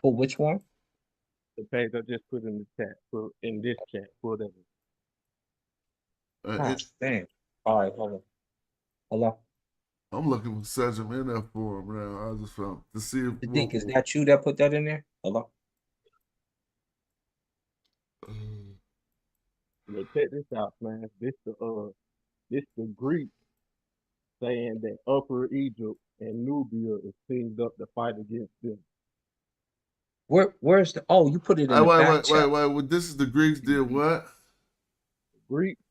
Pull which one? The page I just put in the chat. Put in this chat. Pull that one. Damn. All right, hold on. Hello. I'm looking for Sejam in there for him now. I just found to see if Dick, is that you that put that in there? Hello. But check this out, man. This the Greek saying that Upper Egypt and Nubia is teamed up to fight against them. Where's the? Oh, you put it in the back chat. Wait. This is the Greeks did what? Greeks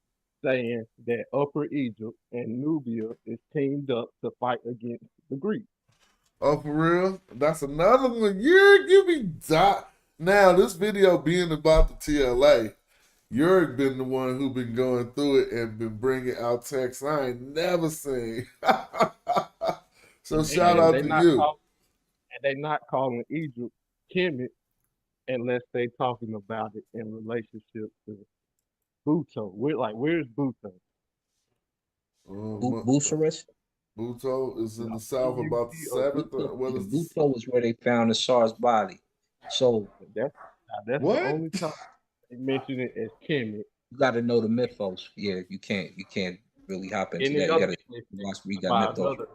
saying that Upper Egypt and Nubia is teamed up to fight against the Greeks. Oh, for real? That's another one. You be dot. Now this video being about the TLA, you're been the one who been going through it and been bringing out texts I ain't never seen. So shout out to you. And they not calling Egypt Kemet unless they talking about it in relationship to Buto. Where's Buto? Bucharest? Buto is in the south, about the 7th. Buto is where they found the SARS body. So that's what? The only time they mention it as Kemet. You got to know the mythos. Yeah, you can't really hop into that. You got to read that mythos.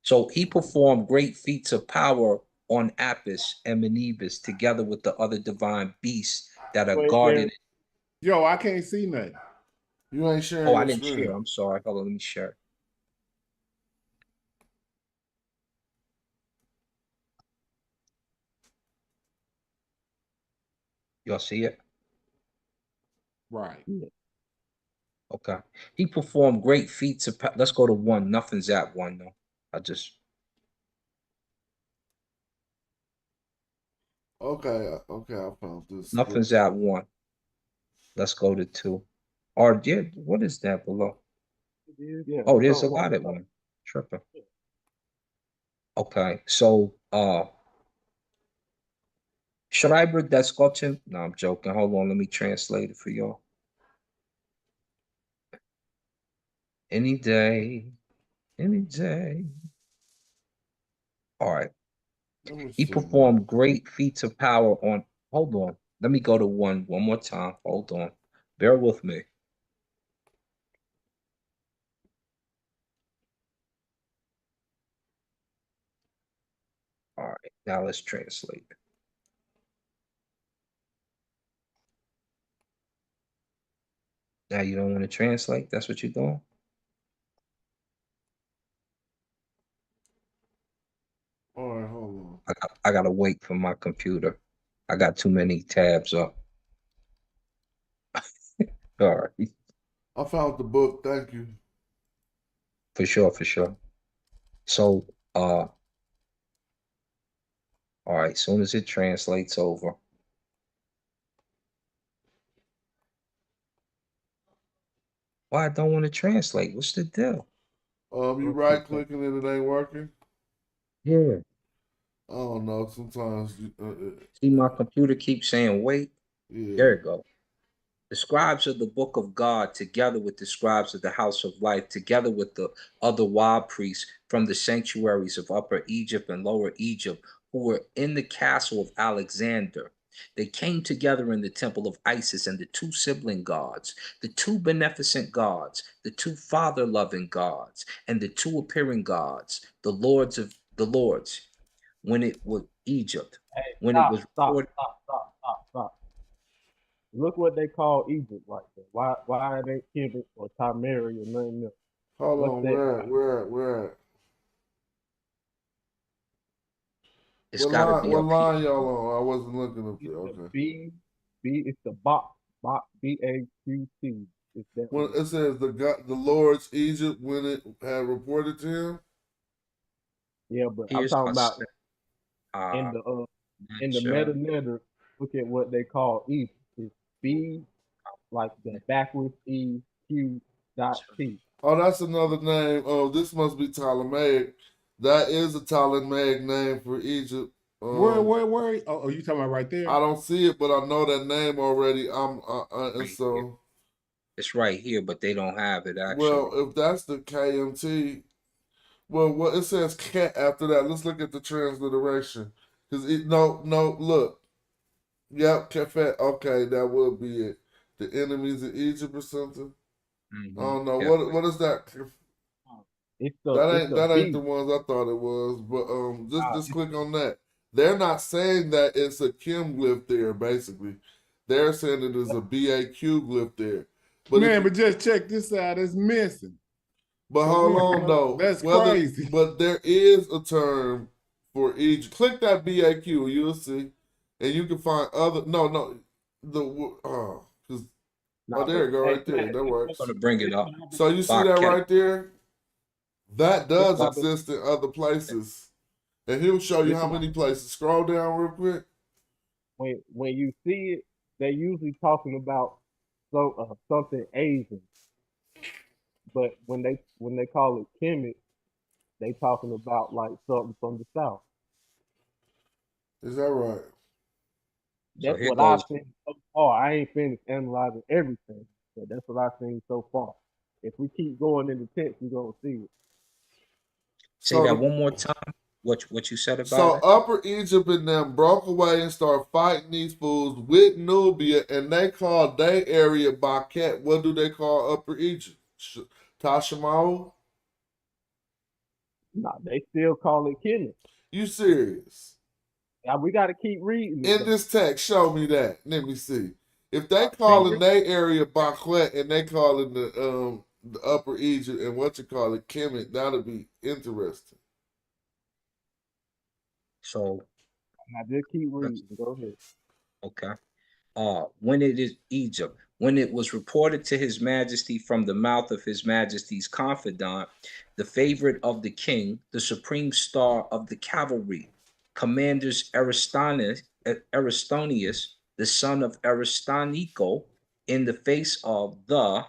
So he performed great feats of power on Apis and Menebus together with the other divine beasts that are guarded. Yo, I can't see nothing. You ain't sharing. Oh, I didn't share. I'm sorry. Hold on, let me share. Y'all see it? Right. Okay. He performed great feats of power. Let's go to 1. Nothing's at 1 though. Okay, I found this. Nothing's at 1. Let's go to 2. Or what is that below? Oh, there's a lot at 1. Tripping. Okay, so Schreiber Descottin. No, I'm joking. Hold on, let me translate it for y'all. Any day. All right. He performed great feats of power on. Hold on. Let me go to 1 more time. Hold on. Bear with me. All right. Now let's translate it. Now you don't want to translate? That's what you're doing? All right, hold I gotta wait for my computer. I got too many tabs up. All right. on. I found the book. Thank you. For sure, for sure. So all right, soon as it translates over. Why I don't want to translate? What's the deal? You right clicking and it ain't working. Yeah. I don't know. Sometimes. See, my computer keeps saying wait. Yeah. There it go. The scribes of the book of God, together with the scribes of the house of life, together with the other wild priests from the sanctuaries of Upper Egypt and Lower Egypt, who were in the castle of Alexander. They came together in the temple of Isis, and the two sibling gods, the two beneficent gods, the two father-loving gods, and the two appearing gods, the lords of the lords, when it was Egypt, Hey, when it stop, was stop, reported. stop. Look what they call Egypt right there. Why it ain't Kemet or Timeri or nothing else? Hold What's on. that? Where at? It's got to be What up here. line y'all on? I wasn't looking up there. It's Okay. it's the box, BAQT. It's that When one. it says the Lord's Egypt when it had reported to him. Yeah, but I'm Here's talking a about in the sure. meta. Look at what they call Egypt. It's B like the backwards E Q dot T. Oh, that's another name. Oh, this must be Ptolemaic. That is a Ptolemaic name for Egypt. Where? Oh, you talking about right there? I don't see it, but I know that name already. And so. It's right here, but they don't have it actually. Well, if that's the KMT, well, what it says cat after that. Let's look at the transliteration. Because look. Yep, Kefet. Okay, that would be it. The enemies of Egypt or something. I don't know. Yeah. What is that? That ain't the ones I thought it was. But just click on that. They're not saying that it's a Kim glyph there, basically. They're saying it is a BAQ glyph there. But just check this out, it's missing. But hold on though. That's crazy. But there is a term for each. Click that BAQ, you'll see. And you can find other there you go, right there. That works. I'm gonna bring it up. So you see that right there? That does exist in other places. And he'll show you how many places. Scroll down real quick. When you see it, they're usually talking about something Asian. But when they call it Kemet, they talking about like something from the south. Is that right? That's what I've seen so far. I ain't finished analyzing everything, but that's what I've seen so far. If we keep going in the text, we're gonna see it. Say that one more time. What you said about it? Upper Egypt and them broke away and started fighting these fools with Nubia, and they called their area Baket. What do they call Upper Egypt? Tashamau? No, they still call it Kemet. You serious? Now we got to keep reading. In this text, show me that. Let me see. If they calling their area Baquet and they calling the Upper Egypt and Kemet, that'll be interesting. So now just keep reading. Go ahead. Okay. When it is Egypt, when it was reported to His Majesty from the mouth of His Majesty's confidant, the favorite of the king, the supreme star of the cavalry, commanders Aristonius, the son of Aristonico, in the face of the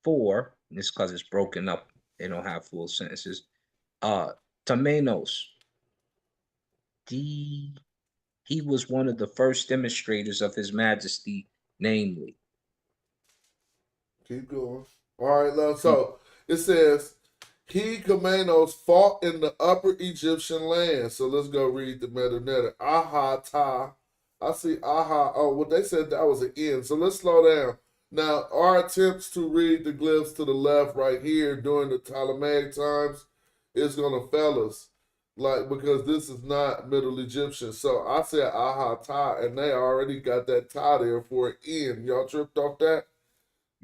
four, and this because it's broken up, they don't have full sentences. Temenos, he was one of the first demonstrators of His Majesty, namely. Keep going. All right, so it says, he, Kamenos, fought in the upper Egyptian land. So let's go read the meta. Aha, ta. I see aha. Oh, well, they said that was an N. So let's slow down. Now, our attempts to read the glyphs to the left right here during the Ptolemaic times is going to fail us. Because this is not Middle Egyptian. So I said aha, ta, and they already got that ta there for an N. Y'all tripped off that?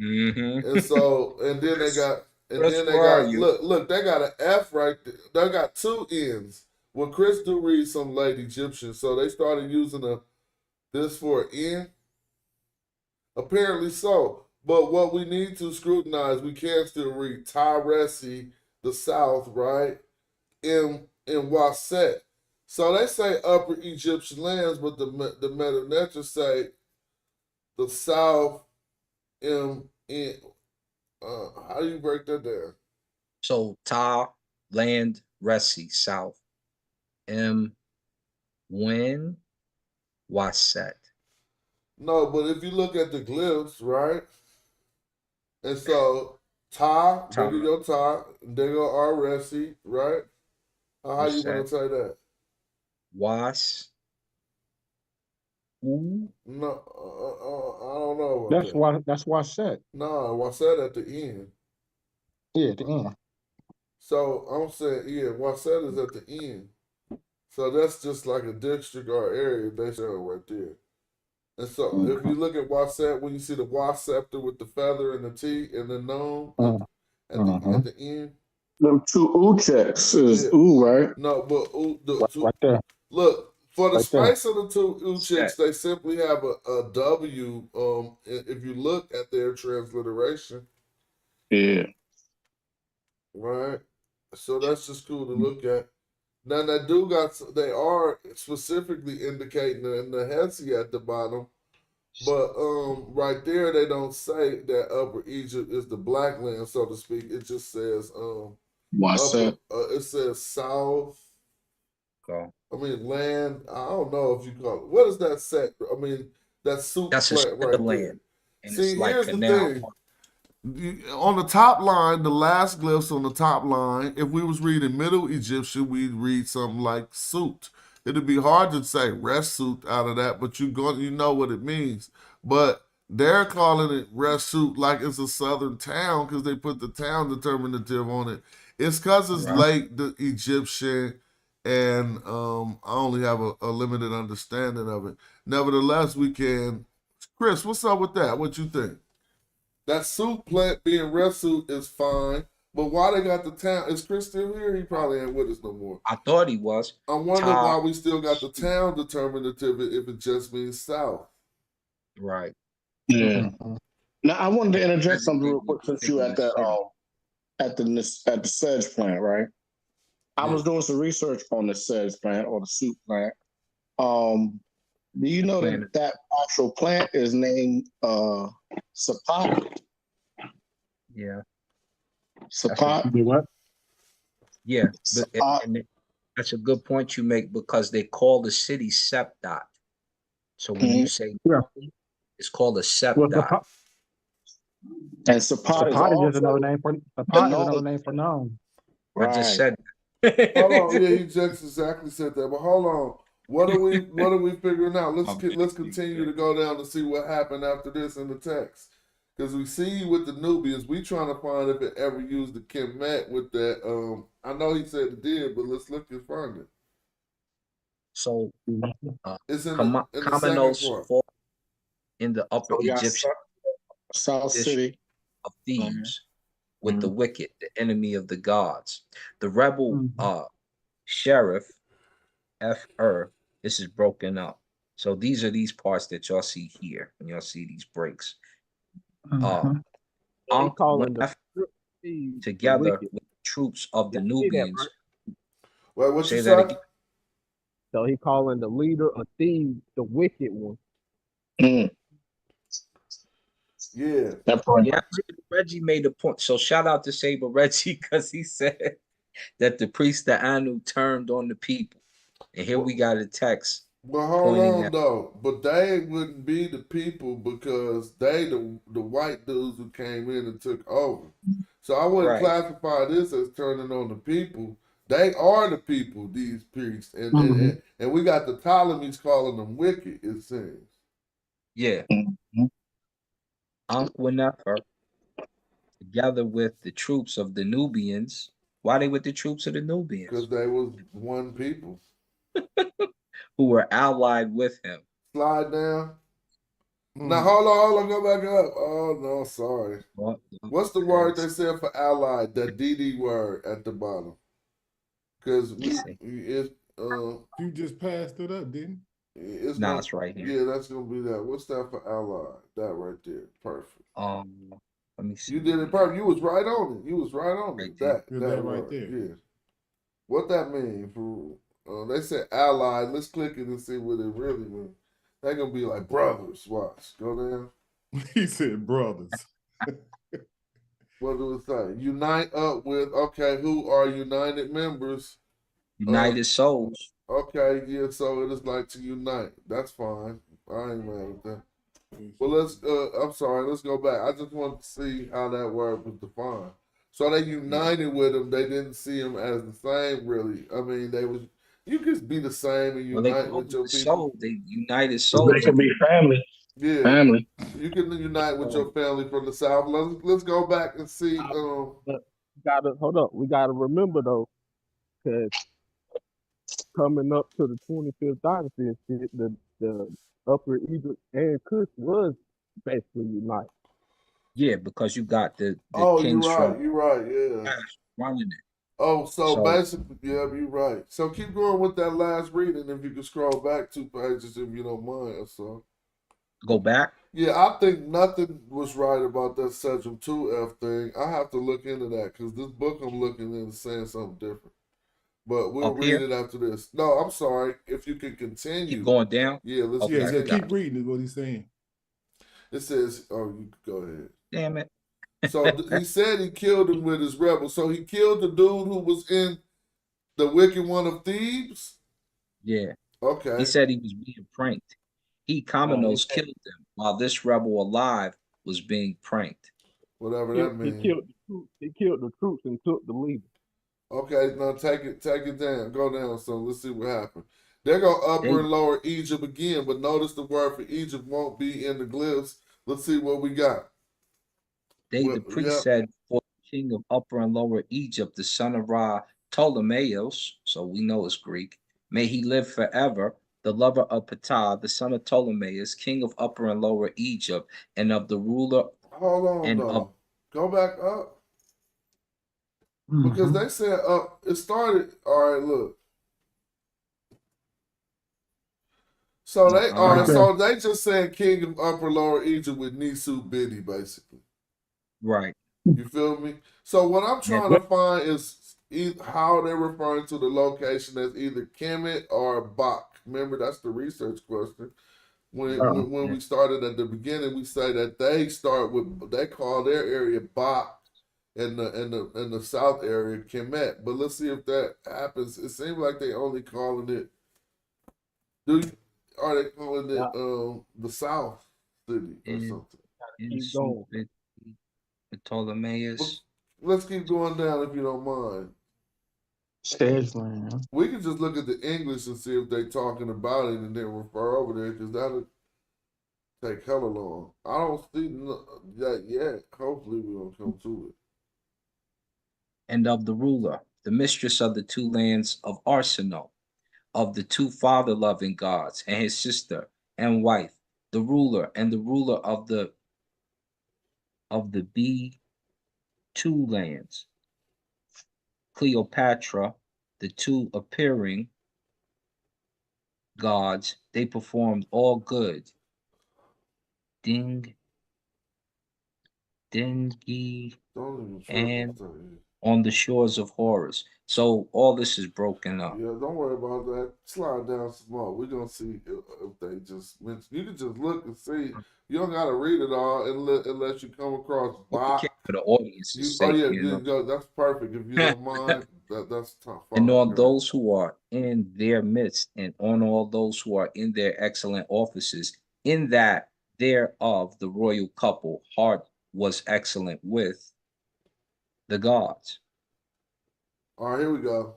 Mm-hmm. And so, and then they got, Chris, where are you? look, they got an F right there. They got two N's. Well, Chris do read some late Egyptian, so they started using this for an N. Apparently so. But what we need to scrutinize, we can still read Tyresi, the South, right? In Waset. So they say Upper Egyptian lands, but the Meta say the South in how do you break that down? So Ta, land, Resi, south. When, Waset. No, but if you look at the glyphs, right? And so Ta, there go your Ta, there go our Resi, right? How you want to say that? Was. No, I don't know about that. That's why I said. No, Waset at the end. Yeah, at the end. So I'm saying, yeah, Waset is at the end. So that's just like a district or area they show right there. And so if you look at Waset, when you see the Wascepter with the feather and the T and the gnome at the end. Them two U checks is U, right? No, but Right there. Look, for the Right there. space of the two U checks, they simply have a W. If you look at their transliteration. Yeah. Right. So that's just cool to look at. Now they are specifically indicating in the Hesi at the bottom, but right there they don't say that Upper Egypt is the black land, so to speak. It just says Waset. It says South. Go. I mean land. I don't know if you call it. What is that set? I mean that soup That's plant right land. there. And See, it's like here's the canal. thing. On the top line, the last glyphs on the top line, if we was reading Middle Egyptian, we'd read something like suit. It'd be hard to say rest suit out of that, but you know what it means. But they're calling it rest suit like it's a southern town because they put the town determinative on it. It's because it's late the Egyptian, and I only have a limited understanding of it. Nevertheless, we can. Chris, what's up with that? What you think? That suit plant being suit is fine, but why they got the town? Is Chris still here? He probably ain't with us no more. I thought he was. I'm wondering why we still got the town determinative if it just means south. Right. Yeah. Now I wanted to interject something real quick since you at that at the sedge plant, right? I was doing some research on the sedge plant or the suit plant. Do you know that actual plant is named Sapat? Yeah. Sapat? What? Yeah. And that's a good point you make because they call the city Sepdot. So when you say it's called a Sepdot. And Sapat is just another name for another name for known. I just said Hold on, yeah, he just exactly said that. But hold on. What are we figuring out? Let's continue to go down to see what happened after this in the text. Because we see with the Nubians, we trying to find if it ever used the Kemet with that. I know he said it did, but let's look and find it. So it's in the second part. In the Upper Egyptian South City of Thebes with the wicked, the enemy of the gods. The rebel sheriff, F-er, this is broken up. So these are these parts that y'all see here, and y'all see these breaks. Together with the troops of the Nubians. Well, what you say? So he calling the leader of Thebes the wicked one. Yeah. Yeah, Reggie made a point. So shout out to Saber Reggie because he said that the priest of Anu turned on the people. And here we got a text. But hold on though. But they wouldn't be the people because they the white dudes who came in and took over. So I wouldn't classify this as turning on the people. They are the people, these priests. And we got the Ptolemies calling them wicked, it seems. Yeah. Ankh-Nefer, together with the troops of the Nubians. Why they with the troops of the Nubians? Because they was one people. Who were allied with him. Slide down. Now hold on, go back up. Oh no, sorry. What's the word they said for allied? That DD word at the bottom. Because you just passed it up, didn't you? It's right here. Yeah, that's gonna be that. What's that for allied? That right there. Perfect. Let me see. You did it perfect. You was right on it. You was right on it. That right word. there. Yeah. What that mean? They said allied. Let's click it and see what it really means. They're gonna be like brothers. Watch. Go down. He said brothers. What do it say? Unite up with, okay, who are united members? United souls. Okay, yeah, so it is like to unite. That's fine. I ain't mad with that. Well, I'm sorry, let's go back. I just want to see how that word was defined. So they united with him. They didn't see him as the same, really. I mean, you could be the same and unite with your people. They united souls. They can be family. Yeah, family. You can unite with your family from the south. Let's go back and see. Hold up. We gotta remember though, because coming up to the 25th dynasty, the Upper Egypt and Kush was basically united. Yeah, because you got the kings you're right, yeah. Running it. Oh, so basically, yeah, you're right. So keep going with that last reading if you can scroll back 2 pages if you don't mind. So go back. Yeah, I think nothing was right about that Sedgwick 2F thing. I have to look into that because this book I'm looking in is saying something different. But we'll read it after this. No, I'm sorry. If you can continue. Keep going down? Yeah, let's keep reading is what he's saying. It says, you go ahead. Damn it. So he said he killed him with his rebels. So he killed the dude who was in the Wicked One of Thebes? Yeah. Okay. He said he was being pranked. He Kamenos killed him while this rebel alive was being pranked. Whatever that means. He killed the troops and took the leader. Okay, now take it down. Go down, so let's see what happened. They're going to upper and lower Egypt again, but notice the word for Egypt won't be in the glyphs. Let's see what we got. The priest said, for the king of Upper and Lower Egypt, the son of Ra, Ptolemaeus, so we know it's Greek, may he live forever, the lover of Ptah, the son of Ptolemaeus, king of Upper and Lower Egypt, and of the ruler. Hold on, go back up. Because they said up, it started, all right, look. So they just saying king of Upper Lower Egypt with Nisu Biddy, basically. Right. You feel me? So what I'm trying to find is how they're referring to the location as either Kemet or Bak. Remember, that's the research question. When we started at the beginning, we say that they call their area Bak and the south area Kemet. But let's see if that happens. It seems like they only calling it. Are they calling it the South City or something? Ptolemaeus. Let's keep going down if you don't mind. Stage-land. We can just look at the English and see if they're talking about it and then refer over there because that'll take hella long. I don't see that yet. Hopefully we don't come to it. And of the ruler, the mistress of the 2 lands of Arsenal, of the 2 father-loving gods, and his sister and wife, the ruler and the ruler of the B2 lands, Cleopatra, the 2 appearing gods, they performed all good. Dingi, and on the shores of Horus. So all this is broken up. Yeah, don't worry about that. Slide down some more. We're gonna see if they just mention. You can just look and see. You don't gotta read it all unless you come across Bach. For the audience, that's perfect. If you don't mind, that's tough. And on those who are in their midst, and on all those who are in their excellent offices, in that thereof the royal couple heart was excellent with the gods. All right, here we go.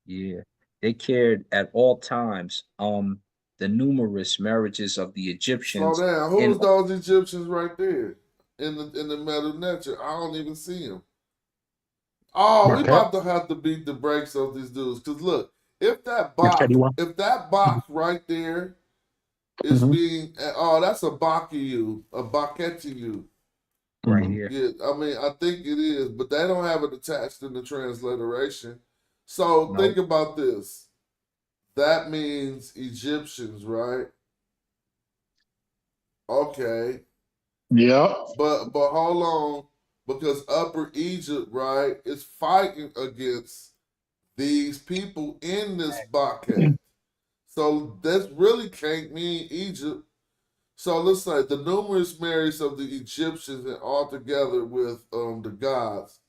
Yeah, they cared at all times the numerous marriages of the Egyptians. So now, who's those Egyptians right there in the metal nature? I don't even see them. Oh, we about to have to beat the brakes of these dudes. Because look, if that box right there It's being, oh, that's a Bakiyu, a Baketiyu. Right here. Yeah, I mean, I think it is, but they don't have it attached in the transliteration. So No. think about this. That means Egyptians, right? Okay. Yeah. But hold on, because Upper Egypt, right, is fighting against these people in this Baket. So this really can't mean Egypt. So let's say the numerous marriage of the Egyptians and all together with the gods.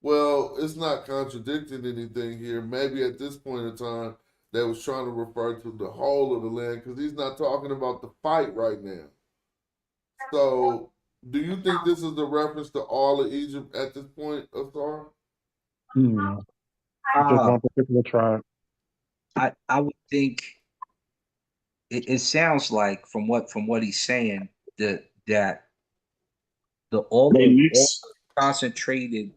Well, it's not contradicting anything here. Maybe at this point in time, they was trying to refer to the whole of the land because he's not talking about the fight right now. So, do you think this is the reference to all of Egypt at this point, Asar? No, just one particular tribe. I would think it sounds like from what he's saying that all the concentrated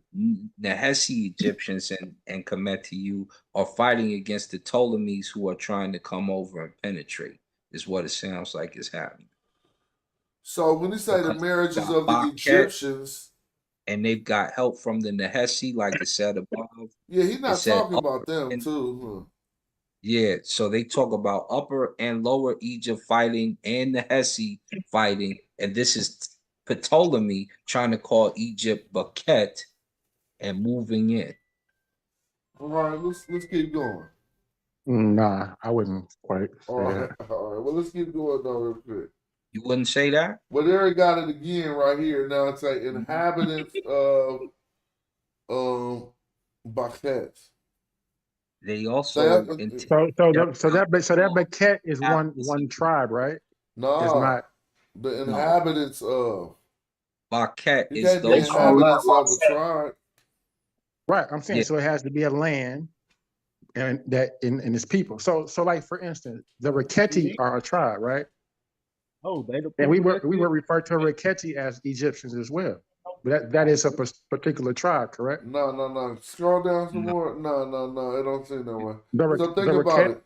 Nehesi Egyptians and Kemetu are fighting against the Ptolemies who are trying to come over and penetrate, is what it sounds like is happening. So when you say the marriages of the Egyptians, and they've got help from the Nehesi, like it said above. Yeah, he's not talking about them too. Huh? Yeah, so they talk about Upper and Lower Egypt fighting and Nehesi fighting, and this is Ptolemy trying to call Egypt Baket and moving in. All right, let's keep going. Nah, I wouldn't quite say that. All right, well, let's keep going though real quick. You wouldn't say that? Well, there we got it again right here. Now it's like inhabitants of Baket. They also so that Baket is one tribe, right? No, it's not the inhabitants of Baket is the inhabitants of a tribe. Right, I'm saying so it has to be a land and that in its people. So like for instance, the Raketi are a tribe, right? Oh, and we were referred to Raketi as Egyptians as well. But that is a particular tribe, correct? No. Scroll down some more. No. It don't seem that way. So think the about it.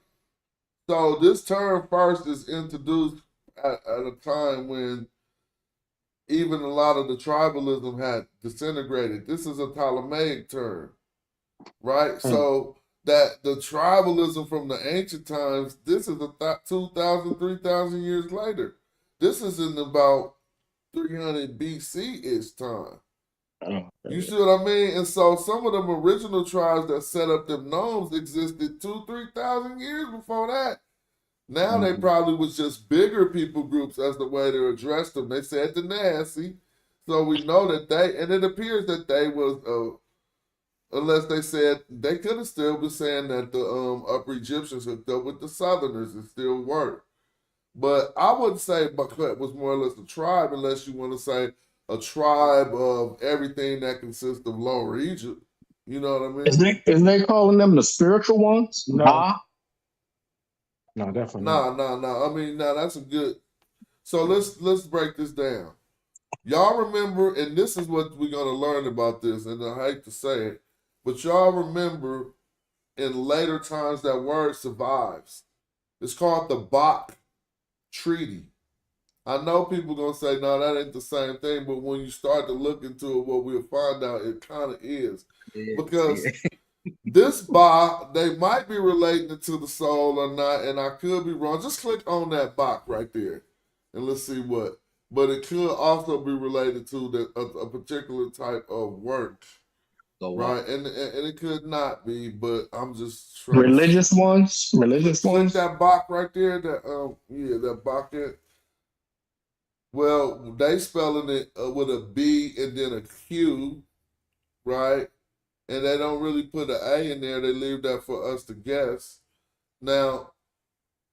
So this term first is introduced at a time when even a lot of the tribalism had disintegrated. This is a Ptolemaic term, right? So that the tribalism from the ancient times, this is 2,000, 3,000 years later. This is in about 300 BC-ish time. You see what I mean? And so some of them original tribes that set up them nomes existed 2,000, 3,000 years before that. Now they probably was just bigger people groups as the way to address them. They said the nasty. So we know that and it appears that they was, unless they said, they could have still been saying that the Upper Egyptians hooked up with the Southerners and still work. But I wouldn't say Baket was more or less a tribe unless you want to say a tribe of everything that consists of Lower Egypt. You know what I mean? Isn't they calling them the spiritual ones? No, definitely not. No. I mean, that's a good. So let's break this down. Y'all remember, and this is what we're gonna learn about this, and I hate to say it, but y'all remember in later times that word survives. It's called the Bach Treaty. I know people gonna say, no, that ain't the same thing, but when you start to look into it, what we'll find out it kind of is. Because this Bach, they might be relating to the soul or not, and I could be wrong. Just click on that Bach right there, and let's see what. But it could also be related to a particular type of work. Right, and it could not be, but I'm just trying religious ones. Click that Bach right there. That Bach. Well, they spelling it with a B and then a Q, right? And they don't really put an A in there. They leave that for us to guess. Now,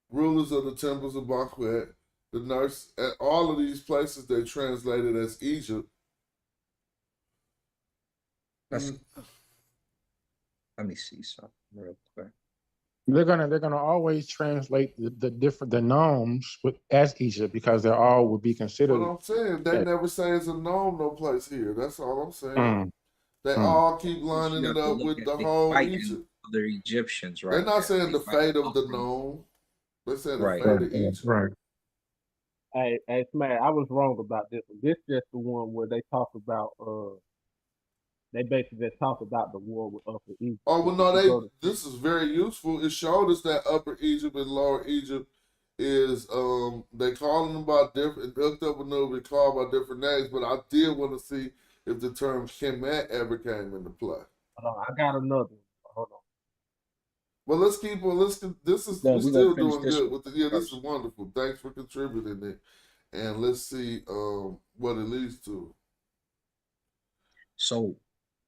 rulers of the temples of Baquet, the nurse, at all of these places they translated as Egypt. Let me see something real quick. They're gonna always translate the nomes as Egypt because they all would be considered. What I'm saying, they never say it's a nome no place here. That's all I'm saying. They all keep lining it up with the whole Egypt. Other Egyptians, right? They're not saying the fate of the nome. They're saying the fate of Egypt. Right. Hey, Smack, I was wrong about this one. This just the one where they talk about they basically just talk about the war with Upper Egypt. Oh well, If no, you go to this is very useful. It showed us that Upper Egypt and Lower Egypt is they calling them by different hooked up with them, they called by different names. But I did want to see if the term Kemet ever came into play. hold on, I got another one. Hold on. Well, let's keep on. This is No, we're we're gonna still finish doing this good one with the. Yeah, this is first. wonderful. Thanks for contributing it, and let's see what it leads to. So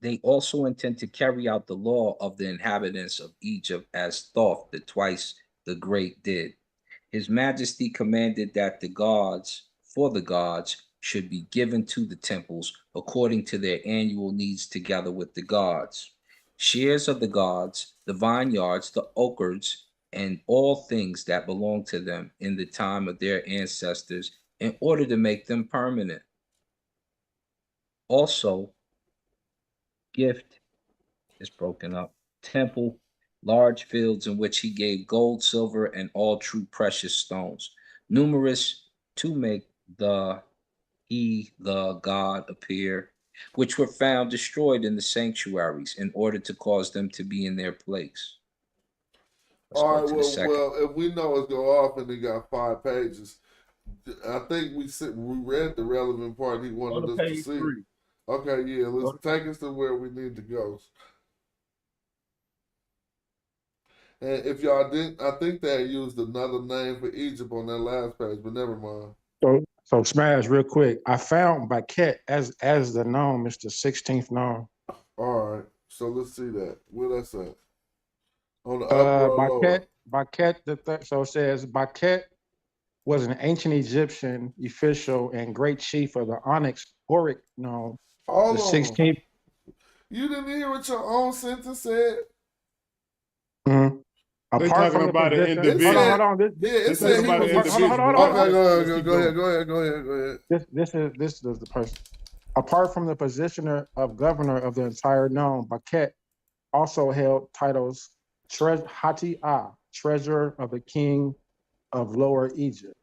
they also intend to carry out the law of the inhabitants of Egypt as Thoth the twice the great did. His Majesty commanded that the gods, for the gods, should be given to the temples according to their annual needs together with the gods. Shares of the gods, the vineyards, the orchards, and all things that belong to them in the time of their ancestors in order to make them permanent. Also, gift is broken up. Temple, large fields in which he gave gold, silver, and all true precious stones, numerous to make the God appear, which were found destroyed in the sanctuaries in order to cause them to be in their place. Let's All go right. to the second. Well, if we know it's go off and it got 5 pages, I think we read the relevant part he Go wanted to us to page see. 3. Okay, yeah, Go let's to, take us to where we need to go. And if y'all didn't, I think they used another name for Egypt on that last page, but never mind. So Smash, real quick. I found Baquet as the gnome, it's the 16th gnome. All right, so let's see that. Where that's at? On the upper or lower? Baquet so it says Baquet was an ancient Egyptian official and great chief of the Onyx Auric gnome. Hold The on. 16th. You didn't hear what your own sentence said? Mhm. They Apart talking from the about an position, individual. hold on. It They talking said he about an was. individual. Okay, Let's keep go ahead, going. go ahead. This is the person. Apart from the position of governor of the entire gnome, Baquet also held titles Hati-Ah, treasurer of the king of Lower Egypt.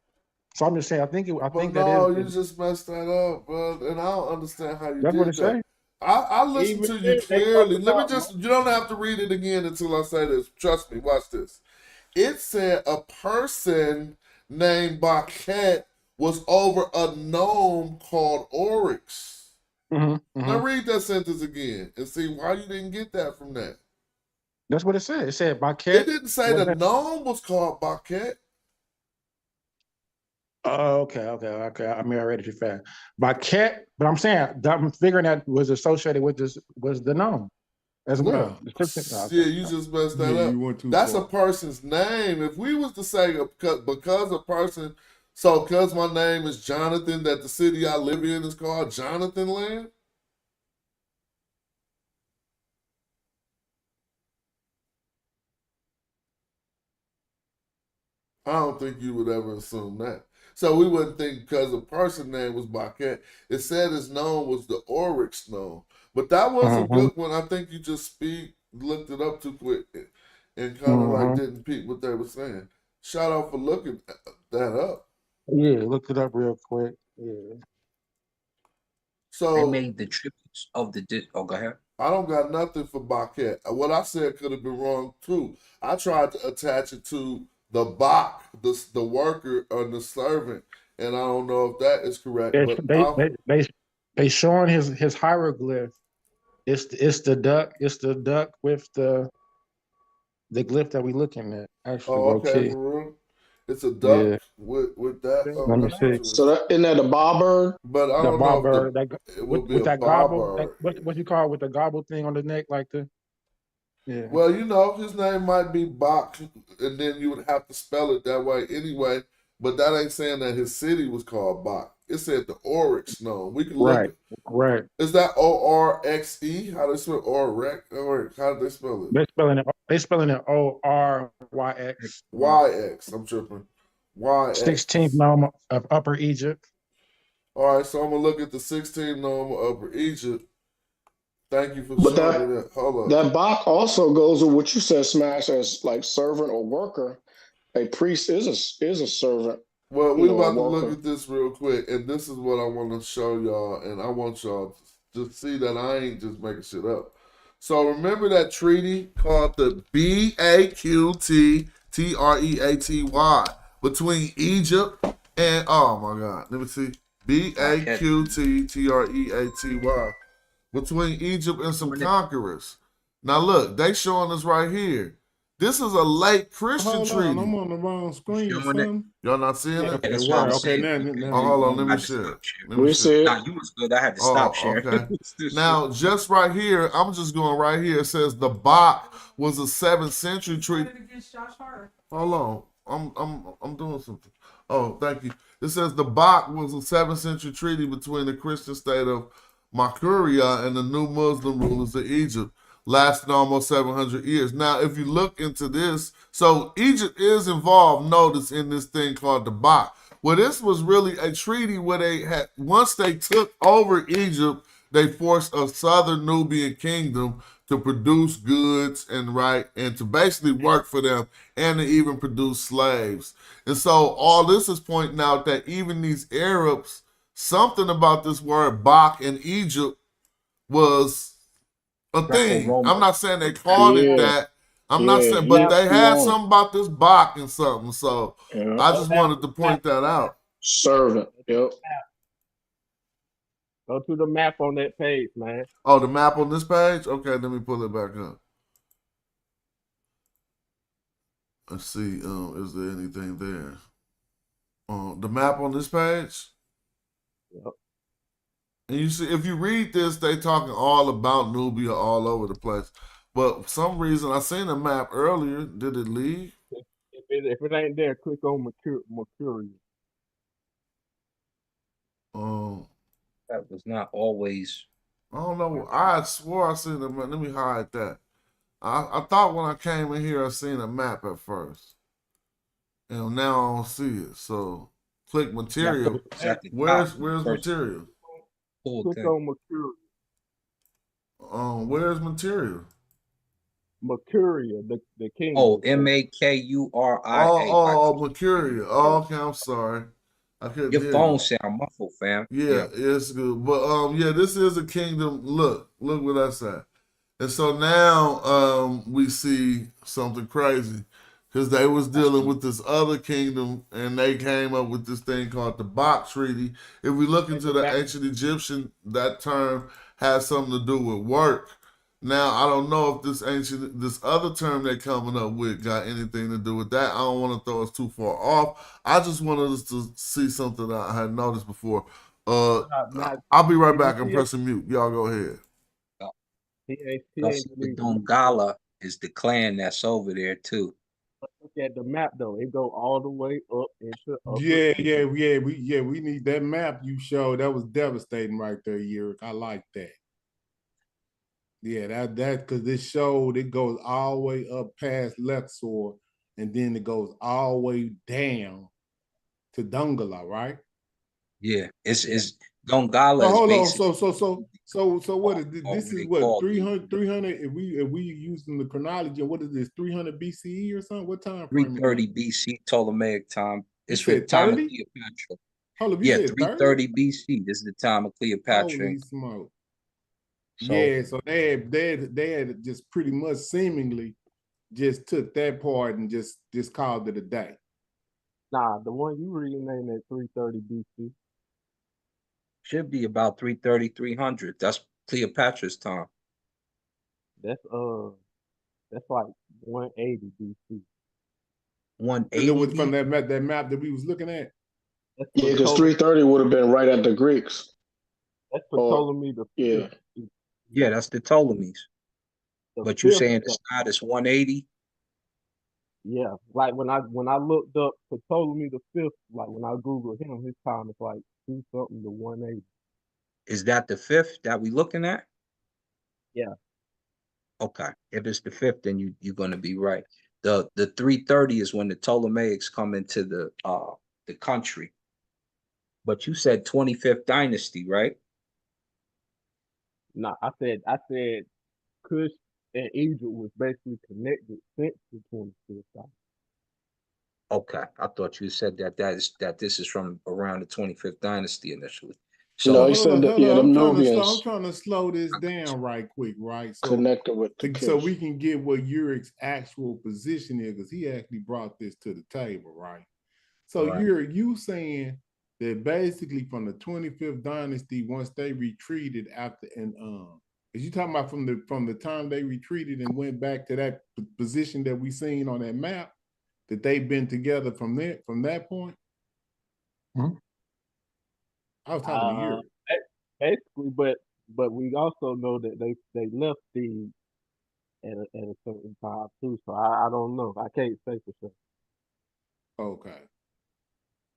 So I'm just saying, I think But that is. no, you just messed that up, bro. And I don't understand how you That's what did it that. say. I listened even to you then, they talk clearly. Let me about just, you don't have to read it again until I say this. Trust me, watch this. It said a person named Baquet was over a gnome called Oryx. Now read that sentence again and see why you didn't get that from that. That's what it said. It said Baquet. It didn't say the gnome was called Baquet. Oh, okay. I may have read it too fast. Baquet, but I'm saying I'm figuring that was associated with this was the gnome as well. Yeah, you just messed that Yeah, up. you went too That's far. a person's name. If we was to say because a person, so because my name is Jonathan, that the city I live in is called Jonathan Land. I don't think you would ever assume that. So we wouldn't think because a person name was Baquet. It said his name was the Oryx gnome. But that was a good one. I think you just looked it up too quick and kind of like didn't peep what they were saying. Shout out for looking that up. Yeah, look it up real quick. Yeah. So they made the tributes of the oh, go ahead. I don't got nothing for Baquet. What I said could have been wrong too. I tried to attach it to the Bach, the worker or the servant, and I don't know if that is correct. But They showing his hieroglyph. It's the duck with the glyph that we looking at. Actually, oh, okay, key. for real. It's a duck Yeah. with that. Let me see. So that isn't that a bobber? But I The don't know bobber if it would be with a that gobble. bobber. What you call it, with the gobble thing on the neck like the. Yeah. Well, you know, his name might be Bach, and then you would have to spell it that way anyway. But that ain't saying that his city was called Bach. It said the Oryx gnome. We can look. Right. Is that O-R-X-E? How do they spell Oryx? Or how do they spell it? They spelling it O-R-Y-X. Y-X. I'm tripping. Y-X. 16th gnome of Upper Egypt. All right, so I'm gonna look at the 16th gnome of Upper Egypt. Thank you for But showing me that. Hold up. That Bach also goes with what you said, Smash, as like servant or worker. A priest is a servant. Well, you we know, a about to look worker. at this real quick, and this is what I want to show y'all, and I want y'all to see that I ain't just making shit up. So remember that treaty called the BAQTTREATY between Egypt and oh my God, let me see, BAQTTREATY between Egypt and some conquerors. Now look, they showing us right here. This is a late Christian Hold treaty. on, I'm on the wrong screen or showing it? something. Y'all not seeing Yeah, it? Okay, that's what where? I'm Okay, saying. now, Okay. now, Oh, hold on, let I me had to share. stop sharing. Let me We share. see Nah, it. you was good. I had to stop sharing. Okay. Now, just right here, I'm just going right here. It says the Bach was a 7th century treaty. Hold on, I'm doing something. Oh, thank you. It says the Bach was a 7th century treaty between the Christian state of Makuria and the new Muslim rulers of Egypt, lasting almost 700 years. Now, if you look into this, so Egypt is involved, notice, in this thing called the Bach. Well, this was really a treaty where they had, once they took over Egypt, they forced a southern Nubian kingdom to produce goods and to basically work for them and to even produce slaves. And so all this is pointing out that even these Arabs, something about this word Bach in Egypt was a thing. Greco-Roman. I'm not saying they called it Yeah, that. I'm not yeah, saying, you but they you had on something about this Bach and something. So it. Yeah. I just wanted to point that out. Servant. Yep. Go to the map on that page, man. Oh, the map on this page? Okay, let me pull it back up. Let's see, is there anything there? The map on this page? Yep. And you see, if you read this, they talking all about Nubia all over the place. But for some reason, I seen a map earlier. Did it leave? If it ain't there, click on Mercury. Um, That was not always. I don't know. I swore I seen a map. Let me hide that. I thought when I came in here, I seen a map at first. And now I don't see it. So click material. It's at the top. Where's First material? full Click thing. on Mercury. Where's material? Mercuria, the kingdom. Oh, Makuria. Oh, Mercurial. Oh, okay, I'm sorry. I couldn't Your hear phone you. sound muffled, fam. Yeah, it's good. But yeah, this is a kingdom. Look what I said. And so now we see something crazy. Because they was dealing with this other kingdom and they came up with this thing called the Bach Treaty. If we look into the ancient Egyptian, that term has something to do with work. Now I don't know if this other term they're coming up with got anything to do with that. I don't want to throw us too far off. I just wanted us to see something that I had noticed before. I'll be right back. I'm pressing mute. Y'all go ahead. The Dongala is the clan that's over there too. Look at the map though; it go all the way up into. We need that map you showed. That was devastating right there, Yurik. I like that. Yeah, that because this showed it goes all the way up past Luxor, and then it goes all the way down to Dongala, right? Yeah, it's Dongala So is hold on. basically So what is this? This what is they what call 300 if we using the chronology. What is this? 300 BCE or something? What time frame? 330 BC Ptolemaic time. You It's for the said time of 30? Cleopatra. Hold up, you Yeah, said 30? 330 BC. This is the time of Cleopatra. Holy smoke. So, Yeah, so they had just pretty much seemingly just took that part and just called it a day. Nah, the one you reading ain't at 330 BC. should be about 330, 300. That's Cleopatra's time. That's like 180 BC. 180 From that map that we was looking at. Yeah, because 330 would have been right at the Greeks. That's Ptolemy the Fifth. Yeah, that's the Ptolemies. But you saying it's not, it's 180? Yeah, like when I looked up Ptolemy the fifth, like when I Googled him, his time is like 2 something to 180. Is that the fifth that we looking at? Yeah. Okay. If it's the fifth, then you're gonna be right. The 330 is when the Ptolemaics come into the country. But you said 25th dynasty, right? No, I said Kush and Egypt was basically connected since the 25th dynasty. Okay, I thought you said that this is from around the 25th dynasty initially. No, So he So hold said on, that, hold yeah, on. them I'm Nubians trying to slow this down right quick, right? So connected with the so we Kish. can get what Urik's actual position is, because he actually brought this to the table, right? So right. you saying that basically from the 25th dynasty, once they retreated after is you talking about from the time they retreated and went back to that position that we seen on that map, that they've been together from that point? Hmm? I was talking to Uh, Uri. basically, but we also know that they left the at a certain time too. So I don't know. I can't say for sure. Okay.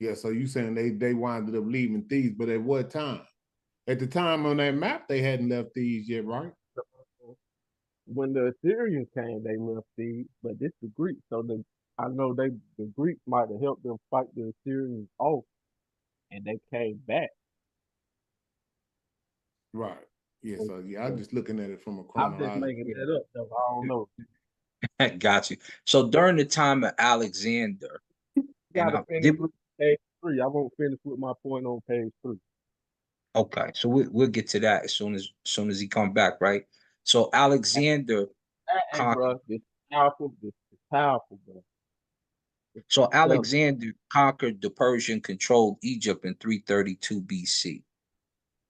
Yeah, so you saying they winded up leaving Thebes, but at what time? At the time on that map, they hadn't left Thebes yet, right? When the Assyrians came, they left these, but this the Greeks. So I know the Greeks might have helped them fight the Assyrians off, and they came back. Right. Yeah, So, so yeah, I'm so just looking at it from a I'm just chronological. making that up. Though. I don't know. Got you. So during the time of Alexander, You and gotta finish with page 3. I won't finish with my point on page 3. okay, so we'll get to that as soon as he come back, right? So Alexander Hey, conquered. bro, this is powerful. This is powerful, bro. So Tell Alexander conquered the Persian-controlled Egypt in 332 BC.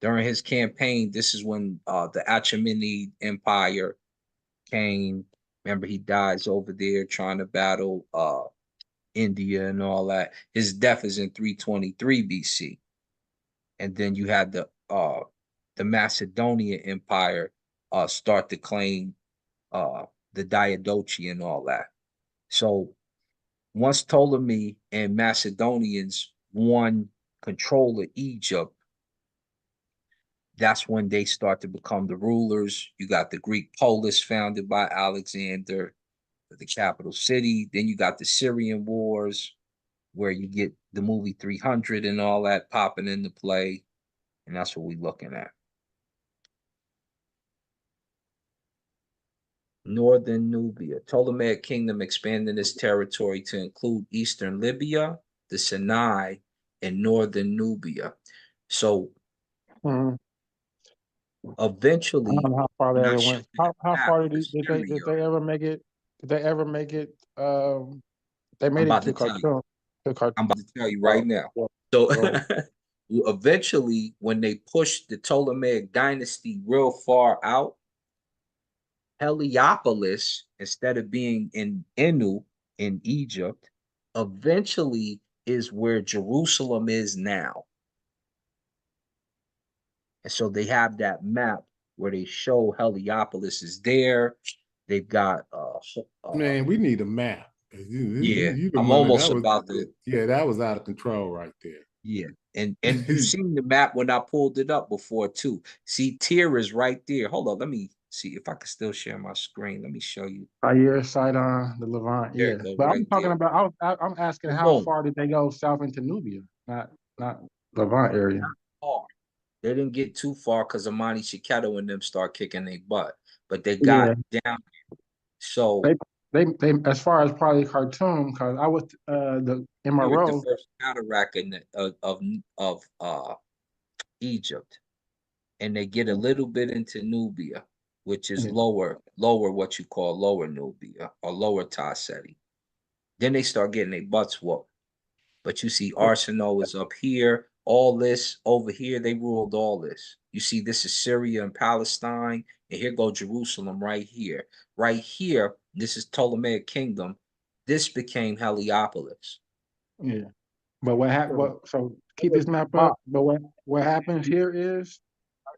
During his campaign, this is when the Achaemenid Empire came. Remember, he dies over there trying to battle India and all that. His death is in 323 BC. And then you had the Macedonian Empire start to claim the Diadochi and all that. So once Ptolemy and Macedonians won control of Egypt, that's when they start to become the rulers. You got the Greek polis founded by Alexander, the capital city. Then you got the Syrian wars, where you get the movie 300 and all that popping into play. And that's what we're looking at. Northern Nubia. Ptolemaic kingdom expanded its territory to include eastern Libya, the Sinai, and northern Nubia. So Mhm. I eventually, don't know how far they when I ever show went. you the How map far of did Syria, they ever make it? Did they ever make it? They I'm made it about to to tell you. Khartoum. To I'm Khartoum. about to tell you Oh, right now. yeah. So Go ahead. eventually, when they pushed the Ptolemaic dynasty real far out, Heliopolis, instead of being in Enu in Egypt, eventually is where Jerusalem is now. And so they have that map where they show Heliopolis is there. They've got Man, we need a map. yeah, You the I'm one almost about to that was out of control right there. yeah. And you've seen the map when I pulled it up before too. See, Tyr is right there. Hold on, let me see if I can still share my screen. Let me show you. Zaire, Sidon, the Levant. There Yeah, it goes, but I'm right talking there. about. I'm asking Boom, how boom. far did they go south into Nubia? Not Levant area. Far. They didn't get too far because Amani Shiketo and them start kicking their butt, but they Yeah, got down. So they they as far as probably Khartoum, because I was in my here at the row. first cataract of Egypt, and they get a little bit into Nubia, which is Yeah. lower what you call lower Nubia or lower Taseti. Then they start getting their butts whooped. But you see, Arsenal is up here. All this over here, they ruled all this. You see, this is Syria and Palestine, and here go Jerusalem right here. Right here, this is Ptolemaic Kingdom. This became Heliopolis. Yeah. But what happened? So, So keep this map up. But what happens here is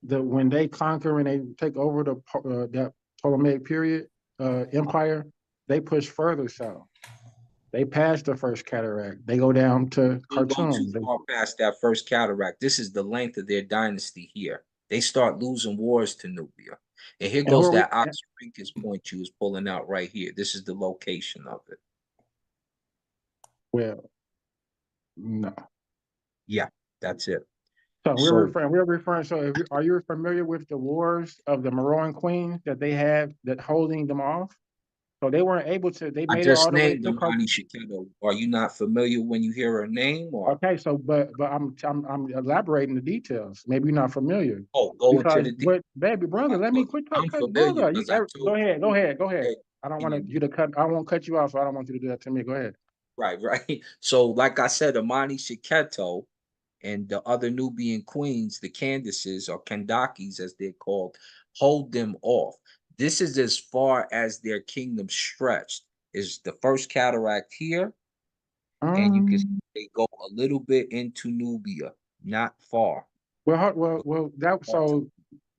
that when they conquer and they take over that Ptolemaic period empire, they push further south. They pass the first cataract. They go down to They go too Khartoum. far past that first cataract. This is the length of their dynasty here. They start losing wars to Nubia. And here And who goes are we? that Oxyrhynchus point you was pulling out right here. This is the location of it. Well, no. Yeah, that's it. So So we're referring. So are you familiar with the wars of the Meroan queens that they had that holding them off? So they weren't able to. They I made it all just the way named to Corpus. Amani Shiketo. Are you not familiar when you hear her name? Or Okay, so but I'm elaborating the details. Maybe you're not familiar go into because the details. what, baby brother, let me quit I'm cut, familiar brother. because I Go told ahead, you. go ahead. I don't want you to cut. I won't cut you off. So I don't want you to do that to me. Go ahead. Right, right. So, like I said, Amani Shiketo and the other Nubian queens, the Candaces or Kandakis as they're called, hold them off. This is as far as their kingdom stretched. Is the first cataract here, and you can see they go a little bit into Nubia, not far. Well. That so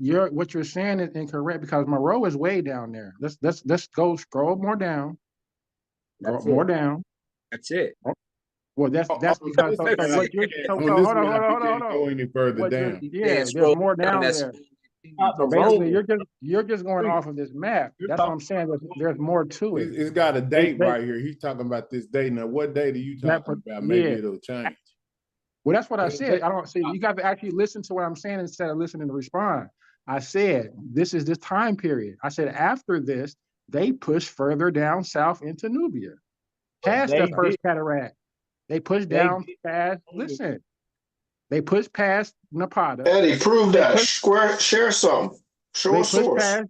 what you're saying is incorrect because Moreau is way down there. Let's go scroll more down. That's More it. down. That's it. Well, that's because so what you're so On this hold map, you on. can't go any further What you're down. Then there's scroll more down. down That's there. Not the So basically, Roman. you're just going off of this map. That's what I'm saying. There's more to it. It's got a date They- right here. He's talking about this date. Now, what date are you That- talking about? Maybe yeah. it'll change. Well, that's what I said. I don't see. You got to actually listen to what I'm saying instead of listening to respond. I said this is this time period. I said after this, they push further down south into Nubia, past the first cataract. They push down past. Listen, they push past Napata. Eddie, prove that. Share something. Show They a push source. past.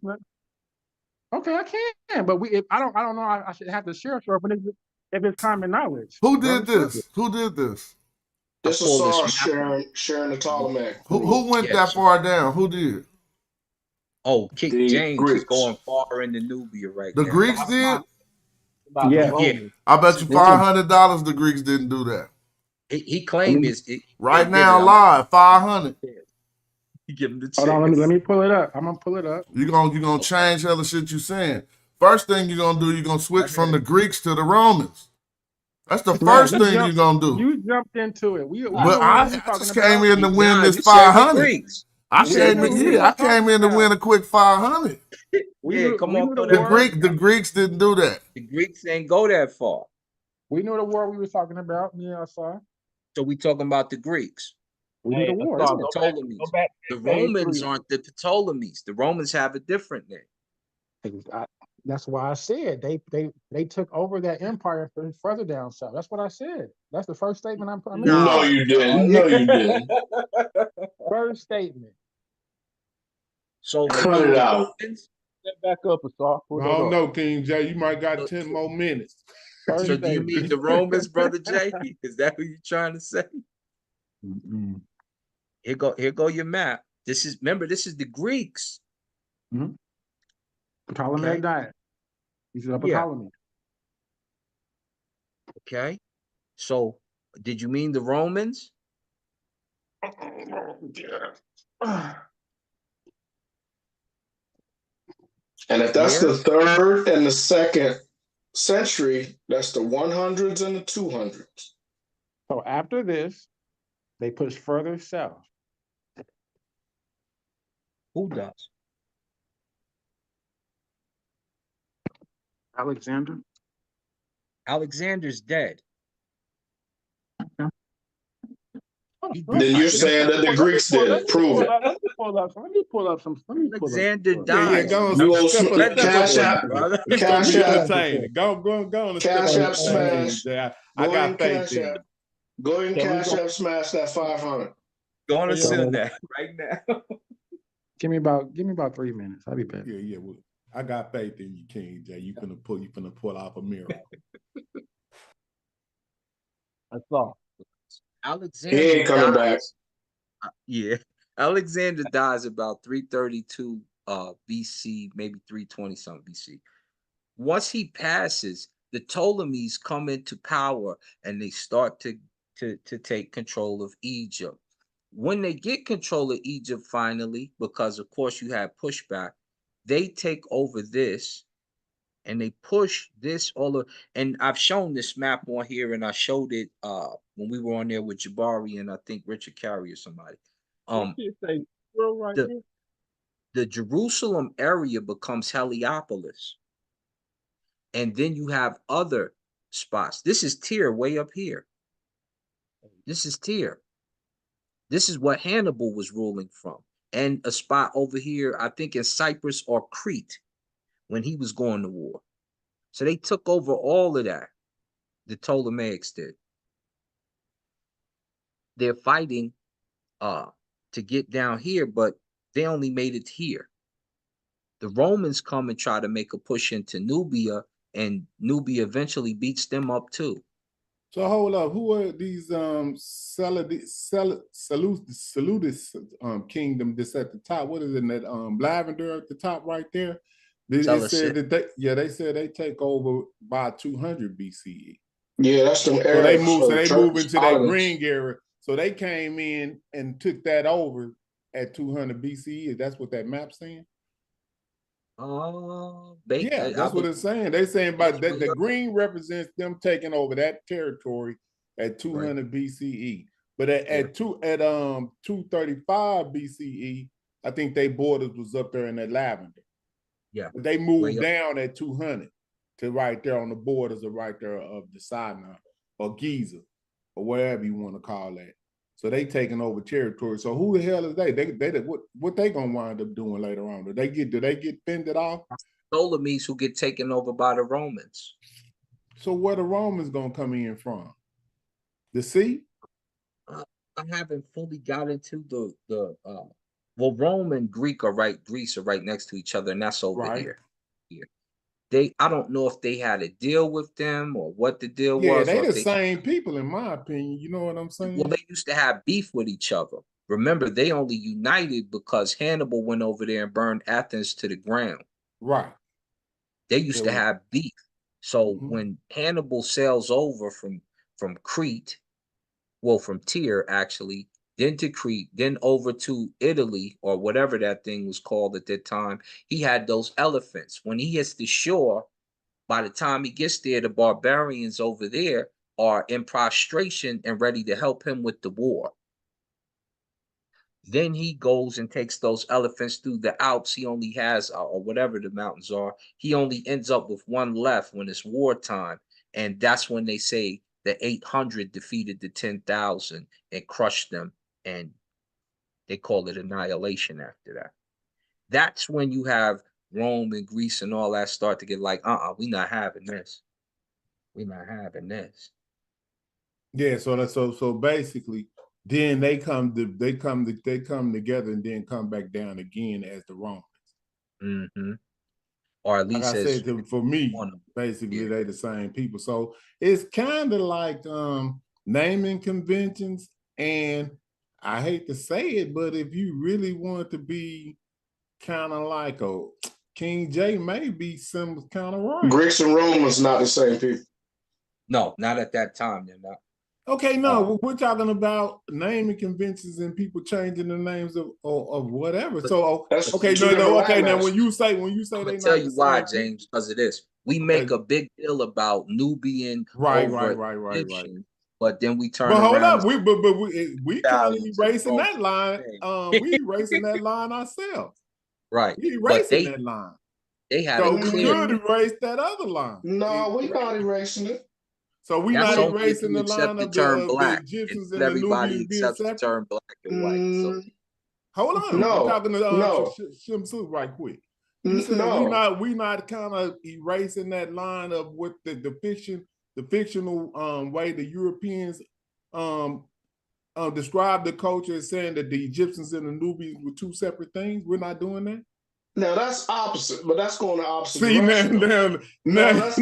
Okay, I can, but I don't know. I should have to share it, but if it's common knowledge. Who did this? Who did this? This is Sarge sharing the Ptolemaic. Who went that far down? Who did? Oh, King The James Greeks. is going far into Nubia right The now. Greeks did? Yeah. I bet you $500 the Greeks didn't do that. He claimed right now live, 500. You give him the chance. Hold on, let me pull it up. I'm gonna pull it up. You're gonna change other shit you saying. First thing you're gonna do, you're gonna switch from the Greeks to the Romans. That's the first thing you're gonna do. You jumped into it. But I just came in to win this 500. I came in to win a quick 500. Come on. The Greeks didn't do that. The Greeks ain't go that far. We knew the war we were talking about. Yeah, I saw. So we talking about the Greeks. We knew the war. It's the Ptolemies. The Romans aren't the Ptolemies. The Romans have a different name. That's why I said they took over that empire further down south. That's what I said. That's the first statement I'm making. No, you didn't. No, you didn't. First statement. So cut it out. Get back up, Asar. I don't know, King J. You might got 10 more minutes. So do you mean the Romans, brother Jay? Is that what you're trying to say? Here go your map. This is the Greeks. Ptolemaic diet. These are Ptolemy. Okay. So did you mean the Romans? And if that's the third and the second century, that's the 100s and the 200s. So after this, they push further south. Who does? Alexander. Alexander's dead. Then you're saying that the Greeks did it. Prove it. Let me pull up some. Alexander died. Go on. Cash App. Cash App. Go on. Cash App smash. I got faith in you. Go ahead and Cash App smash that 500. Go on and send that right now. Give me about 3 minutes. I'll be back. Yeah. Well, I got faith in you, King J. You finna pull off a miracle. I saw. Alexander He ain't coming back. Yeah. Alexander dies about 332 BC, maybe 320 something BC. Once he passes, the Ptolemies come into power and they start to take control of Egypt. When they get control of Egypt finally, because of course you have pushback, they take over this and they push this all over. And I've shown this map on here, and I showed it when we were on there with Jabari and I think Richard Carey or somebody. The Jerusalem area becomes Heliopolis. And then you have other spots. This is Tyre way up here. This is Tyre. This is what Hannibal was ruling from. And a spot over here, I think in Cyprus or Crete, when he was going to war. So they took over all of that. The Ptolemaics did. They're fighting to get down here, but they only made it here. The Romans come and try to make a push into Nubia, and Nubia eventually beats them up too. So hold up, who are these Seleucus kingdom that's at the top? What is it, in that lavender at the top right there? They said that they said they take over by 200 BCE. Yeah, that's the So they move. So they move church. into that green area. So they came in and took that over at 200 BCE. That's what that map's saying. Yeah, that's what it's saying. They're saying about that the green represents them taking over that territory at 200 BCE. But at 235 BCE, I think they borders was up there in that lavender. Yeah. But they moved down at 200 to right there on the borders of right there of the Sinai or Giza or wherever you want to call that. So they taking over territory. So who the hell is they? What they gonna wind up doing later on? Do they get fended off? Ptolemies who get taken over by the Romans. So where the Romans gonna come in from? The sea? I haven't fully got into the well, Rome and Greece are right next to each other, and that's over here. I don't know if they had a deal with them or what the deal was. Yeah, they the same people in my opinion. You know what I'm saying? Well, they used to have beef with each other. Remember, they only united because Hannibal went over there and burned Athens to the ground. Right. They used to have beef. So when Hannibal sails over from Crete, well, from Tyre actually, then to Crete, then over to Italy or whatever that thing was called at that time, he had those elephants. When he hits the shore, by the time he gets there, the barbarians over there are in prostration and ready to help him with the war. Then he goes and takes those elephants through the Alps. He only has, or whatever the mountains are, he only ends up with one left when it's wartime. And that's when they say the 800 defeated the 10,000 and crushed them. And they call it annihilation after that. That's when you have Rome and Greece and all that start to get like, we not having this. We not having this. Yeah, so basically, then they come together and then come back down again as the Romans. Mm-hmm. Or at least like I said, for me, basically they the same people. So it's kind of like naming conventions, and I hate to say it, but if you really want to be kind of like a King J, may be some kind of right. Greeks and Romans not the same people. No, not at that time. They're not. Okay, no, we're talking about naming conventions and people changing the names of whatever. So okay, now when you say they tell you why, James, because of this. We make a big deal about Nubian right. But then we turn around. Hold up, we kind of erasing that line. We erasing that line ourselves. Right. We erasing that line. They had so we could erase that other line. No, we're not erasing it. So we're not erasing the line of the Egyptians and the Nubians being separate. The term black and white. So. Hold on, no, we're talking to Shamsu right quick. You said we not kind of erasing that line of what the fictional way the Europeans describe the culture as saying that the Egyptians and the Nubians were two separate things. We're not doing that. Now that's opposite, but that's going the opposite direction. That's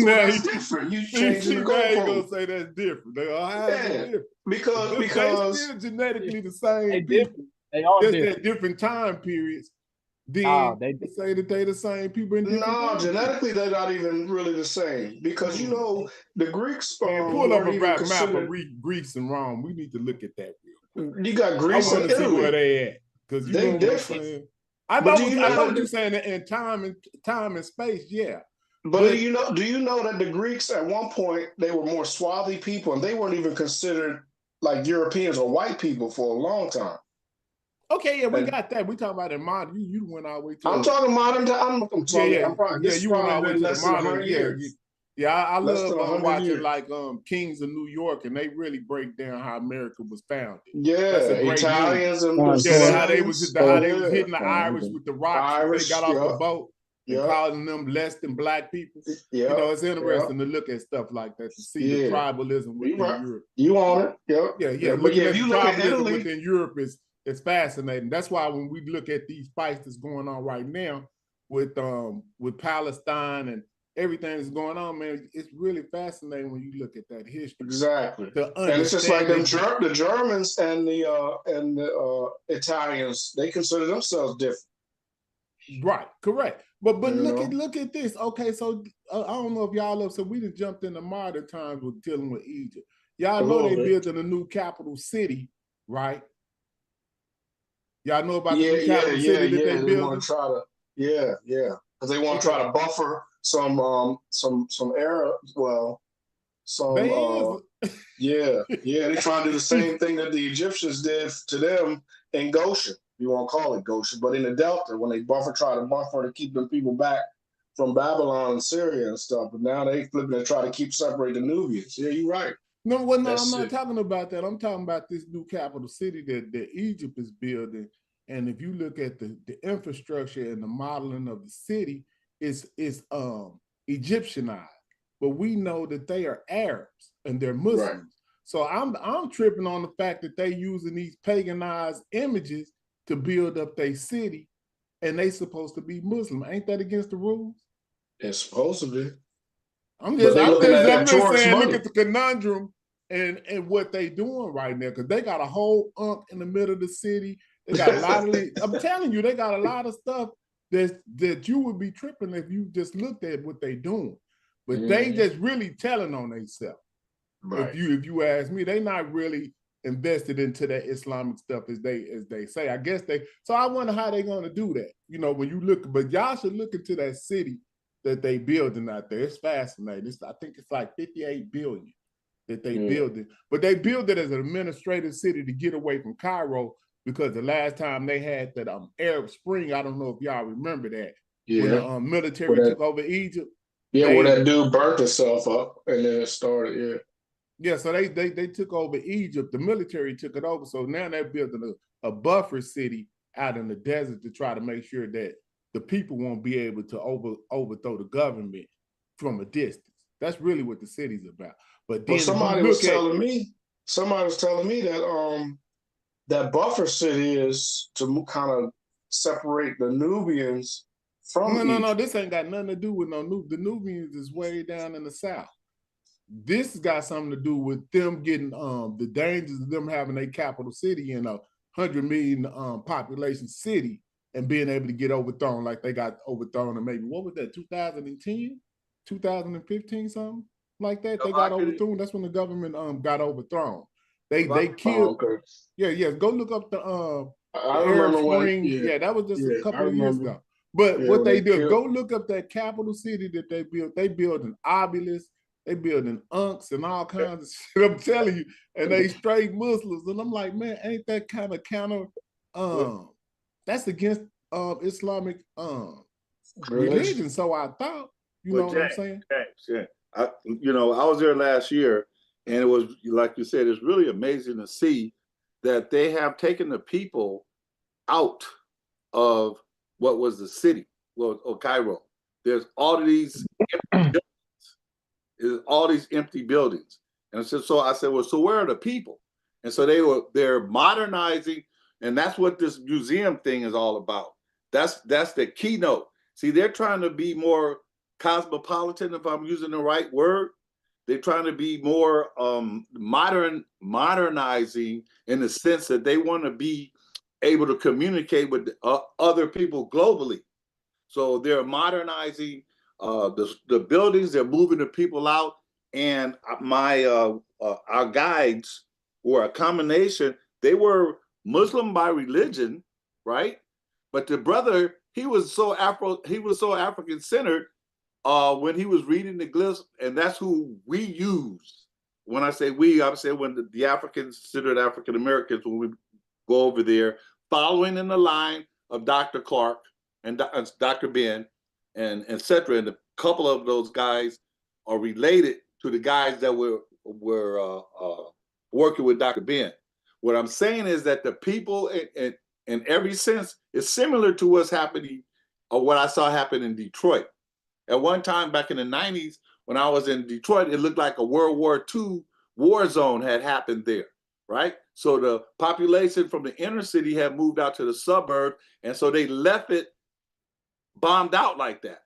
different. You changing the goalpost. Now you gonna say that's different. Different? Because they're still genetically the same people. They are just different. at different time periods. Then they say that they the same people. No, genetically they're not even really the same because you know the Greeks. Pull up a map of Greece and Rome. We need to look at that real quick. You got Greece and Italy. See where they at because they different. I know what you're saying in time and space, yeah. But do you know that the Greeks at one point they were more swarthy people and they weren't even considered like Europeans or white people for a long time. Okay, yeah, we got that. We talking about in modern. You went all the way to. I'm talking modern time. You went all the way to the modern. Yeah, I love watching like Kings of New York, and they really break down how America was founded. Yeah, Italians and how they was hitting the Irish with the rocks. They got off the boat. and calling them less than black people. You know, it's interesting to look at stuff like that to see the tribalism within Europe. You on it? Yeah. But Looking at if the you look at tribalism Italy within Europe is fascinating. That's why when we look at these fights that's going on right now with Palestine and everything that's going on, man, it's really fascinating when you look at that history. Exactly. And it's just like the Germans and the Italians, they consider themselves different. Right, correct. But look at this. Okay, so I don't know if y'all know, so we just jumped into modern times with dealing with Egypt. Y'all know they building a new capital city, right? Y'all know about the new capital city that they building? Want to try to, because they want to try to buffer some era. Well, they're trying to do the same thing that the Egyptians did to them in Goshen. You won't call it Goshen, but in the Delta, when they try to buffer to keep them people back from Babylon and Syria and stuff. But now they flipping to try to separate the Nubians. Yeah, you're right. No, I'm not talking about that. I'm talking about this new capital city that Egypt is building. And if you look at the infrastructure and the modeling of the city, it's Egyptianized. But we know that they are Arabs and they're Muslims. Right. So I'm tripping on the fact that they using these paganized images to build up their city, and they supposed to be Muslim. Ain't that against the rules? It's supposed to be. I'm just saying, look at the conundrum and what they doing right now, because they got a whole in the middle of the city. They got a lot of I'm telling you, they got a lot of stuff that you would be tripping if you just looked at what they doing. But they just really telling on themselves. Right. If you ask me, they not really invested into that Islamic stuff as they say. I guess so I wonder how they're gonna do that. You know, when you look, but y'all should look into that city that they building out there. It's fascinating. I think it's like 58 billion that they building. But they build it as an administrative city to get away from Cairo, because the last time they had that Arab Spring, I don't know if y'all remember that. Yeah. When the military took over Egypt. Yeah, where that dude burnt himself up and then it started, Yeah, so they took over Egypt. The military took it over. So now they're building a buffer city out in the desert to try to make sure that the people won't be able to overthrow the government from a distance. That's really what the city's about. But then somebody was telling me that that buffer city is to kind of separate the Nubians from No, this ain't got nothing to do with the Nubians is way down in the south. This has got something to do with them getting the dangers of them having a capital city in a 100 million population city and being able to get overthrown like they got overthrown in maybe, what was that, 2010, 2015, something like that? They got overthrown. That's when the government got overthrown. They killed. Okay. Go look up the Arab Spring. That was just a couple of years ago. But what they do, go look up that capital city that they built. They built an obelisk. They building unks and all kinds of shit, I'm telling you, and they straight Muslims. And I'm like, man, ain't that kind of counter, that's against Islamic religion. So I thought, you know what I'm saying? I was there last year, and it was, like you said, it's really amazing to see that they have taken the people out of what was the city, or Cairo. There's all of these empty buildings. And so I said, well, so where are the people? And so they're modernizing, and that's what this museum thing is all about. That's the keynote. See, they're trying to be more cosmopolitan, if I'm using the right word. They're trying to be more modernizing in the sense that they want to be able to communicate with other people globally. So they're modernizing the buildings, they're moving the people out, and our guides were a combination. They were Muslim by religion, right? But the brother, he was so African centered when he was reading the glyphs, and that's who we use. When I say we, I'm saying when the Africans, considered African Americans, when we go over there, following in the line of Dr. Clark and Dr. Ben, and etc. And a couple of those guys are related to the guys that were working with Dr. Ben. What I'm saying is that the people, in every sense, is similar to what's happening of what I saw happen in Detroit. At one time back in the 90s, when I was in Detroit, it looked like a World War II war zone had happened there, right? So the population from the inner city had moved out to the suburb, and so they left it bombed out like that.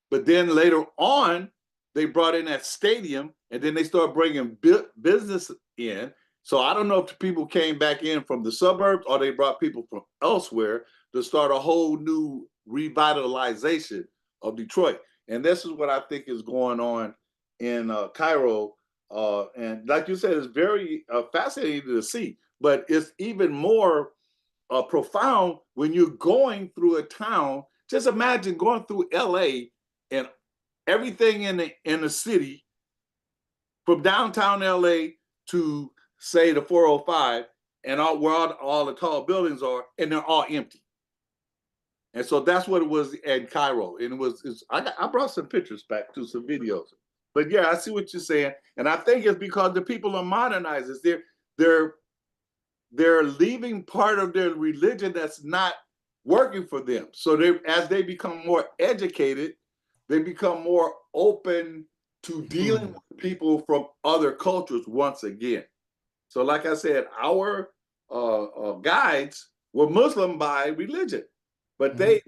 But then later on, they brought in that stadium, and then they started bringing business in. So I don't know if the people came back in from the suburbs or they brought people from elsewhere to start a whole new revitalization of Detroit. And this is what I think is going on in Cairo. And like you said, it's very fascinating to see, but it's even more profound when you're going through a town. Just imagine going through LA and everything in the city from downtown LA to say the 405 and where all the tall buildings are, and they're all empty. And so that's what it was in Cairo. And I brought some pictures back to some videos. But yeah, I see what you're saying. And I think it's because the people are modernizers. They're leaving part of their religion that's not working for them. So as they become more educated, they become more open to dealing with people from other cultures once again. So like I said, our guides were Muslim by religion, but they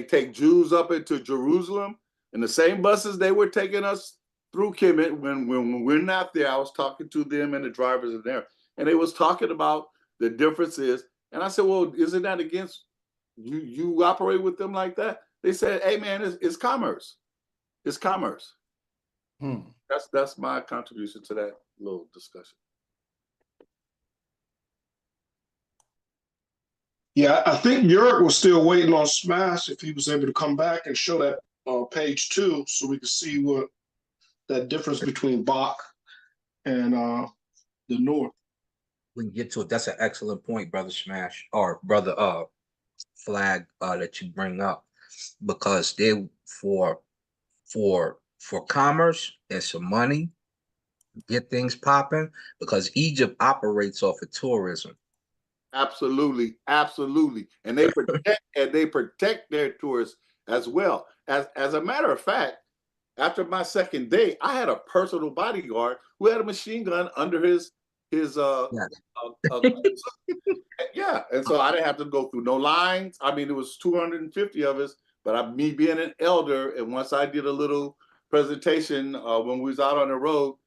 take Jews up into Jerusalem, and the same buses they were taking us through Kemet when we're not there. I was talking to them and the drivers in there, and they was talking about the differences. And I said, well, isn't that against you operate with them like that? They said, hey man, it's commerce. It's commerce. That's my contribution to that little discussion. Yeah, I think Yurick was still waiting on Smash if he was able to come back and show that page 2 so we could see what that difference between Bach and the North. We can get to it. That's an excellent point, Brother Smash, or Brother Flag, that you bring up, because they for commerce and some money, get things popping, because Egypt operates off of tourism. Absolutely, absolutely, and they protect their tourists as well. As a matter of fact, after my second day, I had a personal bodyguard who had a machine gun under his yeah, and so I didn't have to go through no lines. I mean, it was 250 of us, but me being an elder, and once I did a little presentation when we was out on the road,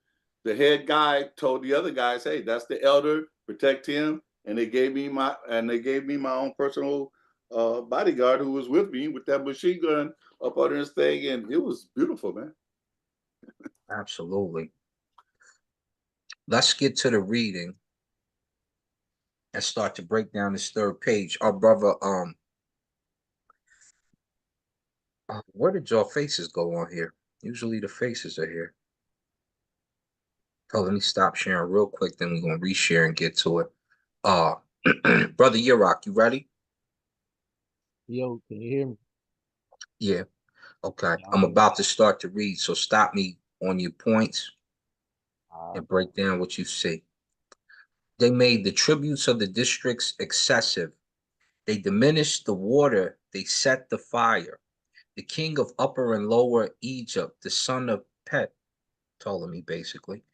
the head guy told the other guys, "Hey, that's the elder. Protect him." And they gave me my own personal bodyguard who was with me with that machine gun up under his thing, and it was beautiful, man. Absolutely. Let's get to the reading and start to break down this third page. Our brother, where did your faces go on here? Usually the faces are here. Oh, let me stop sharing real quick, then we're gonna reshare and get to it. Brother Yurok, you ready? Yo, can you hear me? Yeah. Okay. I'm about to start to read, so stop me on your points and break down what you see. They made the tributes of the districts excessive. They diminished the water. They set the fire. The king of Upper and Lower Egypt, the son of Ptolemy, basically,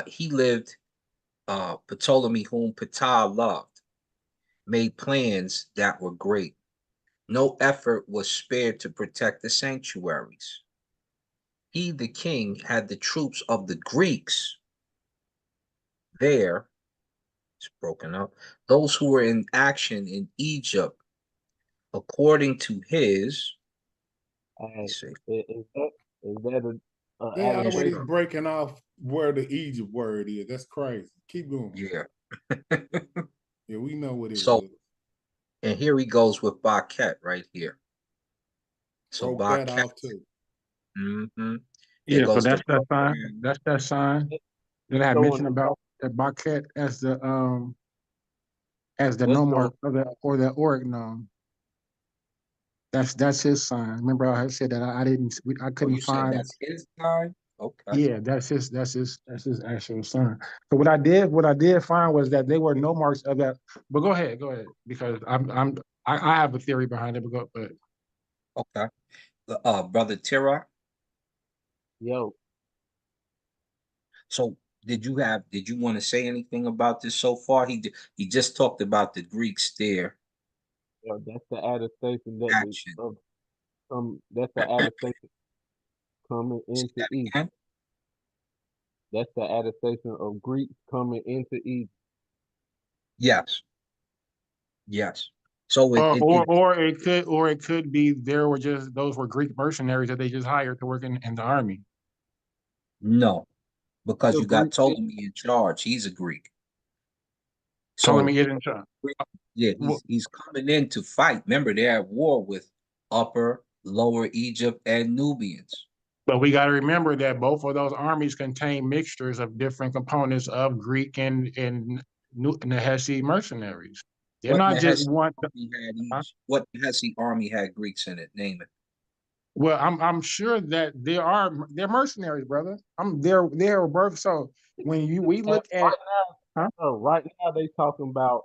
he lived, Ptolemy, whom Ptah loved, made plans that were great. No effort was spared to protect the sanctuaries. He, the king, had the troops of the Greeks there. It's broken up. Those who were in action in Egypt, according to his. Is that They already allegation? breaking off where the Egypt word is. That's crazy. Keep going. Yeah. Yeah, we know what it So, is. and here he goes with Baquet right here. So Broke that Baquet. off too. Mm-hmm. Yeah, so that's that sign. That's that sign that I had mentioned about the Baquet as the nomarch of the Oric gnome. That's his sign. Remember, I had said that I couldn't find. That's his sign. Okay. Yeah, that's his actual sign. So what I did find was that they were nomarchs of that. But go ahead, because I have a theory behind it. But Okay. Brother Tira. Yo, So did you want to say anything about this so far? He just talked about the Greeks there. yo, that's the attestation that the Action. of that's the attestation coming Say into that Egypt. again? That's the attestation of Greeks coming into Egypt. Yes. Yes. So Or it could be those were Greek mercenaries that they just hired to work in the army. no, because The you got Greek, Ptolemy in charge. He's a Greek. Ptolemy So isn't charge. yeah, Well, he's coming in to fight. Remember, they're at war with Upper, Lower Egypt, and Nubians. but we got to remember that both of those armies contain mixtures of different components of Greek and Nahesi mercenaries. They're What not just Nehesi one. army had Huh? each? What Nehesi army had Greeks in it? Name it. Well, I'm sure that they're mercenaries, brother. They're both. So when we and look at, huh? right now they talking about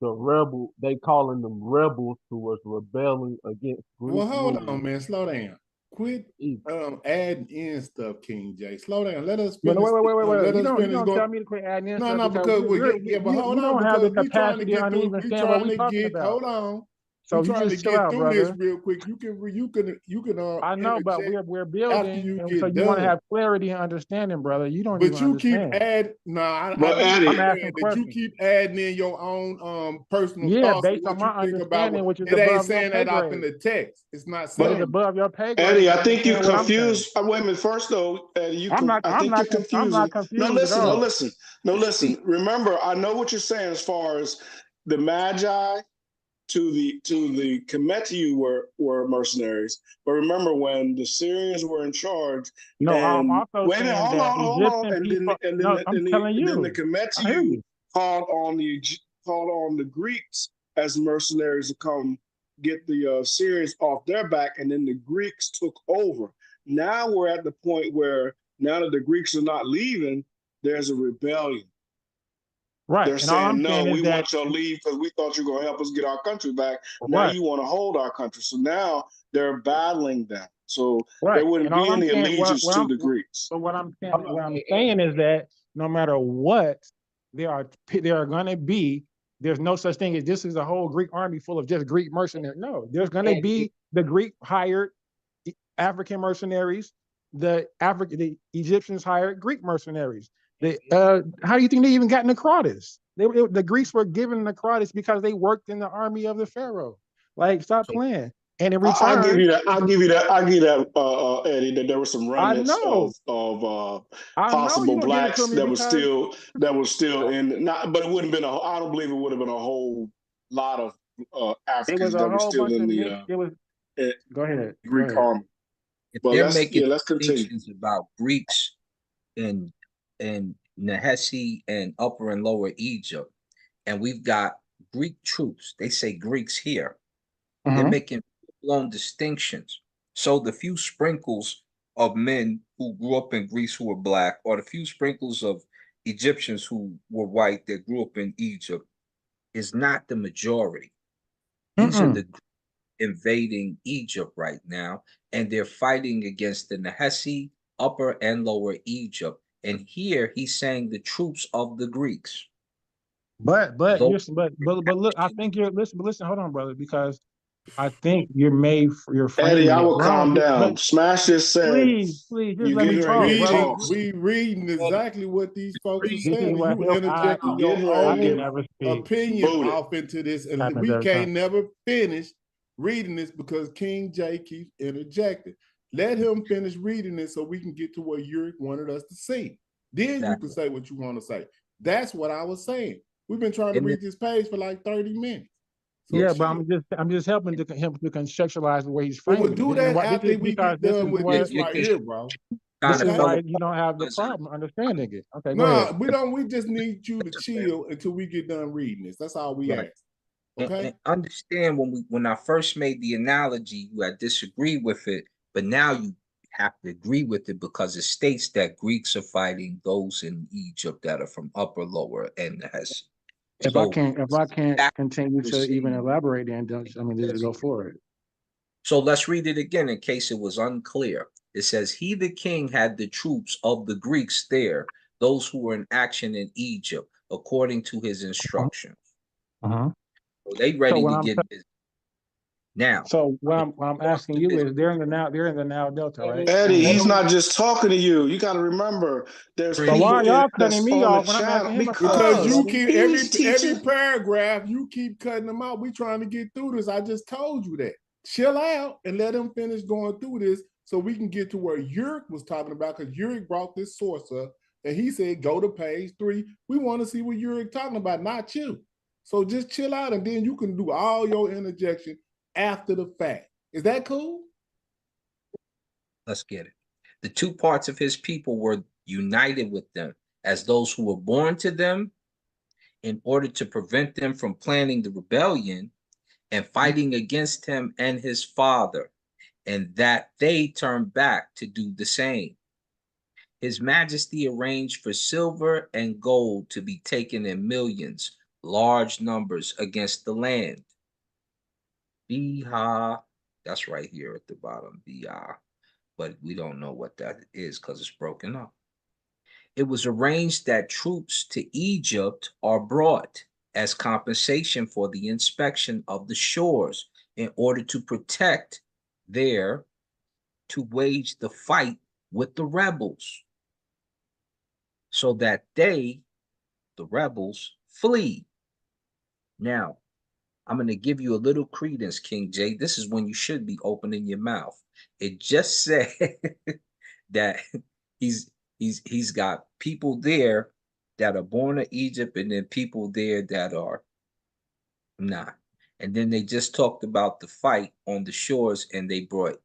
the rebel. They calling them rebels who was rebelling against Greek Well, hold rule. on, man. Slow down. Quit Egypt. adding in stuff, King J. Slow down. Let us Wait, finish. wait. Let You us don't finish tell going. me to quit adding in No, stuff no, because because but you hold on, don't have because the we trying to capacity to get through. even We understand what trying we're to talking get. about. Hold on. So We you trying to just chill get out, through this brother. real quick. You can I know, but interject we're after building, you and so get you want to done. have clarity and understanding, brother. You don't even But you keep understand. adding. No, I But do I'm Eddie, asking understand that you questions. keep adding in your own personal Yeah, thoughts of based on what you my think about. understanding, which is It ain't above your saying pay that off in grade. the text. It's not It but is saying. above your pay grade Eddie, to I think you understand what I'm saying. confused. Wait a minute. First, though, Eddie, I think you're I'm not confusing. No, confused at listen. No, all. listen. No, listen. Remember, I know what you're saying as far as the Magi to the Kemetiu were mercenaries. But remember, when the Syrians were in charge, No, I'm and also wait a minute, saying hold that on, hold on, Egyptian and then people. and then No, the, I'm and the, telling and then the you. I hear Kemetiu you. called on the Greeks as mercenaries to come get the Syrians off their back, and then the Greeks took over. Now we're at the point where now that the Greeks are not leaving, there's a rebellion. Right. They're And all I'm saying, saying no, is we that, want you to leave because we thought you were going to help us get our country back. Now right, you want to hold our country. So now they're battling them. So there right. wouldn't And all be I'm any saying, allegiance to the Greeks. what I'm saying is that no matter what, there are going to be, there's no such thing as this is a whole Greek army full of just Greek mercenaries. No, there's going to be the Greek hired African mercenaries, the Egyptians hired Greek mercenaries. How do you think they even got Necrotis? The Greeks were given Necrotis because they worked in the army of the Pharaoh. Like, stop playing. And in I'll give return, you that. I'll give you that, Eddie. That there were some I remnants know, of I know you're possible gonna give it to blacks me because that was still in. Not, but it wouldn't have been. I don't believe it would have been a whole lot of it was Africans a that were whole still bunch in of the mixed. It was. Go ahead. Go Greek ahead. army. If But they're making let's continue. distinctions about Greeks in Nehesi and Upper and Lower Egypt, and we've got Greek troops. They say Greeks here. They're making blown distinctions. So the few sprinkles of men who grew up in Greece who were black, or the few sprinkles of Egyptians who were white that grew up in Egypt, is not the majority. These are the invading Egypt right now, and they're fighting against the Nehesi, Upper and Lower Egypt. And here he's saying the troops of the Greeks. But Those look, I think you're listen, hold on, brother, because I think you're Eddie, framing I it will wrong. calm But down. Smash just said please, just you're let me getting ready talk, to brother. toss. We reading exactly what these folks are This is saying, and what you interjecting You're your getting I ready can own to never speak. opinion boot it. off into this, and Happens we every can't time. never finish reading this because King J keeps interjecting. Let him finish reading it so we can get to what you wanted us to see. Then you can say what you want to say. That's what I was saying. We've been trying to read this page for like 30 minutes. So Yeah, chill. but I'm just helping him to contextualize the way he's But framing we'll do it. And that this after is we because get done with this right here, bro. This is Okay? why you don't have the problem understanding it. Okay, go No, ahead. we don't. We just need you to chill until we get done reading this. That's all we Right. ask. Okay. And understand when I first made the analogy, you had disagreed with it, but now you have to agree with it because it states that Greeks are fighting those in Egypt that are from Upper, Lower, and Nehesi. If I can't continue we're to even saying elaborate, then just go for it. So let's read it again in case it was unclear. It says, he, the king, had the troops of the Greeks there, those who were in action in Egypt, according to his instructions. So they ready to get busy. Now, so what I'm asking you is they're in the Nile Delta, right? Eddie, he's not just talking to you. You got to remember, there's But why people y'all that's cutting me on the off when I'm asking channel him a Because question? you because keep he was every teaching. paragraph, you keep cutting them out. We trying to get through this. I just told you that. Chill out and let him finish going through this so we can get to where Yurik was talking about, because Yurik brought this source up and he said, go to page 3. We want to see what Yurik talking about, not you. So just chill out and then you can do all your interjection after the fact. Is that cool? let's get it. The two parts of his people were united with them as those who were born to them in order to prevent them from planning the rebellion and fighting against him and his father, and that they turned back to do the same. His Majesty arranged for silver and gold to be taken in millions, large numbers against the land. Biha, that's right here at the bottom, Biha, but we don't know what that is because it's broken up. It was arranged that troops to Egypt are brought as compensation for the inspection of the shores in order to protect there, to wage the fight with the rebels, so that they, the rebels, flee. Now, I'm going to give you a little credence, King J. This is when you should be opening your mouth. It just said that he's got people there that are born in Egypt and then people there that are not. And then they just talked about the fight on the shores, and they brought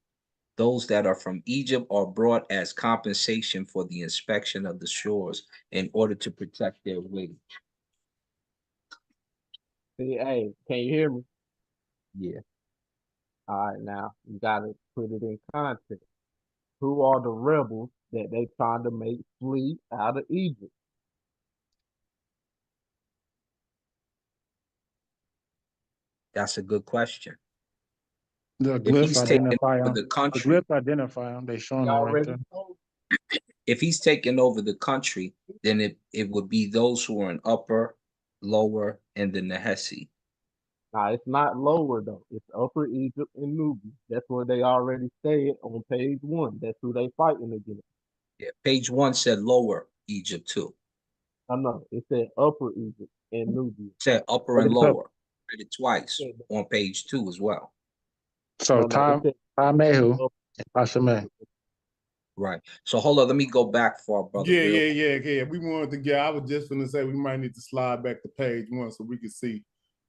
those that are from Egypt are brought as compensation for the inspection of the shores in order to protect their wage. See, hey, can you hear me? Yeah. All right, now you gotta put it in context. Who are the rebels that they trying to make flee out of Egypt? That's a good question. The If glyphs he's taking identify over them. the The country, glyphs identify them. They showing You that right already there. told. if he's taking over the country, then it would be those who are in upper, lower, and the Nehesi. Nah, it's not lower though. It's Upper Egypt and Nubia. That's what they already said on page 1. That's who they fighting against. Yeah, page 1 said lower Egypt too. I know it said Upper Egypt and Nubia. It said upper and lower. Read it twice on page 2 as well. So No, it said Mehu Upper and Pashame. Right. So hold on, let me go back for our brother. Yeah. We wanted to get, I was just going to say we might need to slide back to page 1 so we can see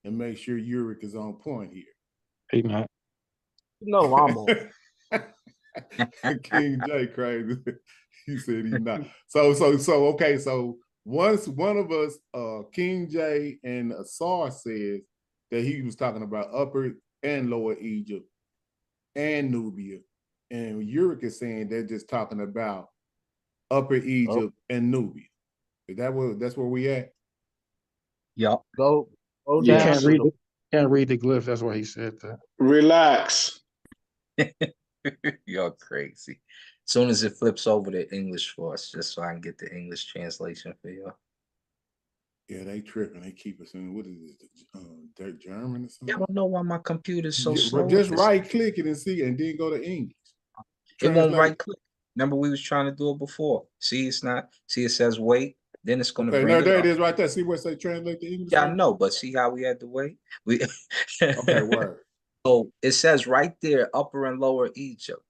and make sure Yurik is on point here. He not. No, I'm on. King J crazy. He said he's not. So okay. So once one of us, King J and Asar says that he was talking about Upper and Lower Egypt and Nubia, and Yurik is saying they're just talking about Upper Egypt and Nubia. Is that that's where we at? Yep. Go You down. can't read the glyphs. That's why he said that. Relax. You're crazy. As soon as it flips over to English for us, just so I can get the English translation for you. Yeah, they tripping. They keep us in, what is it, they're German or something? I don't know why my computer's so slow. Just right click it and see, and then go to English. It won't right click. Remember, we was trying to do it before. See, it's not. See, it says wait. Then it's going to bring it there up. it is right there. See where it say translate to English? Yeah, I know, but see how we had to wait? Okay, word. So it says right there, Upper and Lower Egypt.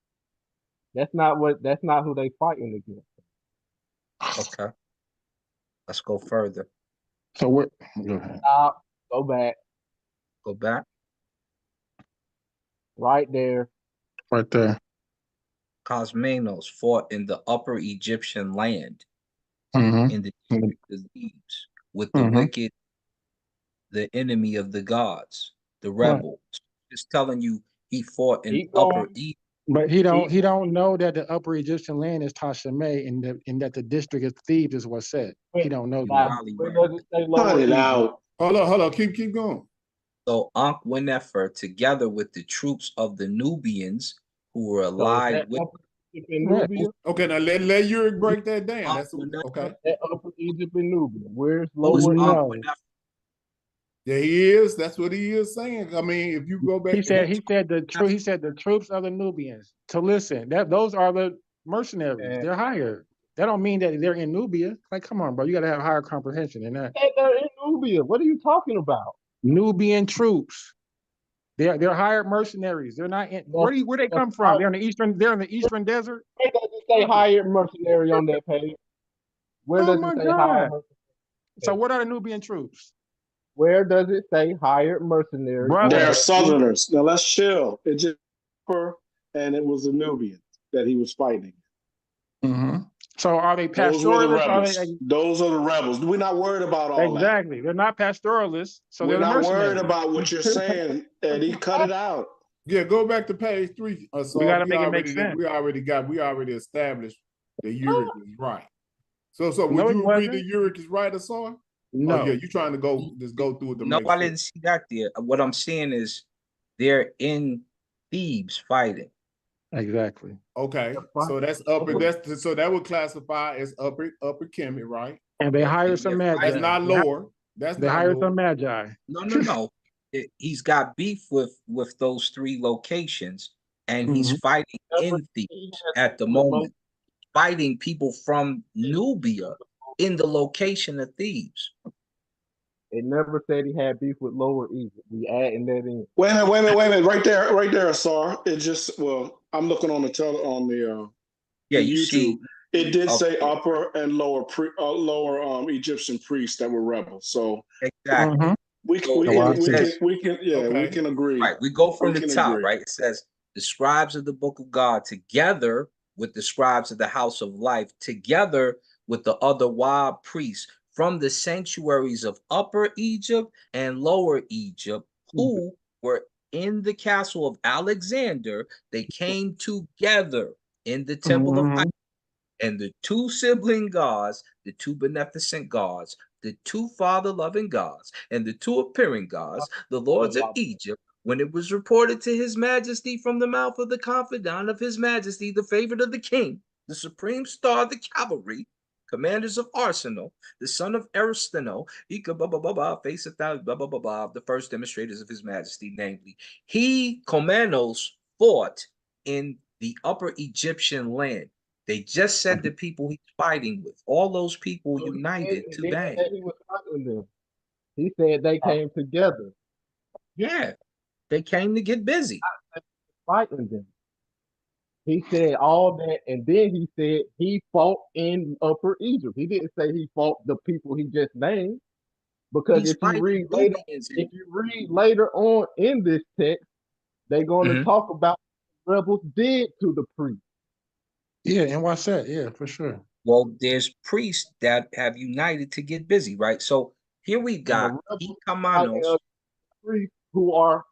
That's not who they fighting against. Okay. Let's go further. So what? Go ahead. Stop. Go back. Go back. Right there. Right there. Cosmenos fought in the Upper Egyptian land in the Thebes with the wicked, the enemy of the gods, the rebels. Just telling you, he fought in Upper Egypt. But he don't know that the Upper Egyptian land is Tashame and that the district of Thebes is what's said. He don't know that. Cut it out. Hold on. Keep going. So Ankh-Wenefer, together with the troops of the Nubians who were allied with Egypt and Nubia? Okay, now let Yurik break that down. That's okay. That Upper Egypt and Nubia. Where's who's Lower Egypt? Ankh-Wenefer? Yeah, he is. That's what he is saying. I mean, if you go back, He said the troops of the Nubians. So listen, those are the mercenaries. They're hired. That don't mean that they're in Nubia. Like, come on, bro. You got to have higher comprehension than that. They're in Nubia. What are you talking about? Nubian troops. They're hired mercenaries. They're not in. Where they come from? They're in the eastern. They're in the eastern desert. Where does it say hired mercenary on that page? Where does it say hired? So what are the Nubian troops? Where does it say hired mercenary? They're Southerners. Now let's chill. It just and it was the Nubians that he was fighting. Mm-hmm. So are they Those were the pastoralists? rebels. Those are the rebels. We're not worried about all that. Exactly. They're not pastoralists. So We're they're the not mercenaries. worried about what you're saying, Eddie. Cut it out. yeah, go back to page 3. So We gotta make it make sense. We already established that Yurik is right. So would No, you it agree that wasn't. Yurik is right, Asar? No. Oh, yeah, you trying to just go through it to No, make I sure. didn't see that there. What I'm saying is they're in Thebes fighting. Exactly. Okay, so that's upper. So that would classify as upper Kemet, right? And they hire some magi. That's not lower. That's They not hire lower. some magi. No. He's got beef with those 3 locations, and he's fighting in Thebes at the moment, fighting people from Nubia in the location of Thebes. It never said he had beef with Lower Egypt. We adding that in. Wait a minute. Right there, Asar. It just I'm looking on the Yeah, YouTube. you see, it did say upper and lower Egyptian priests that were rebels. So exactly. we can agree. Right, we go from We the can top, agree. right? It says the scribes of the book of God together with the scribes of the house of life, together with the other wild priests from the sanctuaries of Upper Egypt and Lower Egypt, who were in the castle of Alexander. They came together in the temple of Isis, and the 2 sibling gods, the 2 beneficent gods, the 2 father-loving gods, and the 2 appearing gods, the lords of Egypt, when it was reported to his majesty from the mouth of the confidant of his majesty, the favorite of the king, the supreme star of the cavalry, commanders of arsenal, the son of Aristano, faceth thou, the first demonstrators of his majesty, namely, he, Komnenos, fought in the upper Egyptian land. They just said the people he's fighting with, all those people united to bang. He was fighting them. He said they came together. Yeah, they came to get busy. Fighting them. He said all that, and then he said he fought in Upper Egypt. He didn't say he fought the people he just named. Because if you read later on in this text, they're going to talk about what rebels did to the priests. Yeah, and watch that. Yeah, for sure. Well, there's priests that have united to get busy, right? So here we got Hekamanos, priests who are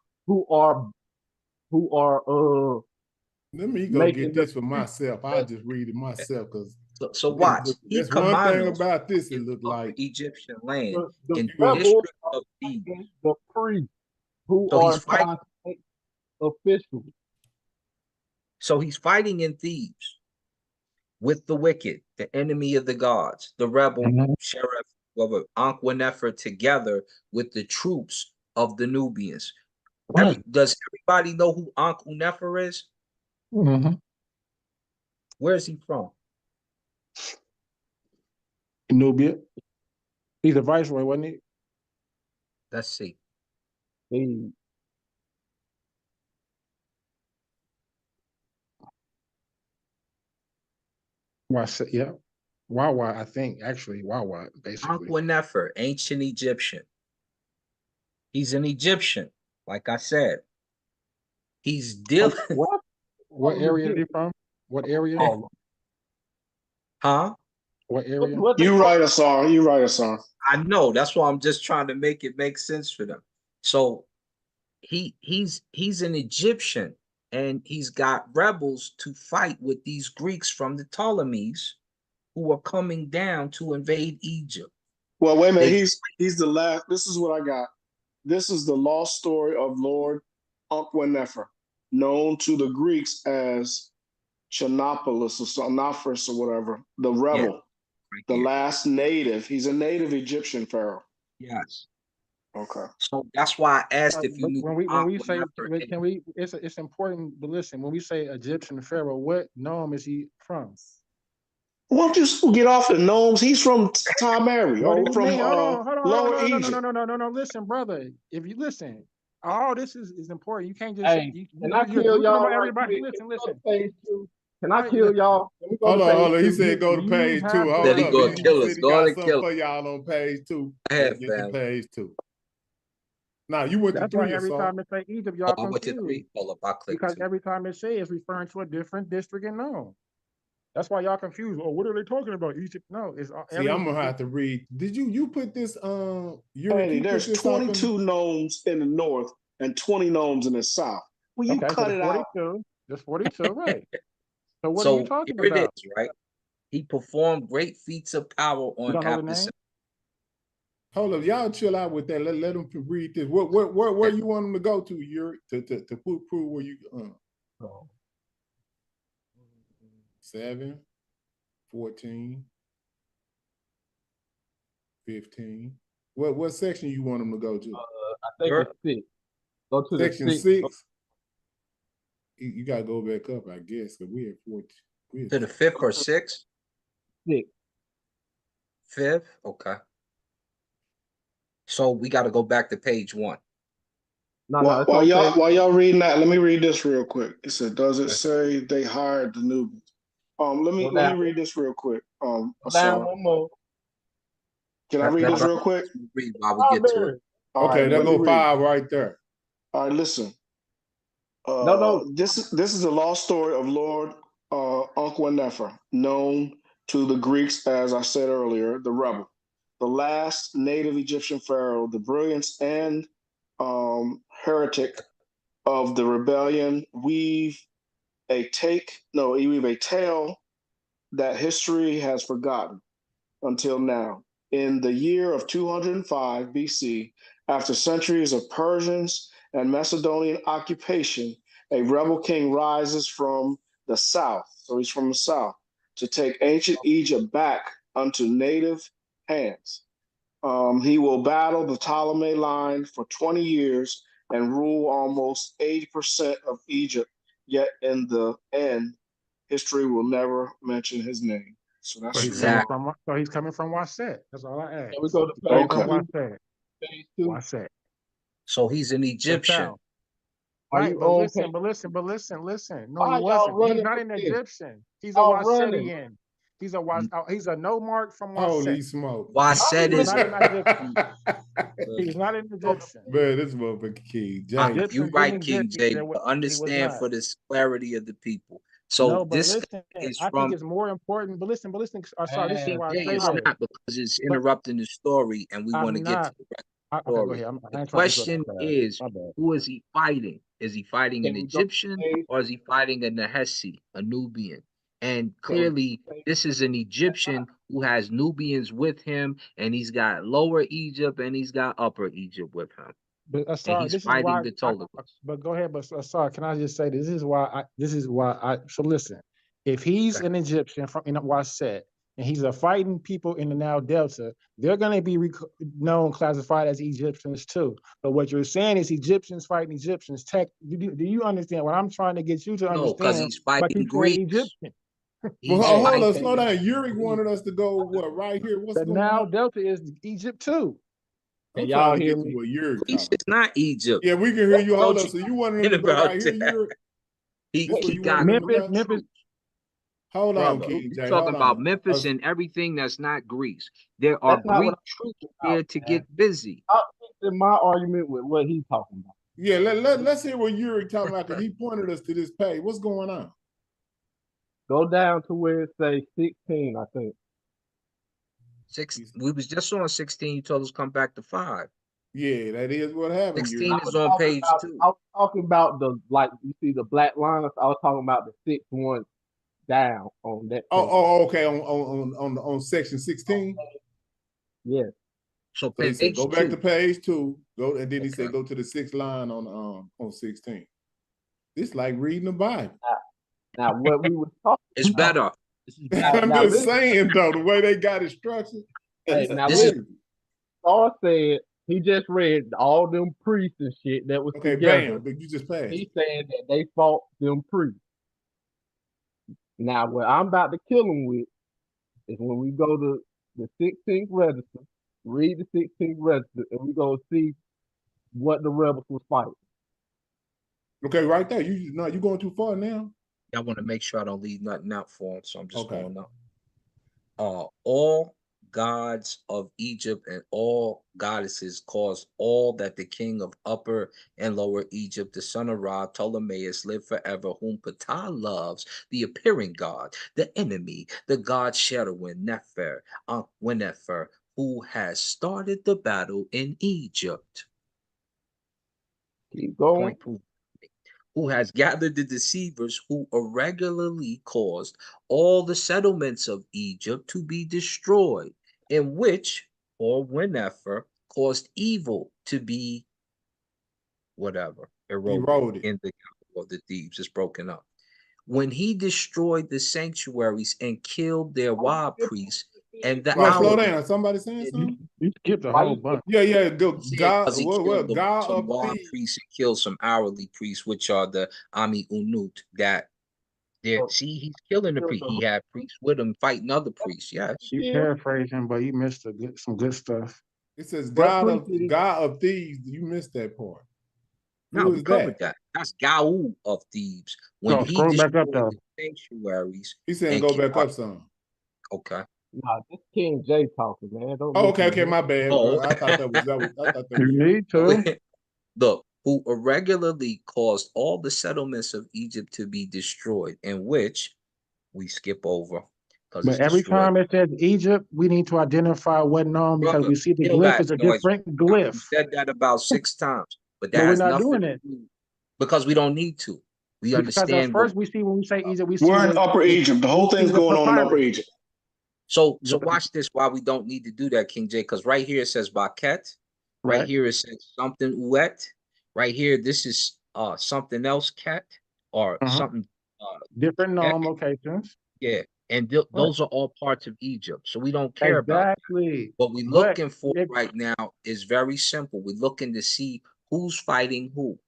Let me go get this for myself. I'll just read it myself because. So watch. That's one thing about this. It looked like Egyptian land the in the district of the priests who so are officials. So he's fighting in Thebes with the wicked, the enemy of the gods, the rebel sheriff, Ankh-Wenefer, together with the troops of the Nubians. Does everybody know who Ankh-Wenefer is? Where is he from? Nubia. He's a viceroy, wasn't he? Let's see. Yeah. Wawa, I think, actually, Wawa, basically. Ankh-Wenefer, ancient Egyptian. He's an Egyptian, like I said. He's dealing. What area is he from? What area? Huh? What area? You right, Asar. I know. That's why I'm just trying to make it make sense for them. So he's an Egyptian, and he's got rebels to fight with these Greeks from the Ptolemies who are coming down to invade Egypt. Well, wait a minute. He's the last. This is what I got. this is the lost story of Lord Ankh-Nefer, known to the Greeks as Chronopolis or Sonophris or whatever, the rebel, the last native. He's a native Egyptian pharaoh. Yes. Okay. So that's why I asked if you knew. When we say, can we? It's important. But listen, when we say Egyptian pharaoh, what nome is he from? Why don't you get off the gnomes? He's from Tamari, What do or you from mean? Hold on, Lower Egypt. no. Listen, brother. If you listen, all this is important. You can't just. Hey, can I you're kill grouping y'all about right everybody. quick? Listen. Page 2. Can I Right, kill y'all? Can we go Hold to on, page hold on. He 2? said go to You page 2. have Hold That he up. gonna He kill said us. he Go got on and something kill for us. y'all on page 2. Ahead, Let's get to fam. page 2. Now you went to That's why 3 or every so. time it say Egypt, Oh, y'all I went to confused 3. Hold up, I clicked because 2. every time it say it's referring to a different district and nome. That's why y'all confused. Oh, what are they talking about? Egypt? No, it's See, I'm gonna have to read. Did you put this Eddie, there's this 22 gnomes in the north and 20 gnomes in the south. Will you okay, cut so it out? there's 42, right? So what are you So talking here it about? is, right? He performed great feats of power You on don't know the after. name? Hold up, y'all chill out with that. Let them read this. Where you want them to go to, Yuri, to prove where you 7, 14, 15. What section you want them to go to? I think it's 6. Go to Section the 6. You gotta go back up, I guess, because we at 14. To the 5th or 6th? 6. 5th? Okay. So we got to go back to page 1. While y'all reading that, let me read this real quick. It said, does it say they hired the Nubians? Let me read this real quick. Down one more. Can I read this real quick? Read while we get to it. Okay, there go 5 right there. All right, listen. No. This is the lost story of Lord Ankh-Nefer, known to the Greeks, as I said earlier, the rebel, the last native Egyptian pharaoh, the brilliance and heretic of the rebellion, weave a tale that history has forgotten until now. In the year of 205 BC, after centuries of Persians and Macedonian occupation, a rebel king rises from the south, so he's from the south, to take ancient Egypt back unto native hands. He will battle the Ptolemy line for 20 years and rule almost 80% of Egypt, yet in the end, history will never mention his name. So that's he's coming from Waset. That's all I asked. Can we go to page 2? Waset. So he's an Egyptian. Right, but listen. No, he wasn't. He's not an Egyptian. He's a Wasetian. He's a no mark from Waset. Holy smoke. Waset is not an Egyptian. He's not an Egyptian. Man, this motherfucker King James. You're right, King J. But understand for this clarity of the people. So this is I think it's more important. But listen. Sorry, this is why I say it's that. not because it's interrupting the story, and we want to get to the rest of the story. The question is, who is he fighting? Is he fighting an Egyptian or is he fighting a Nahesi, a Nubian? And clearly, this is an Egyptian who has Nubians with him, and he's got Lower Egypt and he's got Upper Egypt with him. But and he's fighting the Ptolemies. But go ahead, but sorry, can I just say this is why I so listen. If he's an Egyptian from Waset and he's a fighting people in the Nile Delta, they're going to be classified as Egyptians too. But what you're saying is Egyptians fighting Egyptians. Do you understand what I'm trying to get you to understand? No, because he's fighting Greeks. Egyptian. Well, hold on, slow down. Yuri wanted us to go right here. What's going on? The Nile Delta is Egypt too. And y'all hear me? What Yuri Greece is not Egypt. Yeah, we can hear you. Hold on. So you wanted him to go right here, Yuri? He got Memphis. Hold on, King J. You're talking about Memphis and everything that's not Greece. There are Greek troops there to get busy. I'll fix my argument with what he's talking about. Yeah, let's hear what Yuri talking about because he pointed us to this page. What's going on? Go down to where it says 16, I think. We was just on 16. You told us come back to 5. Yeah, that is what happened. 16 is on page 2. I was talking about you see the black lines. I was talking about the 6th one down on that. Okay. On section 16. Yes. So So he said, page go back to 2. page 2. Go, and then he Okay. said, go to the 6th line on 16. It's like reading the Bible. Now, what we were talking It's about. better. I'm Now just listen. saying though, the way they got it structured, Hey, it's now This is- listen. Saul said he just read all them priests and shit that was okay, together. bam, but you just passed. He's saying that they fought them priests. Now, what I'm about to kill him with is when we go to the 16th register, read the 16th register, and we go see what the rebels was fighting. Okay, right there. You going too far now. I want to make sure I don't leave nothing out for him, so I'm just Okay. going up. All gods of Egypt and all goddesses caused all that the king of Upper and Lower Egypt, the son of Ra, Ptolemaeus, live forever, whom Ptah loves, the appearing god, the enemy, the god Sherwin, Nefer, Winnefer, who has started the battle in Egypt. Keep going. Point proven. Who has gathered the deceivers who irregularly caused all the settlements of Egypt to be destroyed, in which, or whenever, caused evil to be whatever, eroded in the capital of the Thebes. It's broken up. When he destroyed the sanctuaries and killed their wild priests and the Well, slow hourly. down. Somebody saying something? You skipped a whole bunch. Yeah. Go. He God, killed God some of wild thieves. priests and killed some hourly priests, which are the Ami Unut. That there, see, he's killing the priest. He had priests with him fighting other priests. Yes. You paraphrasing, but you missed some good stuff. It says God of thieves. You missed that part. No, Who we is covered that? that. That's Gaul of Thebes. When No, he scroll back destroyed up though. the sanctuaries. He's saying and go killed- back up some. Okay. Nah, this King J talking, man. Don't Oh, listen to okay, him. my bad. Oh. I thought that was I thought that You was need to. Look, who irregularly caused all the settlements of Egypt to be destroyed, in which we skip over because But it's every destroyed. time it says Egypt, we need to identify what known because Brother, we see the peel glyph back, is a noise. different You glyph. said that about 6 times, but that But we're has not nothing doing to it. do because we don't need to. We Because at understand first we see when we say Egypt, we see We're in Upper Egypt. The whole thing's going on in Upper Egypt. So watch this. Why we don't need to do that, King J? Because right here it says Baket. Right here it says something Uet. Right here, this is something else cat or something different Ek. known locations. Yeah, and those are all parts of Egypt. So we don't care about that. What we're looking for right now is very simple. We're looking to see who's fighting who.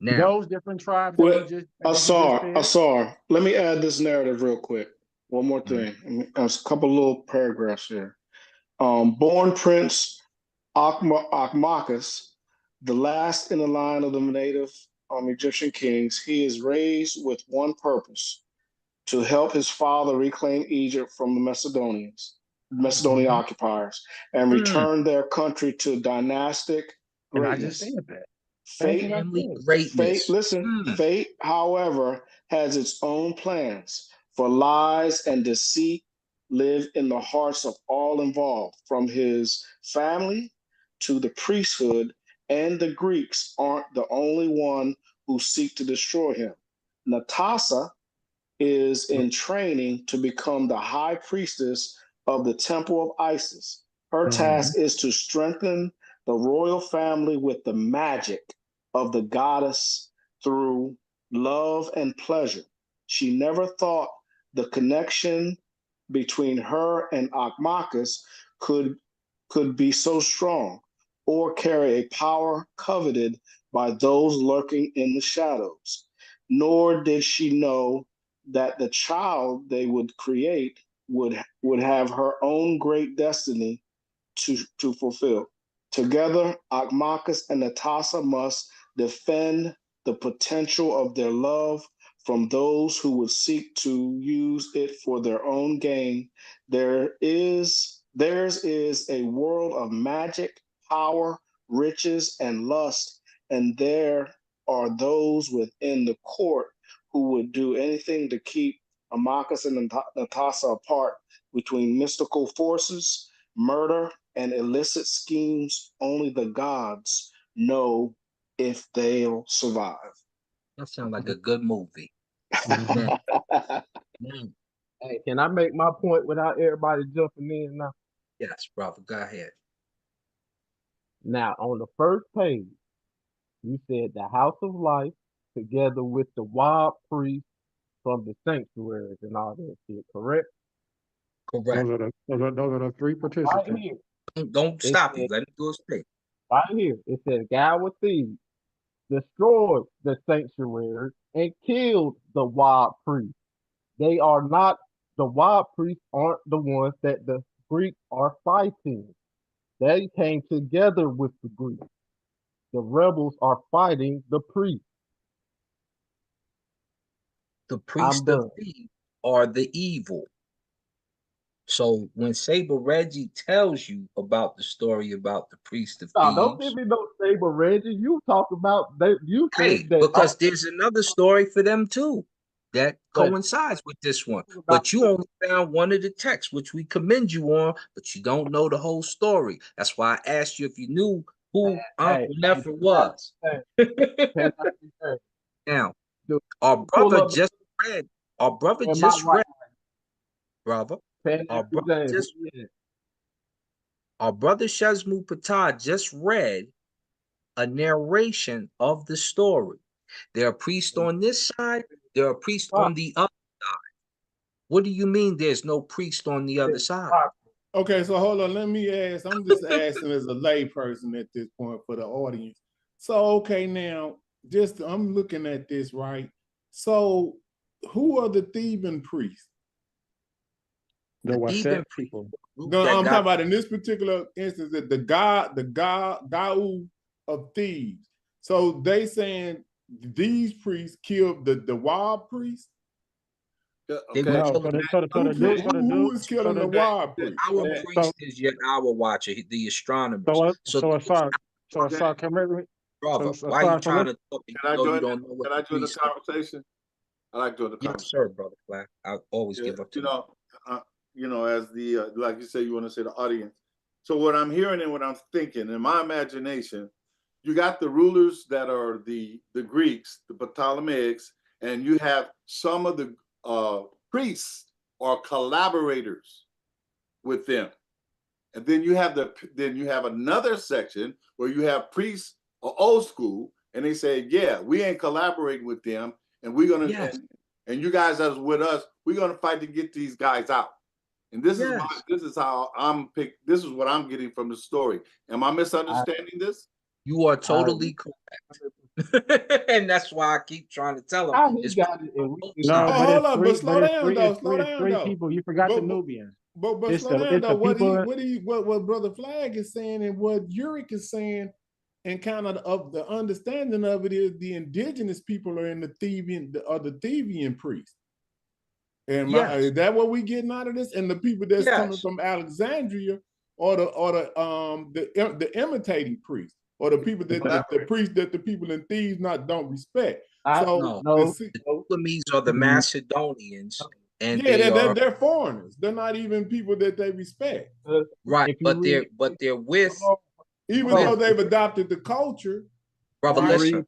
Now, those different tribes Well, that you just Asar, let me add this narrative real quick. One more thing. There's a couple little paragraphs here. Born Prince Akhmakas, the last in the line of the native Egyptian kings, he is raised with one purpose: to help his father reclaim Egypt from the Macedonian occupiers, and return their country to dynastic greatness. And I just said that. Fate, however, has its own plans, for lies and deceit live in the hearts of all involved, from his family to the priesthood, and the Greeks aren't the only one who seek to destroy him. Natasha is in training to become the high priestess of the temple of Isis. Her task is to strengthen the royal family with the magic of the goddess through love and pleasure. She never thought the connection between her and Akhmakas could be so strong or carry a power coveted by those lurking in the shadows. Nor did she know that the child they would create would have her own great destiny to fulfill. Together, Akhmakas and Natasha must defend the potential of their love from those who would seek to use it for their own gain. Theirs is a world of magic, power, riches, and lust, and there are those within the court who would do anything to keep Akhmakas and Natasha apart, between mystical forces, murder, and illicit schemes. Only the gods know if they'll survive. that sounds like a good movie. Hey, can I make my point without everybody jumping in now? Yes, brother. Go ahead. Now, on the first page, you said the House of Life together with the wild priest from the sanctuaries and all that shit, correct? Correct. Those are the three Right participants. here. Don't It stop said, it. Let it do its thing. right here, it says, God with thieves destroyed the sanctuary and killed the wild priests. They are not, the wild priests aren't the ones that the Greeks are fighting. They came together with the Greeks. The rebels are fighting the priests. The I'm priests of done. thieves are the evil. So when Saber Reggie tells you about the story about the priest of No, don't give thieves, me no Saber Reggie. You talk about they. You said hey, that because there's another story for them too that but coincides with this one. about But you only found one of the texts, which we commend you on, but you don't know the whole story. That's why I asked you if you knew who Uncle Nefer was. can I say, Now, do our you pull brother up just read, our brother am I just right? read, brother, Pan our African brother James. just, our brother Shazmu Patah just read a narration of the story. There are priests on this side, there are priests Right. on the other side. What do you mean there's no priest on the other side? Okay, so hold on. Let me ask. I'm just asking as a lay person at this point for the audience. So, okay, now, just I'm looking at this, right? So, who are the Theban priests? The The Waset Theban people. No, that I'm talking got about in this particular instance that the Gau of thieves. So they saying these priests killed the wild priests. they were Okay. No, killing Who is killing the wild priest? our Okay. priest is yet our watcher, the astronomers. so Asar, can brother, so why you Asar, so trying let's to talk and Can I you know you join? don't know what Can I the join the priest are? conversation? I like doing the Yes, conversation. sir, brother Black. I always Yeah, give up to you. As the like you say, you want to say the audience. So what I'm hearing and what I'm thinking in my imagination, you got the rulers that are the Greeks, the Ptolemaics, and you have some of the priests or collaborators with them, and then you have another section where you have priests or old school, and they say, yeah, we ain't collaborating with them, and we're gonna Yes. and you guys that's with us, we're gonna fight to get these guys out. And this is how I'm picked. This is what I'm getting from the story. Am I misunderstanding this? You are totally correct. And that's why I keep trying to tell him. How he It's got it and we no, Oh, but hold it's up, three, but slow down though. Slow it's down three though. people. You forgot the But Nubians. but It's slow the down though. people. What Brother Flag is saying and what Uric is saying, and kind of the understanding of it is the indigenous people are in the Theban priests. And is that what we getting out of this? And the people that's coming from Alexandria or the imitating priests, or the people that the priests that the people in Thebes don't respect. No, the Ptolemies are the Macedonians, and they're foreigners. They're not even people that they respect. Right, but they're with, even though they've adopted the culture. Brother, right? listen,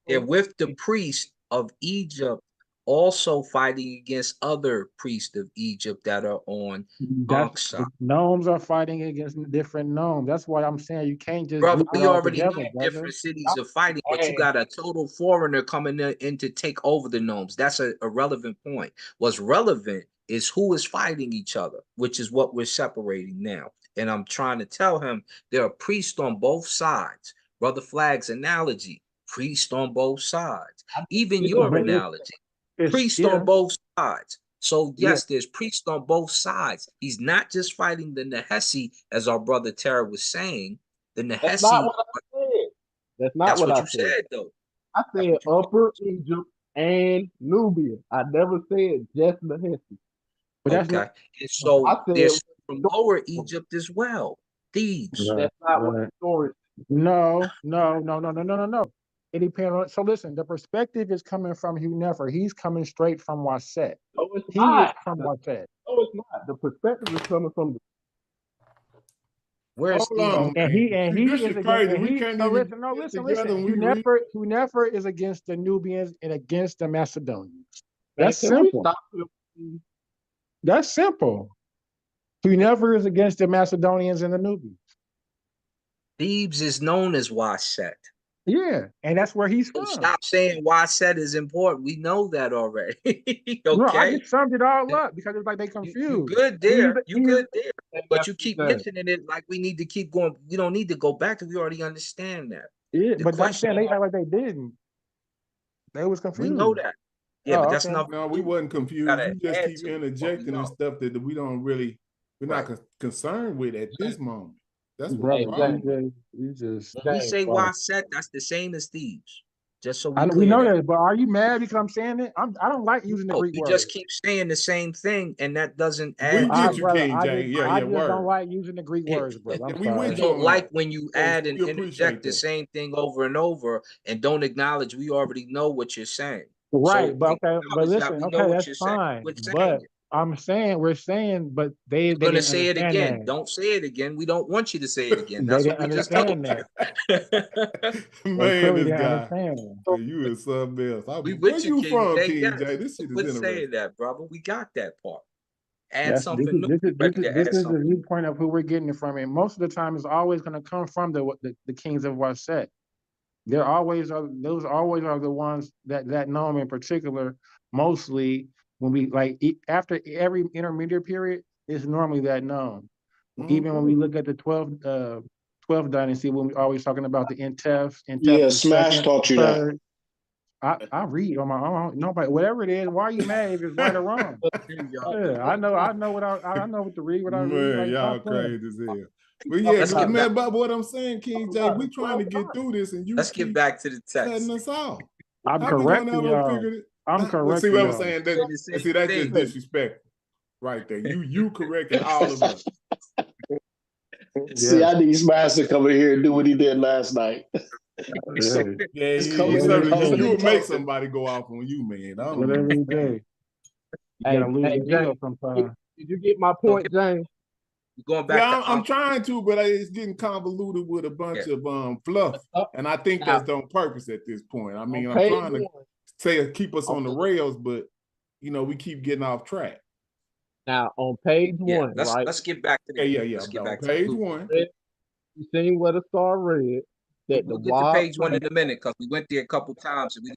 they're with the priests of Egypt, also fighting against other priests of Egypt that are on The gnomes are fighting against different gnomes. That's why I'm saying you can't just brother, group it we all already together, know brother. different cities are fighting, but you got a total foreigner coming in to take over the gnomes. That's a irrelevant point. What's relevant is who is fighting each other, which is what we're separating now. And I'm trying to tell him there are priests on both sides. Brother Flag's analogy, priest on both sides. Even your analogy, priest on both sides. So yes, there's priest on both sides. He's not just fighting the Nehesi, as our brother Terra was saying. The Nehesi. That's not what I said. That's not what you said, though. I said Upper Egypt and Nubia. I never said just Nehesi. Okay, and so there's from Lower Egypt as well. Thebes. That's not what the story. No. It depends on. So listen, the perspective is coming from Hugh Nefer. He's coming straight from Waset. No, it's He not. is from Waset. No, it's not. The perspective is coming from the. Where's Hold on, and he is is against. crazy. And We he, can't so even listen. Hugh Nefer is against the Nubians and against the Macedonians. That's simple. That's simple. Hugh Nefer is against the Macedonians and the Nubians. Thebes is known as Waset. Yeah, and that's where he's So from. stop saying Waset is important. We know that already. No, I Okay. just summed it all up because it's like they confused. You good there. You good there. But you keep mentioning it like we need to keep going. You don't need to go back because we already understand that. Yeah, The but I'm question, saying they act like they didn't. They was confused. we know that. Yeah, but that's not. No, we wasn't confused. Gotta You just add keep to what we interjecting know. and stuff that we don't really, we're not concerned with at this moment. That's what Hey, the Brother, problem. you just. When we James, say brother. Waset, that's the same as Thebes. Just so I we know, we clear know that. that, but are you mad because I'm saying it? I don't like using the No, Greek you words. just keep saying the same thing, and that doesn't We add. get you, brother, King J. Yeah, I yeah, just don't word. like using the Greek words, brother. I'm We sorry. with you Don't on like that. when you So add and we appreciate interject the that. same thing over and over and don't acknowledge we already know what you're saying. Right, So but okay, but acknowledge that listen, we know okay, what that's you're saying. fine. We're saying But it. we're saying, but they You're gonna didn't say it understand again. that. Don't say it again. We don't want you to say it again. They That's what didn't we just told understand you. that. They Man, clearly this didn't guy. understand that. You is something else. We Where with you, you King from, J. King Yes. J? This shit is Quit interesting. saying that, brother. We got that part. Add This something new. is Ready to add the something. viewpoint of who we're getting it from, and most of the time it's always going to come from the kings of Waset. Those always are the ones that know them in particular. Mostly when we after every intermediate period, it's normally that known. Even when we look at the 12th dynasty, when we always talking about the Intef Yeah, the Smash second, taught you that. third. I read on my own. Nobody, whatever it is, why are you mad if it's right or wrong? Yeah, I know what to read, what I read. Man, Like, y'all stop playing. crazy as hell. But yeah, Let's get man, back. but what I'm saying, King J, we trying to get through this and you Let's get keep back to the cutting text. us off. I'm How we gonna correcting ever y'all. figure it? I'm Well, see correcting what I'm y'all. saying? Say the same See, that's just thing. disrespectful right there. You correcting all of us. See, I need Smash to come in here and do what he did last night. Yeah, come in and call you me would make talking. somebody go off on you, man. I don't know. Whatever you do. You Hey, gotta lose hey, your ego James, sometimes. did you get my point, James? We're going back Yeah, to I'm trying to, but it's getting convoluted with a bunch of fluff, and I think that's on purpose at this point. I mean, I'm trying to say keep us on the rails, but we keep getting off track. Now on page one, right? Let's get back to the yeah. Let's get On back page to one. You seen where the star read that we'll the get to wild page one in a minute because we went there a couple times. And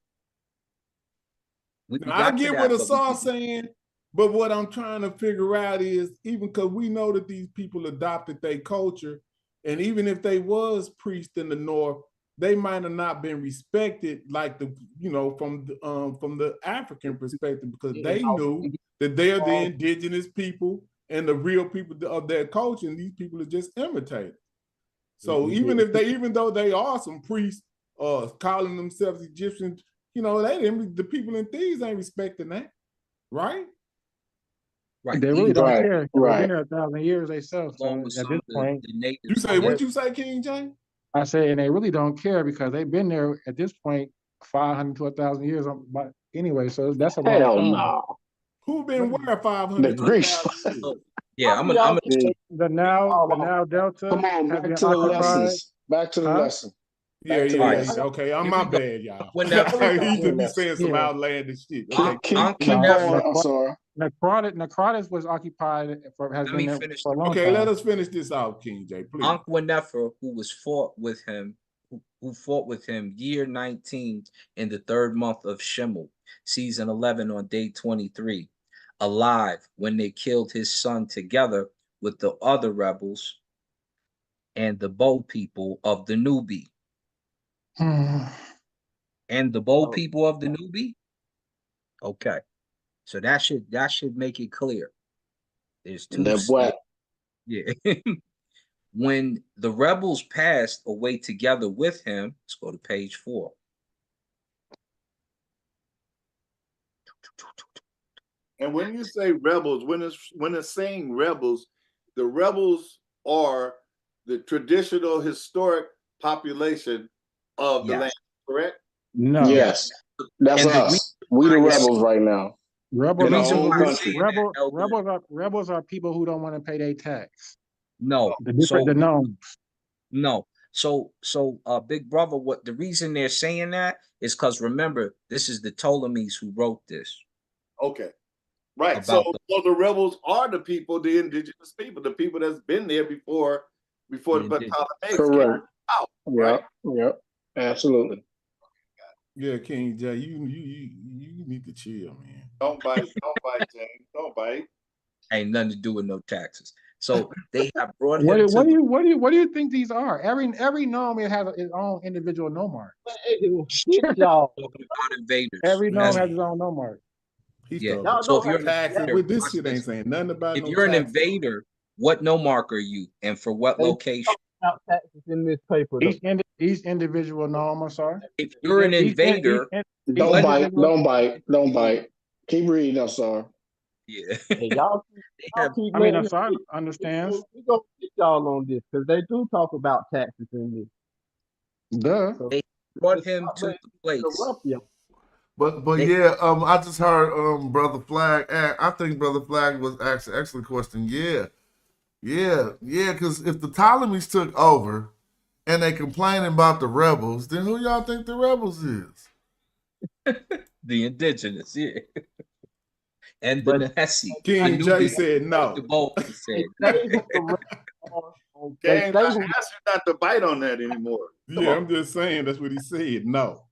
we I got to get that, what but Asar's saying, but what I'm trying to figure out is even because we know that these people adopted their culture, and even if they was priests in the north, they might have not been respected like from the African perspective because they knew that they're the indigenous people and the real people of their culture, and these people are just imitators. So even though they are some priests calling themselves Egyptians, the people in Thebes ain't respecting that, right? Right. They really don't care. They've Right. been there 1,000 years themselves. So at this point, You say what you say, King James? I say, and they really don't care because they've been there at this point 500 to 1,000 years. But anyway, so that's a long Hell time. no. Who been where 500 The Greeks. Yeah, I'm gonna the now Delta. Come on, back to the lessons. Back to the lesson. Yeah. Okay, I'm my bad, y'all. When that he could be saying some outlandish shit. Keep going, I'm sorry. Necrotis was occupied has been there for a long time. Okay, let us finish this out, King J, please. Ankh-Nefer, who fought with him year 19 in the 3rd month of Shemel, season 11 on day 23, alive when they killed his son together with the other rebels and the bow people of the Nubi. And the bow people of the Nubi? Okay. So that should make it clear. There's two. Yeah. When the rebels passed away together with him, let's go to page 4. And when you say rebels, when it's saying rebels, the rebels are the traditional historic population of the land, correct? No. Yes. That's us. We the rebels right now. Rebels country. Rebels are people who don't want to pay their tax. No. The gnomes. No. So big brother, what the reason they're saying that is because remember, this is the Ptolemies who wrote this. Okay. Right. So the rebels are the people, the indigenous people, the people that's been there before before The the indigenous. Ptolemies Correct. came out, Yeah, right? yeah, absolutely. Yeah, King J, you need to chill, man. Don't bite, James. Don't bite. Ain't nothing to do with no taxes. So they have brought What, him what to do you what do you what do you think these are? Every gnome has its own individual gnome mark. Y'all, talking about invaders. Every gnome That's has its own gnome mark. He yeah. started So know if you're an taxes. invader, With this watch shit ain't this. saying nothing about If no you're an taxes. invader, what no mark are you, and for what they location? about taxes in this paper though. Each individual gnome, I'm sorry. If you're an invader, Don't what? bite, don't bite, don't bite. Keep reading, I'm sorry. Yeah, And y'all they have keep I mean, letting I'm him sorry, read. understands. We gonna get y'all on this because they do talk about taxes in this. Duh. So they brought just him stop to letting the me place. interrupt you. But They yeah, I just heard Brother Flag. I think Brother Flag was actually an excellent question. Yeah, because if the Ptolemies took over and they complaining about the rebels, then who y'all think the rebels is? the indigenous, yeah, and the But Nahesi, the King J Nubians, said the no. Bolton they said. say who the rebels are. They James, say I who asked you not to bite on that anymore. Yeah, I'm just saying that's what he said. No.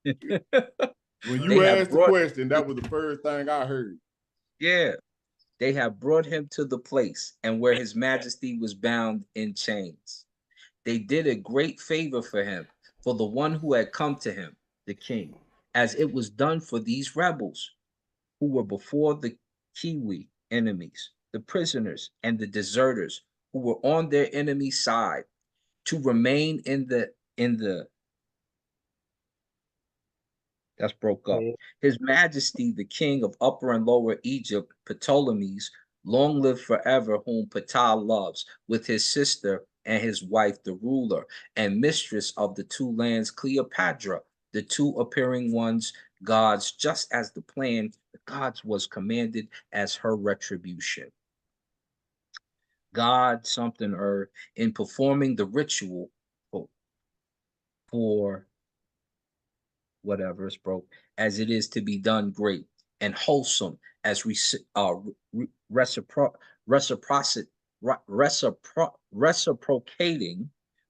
When They you have asked the brought, question, that was the first thing I heard. yeah, they have brought him to the place and where his majesty was bound in chains. They did a great favor for him, for the one who had come to him, the king, as it was done for these rebels who were before the Kiwi enemies, the prisoners and the deserters who were on their enemy's side, to remain in the that's broke up. said. His Majesty, the King of Upper and Lower Egypt, Ptolemies, long live forever, whom Ptah loves, with his sister and his wife, the ruler and mistress of the two lands, Cleopatra, the two appearing ones, gods, just as the plan the gods was commanded as her retribution. God, something earth, in performing the ritual for whatever is broke, as it is to be done great and wholesome as reciprocating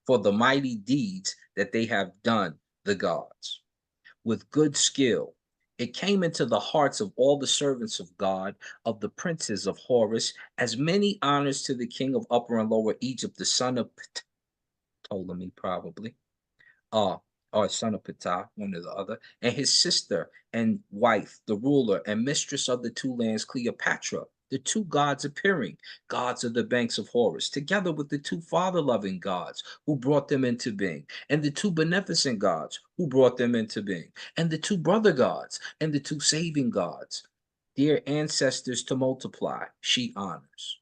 for the mighty deeds that they have done, the gods. With good skill, it came into the hearts of all the servants of God, of the princes of Horus, as many honors to the king of Upper and Lower Egypt, the son of Ptolemy, probably, or son of Ptah, one or the other, and his sister and wife, the ruler and mistress of the two lands, Cleopatra, the two gods appearing, gods of the banks of Horus, together with the two father-loving gods who brought them into being, and the two beneficent gods who brought them into being, and the two brother gods, and the two saving gods, dear ancestors to multiply, she honors.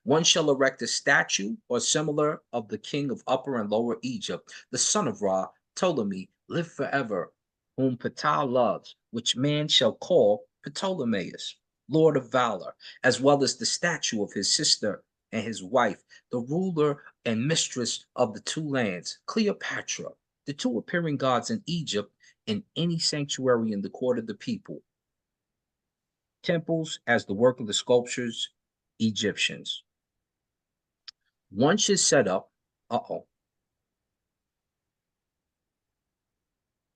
One shall erect a statue or similar of the king of Upper and Lower Egypt, the son of Ra, Ptolemy, live forever, whom Ptah loves, which man shall call Ptolemaeus, Lord of Valor, as well as the statue of his sister and his wife, the ruler and mistress of the two lands, Cleopatra, the two appearing gods in Egypt, in any sanctuary in the court of the people. Temples as the work of the sculptors, Egyptians. One should set up,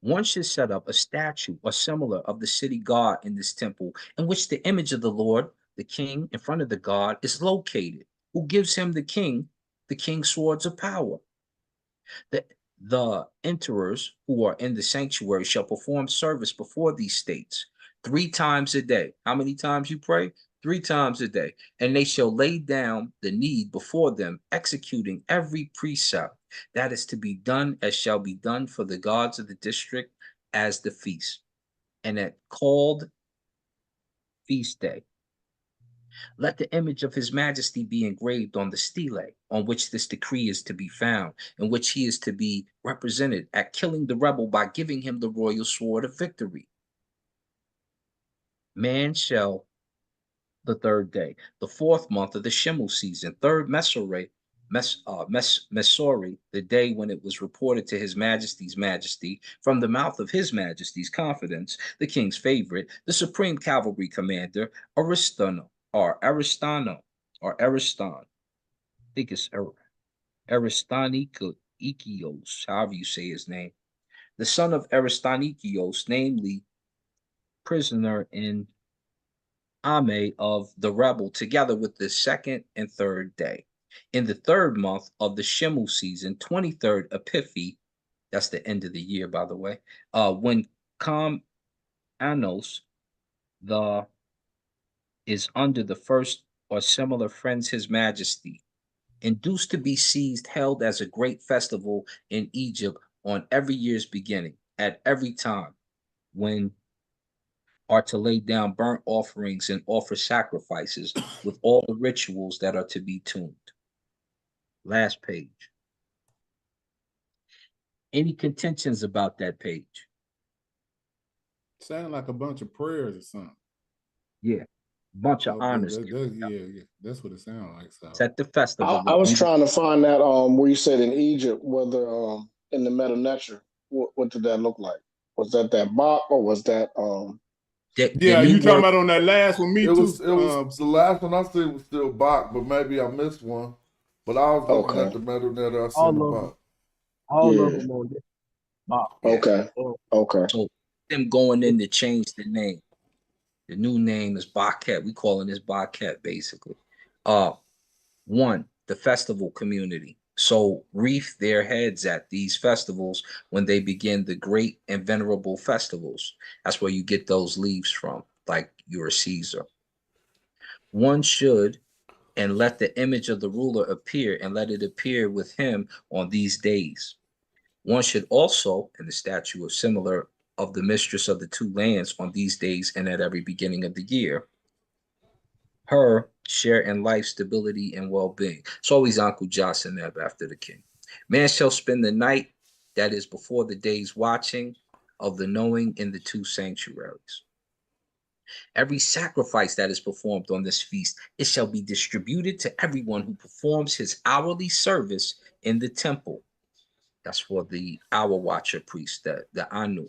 one should set up a statue or similar of the city god in this temple, in which the image of the Lord, the king, in front of the god is located, who gives him the king's swords of power. The enterers who are in the sanctuary shall perform service before these states 3 times a day. How many times you pray? 3 times a day. And they shall lay down the need before them, executing every precept that is to be done as shall be done for the gods of the district as the feast. And at called feast day, let the image of his majesty be engraved on the stele on which this decree is to be found, in which he is to be represented at killing the rebel by giving him the royal sword of victory. Man shall, the 3rd day, the 4th month of the Shemel season, 3rd Mesori, the day when it was reported to his majesty's majesty, from the mouth of his majesty's confidence, the king's favorite, the supreme cavalry commander, Ariston, I think it's Aristonikios, however you say his name, the son of Aristonikios, namely prisoner in Ame of the rebel, together with the second and third day. In the third month of the Shimu season, 23rd Epiphi, that's the end of the year, by the way, when Kam Anos the is under the first or similar friends, his majesty, induced to be seized, held as a great festival in Egypt on every year's beginning, at every time, when are to lay down burnt offerings and offer sacrifices with all the rituals that are to be tuned. Last page. Any contentions about that page? Sound like a bunch of prayers or something. Yeah, bunch of honors. Yeah, that's what it sounds like. So It's at the festival. I was trying to find that where you said in Egypt, whether in the Meta Nature, what did that look like? Was that Bach or was that yeah, you talking about on that last one? Me it too. Was, it was the last one I said was still Bach, but maybe I missed one. But I was looking at the Meta Nature. I said the Bach. All of them on this. Bach. Okay. Okay. So them going in to change the name. The new name is Baket. We calling this Baket basically. One, the festival community. So wreath their heads at these festivals when they begin the great and venerable festivals. That's where you get those leaves from, like you're a Caesar. One should, and let the image of the ruler appear, and let it appear with him on these days. One should also, and the statue of similar of the mistress of the two lands on these days and at every beginning of the year, her share in life, stability, and well-being. It's always Uncle Johnson after the king. Man shall spend the night, that is before the day's watching of the knowing, in the two sanctuaries. Every sacrifice that is performed on this feast, it shall be distributed to everyone who performs his hourly service in the temple. That's for the hour watcher priest, the Anu,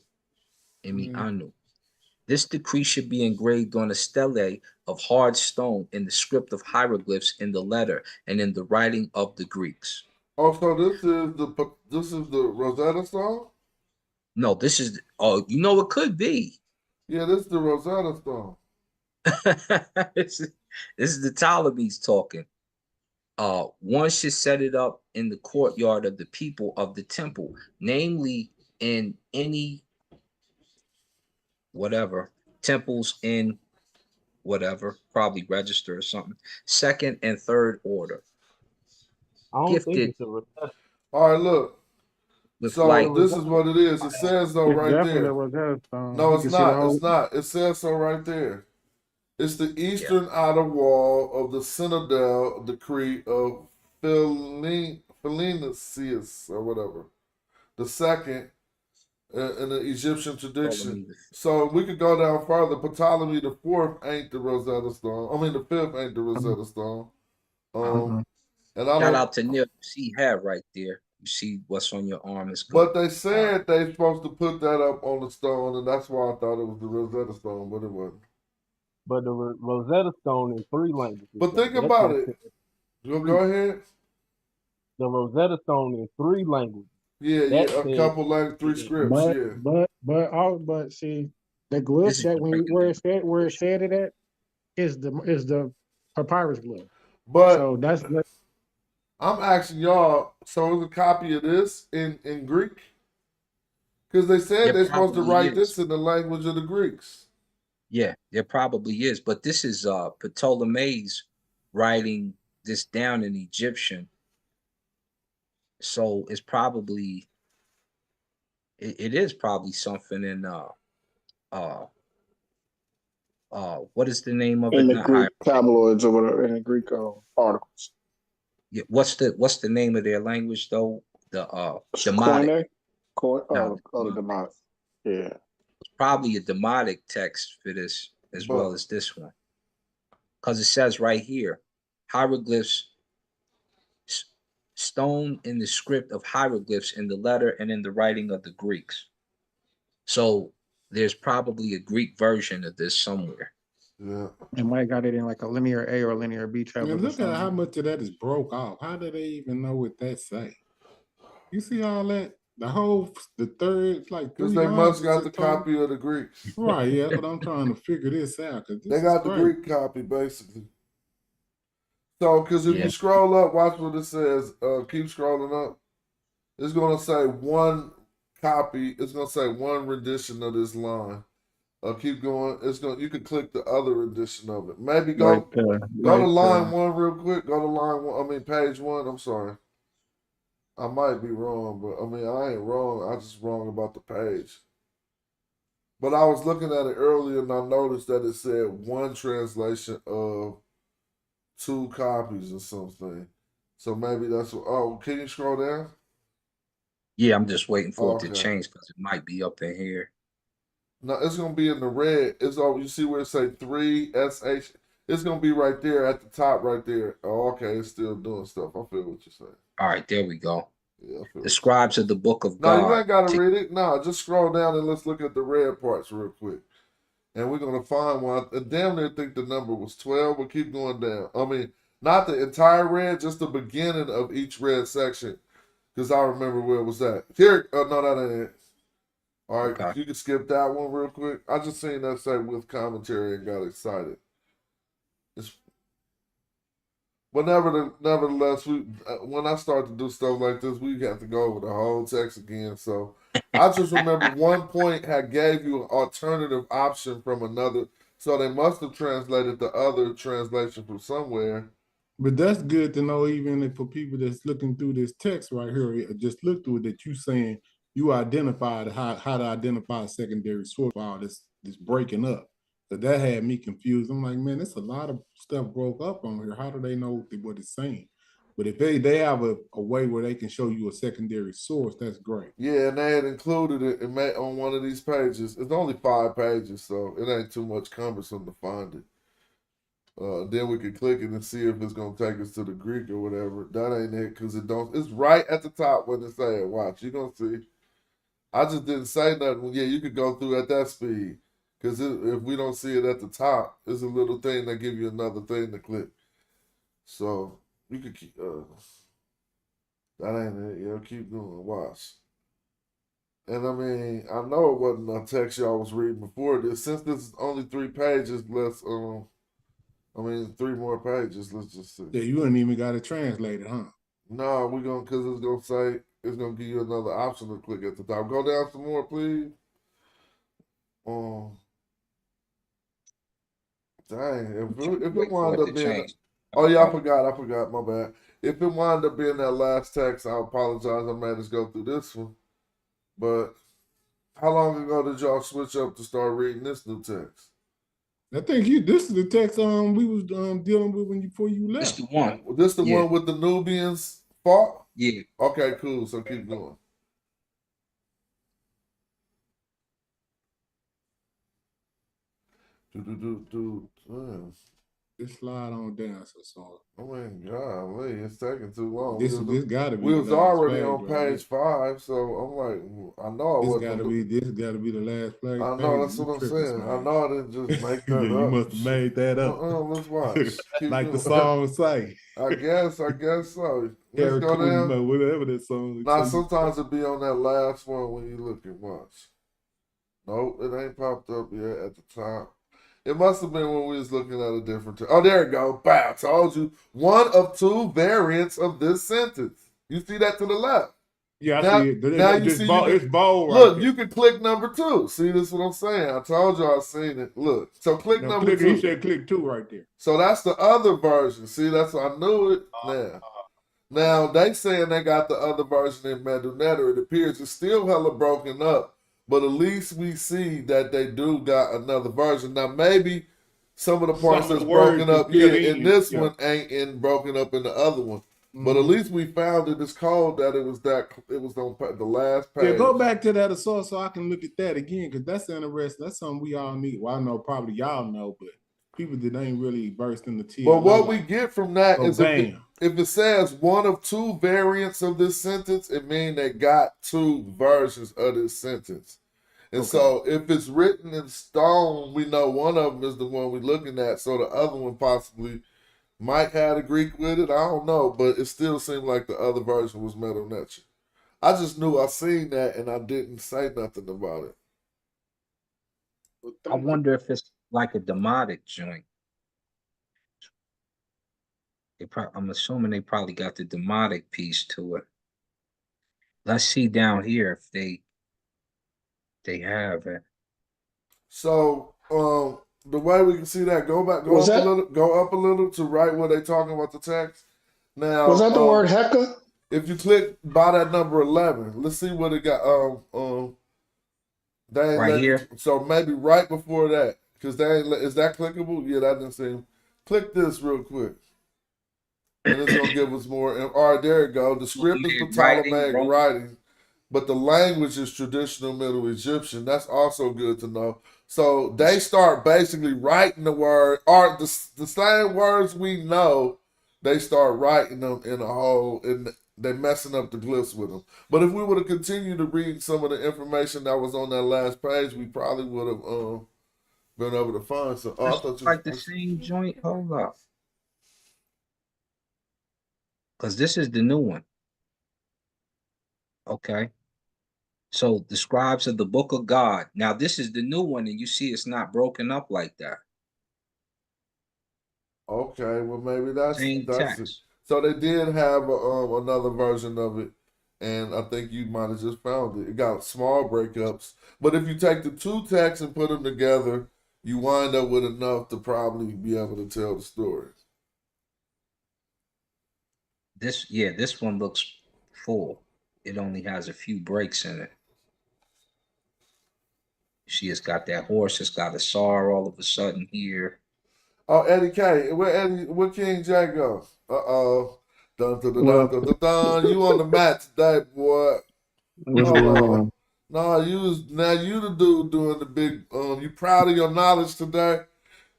Anu. This decree should be engraved on a stele of hard stone in the script of hieroglyphs, in the letter and in the writing of the Greeks. Also, this is the Rosetta Stone? No, this is it could be. Yeah, this is the Rosetta Stone. this is the Ptolemies talking. One should set it up in the courtyard of the people of the temple, namely in any whatever temples in whatever, probably register or something, second and third order. I don't Gifted. think it's a Rosetta. All right, look. So like, this is what it is. It says so right there. No, it's not. It's not. It says so right there. It's the eastern outer wall of the Citadel decree of Philinus or whatever. The second in the Egyptian tradition. So we could go down further. Ptolemy the fourth ain't the Rosetta Stone. I mean the fifth ain't the Rosetta Stone. And I shout out to Neil. You see hair right there. You see what's on your arm is good. But they said they're supposed to put that up on the stone, and that's why I thought it was the Rosetta Stone, but it wasn't. But the Rosetta Stone in 3 languages. But think about it. Go ahead. The Rosetta Stone in 3 languages. Yeah, a couple like 3 scripts. But see, the glyph that where it's said it at is the papyrus glyph. But so that's I'm asking y'all, so is a copy of this in Greek? Because they said they're supposed to write this in the language of the Greeks. Yeah, there probably is. But this is Ptolemy's writing this down in Egyptian. So it's probably it is probably something in what is the name of in it? the Greek tabloids or whatever, in the Greek articles. Yeah, what's the name of their language though? The Demotic. The Demotic. Yeah. It's probably a Demotic text for this as well as this one. Because it says right here, hieroglyphs, stone in the script of hieroglyphs in the letter and in the writing of the Greeks. So there's probably a Greek version of this somewhere. Yeah. It might got it in like a linear A or a linear B And tables or look at how something. much of that is broke off. How do they even know what that say? You see all that? The third, like Because 3 they lines must is got the the total. copy of the Greek. Right, yeah, but I'm trying to figure this out because They this is got the great. Greek copy, basically. So, because if Yeah. you scroll up, watch what it says. Keep scrolling up. It's going to say one copy. It's going to say one rendition of this line. Keep going. You can click the other rendition of it. Maybe go to line 1 real quick. Go to line 1. I mean, page 1. I'm sorry. I might be wrong, but I mean, I ain't wrong. I just wrong about the page. But I was looking at it earlier and I noticed that it said one translation of 2 copies or something. So maybe that's what. Oh, can you scroll down? Yeah, I'm just waiting for it to Okay. change because it might be up in here. No, it's gonna be in the red. It's all you see where it say 3SH. It's gonna be right there at the top, right there. Oh, okay, it's still doing stuff. I feel what you're saying. All right, there we go. Yeah, I feel The scribes of the book of No, you God. ain't gotta read it. No, just scroll down and let's look at the red parts real quick. And we're gonna find one. I damn near think the number was 12, but keep going down. I mean, not the entire red, just the beginning of each red section. Because I remember where it was at. Here, no, that ain't it. All right, Okay. you can skip that one real quick. I just seen that say with commentary and got excited. But nevertheless, when I start to do stuff like this, we have to go over the whole text again. So I just remember one point had gave you an alternative option from another. So they must have translated the other translation from somewhere. But that's good to know, even if for people that's looking through this text right here, just look through it, that you saying you identified how to identify a secondary source for all this breaking up. So that had me confused. I'm like, man, there's a lot of stuff broke up on here. How do they know what it's saying? But if they have a way where they can show you a secondary source, that's great. Yeah, and they had included it on one of these pages. It's only 5 pages, so it ain't too much cumbersome to find it. Then we can click it and see if it's gonna take us to the Greek or whatever. That ain't it, because it don't. It's right at the top when it say it. Watch, you gonna see. I just didn't say nothing. Well, yeah, you could go through at that speed, because if we don't see it at the top, it's a little thing that give you another thing to click. So you could keep. That ain't it. Yeah, keep going. Watch. And I mean, I know it wasn't a text y'all was reading before this. Since this is only 3 pages, let's 3 more pages. Let's just see. Yeah, you ain't even got it translated, huh? No, because it's gonna say it's gonna give you another option to click at the top. Go down some more, please. Dang, if it wound up being, oh yeah, I forgot, my bad. If it wound up being that last text, I apologize. I made us go through this one. But how long ago did y'all switch up to start reading this new text? I think this is the text we was dealing with before you left. This the one. This the one with the Nubians fought? Yeah. Okay, cool. So keep going. Just slide on down, so. I mean, golly, it's taking too long. This gotta be. We was already on page 5, so I'm like, I know this gotta be the last page. I know, that's what I'm saying. Man. I know I didn't just make that up. You must have made that up. Let's watch. Like the song say. I guess so. Let's go down. Whatever that song. Nah, sometimes it be on that last one when you look at watch. Nope, it ain't popped up yet at the top. It must have been when we was looking at a different. Oh, there it go. Bow. Told you. One of 2 variants of this sentence. You see that to the left. Yeah, I see it. Now you see it's bold. Look, you can click number 2. See, this is what I'm saying. I told you I seen it. Look, so click number 2. You said click 2 right there. So that's the other version. See, that's I knew it. Now they saying they got the other version in Medunetta. It appears it's still hella broken up. But at least we see that they do got another version. Now maybe some of the parts that's broken up in this one ain't broken up in the other one. Mm-hmm. But at least we found it. It's called that it was on the last page. Yeah, go back to that source so I can look at that again, because that's interesting. That's something we all need. Well, I know probably y'all know, but people that ain't really versed in the TLA. But what we get from that is if it says one of 2 variants of this sentence, it means they got 2 versions of this sentence. And so if it's written in stone, we know one of them is the one we're looking at. So the other one possibly might have the Greek with it. I don't know, but it still seemed like the other version was Metal Nature. I just knew I seen that and I didn't say nothing about it. I wonder if it's like a demotic joint. I'm assuming they probably got the demotic piece to it. Let's see down here if they have it. So the way we can see that, go up a little to right where they talking about the text. Now was that the word Heka? If you click by that number 11, let's see what it got. They ain't right here. So maybe right before that, because they ain't. Is that clickable? Yeah, that didn't seem. Click this real quick, and it's gonna give us more. All right, there you go. The script is Ptolemaic writing, but the language is traditional Middle Egyptian. That's also good to know. So they start basically writing the word, or the same words we know. They start writing them in a whole, and they're messing up the glyphs with them. But if we would have continued to read some of the information that was on that last page, we probably would have been able to find some. Oh, I thought you like the same joint. Hold up, because this is the new one. Okay. So the scribes of the book of God. Now this is the new one, and you see it's not broken up like that. Okay, well maybe that's text. it. So they did have another version of it, and I think you might have just found it. It got small breakups, but if you take the two texts and put them together, you wind up with enough to probably be able to tell the story. This one looks full. It only has a few breaks in it. See, it's got that horse. It's got a SAR all of a sudden here. Oh, Eddie K. Where King J go? Dun, dun, dun, dun, dun, dun, dun. You on the mat today, boy. What's going on? No, you the dude doing the big. You proud of your knowledge today?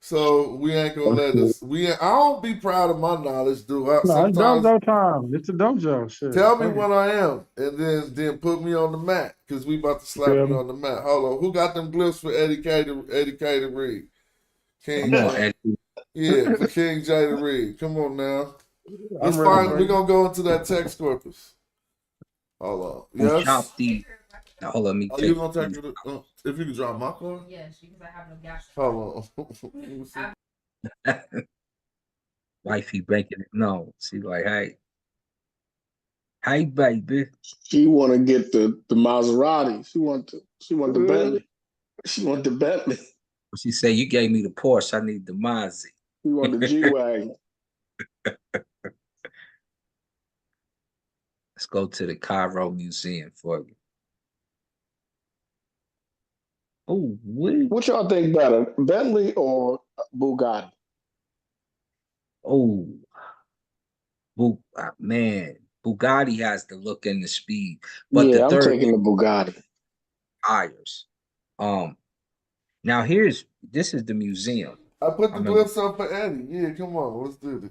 So we ain't gonna let this. I don't be proud of my knowledge, dude. No, it's Sometimes dojo time. It's a dojo. Shit. tell me what I am, and then put me on the mat because we about to slap me on the mat. Hold on, who got them glyphs for Eddie K to read? King J. Yeah, for King J to read. Come on now. Let's find. We're gonna go into that text corpus. Hold on. Yes. Hold on, let me take. You gonna take it? If you can drop my car? Yes, because I have no gas. Hold on. Wifey breaking it. No, she like, hey, baby. She want to get the Maserati. She want the Bentley. She want the Bentley. She said, "You gave me the Porsche. I need the Mazda." She want the G-Wagon. Let's go to the Cairo Museum for you. Oh, what y'all think better, Bentley or Bugatti? Oh, man, Bugatti has the look and the speed, but yeah, I'm taking the Bugatti. Tires. Now this is the museum. I put the glyphs up for Eddie. Yeah, come on, let's do this.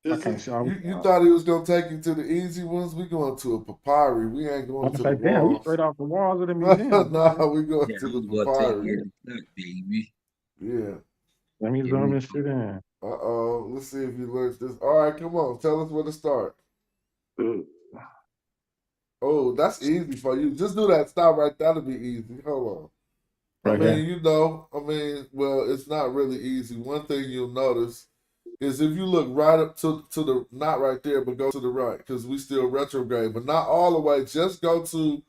You thought he was gonna take you to the easy ones? We going to a papyri. We ain't going to the walls. We straight off the walls of the museum. No, we going to the papyri. Baby. Yeah. Let me zoom this shit in. Let's see if you learned this. All right, come on. Tell us where to start. Oh, that's easy for you. Just do that. Stop right. That'll be easy. Hold on. I mean, well, it's not really easy. One thing you'll notice is if you look right up to the, not right there, but go to the right, because we still retrograde, but not all the way. Just go to,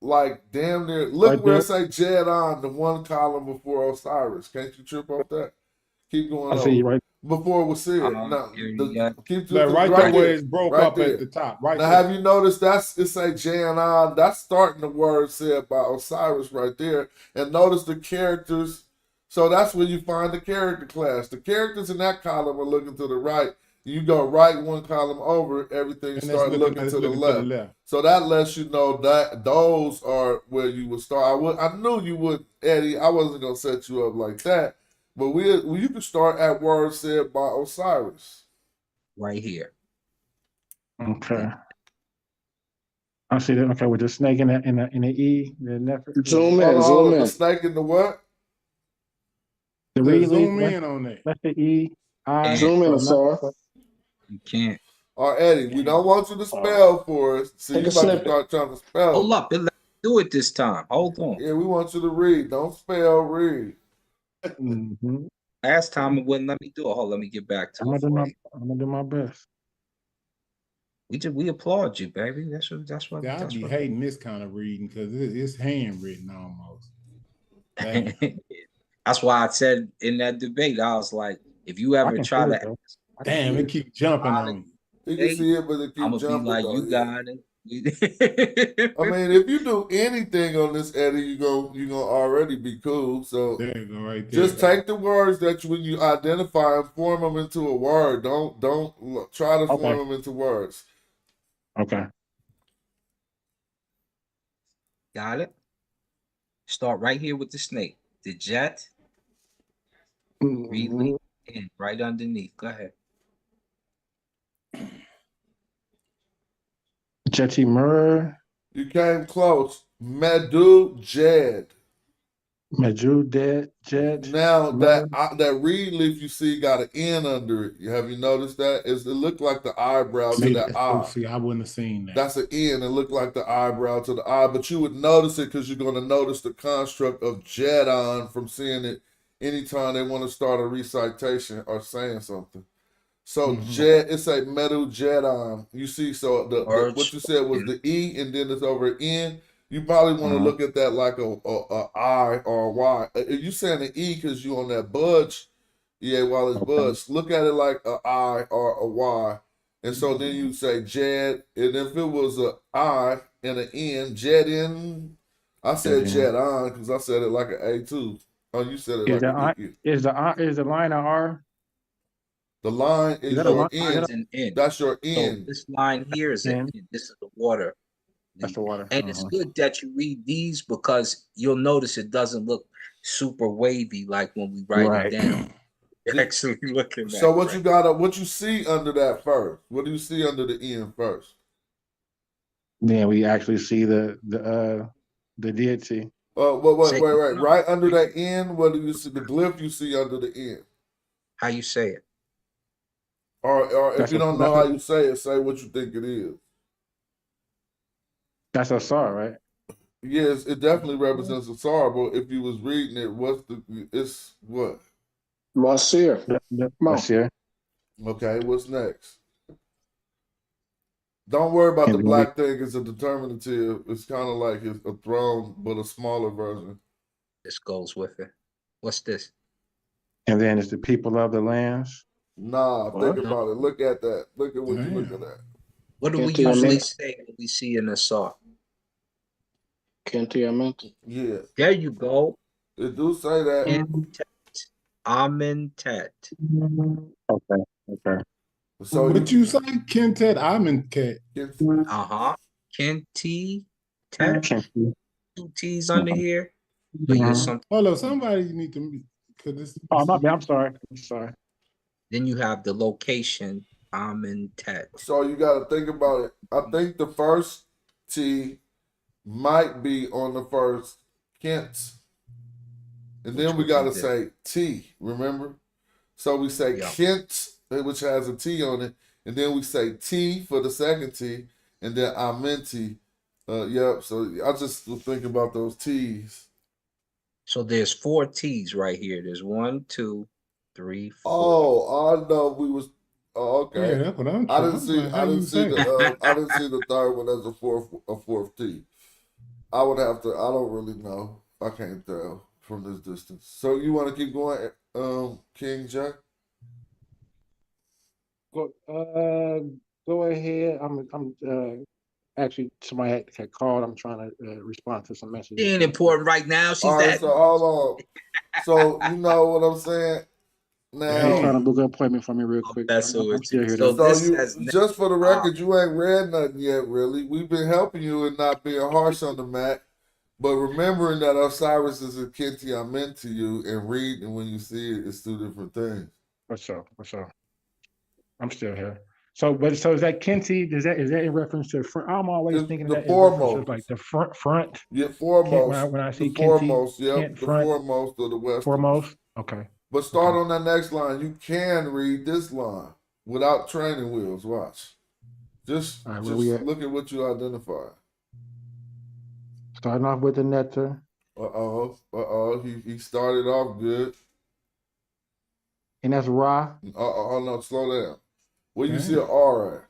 like, damn near, look right where it say Jed on, the one column before Osiris. Can't you trip off that? Keep going. I see you right. Before it was Seer. Keep right there where it's broke up there. At the top. Right now, there. have you noticed it say Jan? That's starting the word said by Osiris right there. And notice the characters. So that's where you find the character class. The characters in that column are looking to the right. You go right one column over, everything start looking to the left. So that lets you know that those are where you would start. I knew you would, Eddie. I wasn't gonna set you up like that. But you can start at word said by Osiris. Right here. Okay. I see that. Okay, with the snake in the E, the never. Zoom Hold in, on, zoom the in. snake in the what? The Let's read zoom leaf. in on that. That's the E. I. Can't. Zoom in, So not. Asar. You can't. Or Eddie, we don't want you to spell for us. So Take you a about to snippet. start trying to spell. Hold up. Let me do it this time. Hold on. Yeah, we want you to read. Don't spell, read. Mm-hmm. Last time it wouldn't let me do it. Hold, let me get back to it for you. I'm gonna do my best. We applaud you, baby. That's what. Yeah, I be hating this kind of reading because it's handwritten almost. Damn. That's why I said in that debate, I was like, if you ever try to, Damn, it keep jumping on you. You can see it, but it I'm keep gonna be jumping. like, though, you yeah. got it. I mean, if you do anything on this, Eddie, you gonna already be cool. So there you go, right there. Just take the words that when you identify and form them into a word. Don't try to form them into words. Okay. Got it. Start right here with the snake. The jet. Really, and right underneath. Go ahead. Jetty Mur. You came close. Medu Jed. Medu Jed. Now that reed leaf you see got an N under it. Have you noticed that? It looked like the eyebrow to the eye. See, I wouldn't have seen that. That's an N. It looked like the eyebrow to the eye, but you would notice it because you're going to notice the construct of Jedon from seeing it anytime they want to start a recitation or saying something. So Jed, it's a metal Jedon. You see, so the what you said was the E, and then it's over N. You probably want to look at that like a I or a Y. If you saying an E because you on that budge, yeah, while it's budge, look at it like a I or a Y. And so then you say Jed, and if it was a I and an N, Jedin, I said Jedon because I said it like an A too. Oh, you said it like an E. Is the line an R? The line is your N. An N. That's your N. So this line here is an N. This is the water. That's the water. And it's good that you read these because you'll notice it doesn't look super wavy like when we write it down. You're actually looking at So it, what you got? What you see under that first? What do you see under the N first? Then we actually see the deity. Wait. Right under that N, what do you see? The glyph you see under the N. How you say it? Or if you don't know how you say it, say what you think it is. That's a star, right? Yes, it definitely represents a star, but if you was reading it, it's what? Marcia. Marcia. Okay, what's next? Don't worry about the black thing. It's a determinative. It's kind of like it's a throne, but a smaller version. This goes with it. What's this? And then it's the people of the lands. Nah, think about it. Look at that. Look at what you're looking at. What do we usually say when we see an assault? Kentiamente. Yeah. There you go. It do say that. Amentet. Okay. So what you say? Kentet Amentet. Kenti Tet. 2 T's under here. Hold on, somebody need to. I'm sorry. Then you have the location, Amentet. So you got to think about it. I think the first T might be on the first Kent. And then we got to say T, remember? So we say Kent, which has a T on it. And then we say T for the second T. And then Amenti. So I just was thinking about those T's. So there's 4 T's right here. There's 1, 2, 3, 4. Oh, I know we was. Oh, okay. Yeah, that's what I'm I didn't see the third one as a fourth T. I would have to. I don't really know. I can't tell from this distance. So you want to keep going, King Jack? Go ahead. I'm actually somebody had called. I'm trying to respond to some messages. She ain't important right now. She's all right. So hold on. So you know what I'm saying? Now, I'm trying to book an appointment for me real quick. I'm still here. Just for the record, you ain't read nothing yet, really. We've been helping you and not being harsh on the mat, but remembering that Osiris is a Kenti I meant to you, and reading when you see it, it's 2 different things. For sure. I'm still here. So is that Kenti? Is that in reference to front? I'm always It's thinking the of that in reference to foremost. like the front. Yeah, Kent, foremost. when I The see Kenti, foremost, yep. Kent The front, foremost of the Westerners. foremost. Okay. But start Okay. on that next line. You can read this line without training wheels. Watch. Just All right, where we at? look at what you identified. Starting off with the netter. He started off good. And that's Ra. No, slow down. Where you Okay. see an R at?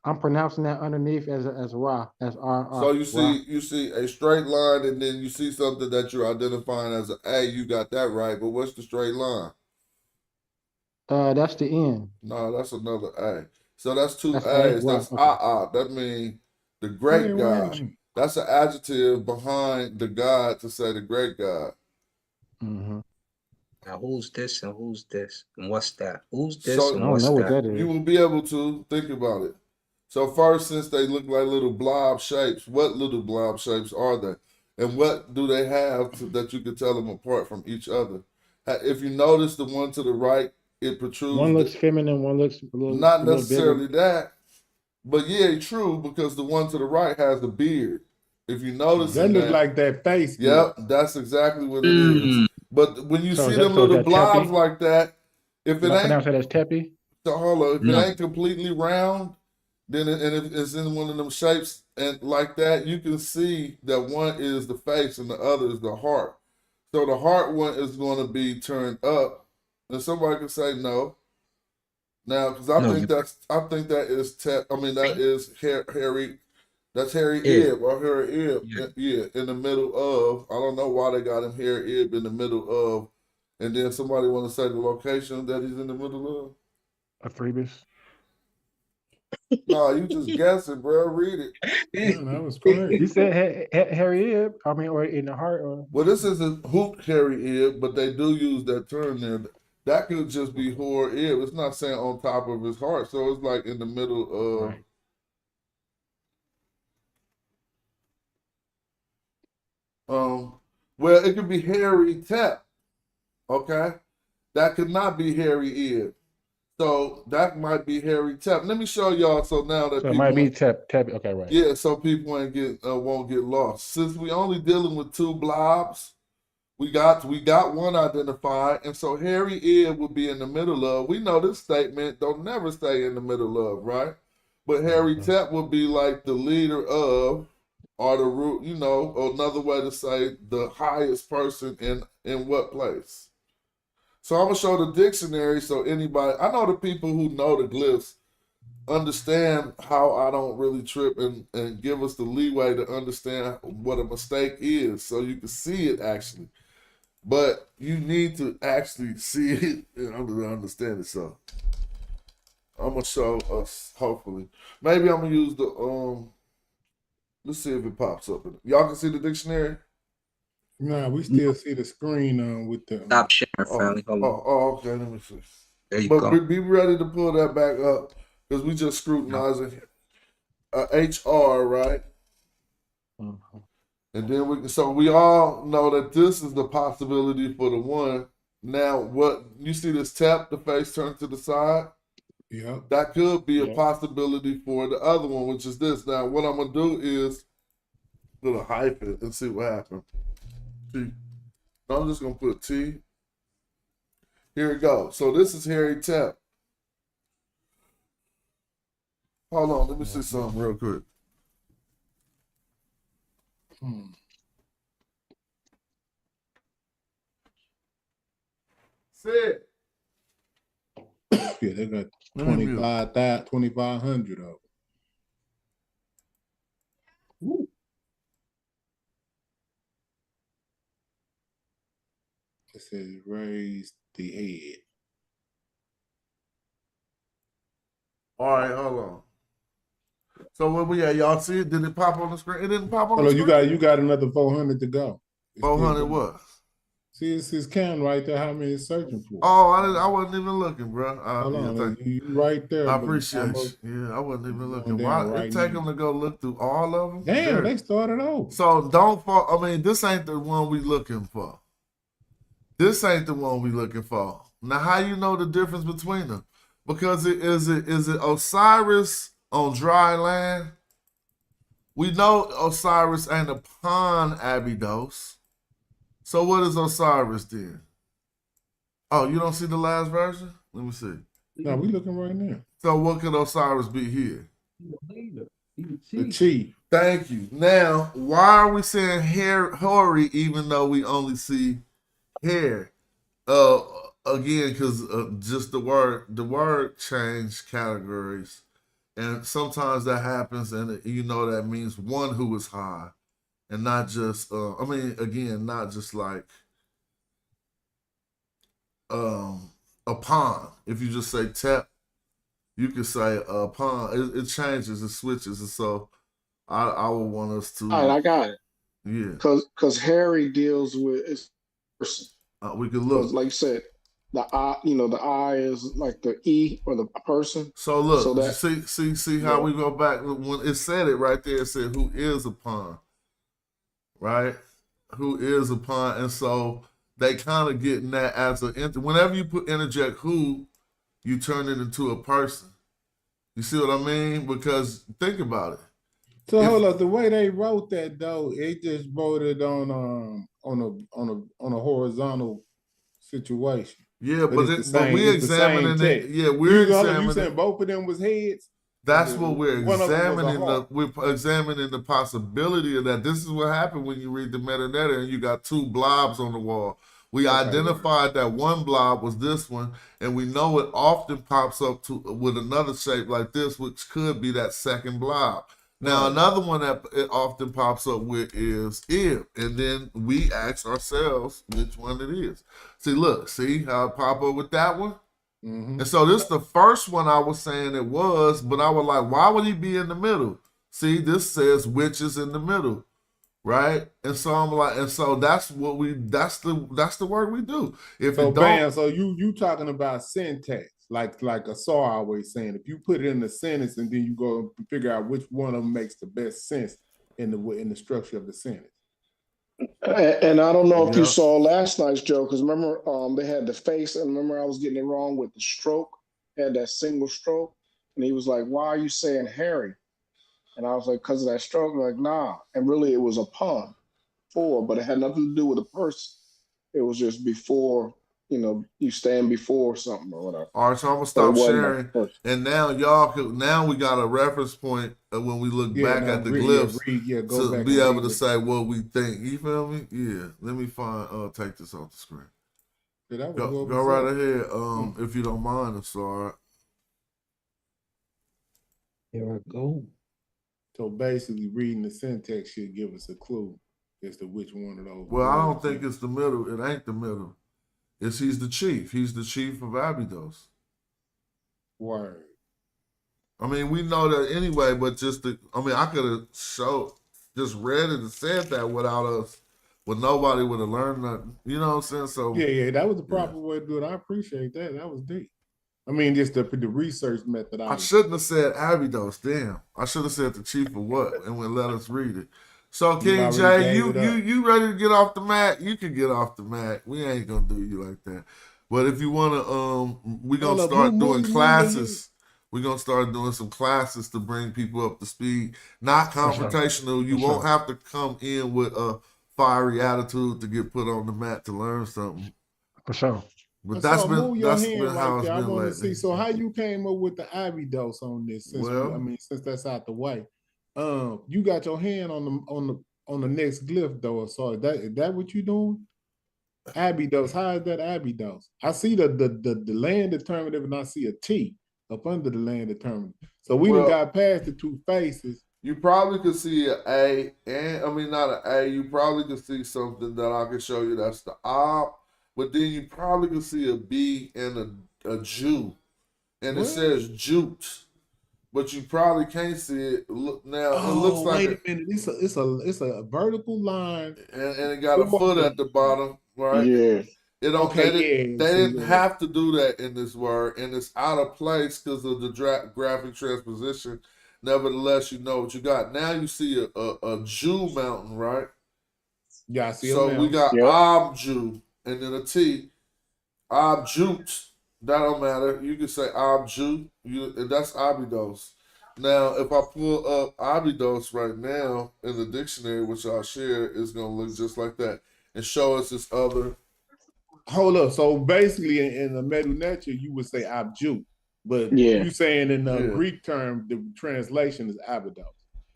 I'm pronouncing that underneath as Ra. That's R. So you see a straight line, and then you see something that you're identifying as an A. You got that right, but what's the straight line? That's the N. No, that's another A. So that's two That's A's. A? That's Okay. That means the great God. Wait. That's an adjective behind the God to say the great God. Mm-hmm. Now who's this and who's this and what's that? Who's this So and I don't what's know what that? that is. you will be able to think about it. So first, since they look like little blob shapes, what little blob shapes are they? And what do they have that you can tell them apart from each other? If you notice the one to the right, it protrudes. One looks feminine, one looks a little, not a little necessarily bigger. that, but yeah, true, because the one to the right has a beard. If you notice That look like that face. Yep, that's exactly what it is. But when you So see is that- them so is little that blobs Teppy? like that, if it Did I ain't pronounce that as Teppy? so hold on, if No. it ain't completely round, then and if it's in one of them shapes and like that, you can see that one is the face and the other is the heart. So the heart one is going to be turned up, and somebody can say no. Now, because I No, think that is that is Harry. That's Harry Ib. Ib or Harry Ib. Yeah, in the middle of. I don't know why they got him Harry Ib in the middle of, and then somebody want to say the location that he's in the middle of. Phoebus. No, you just guessing, bro. Read it. Yeah, that was crazy. You said Harry Ib. I mean, or in the heart, or Well, this isn't hoop Harry Ib, but they do use that term there. That could just be Hor Ib. It's not saying on top of his heart, so it's like in the middle of. right. Well, it could be Harry Tep. Okay, that could not be Harry Ib. So that might be Harry Tep. Let me show y'all. So now that So it might be Teppy. Okay, right. yeah, so people won't get lost. Since we only dealing with two blobs, we got one identified, and so Harry Ib would be in the middle of. We know this statement don't never stay in the middle of, right? But Harry Tep would be like the leader of, or the root. Another way to say the highest person in what place. So I'm gonna show the dictionary so anybody. I know the people who know the glyphs understand how I don't really trip and give us the leeway to understand what a mistake is, so you can see it actually. But you need to actually see it in order to understand it. So I'm gonna show us. Hopefully, maybe I'm gonna use the Let's see if it pops up. Y'all can see the dictionary. Nah, we still see the screen with the. Stop sharing, family. Hold on. Okay. Let me see. There you But go. be ready to pull that back up because we just scrutinizing HR, right? Mm-hmm. And then so we all know that this is the possibility for the one. Now, what you see this tap, the face turned to the side? Yeah. That could be a possibility for the other one, which is this. Now, what I'm going to do is put a hyphen and see what happens. T. I'm just going to put T. Here we go. So this is Harry Tap. Hold on, let me see something real quick. Sit. Yeah, they got 2,500 of them. Woo. It says raise the head. All right, hold on. So where we at? Y'all see it? Did it pop on the screen? It didn't pop on the screen. You got another 400 to go. 400 what? See, it's his count right there. How many it's searching for? Oh, I wasn't even looking, bro. Hold on, you right there. I appreciate you. Yeah, I wasn't even looking. Why Right it take them to go look through all of them? Damn, they started over. So don't fall. I mean, this ain't the one we looking for. This ain't the one we looking for. Now, how you know the difference between them? Because is it Osiris on dry land? We know Osiris ain't upon Abydos. So what is Osiris then? Oh, you don't see the last version? Let me see. No, we looking right now. So what could Osiris be here? The chief. Thank you. Now, why are we saying Hori even though we only see hair? Again, because just the word changed categories, and sometimes that happens, and you know that means one who is high, and not just. Not just like upon. If you just say tep, you could say upon. It changes, it switches, and so I would want us to. All right, I got it. Yeah, because Harry deals with his person. We could look, like you said. The I, the I is like the E or the person. So look, so that, see how we go back when it said it right there. It said who is upon, right? Who is upon, and so they kind of getting that as a whenever you interject who, you turn it into a person. You see what I mean? Because think about it. So hold up, the way they wrote that though, it just wrote it on a horizontal situation. Yeah, but we examining it. Yeah, we're examining. You said both of them was heads. That's what we're examining. We're examining the possibility of that. This is what happened when you read the metadata and you got two blobs on the wall. We identified that one blob was this one, and we know it often pops up with another shape like this, which could be that second blob. Now, another one that it often pops up with is Ib, and then we ask ourselves which one it is. See how it pop up with that one? Mm-hmm. And so this is the first one I was saying it was, but I was like, why would he be in the middle? See, this says which is in the middle, right? And so I'm like, and so that's the work we do. So you talking about syntax. Like Asar always saying, if you put it in a sentence and then you go and figure out which one of them makes the best sense in the structure of the sentence. And I don't know if you saw last night's joke, because remember they had the face, and remember I was getting it wrong with the stroke, had that single stroke, and he was like, "Why are you saying Harry?" And I was like, "Because of that stroke." Like, nah, and really it was upon, but it had nothing to do with a person. It was just before. You stand before something or whatever. All right, so I'm gonna stop sharing, and now now we got a reference point when we look back at the glyphs to be able to say what we think. You feel me? Yeah. Let me take this off the screen. Go right ahead, if you don't mind. I'm sorry. Here I go. So basically, reading the syntax should give us a clue as to which one of those. Well, I don't think it's the middle. It ain't the middle. He's the chief. He's the chief of Abydos. Word. I mean, we know that anyway, but I could have just read it and said that without us, but nobody would have learned nothing. You know what I'm saying? So yeah, that was the proper way to do it. I appreciate that. That was deep. I mean, just the research methodology. I shouldn't have said Abydos. Damn, I should have said the chief of what, and would let us read it. So King J, you ready to get off the mat? You can get off the mat. We ain't gonna do you like that. But if you wanna, we're gonna start doing classes. We're gonna start doing some classes to bring people up to speed. Not confrontational. You won't have to come in with a fiery attitude to get put on the mat to learn something. For sure. But that's been how it's been lately. So how you came up with the Abydos on this? Since that's out the way. You got your hand on the next glyph though. So is that what you doing? Abydos. How is that Abydos? I see the land determinative, and I see a T up under the land determinative. So we done got past the two faces. You probably could see an A, not an A. You probably could see something that I can show you. That's the Ob, but then you probably could see a B and a Jew, and it says Jute. But you probably can't see it. Look now. It looks like wait a minute. It's a vertical line, and it got a foot at the bottom, right? Yeah. They didn't have to do that in this word, and it's out of place because of the graphic transposition. Nevertheless, you know what you got. Now you see a Jew mountain, right? Yeah, I see. So we got Ob Jew and then a T, Ob Jute. That don't matter. You can say Abju. That's Abydos. Now, if I pull up Abydos right now in the dictionary, which I'll share, it's gonna look just like that and show us this other. Hold up. So basically, in the Medu Neter, you would say Abju, but Yeah. you saying in the Yeah. Greek term, the translation is Abydos.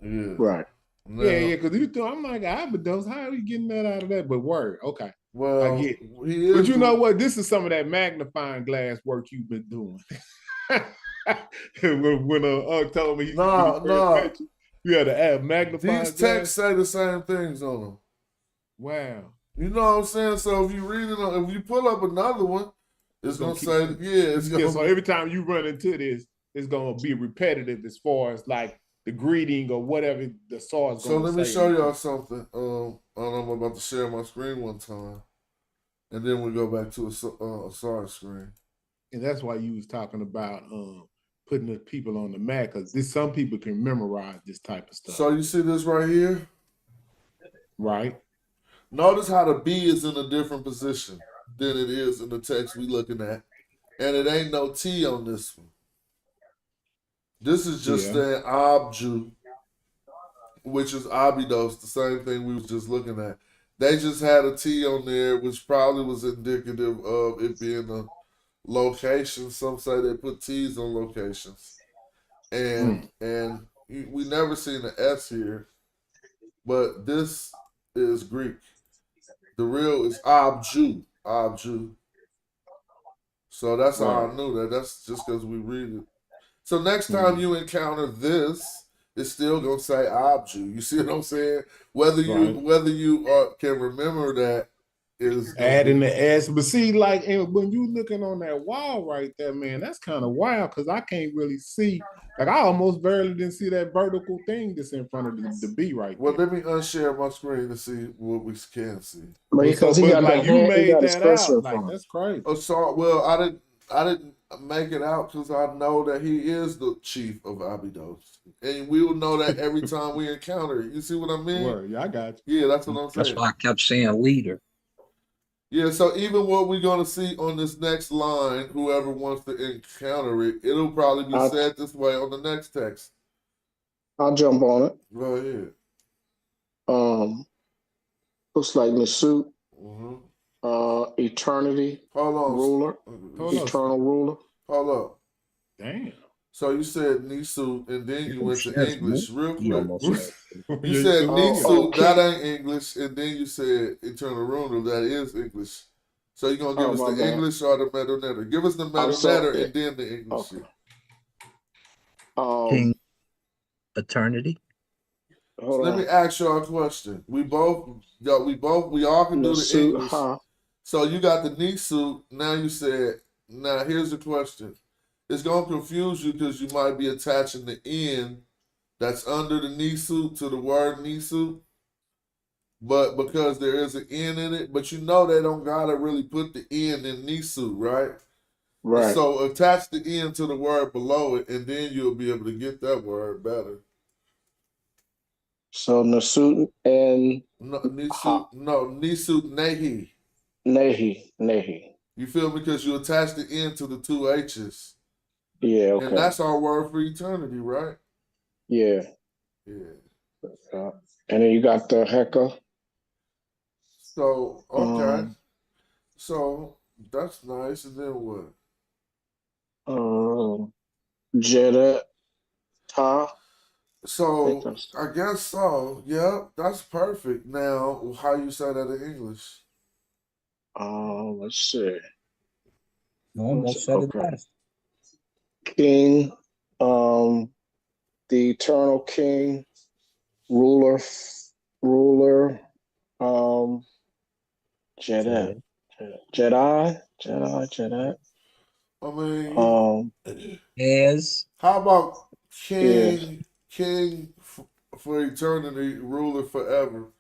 Yeah. Right. Now, Yeah, because I'm like Abydos. How are you getting that out of that? But word, okay. well, I get it. he is. But you know what? This is some of that magnifying glass work you've been doing. when told me No. you had to add magnifying These glass. texts say the same things on them. Wow. You know what I'm saying? So if you read it, if you pull up another one, it's gonna say, it's gonna. So every time you run into this, it's gonna be repetitive as far as like the greeting or whatever the source. So let me show y'all something. I'm about to share my screen one time, and then we go back to a SAR screen. And that's why you was talking about putting the people on the map, because some people can memorize this type of stuff. So you see this right here? Right. Notice how the B is in a different position than it is in the text we looking at. And it ain't no T on this one. This is just saying Abju, which is Abydos, the same thing we was just looking at. They just had a T on there, which probably was indicative of it being a location. Some say they put T's on locations. And we never seen an S here, but this is Greek. The real is Abju. So that's how I knew that. That's just because we read it. So next time you encounter this, it's still gonna say Abju. You see what I'm saying? Whether you can remember that is adding the S. But see, like when you looking on that wall right there, man, that's kind of wild because I can't really see. Like I almost barely didn't see that vertical thing that's in front of the B right there. Well, let me unshare my screen to see what we can see. Because he got like that you hand, made he got his that cursor out. in Like front. that's crazy. Oh, so well, I didn't make it out because I know that he is the chief of Abydos, and we will know that every time we encounter it. You see what I mean? Word, yeah, I got you. Yeah, that's what I'm saying. That's why I kept saying leader. Yeah, so even what we're gonna see on this next line, whoever wants to encounter it, it'll probably be said this way on the next text. I'll jump on it. Go ahead. Looks like Nisut, eternity, Hold on. ruler, eternal ruler. Hold up. Damn. So you said Nisu, and then you went to English real quick. You Yeah, said you Nisu, okay. that ain't English, and then you said eternal ruler, that is English. So you're going to give us the bad. English or the Metanetter? Give us the Metanetter and then the English. Okay. King eternity. So let me ask y'all a question. We all can do the English. So you got the Nisu, now here's the question. It's going to confuse you because you might be attaching the N that's under the Nisu to the word Nisu. But because there is an N in it, but you know they don't got to really put the N in Nisu, right? Right. And so attach the N to the word below it, and then you'll be able to get that word better. So Nisut and Nisu Nehi. Nehi. You feel me? Because you attach the N to the two H's. Yeah, okay. And that's our word for eternity, right? Yeah. Yeah. And then you got the Heka. So, okay. So, that's nice. And then what? Jeddah, Ta. So, I guess so. Yeah, that's perfect. Now, how you say that in English? Let's see. You almost said it best. King, the eternal king, ruler, Jedi. I mean, is how about king for eternity, ruler forever,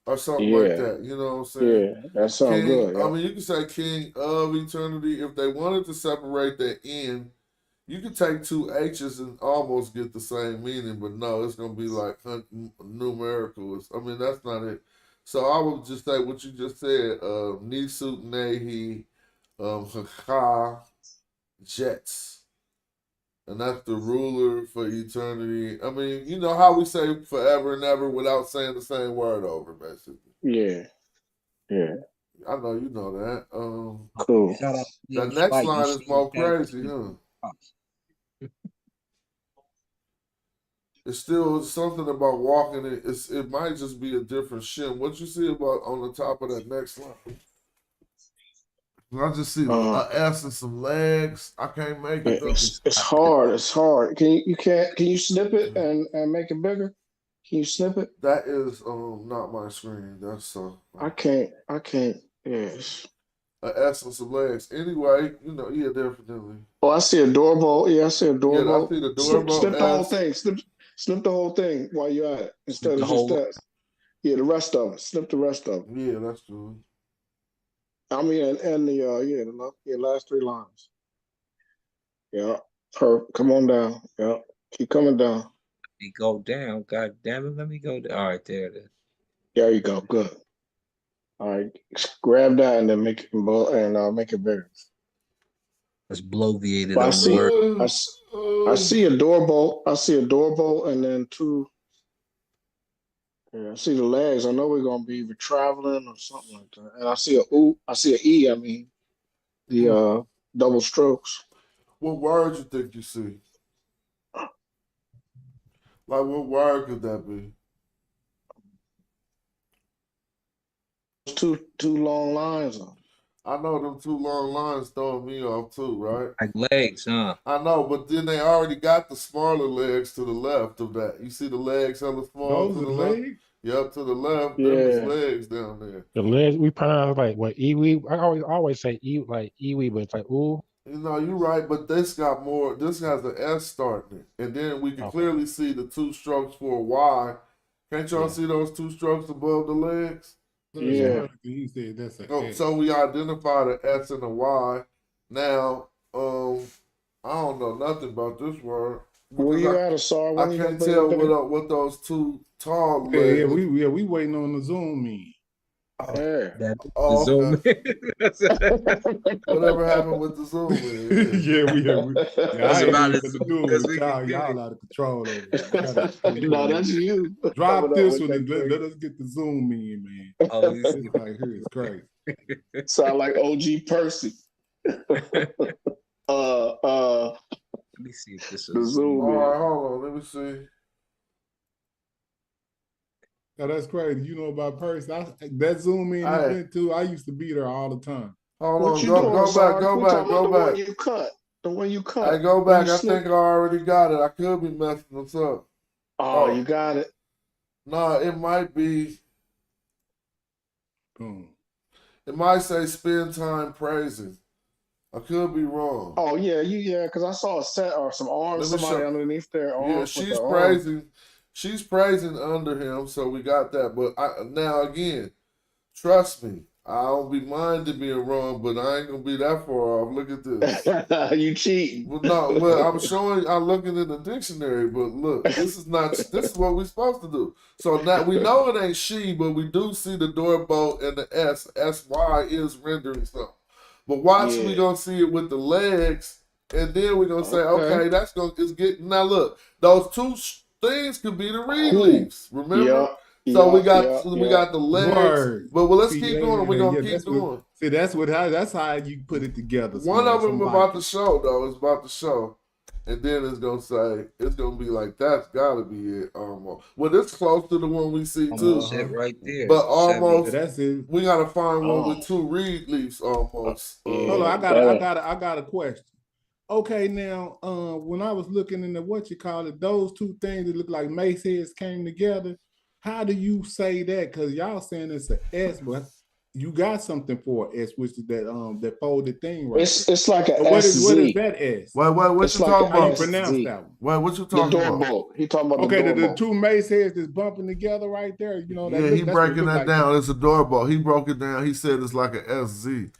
or something like that? You know what I'm saying? Yeah, that sounds good. Yeah. I mean, you can say king of eternity. If they wanted to separate that N, you could take two H's and almost get the same meaning, but no, it's going to be like numerical. I mean, that's not it. So I would just say what you just said, Nisu Nehi, Haka, jets. And that's the ruler for eternity. I mean, you know how we say forever and ever without saying the same word over, basically. Yeah. Yeah. I know you know that. Cool. Shout out to The Neil next Spike. You line is see more that? crazy, huh? It's still something about walking it. It might just be a different shim. What you see about on the top of that next line? I just see an S and some legs. I can't make it. It's hard. It's hard. Can you snip it and make it bigger? Can you snip it? That is not my screen. That's I can't. Yes. An S and some legs. Anyway, you know, yeah, definitely. Oh, I see a doorbell. Yeah, I see a doorbell. Yeah, I see the doorbell. Snip the whole thing. Snip the whole thing while you're at it. Instead of just that. Yeah, the rest of it. Snip the rest of it. Yeah, that's good. I mean, and the last 3 lines. Yeah. Come on down. Yeah. Keep coming down. Let me go down. God damn it. Let me go down. All right, there it is. There you go. Good. All right. Grab that and then make it bigger. Let's bloviate it I on see, word. I see a doorbell. I see a doorbell and then 2. Yeah, I see the legs. I know we're gonna be either traveling or something like that. And I see an E. I mean, the double strokes. What word you think you see? Like, what word could that be? Two long lines. I know them 2 long lines throwing me off too, right? Like legs, huh? I know, but then they already got the smaller legs to the left of that. You see the legs hella small Those to the are left? legs? Yep, to the left. Yeah. Them is legs down there. The legs we pronounce like what iwi. I always say iwi, but it's like ooh. You know, you're right, but this has an S starting it. And then we can clearly see the 2 strokes for a Y. Can't y'all see those 2 strokes above the legs? Yeah. He said that's a S. So we identified an S and a Y. Now, I don't know nothing about this word. Where you at, Asar? I can't tell what those 2 tall legs. Yeah, we waiting on the Zoom in. Yeah. Zoom. Whatever happened with the Zoom in? Yeah, I ain't even to do it with y'all out of control over there. No, that's you. Drop this one and let us get the Zoom in, man. Oh, this right here is crazy. Sound like OG Percy. Let me see if this is the Zoom. All right, hold on. Let me see. Now that's crazy. You know about Percy. That Zoom in Hey. event too. I used to be there all the time. Hold What on. you Go doing, back. Go back. The one you cut. The one you cut. Hey, go back. I slip- think I already got it. I could be messing this up. Oh, you got it. No, it might be. Boom. It might say spend time praising. I could be wrong. Oh yeah, because I saw a set or some arms, Let me somebody show- underneath their arms. Yeah, with she's the arms. praising. She's praising under him, so we got that. But now again, trust me, I don't be minded being wrong, but I ain't gonna be that far off. Look at this. You cheating? Well, I'm looking in the dictionary, but look, this is what we're supposed to do. So now we know it ain't she, but we do see the doorbell and the S. SY is rendering something. But watch, we gonna see it with the legs, and then we're gonna say, okay, it's getting. Now look, those 2 things could be the reed leaves. Remember? So we got the legs. Word. But let's keep going. We're gonna keep going. That's how you put it together. One of them about to show though. It's about to show, and then it's gonna be like that's gotta be it almost. Well, it's close to the one we see too. It right there. But almost. That's it. We gotta find one with 2 reed leaves almost. Hold on, I got a question. Okay, now when I was looking into those 2 things that look like mace heads came together. How do you say that? Because y'all saying it's an S, but you got something for an S, which is that folded thing, right? It's like an what SZ. is that S? What you talking about? How you pronounce that one? What you talking about? The doorbell. He talking about Okay, the the 2 mace heads that's bumping together right there. You know, he breaking that down. It's a doorbell. He broke it down. He said it's like a SZ.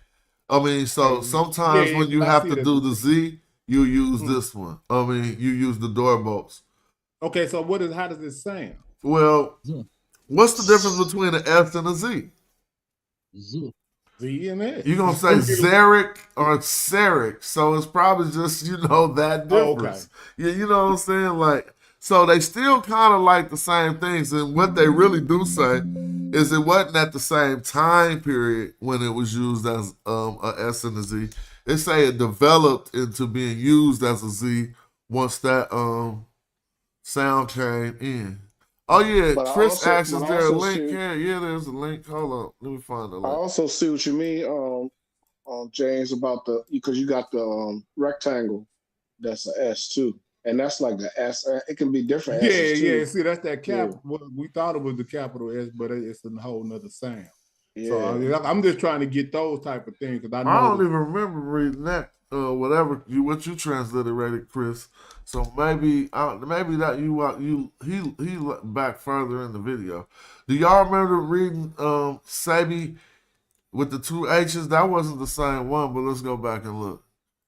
I mean, so sometimes when you have to do the Z, you use this one. I mean, you use the doorbells. Okay, so how does it sound? Well, what's the difference between an S and a Z? Z. Z and S. You're gonna say Xeric or Seric, so it's probably just that difference. Yeah, you know what I'm saying? Like, so they still kind of like the same things, and what they really do say is it wasn't at the same time period when it was used as a S and a Z. They say it developed into being used as a Z once that sound came in. Oh yeah, But Chris asks, is but I there a also link see, here? Yeah, there's a link. Hold on, let me find the I link. also see what you mean, James, about because you got the rectangle that's an S too, and that's like the S. It can be different Yeah, S's too. yeah. See, that's that Yeah. capital. Well, we thought it was the capital S, but it's a whole nother sound. Yeah. So I'm just trying to get those type of things because I know I don't even remember reading that. What you transliterated, Chris. So maybe that he back further in the video. Do y'all remember reading Sabi with the two H's? That wasn't the same one, but let's go back and look.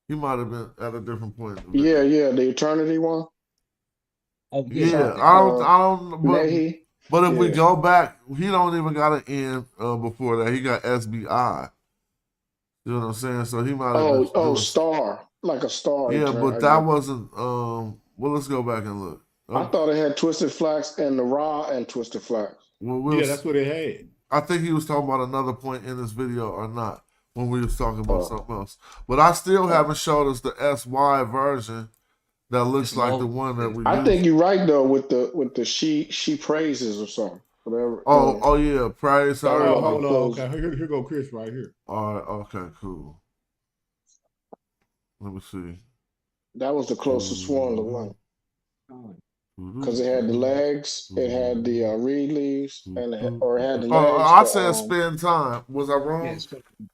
He might have been at a different point. Yeah, the eternity one. Oh Yeah, I don't. But if we Yeah. go back, he don't even got an N before that. He got SBI. You know what I'm saying? So he might have been doing star, like a star. Yeah, but that wasn't. Well, let's go back and look. I thought it had Twisted Flax and the Ra and Twisted Flax. Well, yeah, that's what it had. I think he was talking about another point in this video or not when we was talking about something else. But I still haven't showed us the SY version that looks like the one that we. I think you're right though with the she praises or something. Whatever. Oh yeah, praise her. Oh, hold on. Okay, here go Chris right here. All right. Okay. Cool. Let me see. That was the closest one to one. Because it had the legs, it had the reed leaves, and it had the legs. I said spend time. Was I wrong? Yeah,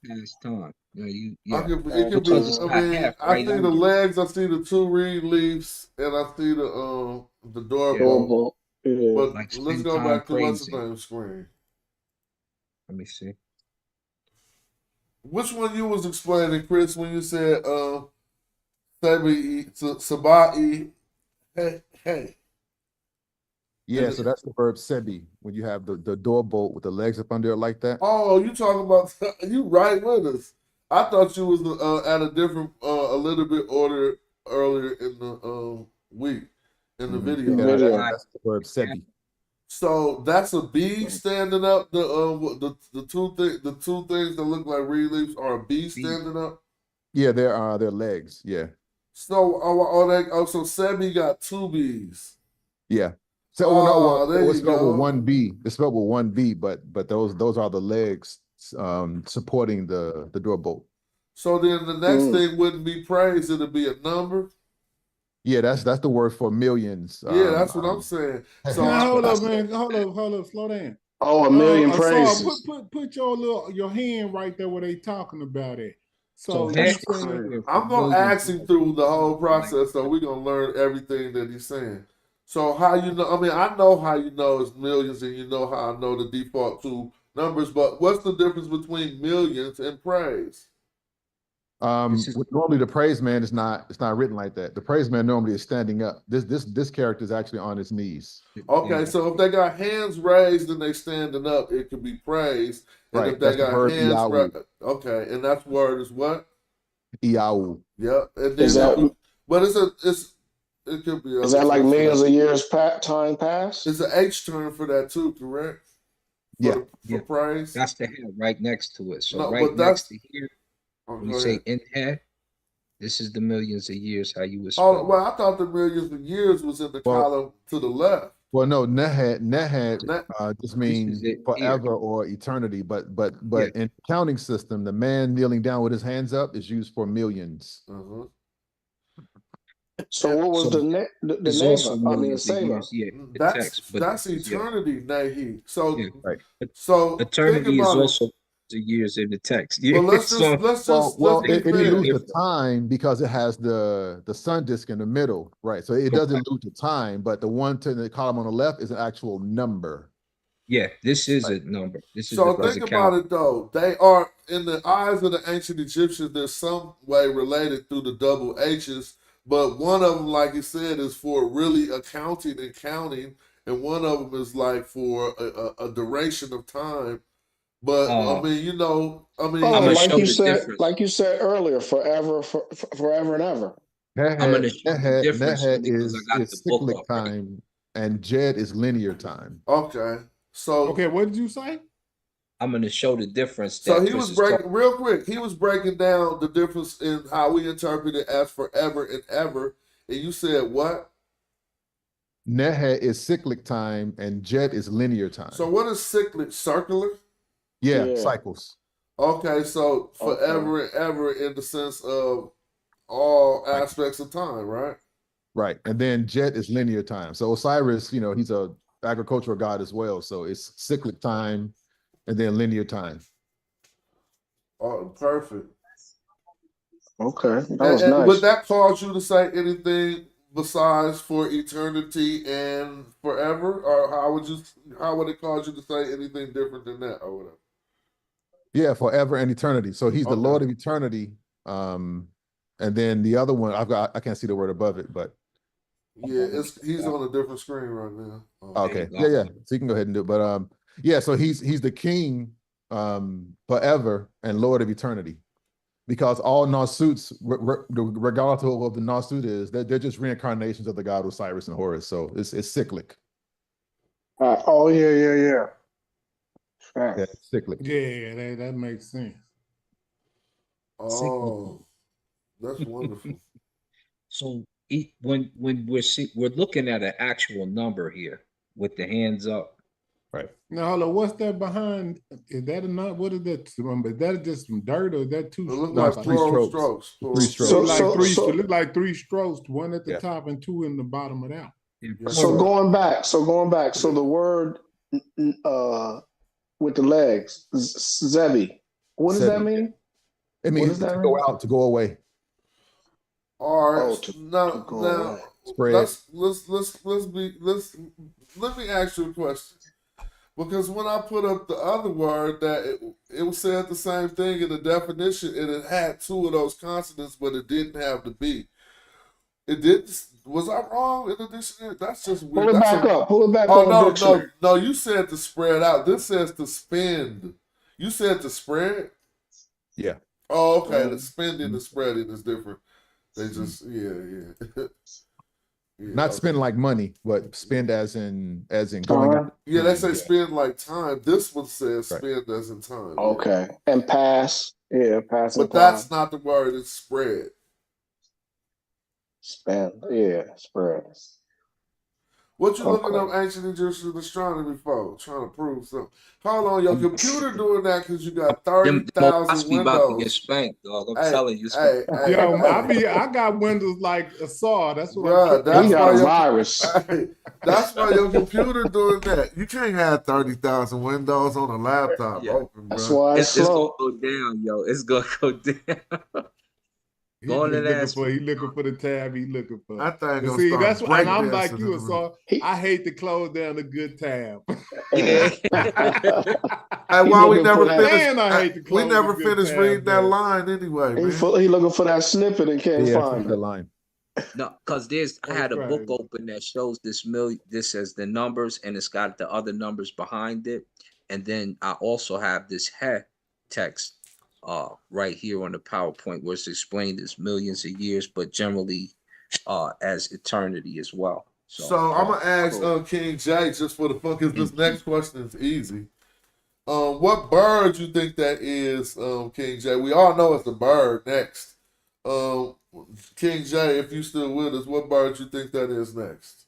past time. It could be. I see the legs. I see the two reed leaves, and I see the doorbell. Yeah. But Like let's go back to what's the name screen. Let me see. Which one you was explaining, Chris, when you said Sabai? Hey. Yeah, so that's the verb sebi, when you have the door bolt with the legs up under it like that. Oh, you talking about, you right with us. I thought you was at a different, a little bit order earlier in the week, in the video. Yeah, that's the verb sebi. So that's a bee standing up. The two things that look like reed leaves are a bee standing up. Yeah, they're legs. Yeah. So so Sebi got two bees. Yeah. So it's spelled with one B. It's spelled with one B, but those are the legs supporting the door bolt. So then the next thing wouldn't be praise; it'd be a number. Yeah, that's the word for millions. Yeah, that's what I'm saying. So hold up, man. Hold up, slow down. Oh, a million praises. Put your hand right there where they talking about it. So I'm gonna ask him through the whole process, so we're gonna learn everything that he's saying. So how you know? I mean, I know how you know it's millions, and you know how I know the default two numbers. But what's the difference between millions and praise? Normally the praise man it's not written like that. The praise man normally is standing up. This character is actually on his knees. Okay, so if they got hands raised and they standing up, it could be praised. And right. if they got hands raised, okay, and that word is what? Iau. Yep. And then but it could be. Is that like millions of years time past? It's an H term for that too, correct? For praise. That's the head right next to it. So No, right but next to here, Oh, when you go say ahead. in head, this is the millions of years how you would Oh, spell well, I thought the millions of years was in the column to the left. Well, no, nehed just means forever or eternity, but in counting system, the man kneeling down with his hands up is used for millions. Uh-huh. So what was the neva? I mean, the seva. That's eternity, Nahi. So right. So eternity is also the years in the text. Yeah. Well, let's it loses the time because it has the sun disk in the middle, right? So it doesn't lose the time, but the one to the column on the left is an actual number. Yeah, this is a number. This is so think about it though. They are in the eyes of the ancient Egyptians. They're some way related through the double H's, but one of them, like you said, is for really accounting and counting, and one of them is like for a duration of time. But I mean, you know, I mean, Oh, I'm gonna like show you the said, difference. like you said earlier, forever, forever and ever. I'm gonna show the difference Nehet because I got the is book cyclic up. Right? time, and Jed is linear time. okay. So Okay, what did you say? I'm gonna show the difference. So that he Chris was is breaking talking. real quick. He was breaking down the difference in how we interpret it as forever and ever. And you said what? Nehet is cyclic time, and Jed is linear time. So what is cyclic? Circular? Yeah, cycles. Okay, so forever and ever in the sense of all aspects of time, right? Right. And then Jet is linear time. So Osiris, you know, he's a agricultural god as well. So it's cyclic time and then linear time. Oh, perfect. Okay, that was nice. Would that cause you to say anything besides for eternity and forever? Or how would it cause you to say anything different than that or whatever? Yeah, forever and eternity. So he's the Lord of eternity. And then the other one, I can't see the word above it, but yeah, he's on a different screen right now. Okay. Yeah. So you can go ahead and do it. But yeah, so he's the king forever and Lord of eternity. Because all Nasuts, regardless of what the Nasut is, they're just reincarnations of the god Osiris and Horus. So it's cyclic. Oh yeah. Yeah, it's cyclic. Yeah, that makes sense. Oh, that's wonderful. So when we're looking at an actual number here with the hands up. Right. Now, hold on, what's that behind? Is that enough? What is that? Is that just some dirt or is that two? It looks like three strokes. Three strokes. It look like three strokes, one at the top and two in the bottom of that. So going back, so the word with the legs, Zebi, what does that mean? It means to go out, to go away. All right. Now spread. Let me ask you a question. Because when I put up the other word, that it said the same thing in the definition, and it had two of those consonants, but it didn't have the B. It did. Was I wrong in the dictionary? That's just weird. Pull it back up. Pull it back on the dictionary. No. You said to spread out. This says to spend. You said to spread. Yeah. Oh, okay. The spending and spreading is different. They just yeah. Not spend like money, but spend as in going out. Yeah, they say spend like time. This one says spend as in time. Okay. Yeah. And pass. Yeah, pass. But that's not the word, it's spread. Spend. Yeah, spread. What you looking up ancient Egyptian astronomy for? Trying to prove something. Hold on, your computer doing that because you got 30,000 windows. About to get spanked, dog. I'm telling you. I got windows like a saw. That's what he got a virus. That's why your computer doing that. You can't have 30,000 windows on a laptop open, bro. That's why it's slow. Gonna go down, yo. It's gonna go down. He looking for the tab. He looking for. I think. See, that's why. And I'm like you, so I hate to close down a good tab. Yeah. And why we never finished? I hate to close we never finished reading that line anyway. Man. He looking for that snippet and can't find the it. line. No, because I had a book open that shows this as the numbers, and it's got the other numbers behind it, and then I also have this text. Right here on the PowerPoint where it's explained as millions of years, but generally as eternity as well. So I'm gonna ask King J just for the fun, because this next question is easy. What bird you think that is, King J? We all know it's the bird next. King J, if you still with us, what bird you think that is next?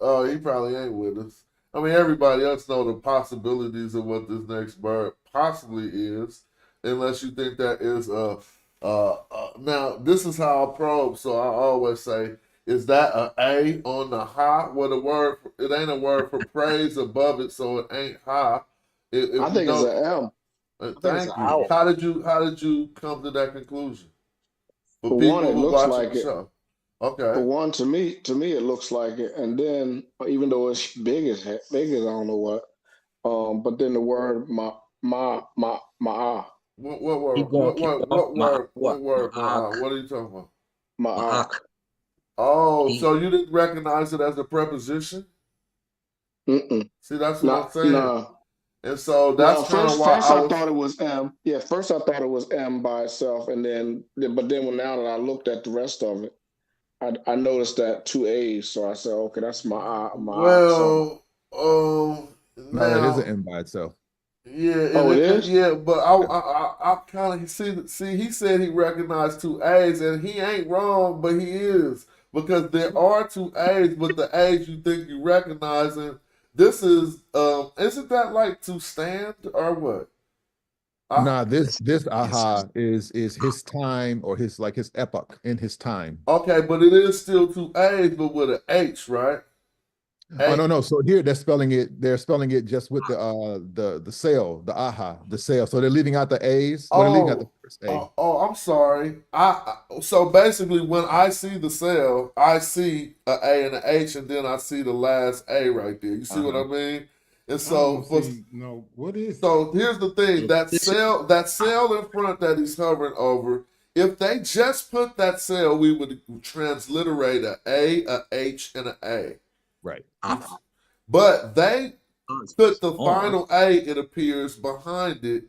Oh, he probably ain't with us. I mean, everybody else know the possibilities of what this next bird possibly is, unless you think that is now this is how I probe, so I always say, is that an A on the high? Well, the word, it ain't a word for praise above it, so it ain't high. I think it's an M. Thank you. How did you come to that conclusion? For one, it looks like it. Show. Okay. For one, to me, it looks like it. And then, even though it's big as I don't know what, but then the word ma. What word? What word? What are you talking about? Ma'ak. Oh, so you didn't recognize it as a preposition? Mm-mm. See, that's what I'm saying. And so Well, that's kind of why first I I was. thought it was M. Yeah, first I thought it was M by itself, and but then now that I looked at the rest of it, I noticed that two A's. So I said, okay, that's my oxo. Well, No, it is an now, M by itself. yeah, Oh, it is. yeah, but I kind of see. He said he recognized two A's, and he ain't wrong, but he is because there are two A's, but the A's you think you recognize, and this is isn't that like to stand or what? Nah, this aha is his time or his epoch in his time. Okay, but it is still two A's, but with an H, right? Oh no. So here they're spelling it just with the cell, the aha, the cell. So they're leaving out the A's. Well, they're leaving out the first A. I'm sorry. So basically, when I see the cell, I see an A and an H, and then I see the last A right there. You see what I mean? And so, what is? So here's the thing: that cell in front that he's hovering over. If they just put that cell, we would transliterate a H, and an A. Right. But they put the final A, it appears, behind it.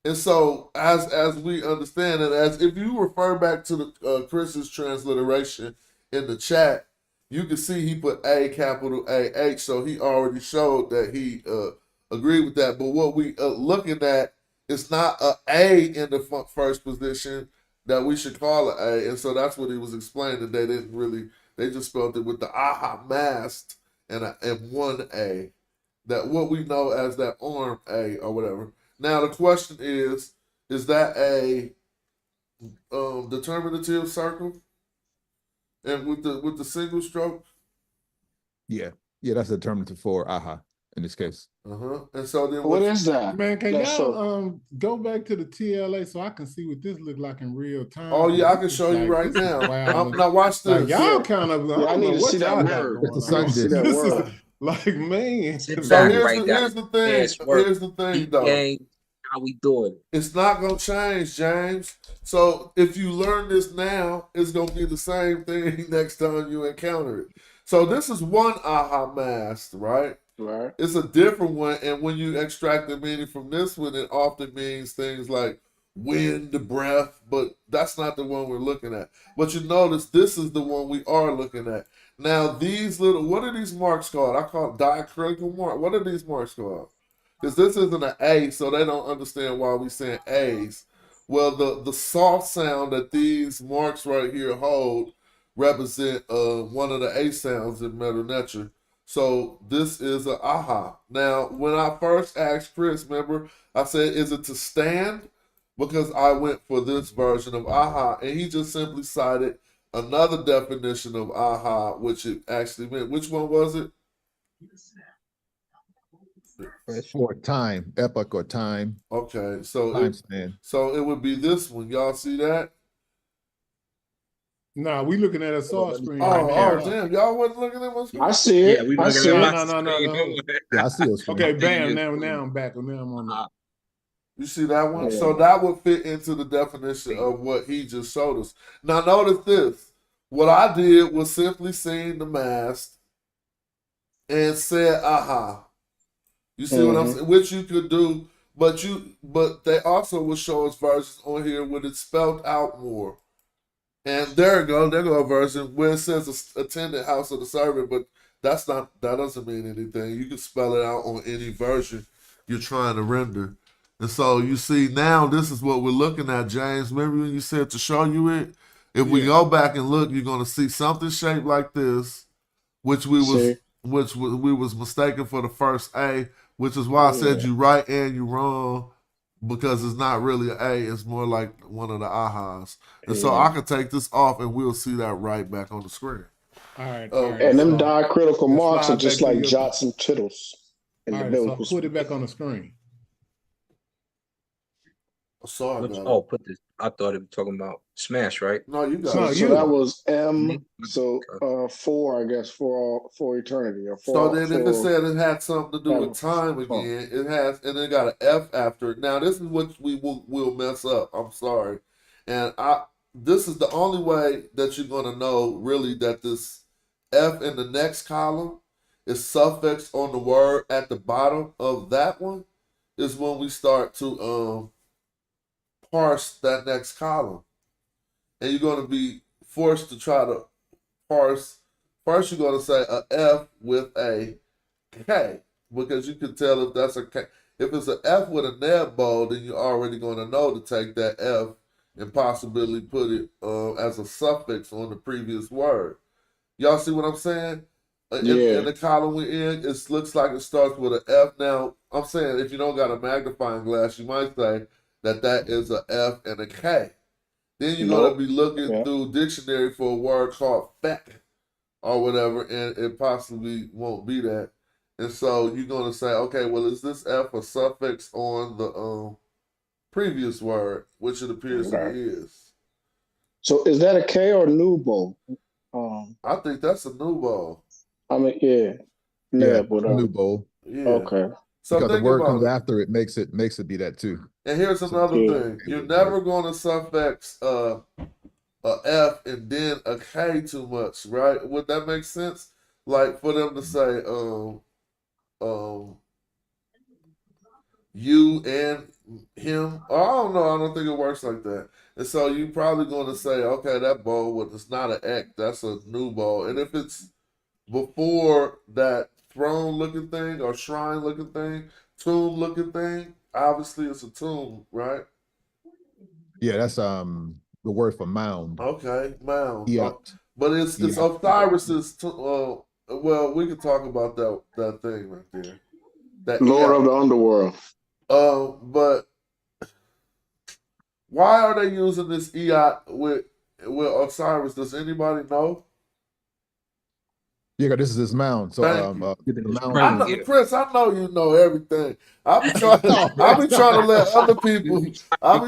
And so, as we understand it, as if you refer back to the Chris's transliteration in the chat, you can see he put A, capital A, H. So he already showed that he agreed with that. But what we looking at is not A in the first position that we should call it A. And so that's what he was explaining. That they didn't really, they just spelled it with the aha mast and one A. That what we know as that arm A or whatever. Now the question is that a determinative circle? And with the single stroke? Yeah, that's a determinative for aha in this case. And so then what is that? Man, can y'all go back to the TLA so I can see what this look like in real time? Oh yeah, I can show you right now. Now watch this. Like, y'all kind of I need to see that word. It's the sun disk. Like, man. So here's the thing. Here's the thing, though. How we do it? It's not gonna change, James. So if you learn this now, it's gonna be the same thing next time you encounter it. So this is one aha mast, right? Right. It's a different one, and when you extract the meaning from this one, it often means things like wind, breath, but that's not the one we're looking at. But you notice this is the one we are looking at. Now these what are these marks called? I call it diacritical mark. What are these marks called? Because this isn't an A, so they don't understand why we're saying A's. Well, the soft sound that these marks right here hold represent one of the A sounds in Meta Nature. So this is an aha. Now, when I first asked Chris, remember, I said, is it to stand? Because I went for this version of aha, and he just simply cited another definition of aha, which it actually meant. Which one was it? For time, epoch or time. Okay, so time span. So it would be this one. Y'all see that? Nah, we looking at a saw screen. Oh, damn! Y'all wasn't looking at my screen. I see it. Yeah, we I see it. No. Yeah, I see it. Okay, bam. Now I'm back. Now I'm on that. You see that one? Yeah. So that would fit into the definition of what he just showed us. Now notice this. What I did was simply seeing the mast and said, aha. You see what I'm saying? Which you could do, but they also will show us versions on here with it spelled out more. And there you go, a version where it says attendant house of the servant, but that doesn't mean anything. You can spell it out on any version you're trying to render. And so you see now this is what we're looking at, James. Remember when you said to show you it? If we go back and look, you're gonna see something shaped like this, which we was mistaken for the first A. Which is why I said you right and you wrong, because it's not really an A, it's more like one of the ahas. And so I can take this off and we'll see that right back on the screen. All right. And them diacritical marks are just like jots and tittles in the biblical. So put it back on the screen. Sorry about Oh, put this. I thought it was talking about Smash, right? No, you got so, it. so that was M. So 4, I guess, for eternity. Or 4, so then if it said it had something to do with time again, it has, and it got an F after it. Now this is what we will mess up. I'm sorry, and this is the only way that you're gonna know really that this F in the next column is suffix on the word at the bottom of that one. is when we start to parse that next column. And you're going to be forced to try to parse. First, you're going to say a F with a K, because you can tell if that's a K. If it's an F with a neb bowl, then you're already going to know to take that F and possibly put it as a suffix on the previous word. Y'all see what I'm saying? In the column we're in, it looks like it starts with an F. Now, I'm saying if you don't got a magnifying glass, you might say that is a F and a K. Then you're going to be looking through dictionary for a word called feck or whatever, and it possibly won't be that. And so you're going to say, okay, well, is this F a suffix on the previous word, which it appears it is. So is that a K or a nubo? I think that's a nubo. I mean, yeah. Neb, whatever. Nubo. Yeah. Okay. So because the think word about comes it. after it makes it be that too. And here's another thing. You're never going to suffix a F and then a K too much, right? Would that make sense? Like for them to say you and him. I don't know. I don't think it works like that. And so you're probably going to say, okay, that bowl, well, it's not an X, that's a new bowl. And if it's before that throne looking thing or shrine looking thing, tomb looking thing, obviously it's a tomb, right? Yeah, that's the word for mound. Okay, mound. Yeah. But it's Osiris's. Well, we can talk about that thing right there. That Lord of the Underworld. But why are they using this Eot with Osiris? Does anybody know? Yeah, this is his mound. So I know, Chris, I know you know everything. I be trying to let other people. I be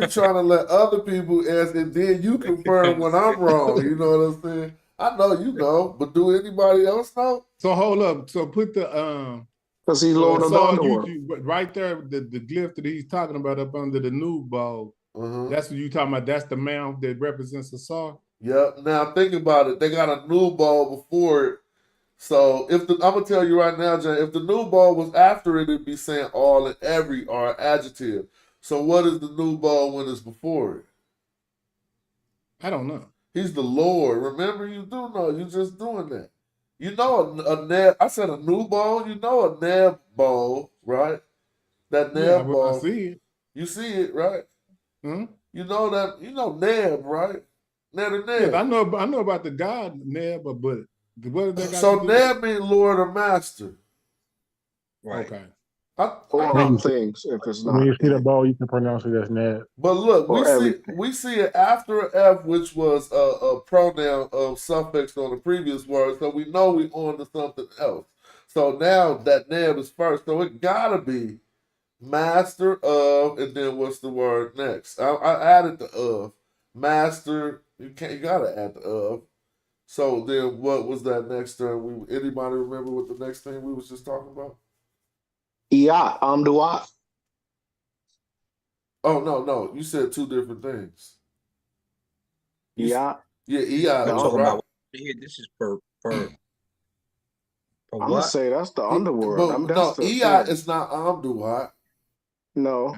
trying to let other people ask, and then you confirm when I'm wrong. You know what I'm saying? I know you know, but do anybody else know? So hold up. So put the because he's Lord of the Underworld. Right there, the glyph that he's talking about up under the new bowl. That's what you talking about. That's the mound that represents the saw. Yep. Now think about it. They got a new ball before it. So I'm gonna tell you right now, Jay, if the new ball was after it, it'd be saying all and every or adjective. So what is the new ball when it's before it? I don't know. He's the Lord. Remember, you do know. You're just doing that. You know a neb. I said a new ball. You know a neb ball, right? That neb ball. I see it. You see it, right? Hmm? You know that. You know neb, right? Neb. Yes, I know about the god Neb, but what they got? So Neb means Lord or Master. Right. Okay. Or things, if it's not. When you see the bowl, you can pronounce it as Neb. But look, we see it after an F, which was a pronoun of suffix on the previous word, so we know we on to something else. So now that Neb is first, so it gotta be master of, and then what's the word next? I added the of. Master, you gotta add the of. So then what was that next term? Anybody remember what the next thing we was just talking about? Iat, Amduat. Oh no! You said two different things. Iat. Yeah, Iat. I'm talking about here. This is per I'm gonna say that's the underworld. Iat is not Amduat. No.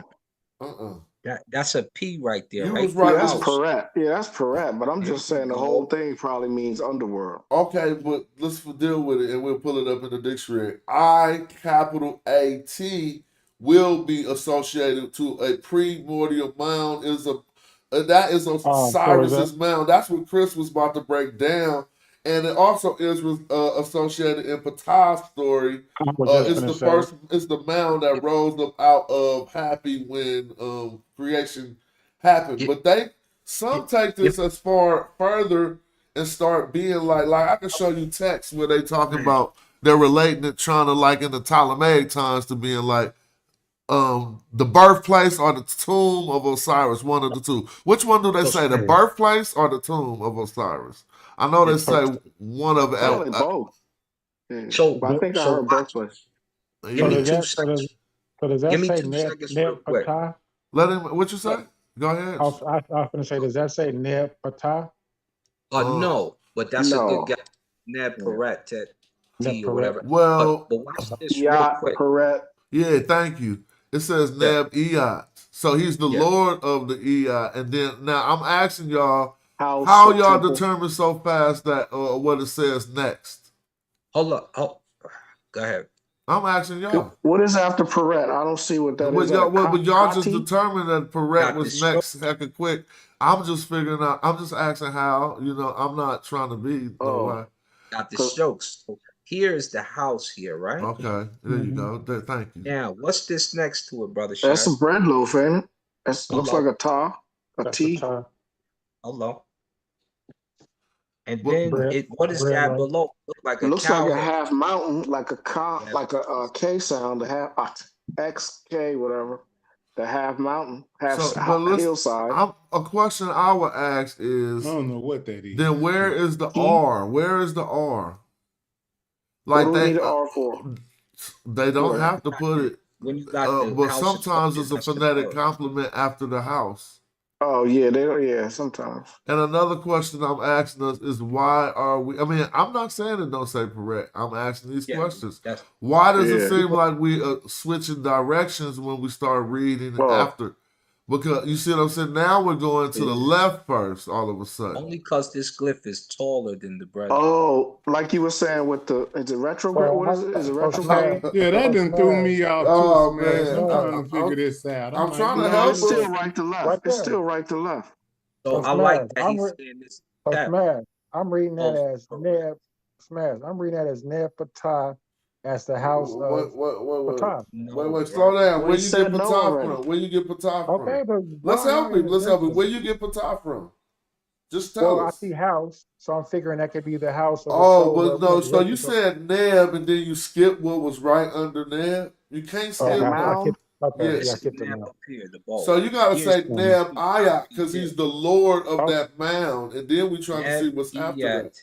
That's a P right there. You right? was right. Yeah, that's Parat. Yeah, that's Parat. But I'm just saying the whole thing probably means underworld. Okay, but let's deal with it and we'll pull it up in the dictionary. I-A-T will be associated to a primordial mound. That is Osiris's mound. That's what Chris was about to break down. And it also is associated in Ptah's story. It's the mound that rose up out of Happy when creation happened. But some take this as far further and start being like I can show you texts where they talking about they're relating it, trying to like in the Ptolemaic times to being like the birthplace or the tomb of Osiris, one of the two. Which one do they say? The birthplace or the tomb of Osiris? I know they say one of it. Probably both. Yeah. So I think I heard birthplace. Give me 2 seconds. Does that Give me say 2 Neb seconds real quick. Patah? Let him. What you say? Go ahead. I was going to say, does that say Neb Patah? No, but that's a good guess. Neb Parat, T or whatever. Well, but watch this real quick. Parat. Yeah, thank you. It says Yeah. Neb Eyat. So he's the Yeah. Lord of the Eyat. And then now I'm asking y'all, House how or y'all temple. determine so fast that what it says next? Hold up. Oh, go ahead. I'm asking y'all. What is after Peret? I don't see what that But is. y'all, but y'all just Kati? determined that Perret Got was the next hecka quick. I'm just figuring out, I'm just asking how, I'm not trying to be no way. Got the strokes. So here is the house here, right? Okay, there you go. Thank you. Now, what's this next to it, brother? That's a Shaz? bread loaf, ain't it? That looks Hello. like a tar, a That's tea. the time. Hello. And What- then Bread- what is bread that loaf. below? Look like It a looks cow like a head. half mountain, like a car, Yeah. like a K sound, a half XK, whatever. The half mountain, half So, but listen, hillside. a question I would ask I is, don't know what that is. then where is the He- R? Where is the R? What Like do we need an R for? they don't Where? have to put it, When you got the but house of sometimes cards, it's a that's the phonetic verb. complement after the house. Oh yeah, they don't. Yeah, sometimes. And another question I'm asking us is why are we? I mean, I'm not saying it don't say correct. I'm asking these Yeah, questions. that's Why does it Yeah. seem like we are switching directions when we start reading Well, after? Because you see what I'm saying? Now we're going to the left first all of a sudden. only because this glyph is taller than the bread. Oh, like you were saying with is it retrograde? What is it? Is it retrograde? Yeah, that done threw me off too, Oh, Smash. man. I'm trying to figure this out. I'm like, trying to No, help it's us. still right to left. Right It's there. still right to left. So So I like Smash, that I'm he's re- saying this. So step. Smash, I'm reading that Oh, as Neb. Smash, I'm reading that as Neb Patah as the house of Patah. No, Wait, slow down. Well, Where he you get said no Patah already. from? Where you get Patah from? Okay, but Let's why help y'all him. Let's help him. interjecting? Where you get Patah from? Just tell Well, I us. see house, so I'm figuring that could be the house of the Oh, soul. but of no. So you relationship. said Neb, and then you skipped what was right under Neb. You can't skip Okay, I that. skipped. Okay, Yeah. yeah, I This is skipped it Neb now. up here, the bowl. So you gotta Here's say Neb Ayat because Yeah. he's the Lord of Oh. that mound, and then we trying to see Neb what's after that. Iyat.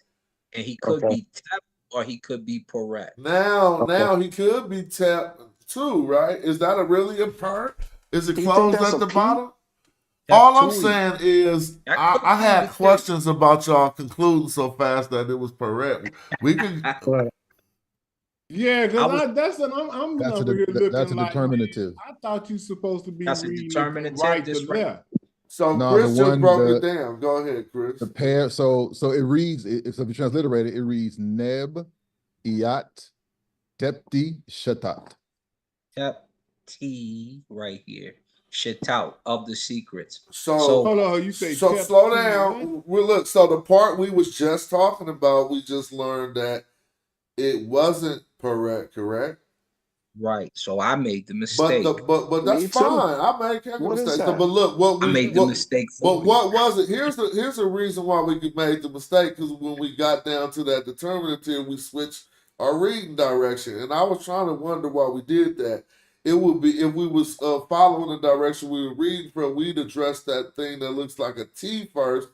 And he could Okay. be Tep or he could be Porat. Now he could be tapped too, right? Is that really a part? Is it You think closed that's at a the P? bottom? Tep All I'm Tui. saying is That could I be had the thing. questions about y'all concluding so fast that it was Perret. We can But Yeah, because I was- that's an I'm over here looking That's a like, determinative. I thought you supposed to be That's a reading it from determinative, right to this right- left. so No, Chris the just one- broke the- it down. Go ahead, Chris. The pair, so it reads, if you transliterate it reads Neb, Iyat, Tepti, Shatat. Tep T right here. Shatout of the secrets. So Hold on, you say so Tep slow T, down. We look. So the part we was just talking about, we just learned that it wasn't Perret, correct? Right. So I made the mistake. But that's Me too. fine. I made a What is mistake. So, that? but look, I made the mistake for But you. what was it? Here's the reason why we made the mistake, because when we got down to that determinative, we switched our reading direction, and I was trying to wonder why we did that. It would be if we was following the direction we were reading from, we'd address that thing that looks like a T first,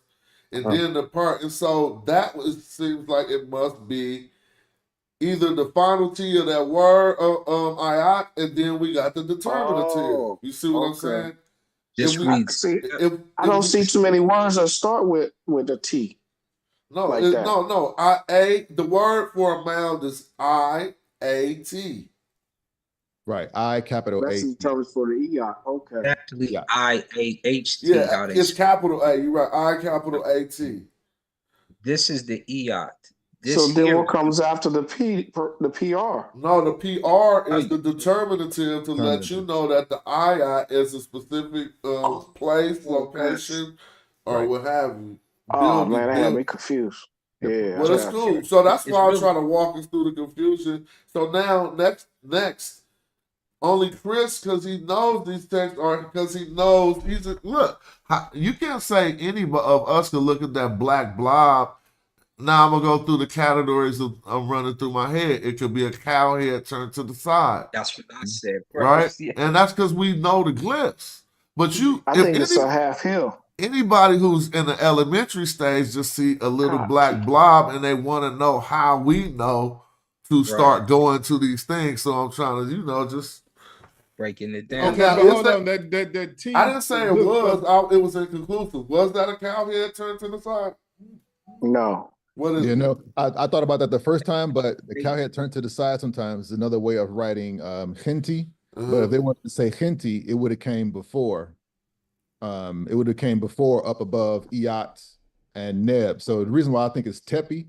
and then the part. And so that seems like it must be either the final T of that word, ayat, and then we got the determinative. Oh, You see what I'm okay. saying? This If we- reads See, If I don't we- see too many words that start with a T. No, like that. no. The word for a mound is IAT. Right, I capital That's A. the terms for the EI. Okay. actually Yeah. IAHT. Yeah, how they it's spell. capital A. You're right. I capital AT. This is the EOT. This So then here, what comes after the PR? No, the PR is Oh, the determinative to let you know that the II is a specific place, location, or Right. what have you. Oh Building, man, that had build- me confused. Yeah. Well, I it's got cool. you. So that's It's why I'm really- trying to walk us through the confusion. So now, next, only Chris, because he knows these texts, or because he knows look. You can't say any of us could look at that black blob. Now I'm gonna go through the categories I'm running through my head. It could be a cow head turned to the side, That's what I said, bro. right? Yeah. And that's because we know the glyphs. But I think it's a half hill. anybody who's in the elementary stage just see a little black blob and they want to know how we know to start going to these things. So I'm trying to, just breaking it down. Okay, but hold on. That T. I didn't say it was. It was inconclusive. Was that a cow head turned to the side? No. What is? I thought about that the first time, but the cow head turned to the side sometimes is another way of writing Hinti, But if they wanted to say Henti, it would have came before. It would have came before up above Iat and Neb. So the reason why I think it's Tepi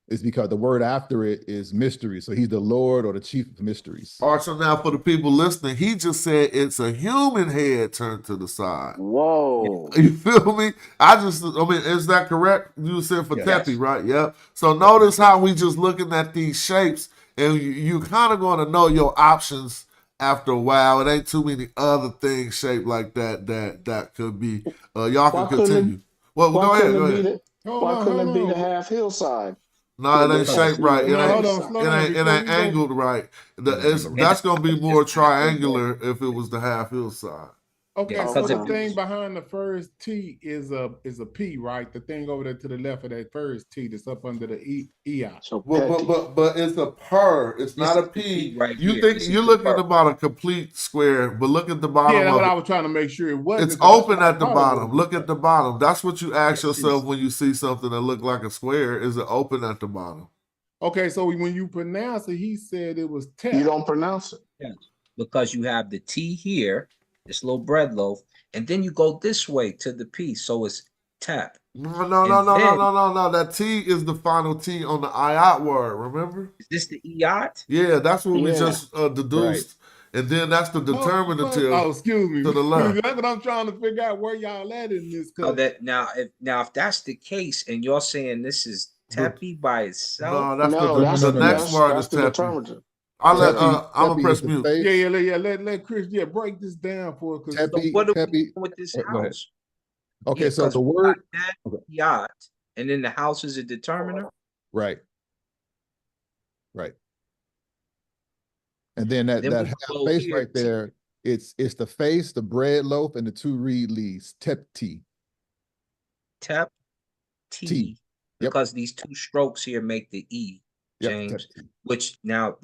is because the word after it is mystery. So he's the Lord or the chief of mysteries. All right, so now for the people listening, he just said it's a human head turned to the side. Whoa. You feel me? I mean, is that correct? You said for Yes. Tepi, right? Yep. So notice how we just looking at these shapes, and you kind of going to know your options after a while. It ain't too many other things shaped like that could be. Y'all can Why couldn't it- continue. Well, Why go ahead. couldn't Go it be ahead. why couldn't it be the half hillside? No, it ain't shaped right. It No, ain't. hold on, slow down, It before ain't we go- angled right. That's gonna be more triangular if it was the half hillside. Okay, Yeah, so because the if- thing behind the first T is a P, right? The thing over there to the left of that first T that's up under the EI. So But it's a per. It's not a is the P. P right You here. think This is you're the looking per. about a complete square, but look at the bottom Yeah, that's of what I it. was trying to make sure it wasn't. It's 'cause that's open what I at the thought it bottom. was. Look at the bottom. That's what you ask This yourself is- when you see something that look like a square. Is it open at the bottom? Okay, so when you pronounce it, he said it was tech. you don't pronounce it. because you have the T here, this little bread loaf, and then you go this way to the P, so it's tap. No. That T is the final T on the IOT word. Remember? Is this the EOT? Yeah, that's what we Yeah. just deduced, and then that's the determinative Oh, excuse me. to the left. That's what I'm trying to figure out where y'all at in this. So that now, if that's the case, and you're saying this is tepi by itself, No, that's No, the that's the next that's, word that's is the tepi. determinative. I'm Tepi gonna press is the mute. face. Let Chris break this down for us. 'Cause so Tepi, what are we Tepi. doing with this Go ahead. house? Okay, Yeah, so 'cause the we word, got that okay. yacht, and then the house is a determiner. Right. And then that Then we half go face here, right there, it's the face, the bread loaf, and the two reed leaves. Tepti. Tep T, T. Yep. because these two strokes here make the E, Yep, James. tepti. Which now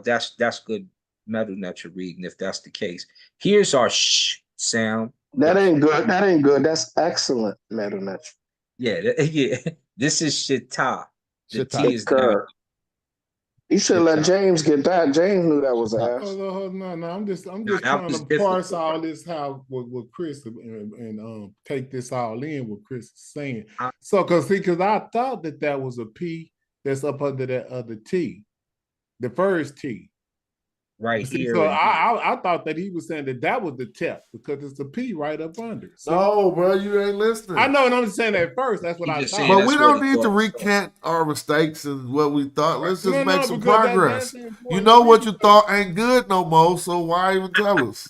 that's good metal that you're reading if that's the case. Here's our sh sound. That ain't good. That ain't good. That's excellent, Metanet. Yeah, yeah. This is shita. The Shita. T is down. You should let Shita. James get that. James knew that was an Shita. S. No. I'm just that trying was to parse difficult. all this how with Chris and take this all in what Chris is saying. I- So because I thought that was a P that's up under that other T, the first T. Right See, here. so and here. I thought that he was saying that was the tep because it's a P right up under. See? No, bro, you ain't listening. I know, and I'm just saying at first. That's what He I just thought. saying But that's we what don't he need to thought. recant our mistakes and what we thought. Let's just No, make some because progress. that's important You know to what me. you thought ain't good no more, so why even tell us?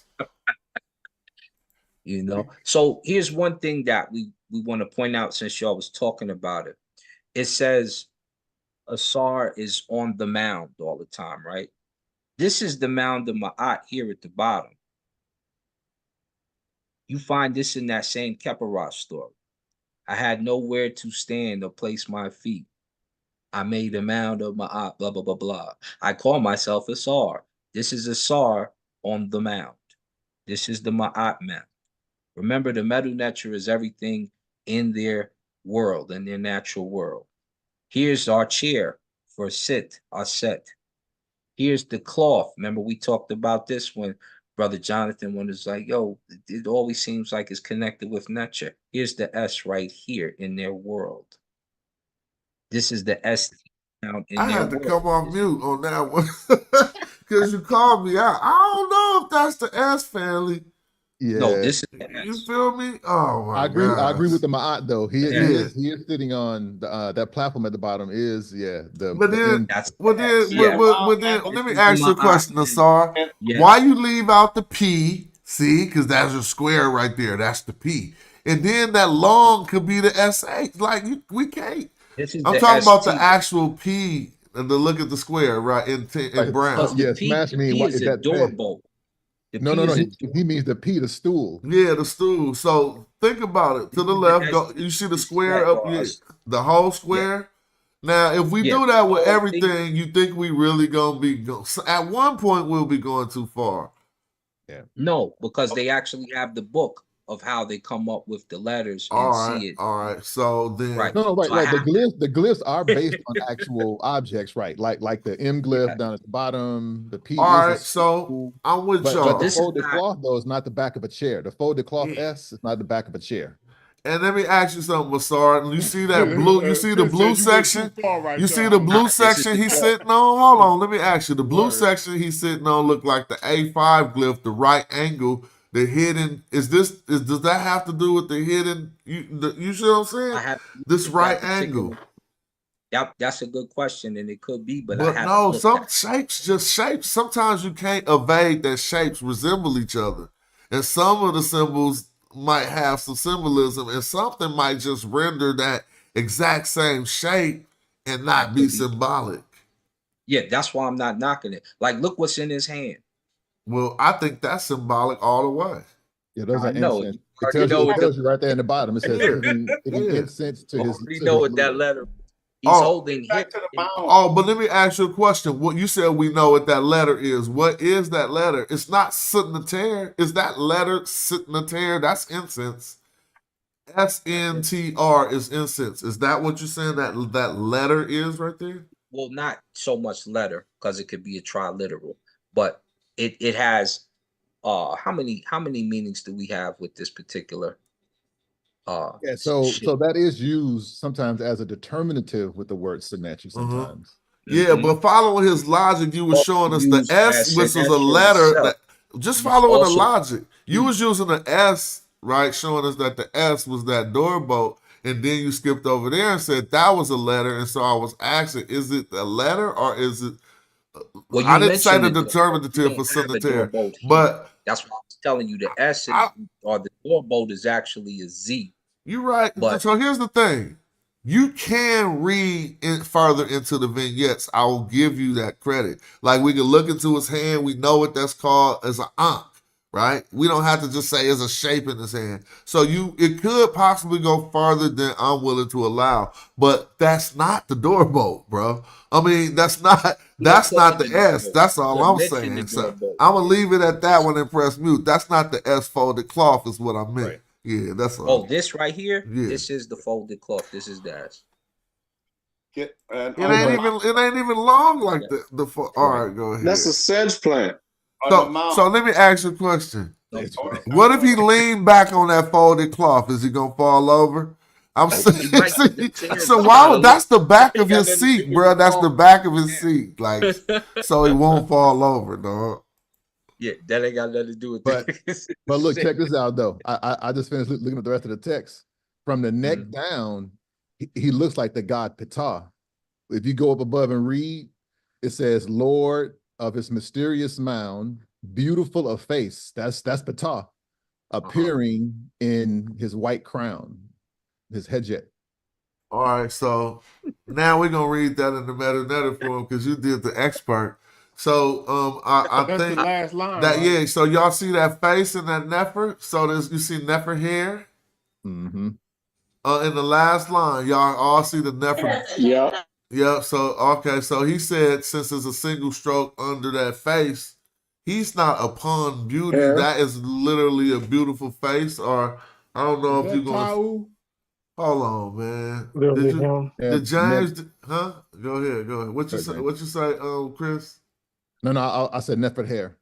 You know. So here's one thing that we want to point out since y'all was talking about it. It says Asar is on the mound all the time, right? This is the mound of Ma'at here at the bottom. You find this in that same Keparosh story. I had nowhere to stand or place my feet. I made a mound of Ma'at, blah, blah, blah, blah. I call myself Asar. This is Asar on the mound. This is the Ma'at mound. Remember, the metal nature is everything in their world, in their natural world. Here's our chair for sit, our set. Here's the cloth. Remember, we talked about this when Brother Jonathan was like, yo, it always seems like it's connected with nature. Here's the S right here in their world. This is the S down in I their had to world. come off mute on that one because you called me out. I don't know if that's the S family. Yeah. No, this is the You S. feel me? Oh my I agree God. with the Ma'at though. He Yeah. is sitting on the that platform at the bottom is But then, That's well then, yeah. well then, This let me is ask the you a Ma'at. question, Asar. Yeah. Why you leave out the P? See, because that's a square right there. That's the P. And then that long could be the SH. Like we can't. This is I'm the talking about the ST. actual P and to look at the square right in Right. brown. Because Yeah, the P, smash the me. P What is is a that door peg? bolt. The No, P is a he means the P, the stool. Yeah, the stool. So think about it. To the left, go. You see the square up here, the whole square. Now, if we Yeah, do that with the whole everything, you think we really gonna be? At one point, we'll be going too far. No, because they actually have the book of how they come up with the letters and All right, see it. all right. So then, Right. No, right, So I right. have The glyphs are based on actual objects, right? Like the M glyph down at the bottom, the P all is right. a So circle. I'm with But y'all. the this is folded not cloth though is not the back of a chair. The folded cloth Yeah. S is not the back of a chair. And let me ask you something, Masard. You see that blue? You see the Chris blue said you went section? too far right You there. see the blue this is section the he's cloth. sitting on? Hold on, let me ask you. The blue Word. section he's sitting on look like the A5 glyph, the right angle, the hidden. Does that have to do with the hidden? You see what I'm saying? I have This at right that particular. angle. That's a good question, and it could be, but I But haven't no, looked some at it. shapes just shapes. Sometimes you can't evade that shapes resemble each other. And some of the symbols might have some symbolism, and something might just render that exact same shape and not That be could be. symbolic. Yeah, that's why I'm not knocking it. Like, look what's in his hand. Well, I think that's symbolic all the way. Yeah, those I are know. incense. You already know It what tells you right there in the bottom. It says Yeah, giving yeah. incense to his already to know his what that Lord. letter. He's Oh, holding Back hip. to the mound. Oh, but let me ask you a question. What you said we know what that letter is. What is that letter? It's not signataire. Is that letter signataire? That's incense. SNTR is incense. Is that what you're saying that letter is right there? Well, not so much letter because it could be a triliteral, but it has how many meanings do we have with this particular Yeah, so shit? that is used sometimes as a determinative with the word symmetry Uh-huh. sometimes. Yeah, but following his logic, you were showing us the Used S, as which was a signature letter. itself. That just It's following the also logic, you was using the S, right? Showing us that the S was that doorbolt, and then you skipped over there and said that was a letter. And so I was asking, is it a letter or is it? well, I you didn't say mentioned the the doorbolt. You determinative for don't have a signataire, doorbolt here. but That's why I was telling you the S I, or the doorbolt is actually a Z. you're right. But So here's the thing. You can read further into the vignettes. I will give you that credit. Like we can look into his hand. We know what that's called as an ankh, right? We don't have to just say it's a shape in his hand. So it could possibly go further than I'm willing to allow. But that's not the doorbolt, bro. I mean, that's not the S. That's all I'm saying. So I'm gonna leave it at that one and press mute. That's not the S folded cloth, is what I meant. Right. Yeah, that's all. oh, this right here, Yeah. this is the folded cloth. This is the S. Get, and It ain't even long like the all right, go ahead. That's a sedge plant. on the mount. So let me ask you a question. That's Or- right. What if he leaned back on that folded cloth? Is he gonna fall over? I'm saying, Right. so why would that's the back of his seat, bro? That's the back of his seat, like so he won't fall over, dog. Yeah, that ain't got nothing to do with But this. but look, check this out though. I just finished looking at the rest of the text. From the neck down, he looks like the god Ptah. If you go up above and read, it says, Lord of his mysterious mound, beautiful of face. That's Ptah appearing in his white crown, his headjet. All right, so now we're gonna read that in the metanoia form because you did the expert. So I That's think the last line. that right? yeah. So y'all see that face in that Nefer? So you see Nefer hair. Mm-hmm. In the last line, y'all all see the Nefer. Yeah. Yeah. So okay. So he said since there's a single stroke under that face, he's not upon beauty. Hair. That is literally a beautiful face. Or I don't know Is if that you're gonna. Tau? Hold on, man. Literally Did you? him. Did James? Huh? Go ahead. What you say? What you say, Chris? No, I said Nefer hair.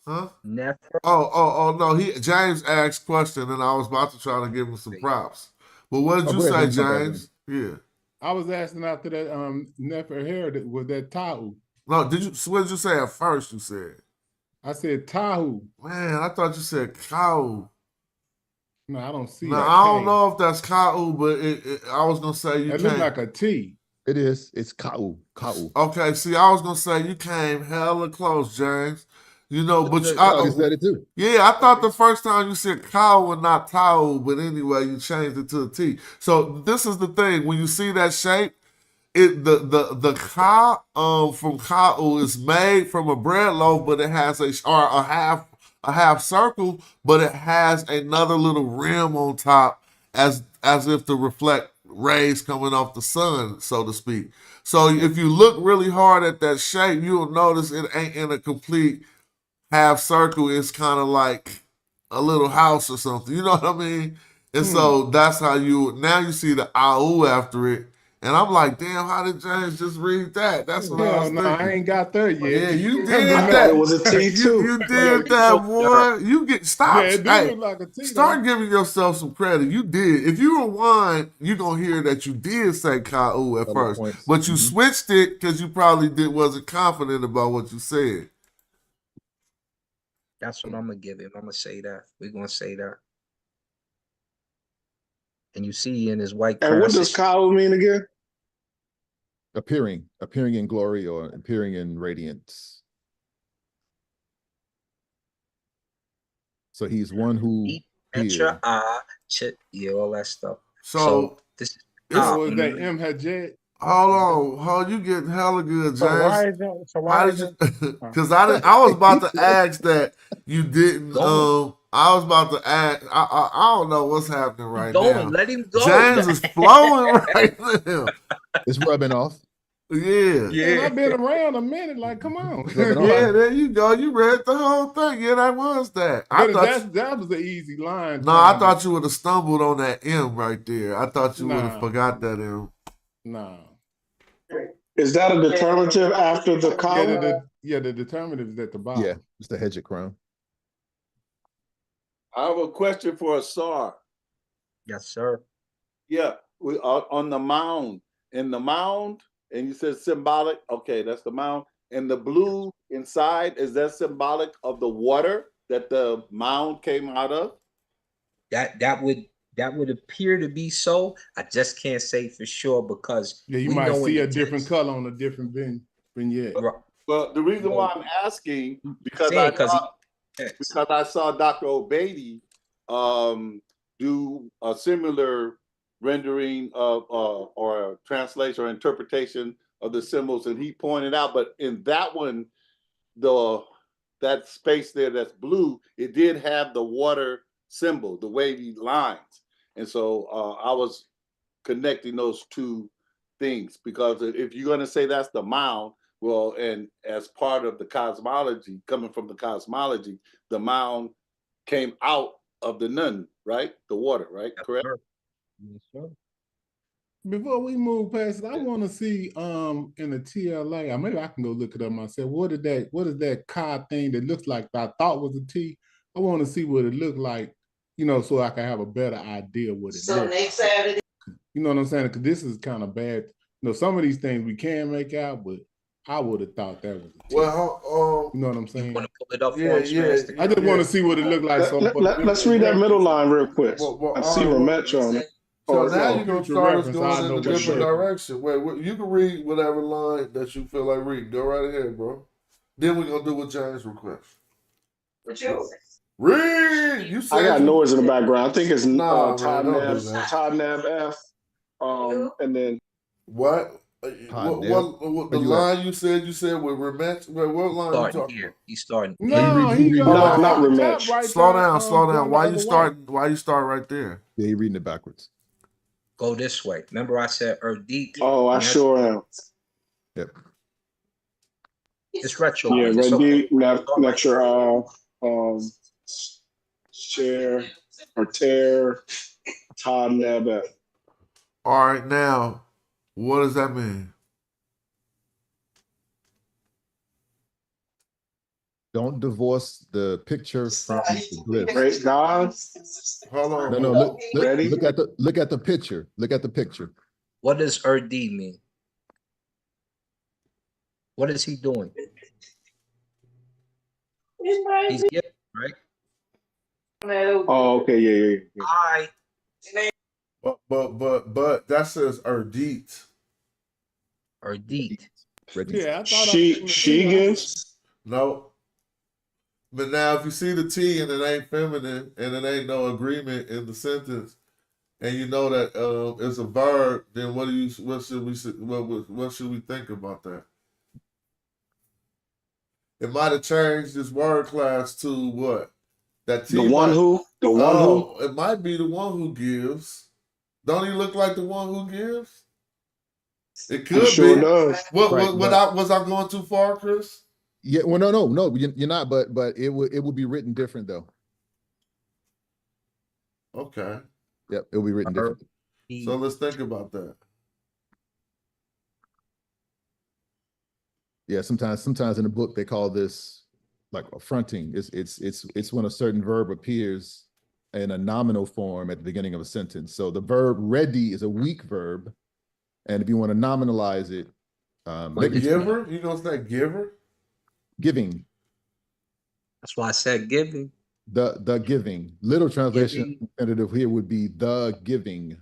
Huh? Never. Oh, no. James asked question, and I was about to try to give him some props. But what did you go ahead, say, my bad, James? Yeah. I was asking after that Nefer hair was that Tau. No, what did you say at first? You said. I said Tahu. Man, I thought you said cow. No, I don't see No, that. I don't K. know if that's cow, but I was gonna say you It can't. looked like a T. It is. It's Ka'u. Okay, see, I was gonna say you came hella close, James. You know, but I said it too. yeah, I thought the first time you said cow and not towel, but anyway, you changed it to a T. So this is the thing: when you see that shape, the ka from ka'u is made from a bread loaf, but it has a half circle, but it has another little rim on top as if to reflect rays coming off the sun, so to speak. So if you look really hard at that shape, you'll notice it ain't in a complete half circle. It's kind of like a little house or something. You know what I mean? And so that's how now you see the AU after it. And I'm like, damn, how did James just read that? That's what I was thinking. I ain't got there yet. Yeah, you did I that. thought it was a T too. You did that, boy. You get stop. Yeah, it do Hey, look like a T. start giving yourself some credit. You did. If you rewind, you're gonna hear that you did say Kau at first, but you switched it because you probably wasn't confident about what you said. That's what I'm gonna give him. I'm gonna say that. We're gonna say that. And you see in his white crown. And what does Kau mean again? Appearing in glory or appearing in radiance. So he's one who Petra, yeah, all that stuff. So this was that M Hajed? Hold on, you getting hella good, James. So why is that? So why is it? Because I was about to ask that you didn't. I was about to ask. I don't know what's happening right now. Let him go. James is flowing right now. It's rubbing off. Yeah. Man, I've been around a minute. Like, come on. Yeah, there you go. You read the whole thing. Yeah, that was that. That was an easy line. No, I thought you would have stumbled on that M right there. I thought you would have forgot that M. No. Is that a determinative after the Kau? The determinative is at the bottom. Yeah, it's the Hejit crown. I have a question for Asar. Yes, sir. Yeah, we are on the mound. In the mound, and you said symbolic. Okay, that's the mound. And the blue inside, is that symbolic of the water that the mound came out of? That would appear to be so. I just can't say for sure because you might see a different color on a different vignette. Well, the reason why I'm asking because I saw Dr. Obeidi do a similar rendering of or translation or interpretation of the symbols, and he pointed out, but in that one, that space there that's blue, it did have the water symbol, the wavy lines, and so I was connecting those two things because if you're going to say that's the mound, well, and as part of the cosmology, coming from the cosmology, the mound came out of the nun, right? The water, right? Correct? Yes, sir. Before we move past it, I want to see in the TLA, or maybe I can go look it up myself. What is that Ka thing that looks like that I thought was a T? I want to see what it looked like, so I can have a better idea what it looks like. Next Saturday. You know what I'm saying? Because this is kind of bad. Some of these things we can make out, but I would have thought that was a T. Well, you know what I'm saying? You want to pull it up for us? I just want to see what it looked like. Let's read that middle line real quick. I see Ramesh on it. So now you're going to start us going in a different direction. Wait, you can read whatever line that you feel like reading. Go right ahead, bro. Then we're going to do what James requests. What you? Read! You said I got noise in the background. I think it's Todd Nab F. And then what? What the line you said with Ramesh? What line you talking about? He's starting. No, not Ramesh. Right slow down. Why you start right there? Yeah, you're reading it backwards. Go this way. Remember I said Erdit. Oh, I sure am. Yep. It's retro. Yeah, Erdit, lecture, share or tear, Todd Nab F. All right, now, what does that mean? Don't divorce the picture from the glyph. Great God. Hold on. No. Look at the picture. Look at the picture. What does Erdit mean? What is he doing? He's giving, right? Oh, okay, yeah. I. But that says Erdit. Erdit. Yeah, I thought she gives. No. But now, if you see the T and it ain't feminine and it ain't no agreement in the sentence, and you know that it's a verb, then what should we think about that? It might have changed this word class to what? That T. The one who. It might be the one who gives. Don't he look like the one who gives? It could sure be. Does. Was I going too far, Chris? Yeah, well, no, you're not. But it would be written different though. Okay. Yep, it'll be written differently. So let's think about that. Yeah, sometimes in the book they call this like affronting. It's when a certain verb appears in a nominal form at the beginning of a sentence. So the verb ready is a weak verb, and if you want to nominalize it, Like giver? You gonna say giver? Giving. That's why I said giving. The giving. Literal translation Giving. definitive here would be the giving.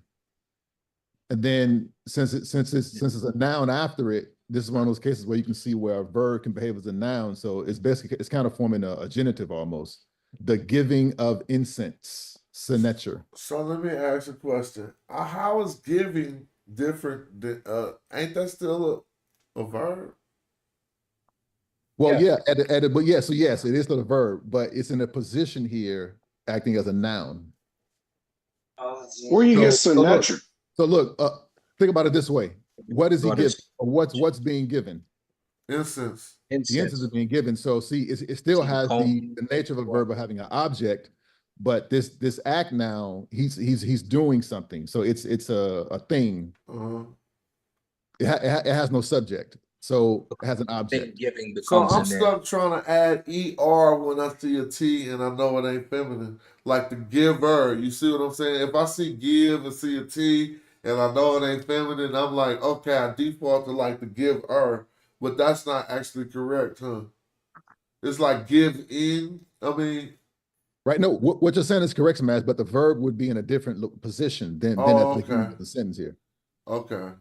And then since it's a noun after it, this is one of those cases where you can see where a verb can behave as a noun. So it's basically, it's kind of forming a genitive almost. The giving of incense, senecher. So let me ask a question. How is giving different than, ain't that still a verb? Well, yeah, but yeah, so yes, it is still a verb, but it's in a position here acting as a noun. Where you get senecher? So look, think about it this way. What is he giving? Or what's being given? Incense. The incense is being given. So see, it still has the nature of a verb of having an object, but this act now, he's doing something. So it's a thing. It has no subject. So it has an object. Giving So becomes I'm stuck trying to add ER when I see a T and I know it ain't feminine. Like the giver. You see what I'm saying? If I see give and see a T and I know it ain't feminine, I'm like, okay, I default to like the giver. But that's not actually correct, huh? It's like give in. I mean, right. No, what you're saying is correct, Smash, but the verb would be in a different position than at the beginning of the sentence here. Okay.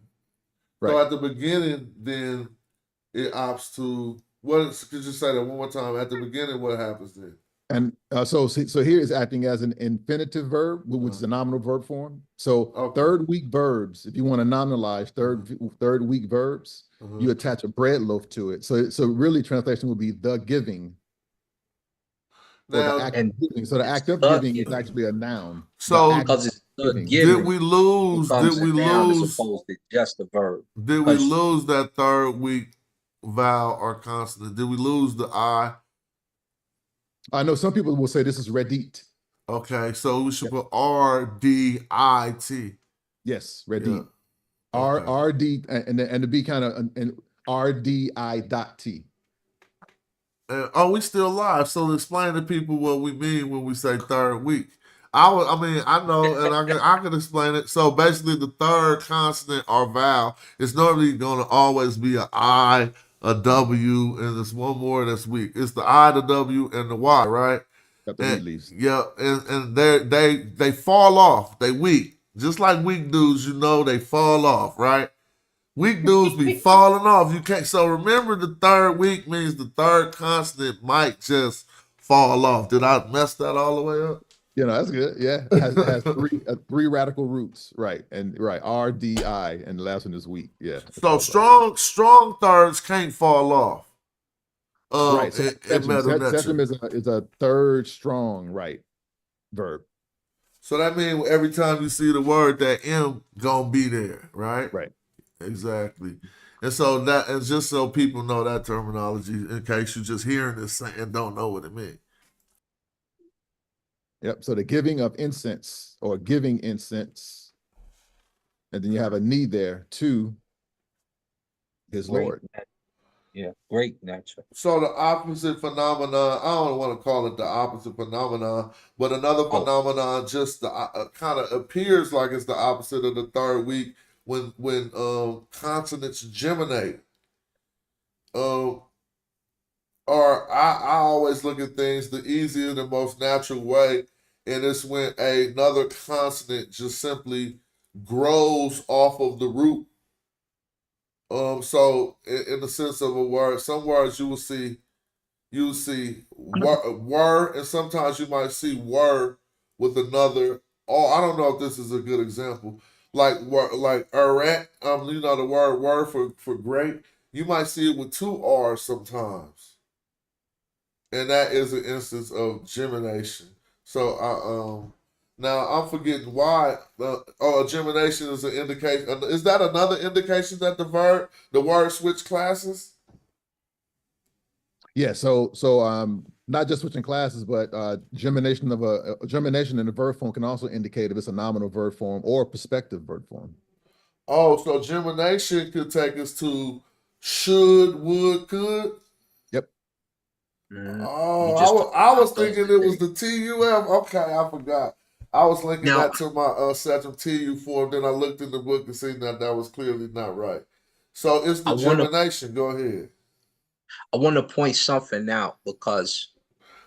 Right. So at the beginning, then it opts to could you say that one more time? At the beginning, what happens then? And so here is acting as an infinitive verb, which is a nominal verb form. So third week verbs, if you want to nominalize third week verbs, you attach a bread loaf to it. So really translation would be the giving. Now, the act of giving. So the act of giving is actually a noun. So Did we lose? Did we lose? As opposed to just a verb. Did we lose that third week vowel or consonant? Did we lose the I? I know some people will say this is redit. Okay, so we should put R-D-I-T. Yes, redit. Yeah. Okay. R-D and to be kind of R-D-I.T. We still live. So explain to people what we mean when we say third week. I know, and I can explain it. So basically, the third consonant or vowel is normally going to always be an I, a W, and there's one more that's weak. It's the I, the W, and the Y, right? Got the leaves. Yeah, and they fall off. They weak, just like weak dudes. They fall off, right? Weak dudes be falling off. You can't. So remember, the third week means the third consonant might just fall off. Did I mess that all the way up? That's good. Yeah, it has three radical roots, right? And right, R, D, I, and the last one is weak. Yeah. So strong thirds can't fall off. Right. So sesame is a third strong right verb. So that means every time you see the word, that M gonna be there, right? Right. Exactly. And so that is just so people know that terminology in case you're just hearing this and don't know what it means. Yep. So the giving of incense or giving incense, and then you have a need there to his Lord. Yeah, great nature. So the opposite phenomenon, I don't want to call it the opposite phenomenon, but another phenomenon just kind of appears like it's the opposite of the third week when consonants geminate. Or I always look at things the easier, the most natural way, and it's when another consonant just simply grows off of the root. So in the sense of a word, some words you will see were, and sometimes you might see were with another. Oh, I don't know if this is a good example. Like erect, the word word for great. You might see it with two R's sometimes. And that is an instance of gemination. So now I'm forgetting why gemination is an indication. Is that another indication that the word switch classes? Yeah, so not just switching classes, but germination in a verb form can also indicate if it's a nominal verb form or a prospective verb form. Oh, so germination could take us to should, would, could. Yep. Oh, I was thinking it was the TUF. Okay, I forgot. I was linking that to my Satchel TU form. Then I looked in the book and seen that was clearly not right. So it's the germination. Go ahead. I want to point something out because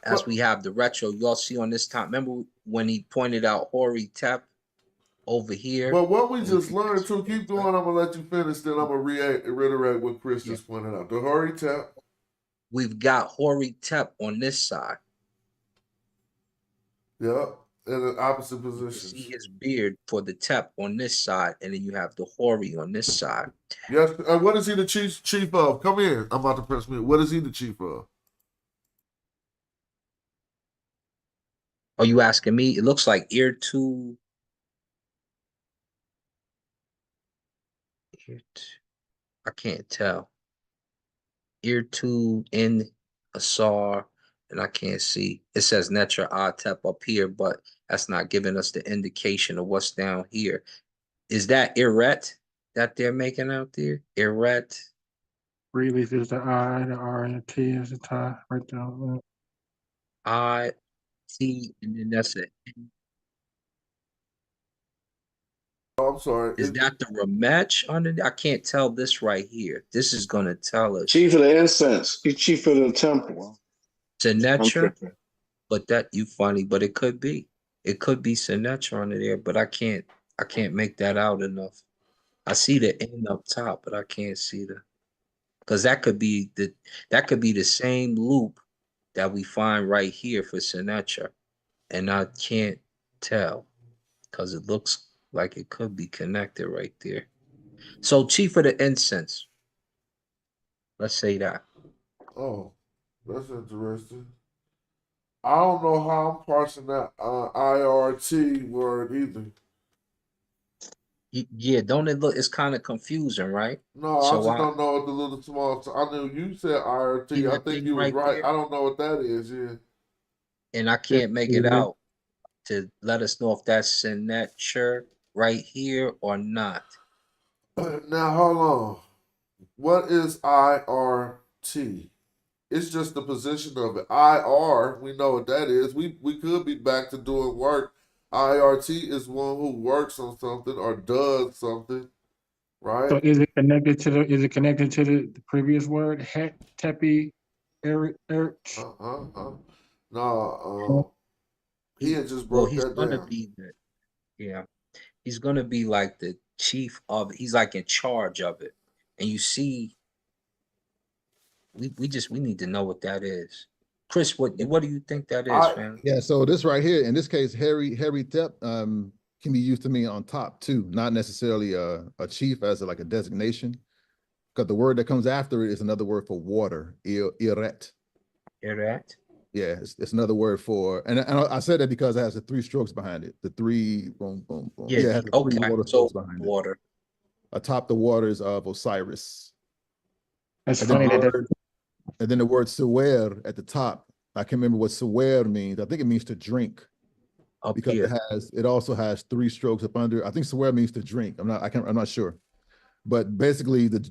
as we have the retro, you all see on this time. Remember when he pointed out Hori Tep over here? But what we just learned, too, keep going. I'm going to let you finish, then I'm going to reiterate what Chris just pointed out. The Hori Tep. We've got Hori Tep on this side. Yep, in the opposite positions. You see his beard for the Tep on this side, and then you have the Hori on this side. Yes, what is he the chief of? Come in. I'm about to press mute. What is he the chief of? Are you asking me? It looks like ear two. I can't tell. Ear two in Asar, and I can't see. It says Netra Atep up here, but that's not giving us the indication of what's down here. Is that Eret that they're making out there? Eret. Relief is the I, the R, and the T is the tie right there. I, T, and then that's it. Oh, I'm sorry. Is that the Ramatch under there? I can't tell this right here. This is gonna tell us. Chief of the incense. He's chief of the temple. Sinatra, but that you funny, but it could be. It could be Sinatra under there, but I can't make that out enough. I see the N up top, but I can't see the because that could be the same loop that we find right here for Sinatra. And I can't tell because it looks like it could be connected right there. So chief of the incense. Let's say that. Oh, that's interesting. I don't know how I'm parsing that IRT word either. Yeah, don't it look? It's kind of confusing, right? No, I just don't know what the little small. I knew you said IRT. I think you was right. I don't know what that is. Yeah. And I can't make it out to let us know if that's signature right here or not. Now hold on. What is IRT? It's just the position of it. IR, we know what that is. We could be back to doing work. IRT is one who works on something or does something, right? So is it connected to the previous word? Tepi, Eric. No, he had just broke that down. He's gonna be like the chief of it. He's like in charge of it. And you see, we need to know what that is. Chris, what do you think that is, fam? Yeah, so this right here, in this case, Harry Tep can be used to mean on top too, not necessarily a chief as like a designation, because the word that comes after it is another word for water, iret. Iret? Yeah, it's another word for, and I said that because it has the three strokes behind it. The three, boom, boom, boom. Yeah, it has the okay, three water strokes behind water. It. Atop the waters of Osiris. That's funny. And then the word sewer at the top. I can't remember what sewer means. I think it means to drink. Up because here. it also has three strokes up under. I think sewer means to drink. I'm not sure. But basically the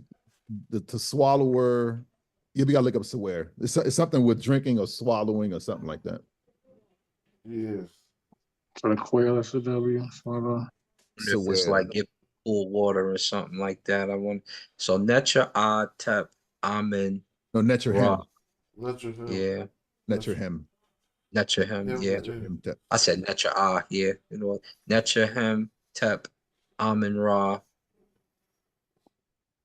to swallower, you gotta look up sewer. It's something with drinking or swallowing or something like that. Yes. So the quail is a W. Swallow. If it's like get full water or something like that. So Netra Tep Amen. No, Netra him. Yeah. Netra him. Netra him, yeah. I said Netra yeah. You know, Netra him, Tep, Amen Ra,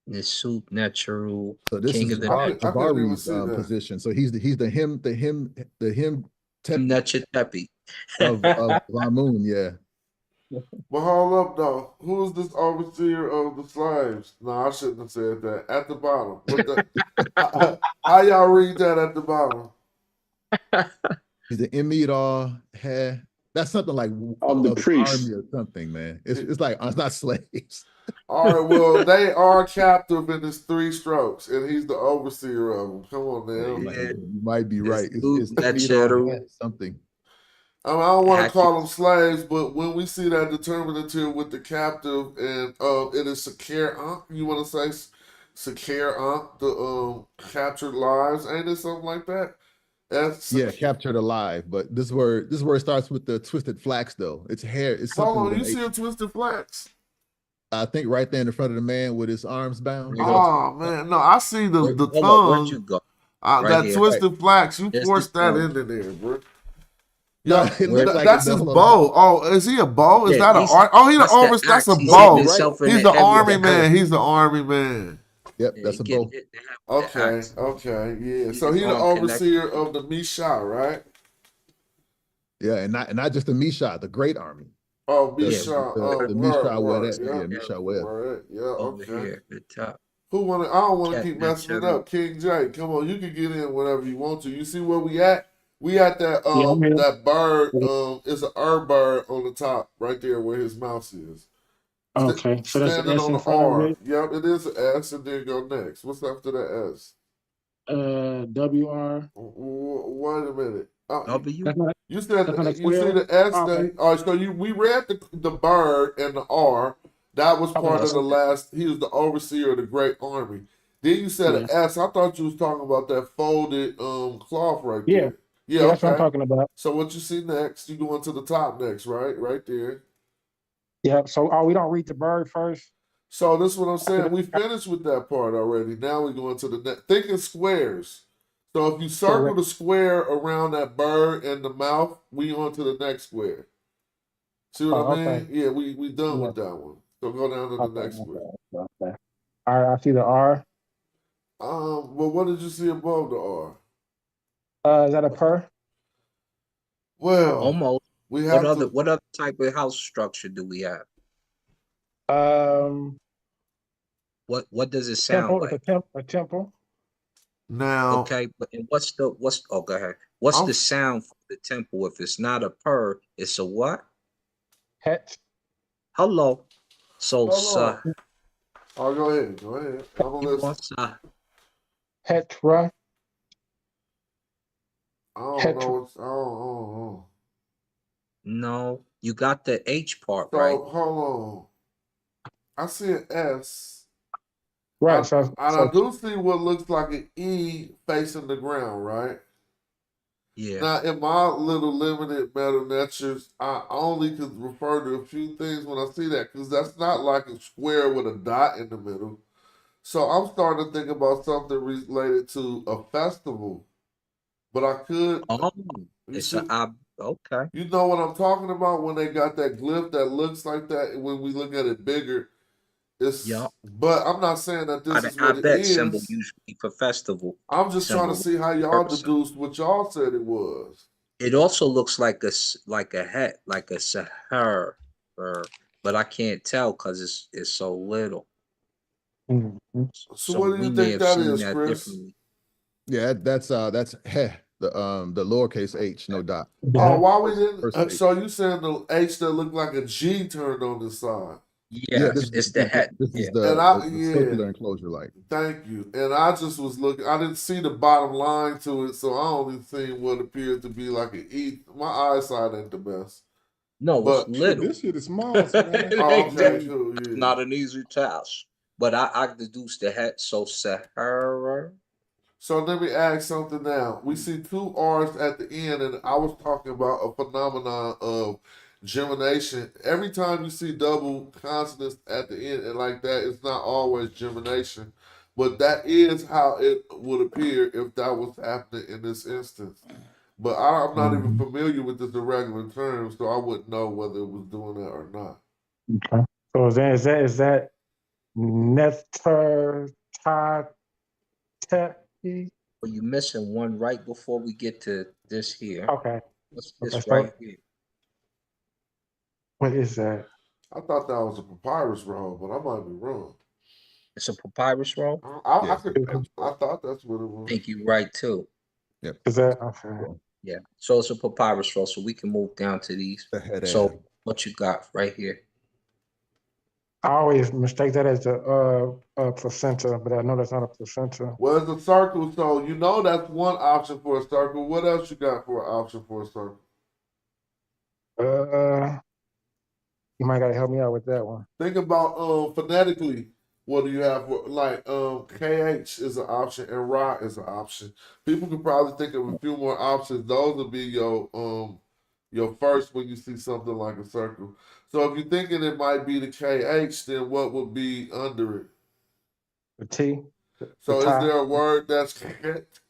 Nisut Netru, So this King is of the Net. Jabari's position. So he's the him Netra Tepi. of Ramun, yeah. But hold up though. Who is this overseer of the slaves? No, I shouldn't have said that. At the bottom. What the how y'all read that at the bottom? He's the Emir He That's something like Of the the priests. army or something, man. It's like it's not slaves. All right, well, they are captive in his 3 strokes, and he's the overseer of them. Come on now. You might be right. It's that needle shadow. and something. I mean, I don't want to Hatchet. call them slaves, but when we see that determinative with the captive and it is secure, you want to say secure, the captured lives, ain't it something like that? That's Captured alive. But this word starts with the twisted flax though. It's hair. It's something. Hold on, with you an see H. a twisted flax? I think right there in the front of the man with his arms bound. Oh man, no, I see the Hold on, tongue. where'd you go? Right That here. twisted flax, you There's forced the that tongue. into there, bro. No, Yeah, it looks like that's it his does. bow. Oh, is he a bow? Is Yeah, that a he's- he the that's the over? That's a axe. He's bow. hitting himself in He's the the head with army the man. axe. He's the army man. Yep, Yeah, that's he a getting bow. hit in the head with the Okay, axe. okay, yeah. See So the he the arm overseer connection? of the Misha, right? Yeah, and not just the Misha, the great army. Oh, Yeah, Misha. The Word, Misha word. Wedet. Yeah, Misha Wed. Word. Yeah, over okay. here at the top. I don't want to Cat keep messing it shadow. up. King J, come on, you can get in whenever you want to. You see where we at? We at that Yeah, I'm here. that bird. It's an bird on the top right there where his mouse is. Okay, so that's an Standing S on in the front of R. it. Yep, it is an S, and then go next. What's after the S? WR. Wait a minute. W. That's not. You said That's not a you see 12? the S. Oh, okay. So we read the bird and the R. That was part Okay. of the last. He was the overseer of the great army. Then you said an Yeah. S. I thought you was talking about that folded cloth right Yeah. there. Yeah, Yeah, that's what I'm okay. talking about. So what you see next? You going to the top next, right? Right there. Yeah. So, we don't read the bird first. So this is what I'm saying. We finished with that part already. Now we're going to the next. Think in squares. So if you circle the square around that bird and the mouth, we on to the next square. See what I mean? Okay. Yeah, we done Yeah. with that one. So go down to the next square. Okay. All right, I see the R. But what did you see above the R? Is that a per? Well, Almost. we have What other type of house structure do we have? What does it sound Temple. like? It's a temple. Now. Okay, but and what's go ahead. What's the sound for the temple? If it's not a per, it's a what? Het. Hello. So Oh, go ahead. Go ahead. I'm gonna listen. Petra. I don't know what's. Oh. No, you got the H part So right. hold on. I see an S. Right. I do see what looks like an E facing the ground, right? Yeah. Now, in my little limited meta natures, I only could refer to a few things when I see that, because that's not like a square with a dot in the middle. So I'm starting to think about something related to a festival. But I could. Oh, it's okay. You know what I'm talking about when they got that glyph that looks like that, and when we look at it bigger, it's. Yep. But I'm not saying that this is what it bet is. symbol usually for festival. I'm just trying to see how y'all deduced what y'all said it was. It also looks like a hat, like a Sahara, but I can't tell because it's so little. Mm-hmm. So what do you think that is, Chris? Yeah, that's heh, the lowercase h, no dot. Oh, why we didn't? So you saying the H that looked like a G turned on the side? Yeah, it's the hat. This is the circular enclosure light. Thank you. And I just was looking. I didn't see the bottom line to it, so I only seen what appeared to be like an E. My eyesight ain't the best. No, but it's little. This shit is small, man. Okay, cool. Yeah. Not an easy task. But I deduced the hat, so Sahara. So let me ask something now. We see 2 R's at the end, and I was talking about a phenomenon of gemination. Every time you see double consonants at the end and like that, it's not always gemination. But that is how it would appear if that was happening in this instance. But I'm not even familiar with this irregular term, so I wouldn't know whether it was doing that or not. Okay. So is that Nefer Well, you're missing one right before we get to this here. Okay. What's this Okay, right here? What is that? I thought that was a papyrus roll, but I might be wrong. It's a papyrus roll? I thought that's what it was. I think you're right too. Yep. Is that okay? Yeah. So it's a papyrus roll, so we can move down to these. The head So ad. what you got right here? I always mistake that as a placenta, but I know that's not a placenta. Well, it's a circle, so you know that's one option for a circle. What else you got for an option for a circle? You might gotta help me out with that one. Think about phonetically. What do you have for like KH is an option and Ra is an option. People could probably think of a few more options. Those would be your first when you see something like a circle. So if you're thinking it might be the KH, then what would be under it? The T. So is there a word that's correct?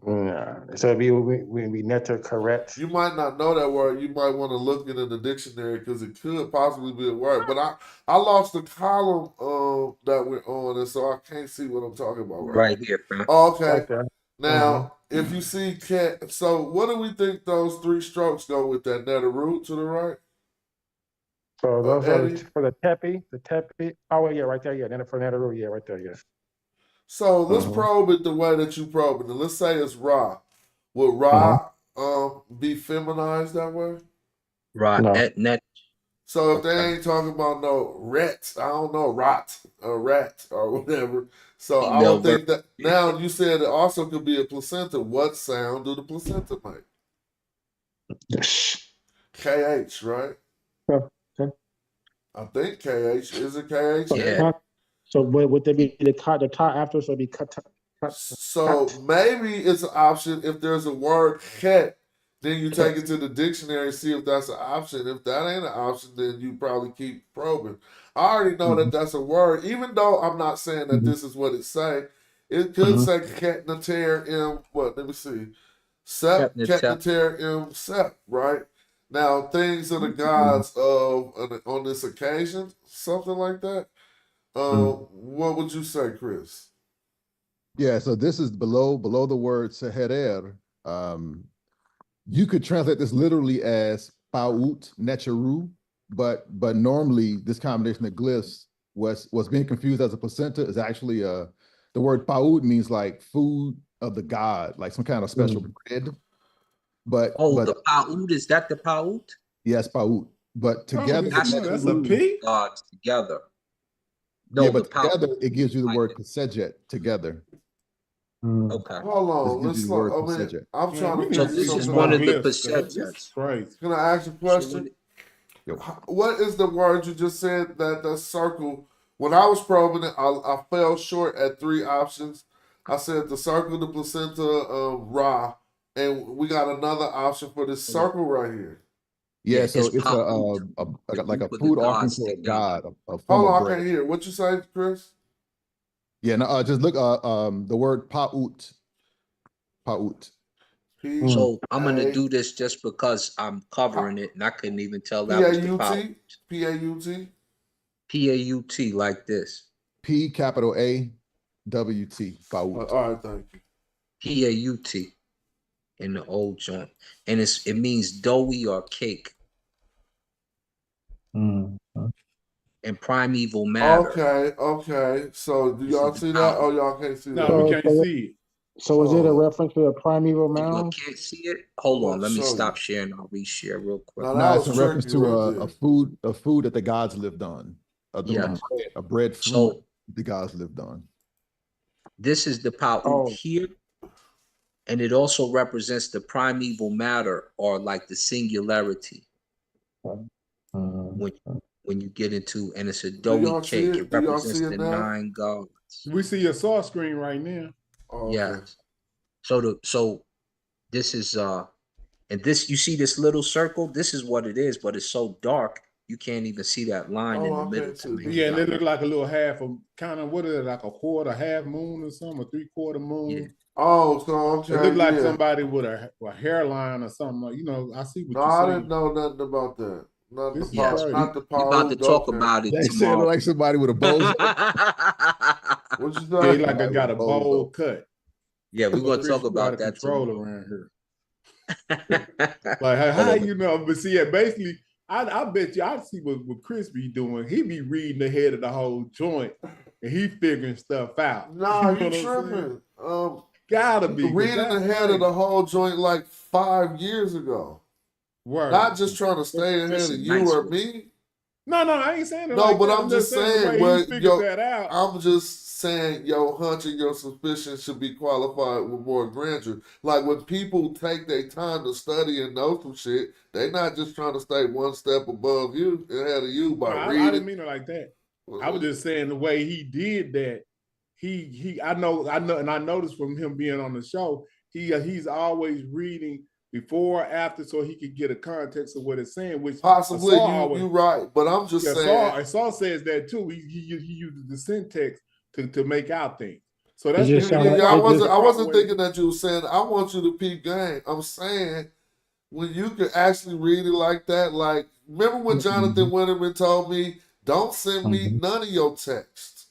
So it'd be netter correct. You might not know that word. You might want to look it in the dictionary because it could possibly be a word. But I lost the column that we're on, and so I can't see what I'm talking about Right here, bro. Oh, okay. Right there. Now, if you see cat, so what do we think those three strokes go with that netter root to the right? So those are Eddie? for the tepi. The tepi. Oh, yeah, right there. Yeah, then for netter root. Yeah, right there. Yeah. So let's probe it the way that you probe it. And let's say it's Ra. Would Ra be feminized that way? Right. No. Net. So if they ain't talking about no rats, I don't know, rot or rat or whatever. So I Female would think that now you said it also could be a placenta. What sound do the placenta make? KH, right? Okay. I think KH. Is it KH? Yeah. So would there be the top after? So it'd be cut. So maybe it's an option if there's a word cat, then you take it to the dictionary and see if that's an option. If that ain't an option, then you probably keep probing. I already know that that's a word, even though I'm not saying that this is what it say. It could say catnater m. What? Let me see. Sep catnater m sep. Right now, things of the gods of on this occasion, something like that. What would you say, Chris? Yeah, so this is below the word seherer. You could translate this literally as paut necheru, but normally this combination of glyphs was being confused as a placenta is actually the word paut means like food of the god, like some kind of special bread. But the paut, is that the paut? Yes, paut. But together that's a P. Gods together. No, yeah, but the together it gives you the word kasejet together. Okay. Hold on. This gives you the word kasejet. I'm trying to. So this is one of the kasejets. Crazy. Can I ask you a question? What is the word you just said that the circle? When I was probing it, I fell short at three options. I said the circle, the placenta of Ra, and we got another option for this circle right here. Yeah, so it's like a food offering to a god. A Hold on, I can't hear. What you say, Chris? Yeah, no, just look the word paut. Paut. So I'm gonna do this just because I'm covering it, and I couldn't even tell that was the paut. P-A-U-T? P-A-U-T, like this. P capital A-W-T. Paut. All right, thank you. P-A-U-T in the old joint, and it means doughy or cake. And primeval matter. Okay. So do y'all see that? Oh, y'all can't see that. No, we can't see it. So is it a reference to a primeval mound? You can't see it? Hold on, let me stop sharing. I'll reshare real quick. No, it's a reference to a food that the gods lived on. A bread fruit the gods lived on. This is the paut here, and it also represents the primeval matter, or like the singularity. When you get into, and it's a doughy cake, it represents the 9 gods. We see your saw screen right now. Yes. So this is and this, you see this little circle, this is what it is, but it's so dark you can't even see that line in the middle. Yeah, and it look like a little half of kind of, what is it, like a quarter, half moon or something, a 3/4 moon. Yeah. Oh, so I'm trying. It look like somebody with a hairline or something. You know, I see what you're I saying. didn't know nothing about that. Not the We're about to talk about it tomorrow. Like somebody with a bowl. What you say? Like I got a bowl cut. Yeah, we're gonna talk about that tomorrow. Around here. Like how you know? But see, yeah, basically, I bet you I see what Chris be doing. He be reading ahead of the whole joint, and he figuring stuff out. Nah, you tripping? Gotta be. Reading ahead of the whole joint like 5 years ago. Word. Not just trying to stay ahead of you or me. No, I ain't saying it. No, like but that. I'm just saying, the way he figured that out. I'm just saying your hunch and your suspicion should be qualified with more grandeur. Like when people take their time to study and know some shit, they not just trying to stay one step above you, ahead of you by reading. I didn't mean it like that. I was just saying the way he did that. I know, and I noticed from him being on the show, he's always reading before or after so he could get a context of what it's saying, which possibly you're right, but I'm just saying. Saul says that too. He uses the syntax to make out things. So that's I wasn't thinking that you were saying I want you to peep game. I'm saying when you can actually read it like that, like remember when Jonathan Winterman told me, don't send me none of your text.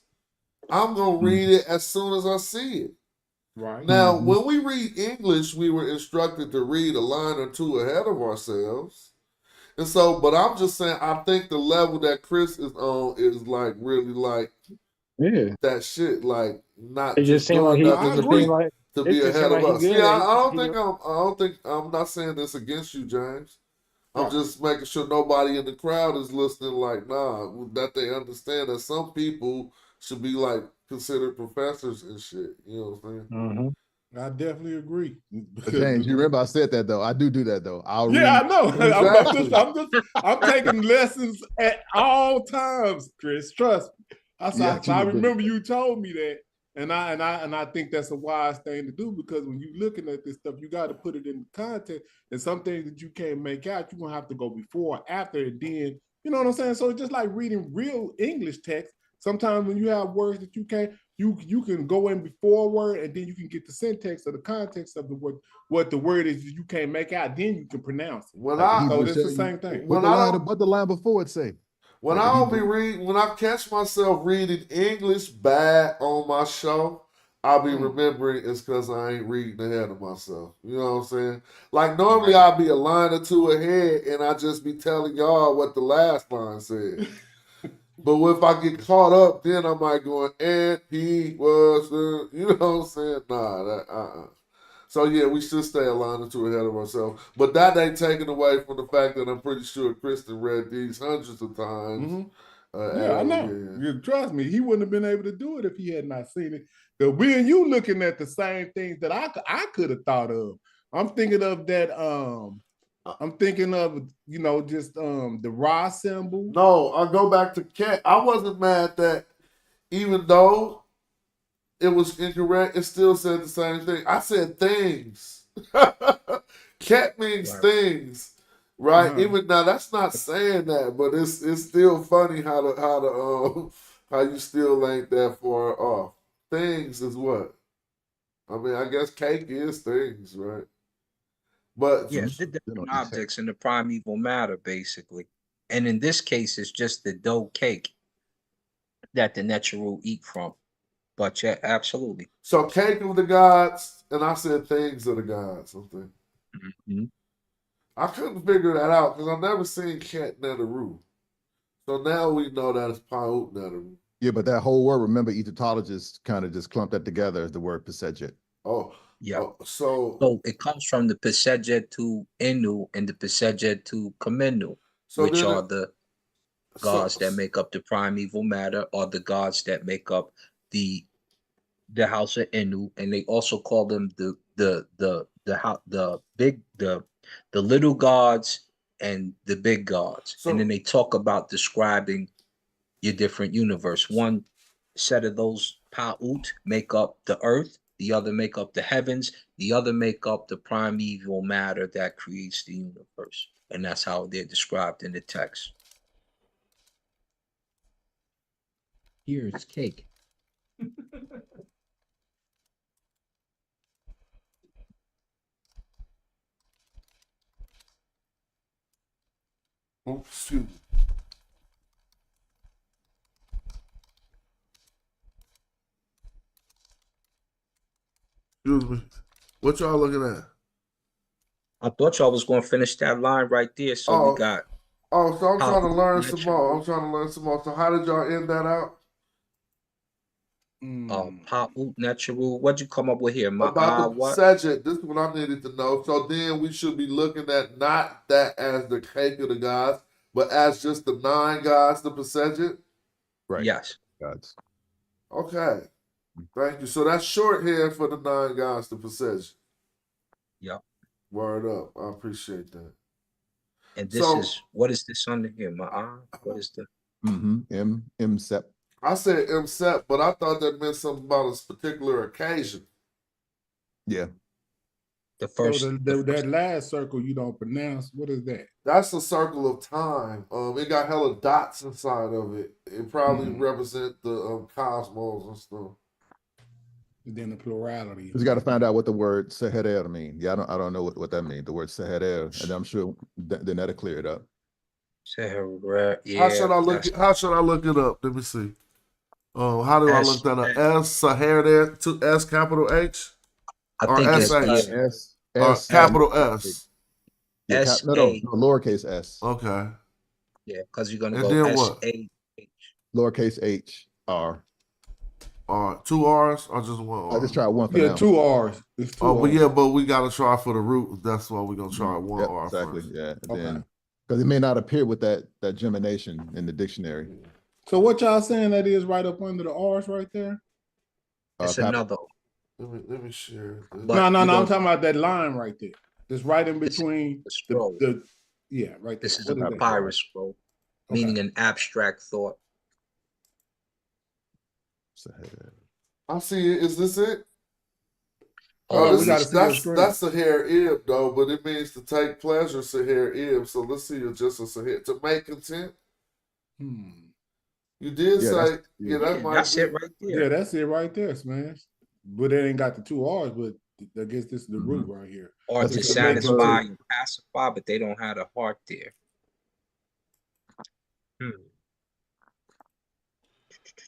I'm gonna read it as soon as I see it. Right. Now, when we read English, we were instructed to read a line or two ahead of ourselves. And so, but I'm just saying, I think the level that Chris is on is like really like that shit, like not it just seemed like to be ahead of us. Yeah, I'm not saying this against you, James. I'm just making sure nobody in the crowd is listening like, nah, that they understand that some people should be like considered professors and shit. You know what I'm saying? I definitely agree. James, you remember I said that though. I do that though. I know. Exactly. I'm taking lessons at all times, Chris. Trust me. I remember you told me that, and I think that's a wise thing to do because when you're looking at this stuff, you got to put it in context. And some things that you can't make out, you're gonna have to go before or after, and then you know what I'm saying. So it's just like reading real English text. Sometimes when you have words that you can't, you can go in before a word and then you can get the syntax or the context of the word, what the word is you can't make out, then you can pronounce it. So it's the same thing. What the line before it say? When I catch myself reading English bad on my show, I'll be remembering it's because I ain't reading ahead of myself. You know what I'm saying? Like normally I'll be a line or two ahead and I just be telling y'all what the last line said. But if I get caught up, then I might go, and he was, you know what I'm saying? Nah, So yeah, we should stay a line or two ahead of ourselves. But that ain't taken away from the fact that I'm pretty sure Kristen read these hundreds of times. I know. Yeah. Trust me, he wouldn't have been able to do it if he had not seen it. Because we and you looking at the same things that I could have thought of. I'm thinking of that. I'm thinking of, just the Ra symbol. No, I'll go back to Ket. I wasn't mad that even though it was incorrect, it still said the same thing. I said things. Ket means things, right? Even now, that's not saying that, but it's still funny how you still ain't that far off. Things is what? I mean, I guess cake is things, right? But yeah, the different objects in the primeval matter, basically. And in this case, it's just the dough cake that the Neteru eat from. But yeah, absolutely. So cake of the gods, and I said things of the gods. Something. I couldn't figure that out because I've never seen Ket Neteru. So now we know that it's Paut Neteru. Yeah, but that whole word, remember, Egyptologists kind of just clumped that together as the word Pesejet. Oh. Yeah. So it comes from the Pesejet to Inu and the Pesejet to Kamenu, which are the gods that make up the primeval matter, or the gods that make up the house of Inu, and they also call them the little gods and the big gods. And then they talk about describing your different universe. One set of those Pa'ut make up the earth. The other make up the heavens. The other make up the primeval matter that creates the universe. And that's how they're described in the text. Here's cake. Oh, excuse me. Excuse me. What y'all looking at? I thought y'all was going to finish that line right there. So we got. Oh, so I'm trying to learn some more. So how did y'all end that out? Pa'ut natural. What'd you come up with here? About the What? Septuagint, this is what I needed to know. So then we should be looking at not that as the cake of the gods, but as just the 9 gods, the Septuagint. Right. Yes. Gods. Okay. Thank you. So that's shorthand for the 9 gods, the Septuagint. Yep. Word up. I appreciate that. And this is, what is this under here? What is the? Sep. I said Sep, but I thought that meant something about a particular occasion. Yeah. The first. So that last circle you don't pronounce, what is that? That's a circle of time. It got hella dots inside of it. It probably represent the cosmos and stuff. And then the plurality. You got to find out what the word seherer mean. Yeah, I don't know what that means. The word seherer, and I'm sure then that'll clear it up. Seherer, yeah. How should I look it up? Let me see. How do I look that up? Seherer, S capital H? I think it's S capital S. S no, lowercase s. Okay. Yeah, because you're gonna and go then S what? A H. Lowercase h r. 2 R's or just 1 R? I just tried one for now. now. 2 R's. It's 2 R's. But we gotta try for the root. That's why we're gonna try 1 R exactly. first. Yeah. Then because it may not appear with that gemination in the dictionary. So what y'all saying that is right up under the R's right there? It's another. Let me share. No, I'm talking about that line right there. It's right in between the scroll. Yeah, right there. This is a papyrus scroll, meaning an abstract thought. I see it. Is this it? That's the hair ib though, but it means to take pleasure, Sahir ib. So let's see it just a Sahir. To make content. You did say that's it right there. Yeah, that's it right there, Smash. But it ain't got the 2 R's, but I guess this is the root right here. Or to satisfy and pacify, but they don't have a heart there.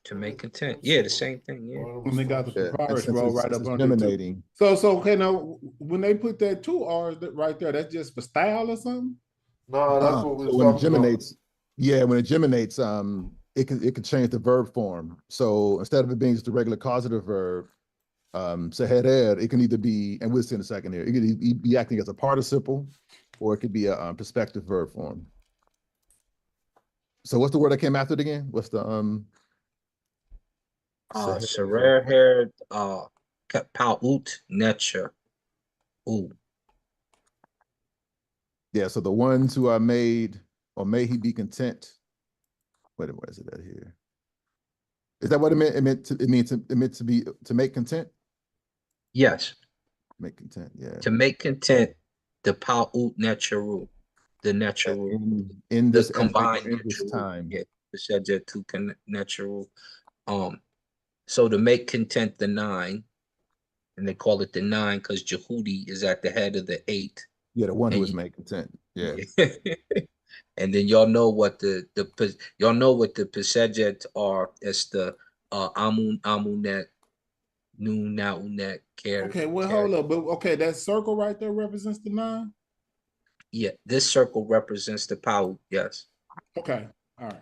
To make content. Yeah, the same thing. Yeah. When they got the papyrus roll right up under discriminating. So okay, now when they put that 2 R's right there, that's just for style or something? No, that's what we're when it talking geminates, when it geminates, it can change the verb form. So instead of it being just a regular causative verb, seherer, it can either be, and we'll see in a second here, it could be acting as a participle, or it could be a prospective verb form. So what's the word that came after it again? What's the Seherer, Pa'ut nature. Ooh. Yeah, so the ones who are made, or may he be content. Wait a minute, where is it at here? Is that what it meant? It meant to be to make content? Yes. Make content, yeah. To make content, the Pa'ut natural, the natural in this combined in this time. Yeah, the subject to natural. So to make content the 9, and they call it the 9 because Jehudi is at the head of the 8. Yeah, the one who is made content. Yeah. And then y'all know what the Pesegjet are. It's the Amunet, Nun Naunet, Ker. Okay, well, hold up. But okay, that circle right there represents the 9? Yeah, this circle represents the Pa'ut, yes. Okay, all right.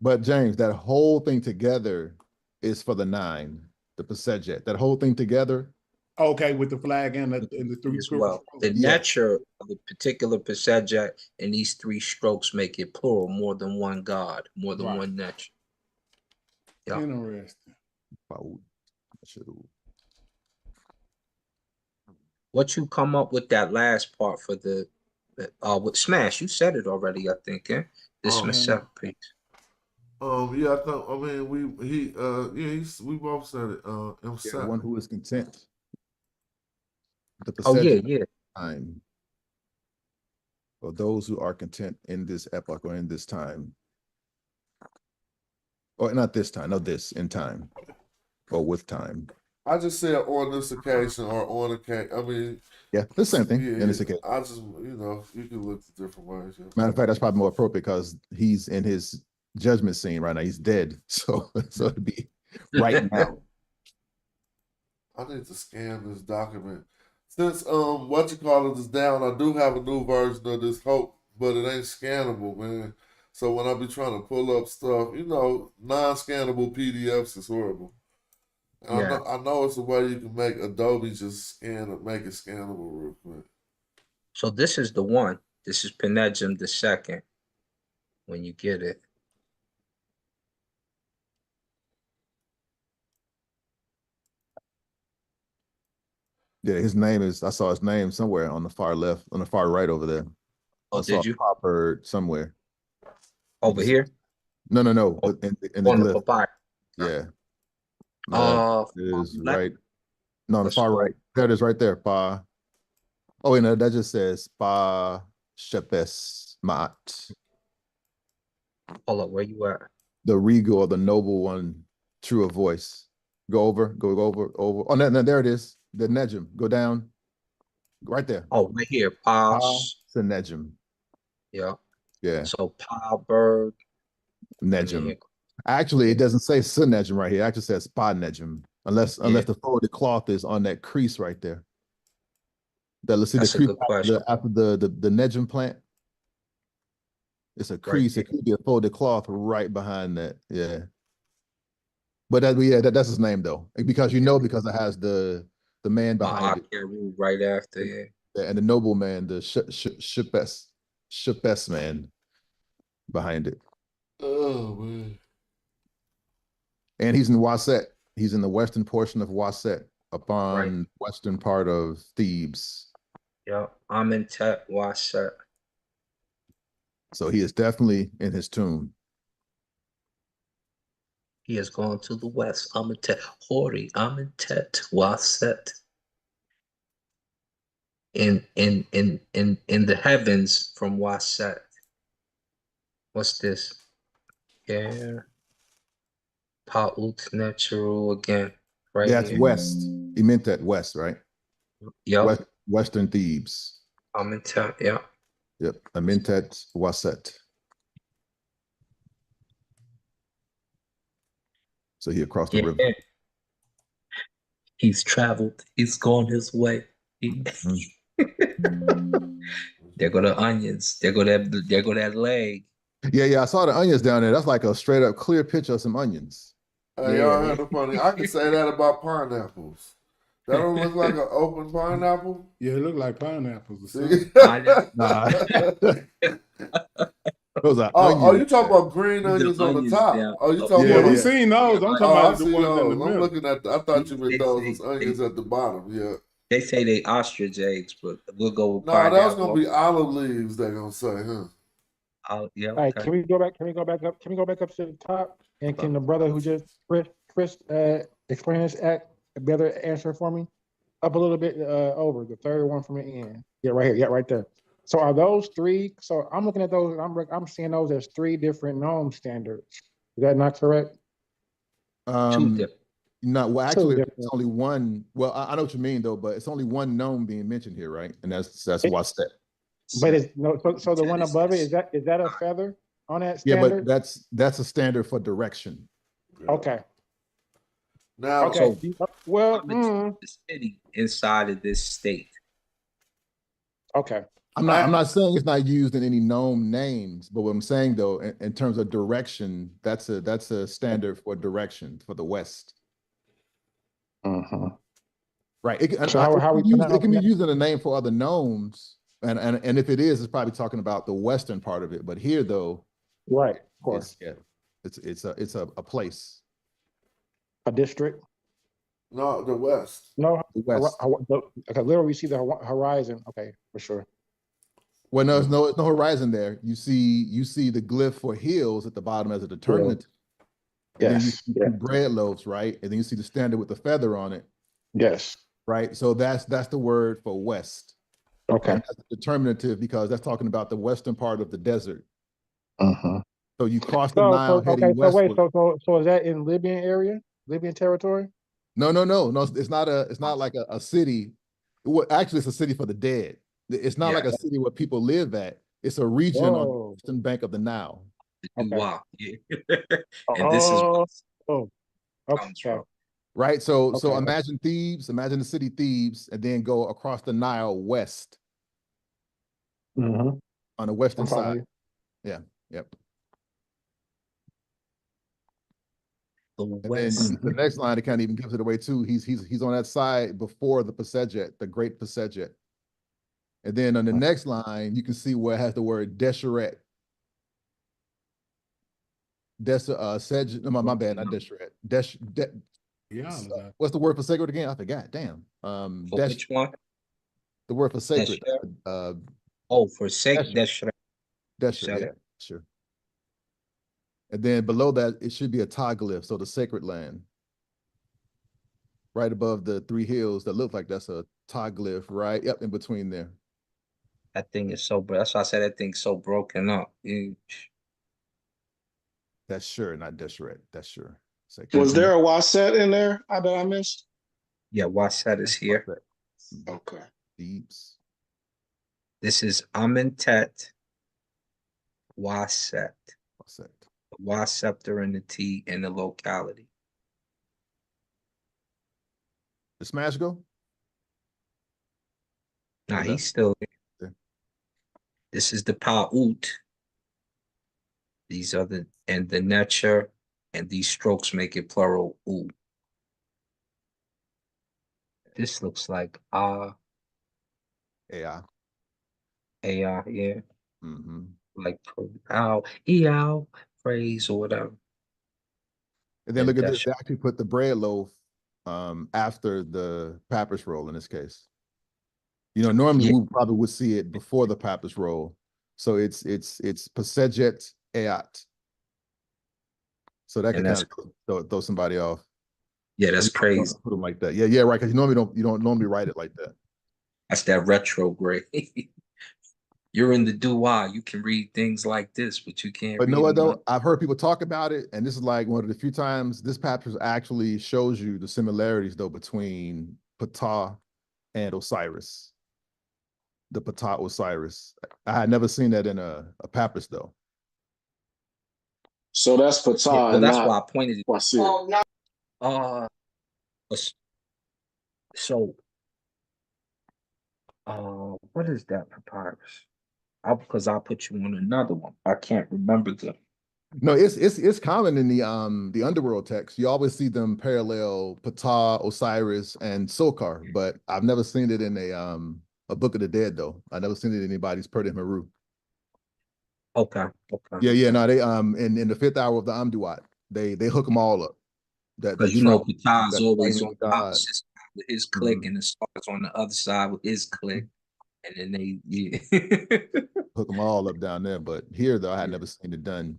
But James, that whole thing together is for the 9, the Pesegjet. That whole thing together. Okay, with the flag and the 3 as well. The nature of the particular Pesegjet and these 3 strokes make it plural, more than one God, more than one nature. Yeah. Interesting. What you come up with that last part for the with Smash? You said it already, I think. This Masep piece. Yeah, I mean we both said it. The one who is content. The time. For those who are content in this epoch or in this time. Or not this time, no, this in time. Or with time. I just said on this occasion or on occasion. I mean, yeah, the same thing. In this occasion. I just, you can look at different ways. Yeah. Matter of fact, that's probably more appropriate because he's in his judgment scene right now. He's dead. So it'd be right now. I need to scan this document. Since is down, I do have a new version of this Hope, but it ain't scannable, man. So when I be trying to pull up stuff, non-scannable PDFs is horrible. Yeah. I know it's a way you can make Adobe just make it scannable real quick. So this is the one. This is Penegem the second. When you get it. Yeah, his name is. I saw his name somewhere on the far left, on the far right over there. Oh, I saw did you? Copper somewhere. Over here? No, Oh, in the on the glyph. papyrus. Yeah. It is left. right. No, on the Let's far go. right. There it is, right there. Pa. Oh, you know that just says Pa Shepes Ma'at. Hold up, where you at? The regal or the noble one, true of voice. Go over. Oh, no, there it is. The Nejim. Go down. Right there. Oh, right here. It's a Nejim. Yeah. Yeah. So Berg. Nejim. Actually, it doesn't say Sunejim right here. It actually says Pa Nejim. Unless the folded cloth is on that crease right there. Let's see That's the crease a good question. after the Nejim plant. It's a crease. It could be a folded cloth right behind that. Yeah. But that's his name though. Because because it has the man behind it. Right after, yeah. And the noble man, the Shepes man behind it. Oh man. And he's in Waset. He's in the western portion of Waset, upon western part of Thebes. Yeah, Amentet Waset. So he is definitely in his tomb. He has gone to the west. Amentet Amentet Waset. In the heavens from Waset. What's this? Yeah. Pa'ut natural again. Right That's here. west. He meant that west, right? Yep. Western Thebes. Amentet, yeah. Yep. Amentet Waset. So he across the river. He's traveled. He's gone his way. There go the onions. There go that leg. Yeah. I saw the onions down there. That's like a straight up clear picture of some onions. Hey, y'all heard the funny. I can say that about pineapples. That don't look like an open pineapple. Yeah, it look like pineapples. Nah. Those are onions. You talking about green onions on the top? Down. Oh, you talking about? We seen those. I'm talking about the ones in the I'm middle. looking at. I thought you meant those was onions at the bottom. Yeah. They say they ostrich eggs, but we'll go with that was gonna be olive leaves. They're gonna say, huh? Yeah. All right, can we go back? Can we go back up? Can we go back up to the top? And can the brother who just Chris explain this act better answer for me? Up a little bit over the third one from the end. Yeah, right here. Yeah, right there. So are those three? So I'm looking at those. I'm seeing those as three different gnome standards. Is that not correct? Two different. No, well, actually, it's only one. Well, I know what you mean though, but it's only one gnome being mentioned here, right? And that's Waset. But it's no. So the one above it is that a feather on that standard? Yeah, but that's a standard for direction. Okay. Now, okay. Well, the city inside of this state. Okay. I'm not saying it's not used in any gnome names, but what I'm saying though, in terms of direction, that's a standard for direction for the West. Right. It can be used in a name for other gnomes, and if it is, it's probably talking about the western part of it. But here though, right, of course, it's a place, a district. No, the West. No, the West. Okay, literally, we see the horizon. Okay, for sure. Well, no, there's no horizon there. You see the glyph for hills at the bottom as a determinative. And then you see bread loaves, right? And then you see the standard with the feather on it. Yes. Right. So that's the word for west. Okay. And that's determinative because that's talking about the western part of the desert. So you cross the Nile heading westward. So is that in Libyan area? Libyan territory? No. It's not like a city. Well, actually, it's a city for the dead. It's not like a city where people live at. It's a region on the western bank of the Nile. Okay. Wow. Yeah. And this is okay. Right. So imagine Thebes, imagine the city Thebes, and then go across the Nile west. On the western side. Yeah. Yep. The And then West. the next line, it kind of even gives it away too. He's on that side before the Pasejet, the Great Pasejet. And then on the next line, you can see where it has the word Desheret. My bad, not Desheret. What's the word for sacred again? I forgot. Damn. For which one? The word for sacred. For sacred. Desheret, yeah, sure. And then below that, it should be a taglyph, so the sacred land. Right above the three hills that look like that's a taglyph, right? Yep, in between there. That thing is so, that's why I said that thing's so broken up. That's sure, not Desheret. That's sure. Was there a Waset in there that I missed? Yeah, Waset is here. Okay. Deeps. This is Amentet Waset. Waset. The Y scepter and the T in the locality. The Smash go? Nah, he's still there. This is the Pa'ut. These are the Netcher, and these strokes make it plural U. This looks like AI. AI, yeah. Mm-hmm. Like EOW, phrase or whatever. And then look at this. They actually put the bread loaf after the papyrus roll in this case. You know, normally we probably would see it before the papyrus roll. So it's Pasejet Ayat. So that could kind of throw somebody off. Yeah, that's crazy. Put them like that. Yeah, right. Because you don't normally write it like that. That's that retrograde. You're in the dua. You can read things like this, but you can't. But you know what though? I've heard people talk about it, and this is like one of the few times this papyrus actually shows you the similarities though between Ptah and Osiris. The Ptah Osiris. I had never seen that in a papyrus though. So that's Ptah. Well, that's why I pointed it. What is that papyrus? Because I'll put you on another one. I can't remember them. No, it's common in the underworld text. You always see them parallel Ptah, Osiris, and Sokar, but I've never seen it in a Book of the Dead though. I've never seen it in anybody's Purdah Meru. Okay. Yeah. No, they in the 5th hour of the Amduat, they hook them all up. Because you know Ptah is always on the opposite side with his click, and the stars on the other side with his click. And then they hook them all up down there. But here though, I had never seen it done.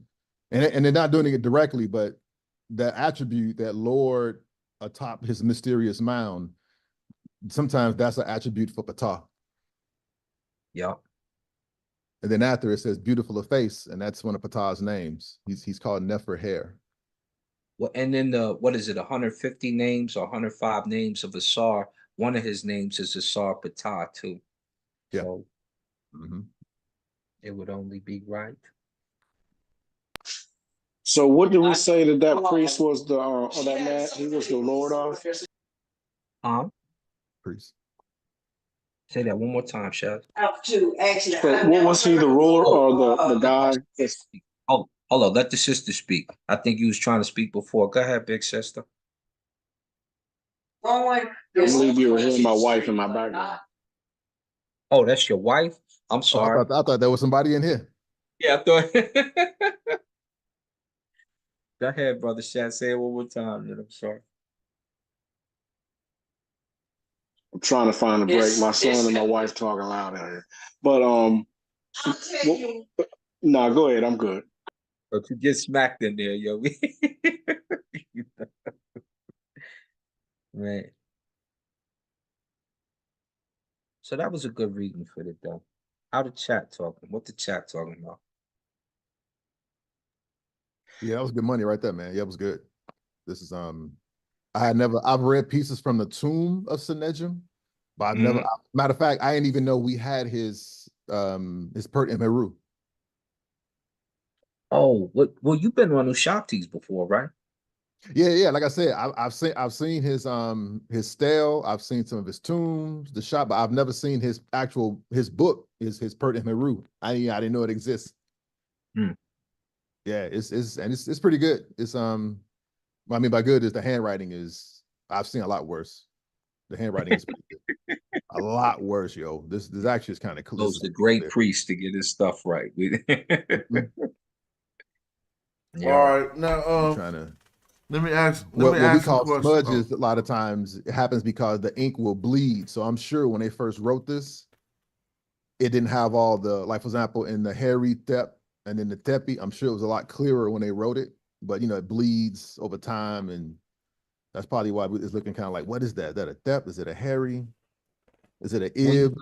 And they're not doing it directly, but that attribute, that Lord atop his mysterious mound, sometimes that's an attribute for Ptah. Yeah. And then after it says beautiful of face, and that's one of Ptah's names. He's called Nefer Hair. Well, and then what is it, 150 names or 105 names of Asar? One of his names is Asar Ptah too. Yeah. So it would only be right. So what did we say that priest was the or that man? He was the Lord of? Priest. Say that one more time, Chef. So what was he, the ruler or the guy? Hold on, let the sister speak. I think you was trying to speak before. Go ahead, big sister. I believe you were hearing my wife in my background. Oh, that's your wife? I'm sorry. I thought there was somebody in here. Yeah, I thought. Go ahead, brother Shad. Say it one more time. I'm sorry. I'm trying to find a break. My son and my wife talking loud out here. But no, go ahead. I'm good. But you get smacked in there, yo. Right. So that was a good reading for it, though. How the chat talking? What the chat talking about? Yeah, that was good money right there, man. Yeah, it was good. This is I've read pieces from the tomb of Senedjim, but I've never, matter of fact, I didn't even know we had his Pert in Meru. Oh, well, you've been on Ushapti's before, right? Yeah. Like I said, I've seen his stele, I've seen some of his tombs, the shop, but I've never seen his book, his Pert in Meru. I didn't know it exists. Yeah, it's pretty good. It's What I mean by good is the handwriting is, I've seen a lot worse. The handwriting is pretty good. A lot worse, yo. This actually is kind of cool. Goes the great priest to get his stuff right. All right, now I'm trying to. let me ask. What we a call question. smudges, a lot of times it happens because the ink will bleed. So I'm sure when they first wrote this, it didn't have all the, like for example, in the Harry Thep and in the Tepi, I'm sure it was a lot clearer when they wrote it. But you know, it bleeds over time, and that's probably why it's looking kind of like, what is that? Is that a Thep? Is it a Harry? Is it an Ib?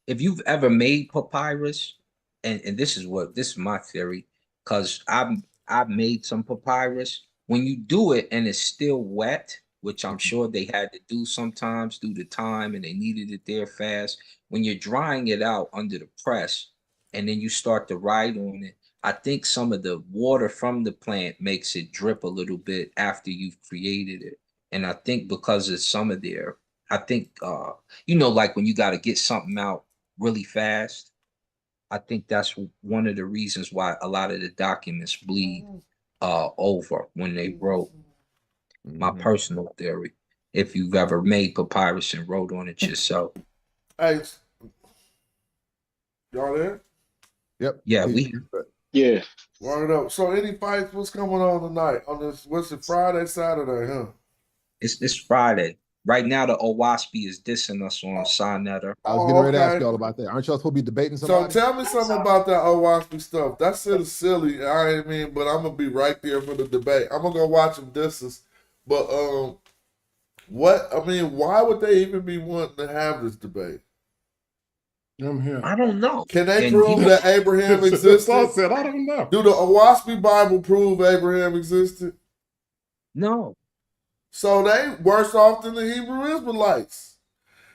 If you've ever made papyrus, and this is my theory, because I've made some papyrus. When you do it and it's still wet, which I'm sure they had to do sometimes due to time and they needed it there fast. When you're drying it out under the press and then you start to write on it, I think some of the water from the plant makes it drip a little bit after you've created it. And I think because of some of their, I think, like when you got to get something out really fast, I think that's one of the reasons why a lot of the documents bleed over when they wrote. My personal theory, if you've ever made papyrus and wrote on it yourself. Hey, y'all there? Yep. Yeah, Yeah. Word up. So any fights? What's going on tonight? On this, what's it? Friday, Saturday, huh? It's Friday. Right now, the Owaspy is dissing us on Sonetter. I was getting ready to ask y'all about that. Aren't y'all supposed to be debating somebody? So tell me something about that Owaspy stuff. That shit is silly. I mean, but I'm gonna be right there for the debate. I'm gonna go watch them disses. But why would they even be wanting to have this debate? I'm here. I don't know. Can they prove that Abraham existed? I said, I don't know. Do the Owaspy Bible prove Abraham existed? No. So they worse off than the Hebrew Israelites.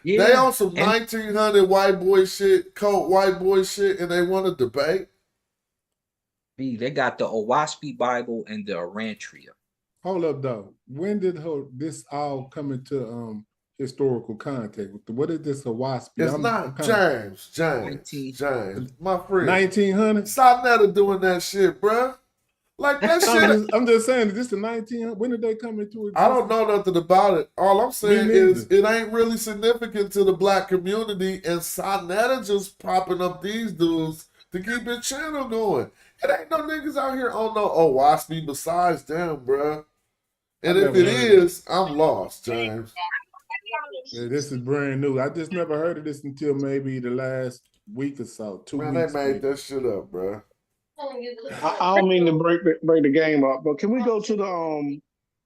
Yeah. They on some 1900 white boy shit, cult white boy shit, and they want to debate? They got the Owaspy Bible and the Arantria. Hold up, though. When did this all come into historical context? What is this Owaspy? It's not James, my friend. 1900? Sonetter doing that shit, bruh. Like that shit. I'm just saying, is this the 1900? When did they come into it? I don't know nothing about it. All I'm saying is it ain't really significant to the black community, and Sonetter just popping up these dudes to keep his channel going. It ain't no niggas out here on no Owaspy besides them, bruh. And if it is, I'm lost, James. Yeah, this is brand new. I just never heard of this until maybe the last week or so. 2 weeks. Man, they made that shit up, bruh. I don't mean to break the game up, but can we go to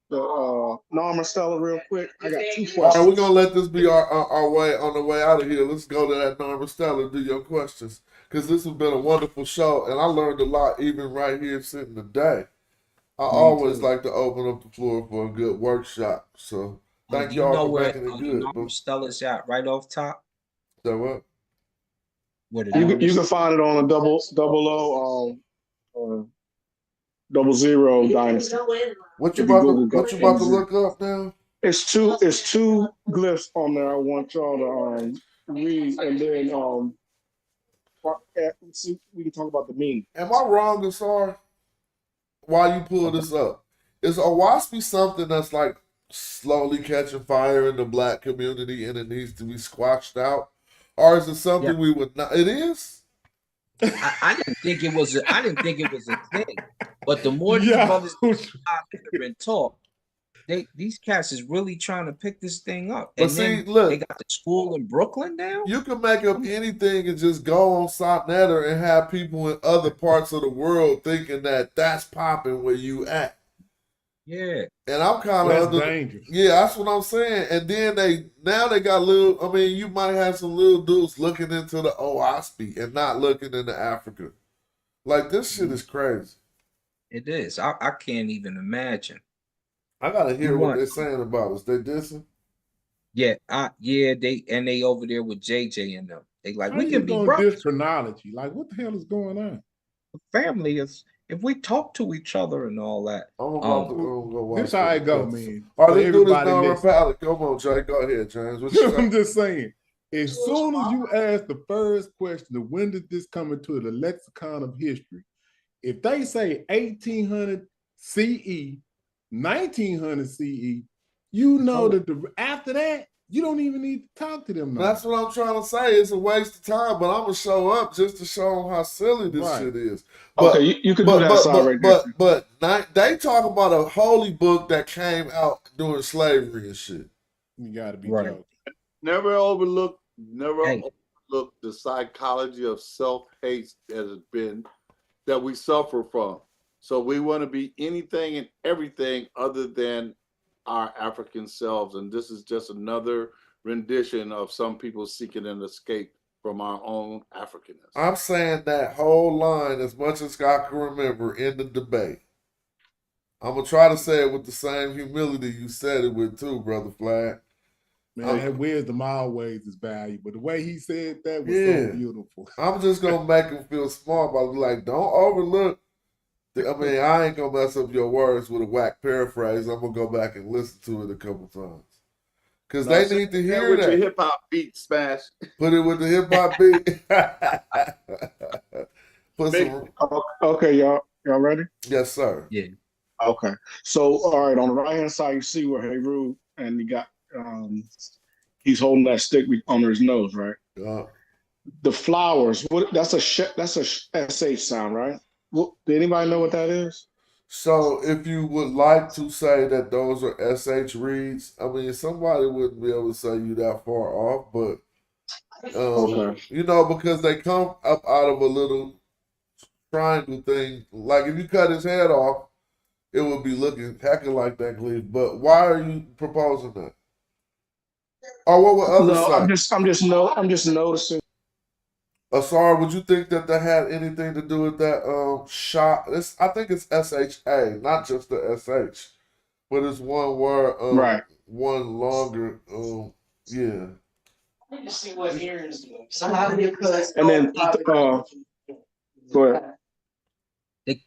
the Norma Stella real quick? I got 2 questions. All right, we're gonna let this be our way on the way out of here. Let's go to that Norma Stella and do your questions, because this has been a wonderful show, and I learned a lot even right here sitting today. I always like to open up the floor for a good workshop. So thank y'all for making it good. Norma Stella's at right off top. So what? You can find it on a double zero dynasty. What you about to look up now? It's two glyphs on there. I want y'all to read, and then see, we can talk about the meaning. Am I wrong, Asar? While you pull this up, is Owaspy something that's like slowly catching fire in the black community and it needs to be squashed out, or is it something we would not? It is. I didn't think it was. I didn't think it was a thing. But the more these brothers and talk, these cats is really trying to pick this thing up. But and see, then look, they got the school in Brooklyn now. You can make up anything and just go on Sonetter and have people in other parts of the world thinking that that's popping where you at. Yeah. And I'm kind of dangerous. Yeah, that's what I'm saying. And then they got little. I mean, you might have some little dudes looking into the Owaspy and not looking into Africa. Like, this shit is crazy. It is. I can't even imagine. I gotta hear what they're saying about us. They dissing? Yeah, they over there with JJ and them. They like, How we can be this chronology. Like, what the hell is going on? Family is, if we talk to each other and all that. I'm about to go watch this how it go, man. All right, let's do this non-repellent. Come on, Jay. Go ahead, James. What I'm just saying. As soon as you ask the first question of when did this come into the lexicon of history, if they say 1800 CE, 1900 CE, you know that after that, you don't even need to talk to them. That's what I'm trying to say. It's a waste of time, but I'm gonna show up just to show them how silly this shit is. But, okay, you can do that side right there. They talk about a holy book that came out during slavery and shit. You gotta be Right. joking. Never overlook the psychology of self-hate that we suffer from. So we want to be anything and everything other than our African selves. And this is just another rendition of some people seeking an escape from our own Africanness. I'm saying that whole line as much as I can remember in the debate. I'm gonna try to say it with the same humility you said it with too, Brother Flag. Man, that wisdom always is valuable. The way he said that was so beautiful. I'm just gonna make him feel small, but like, don't overlook. I ain't gonna mess up your words with a whack paraphrase. I'm gonna go back and listen to it a couple times. Because they need to hear with that. Your hip hop beat, Smash. Put it with the hip hop beat. Okay, y'all ready? Yes, sir. Yeah. Okay. So, all right, on the right hand side, you see where Heru, and you got he's holding that stick under his nose, right? The flowers. That's a SH sound, right? Did anybody know what that is? So, if you would like to say that those are SH reads, somebody wouldn't be able to say you that far off, but because they come up out of a little triangle thing. Like if you cut his head off, it would be looking hecka like that, Gleef. But why are you proposing that? Or what would others say? I'm just noticing. Asar, would you think that had anything to do with that shot? I think it's SHA, not just the SH, but it's one word, right? One longer, yeah. You see what here is doing. And then go ahead.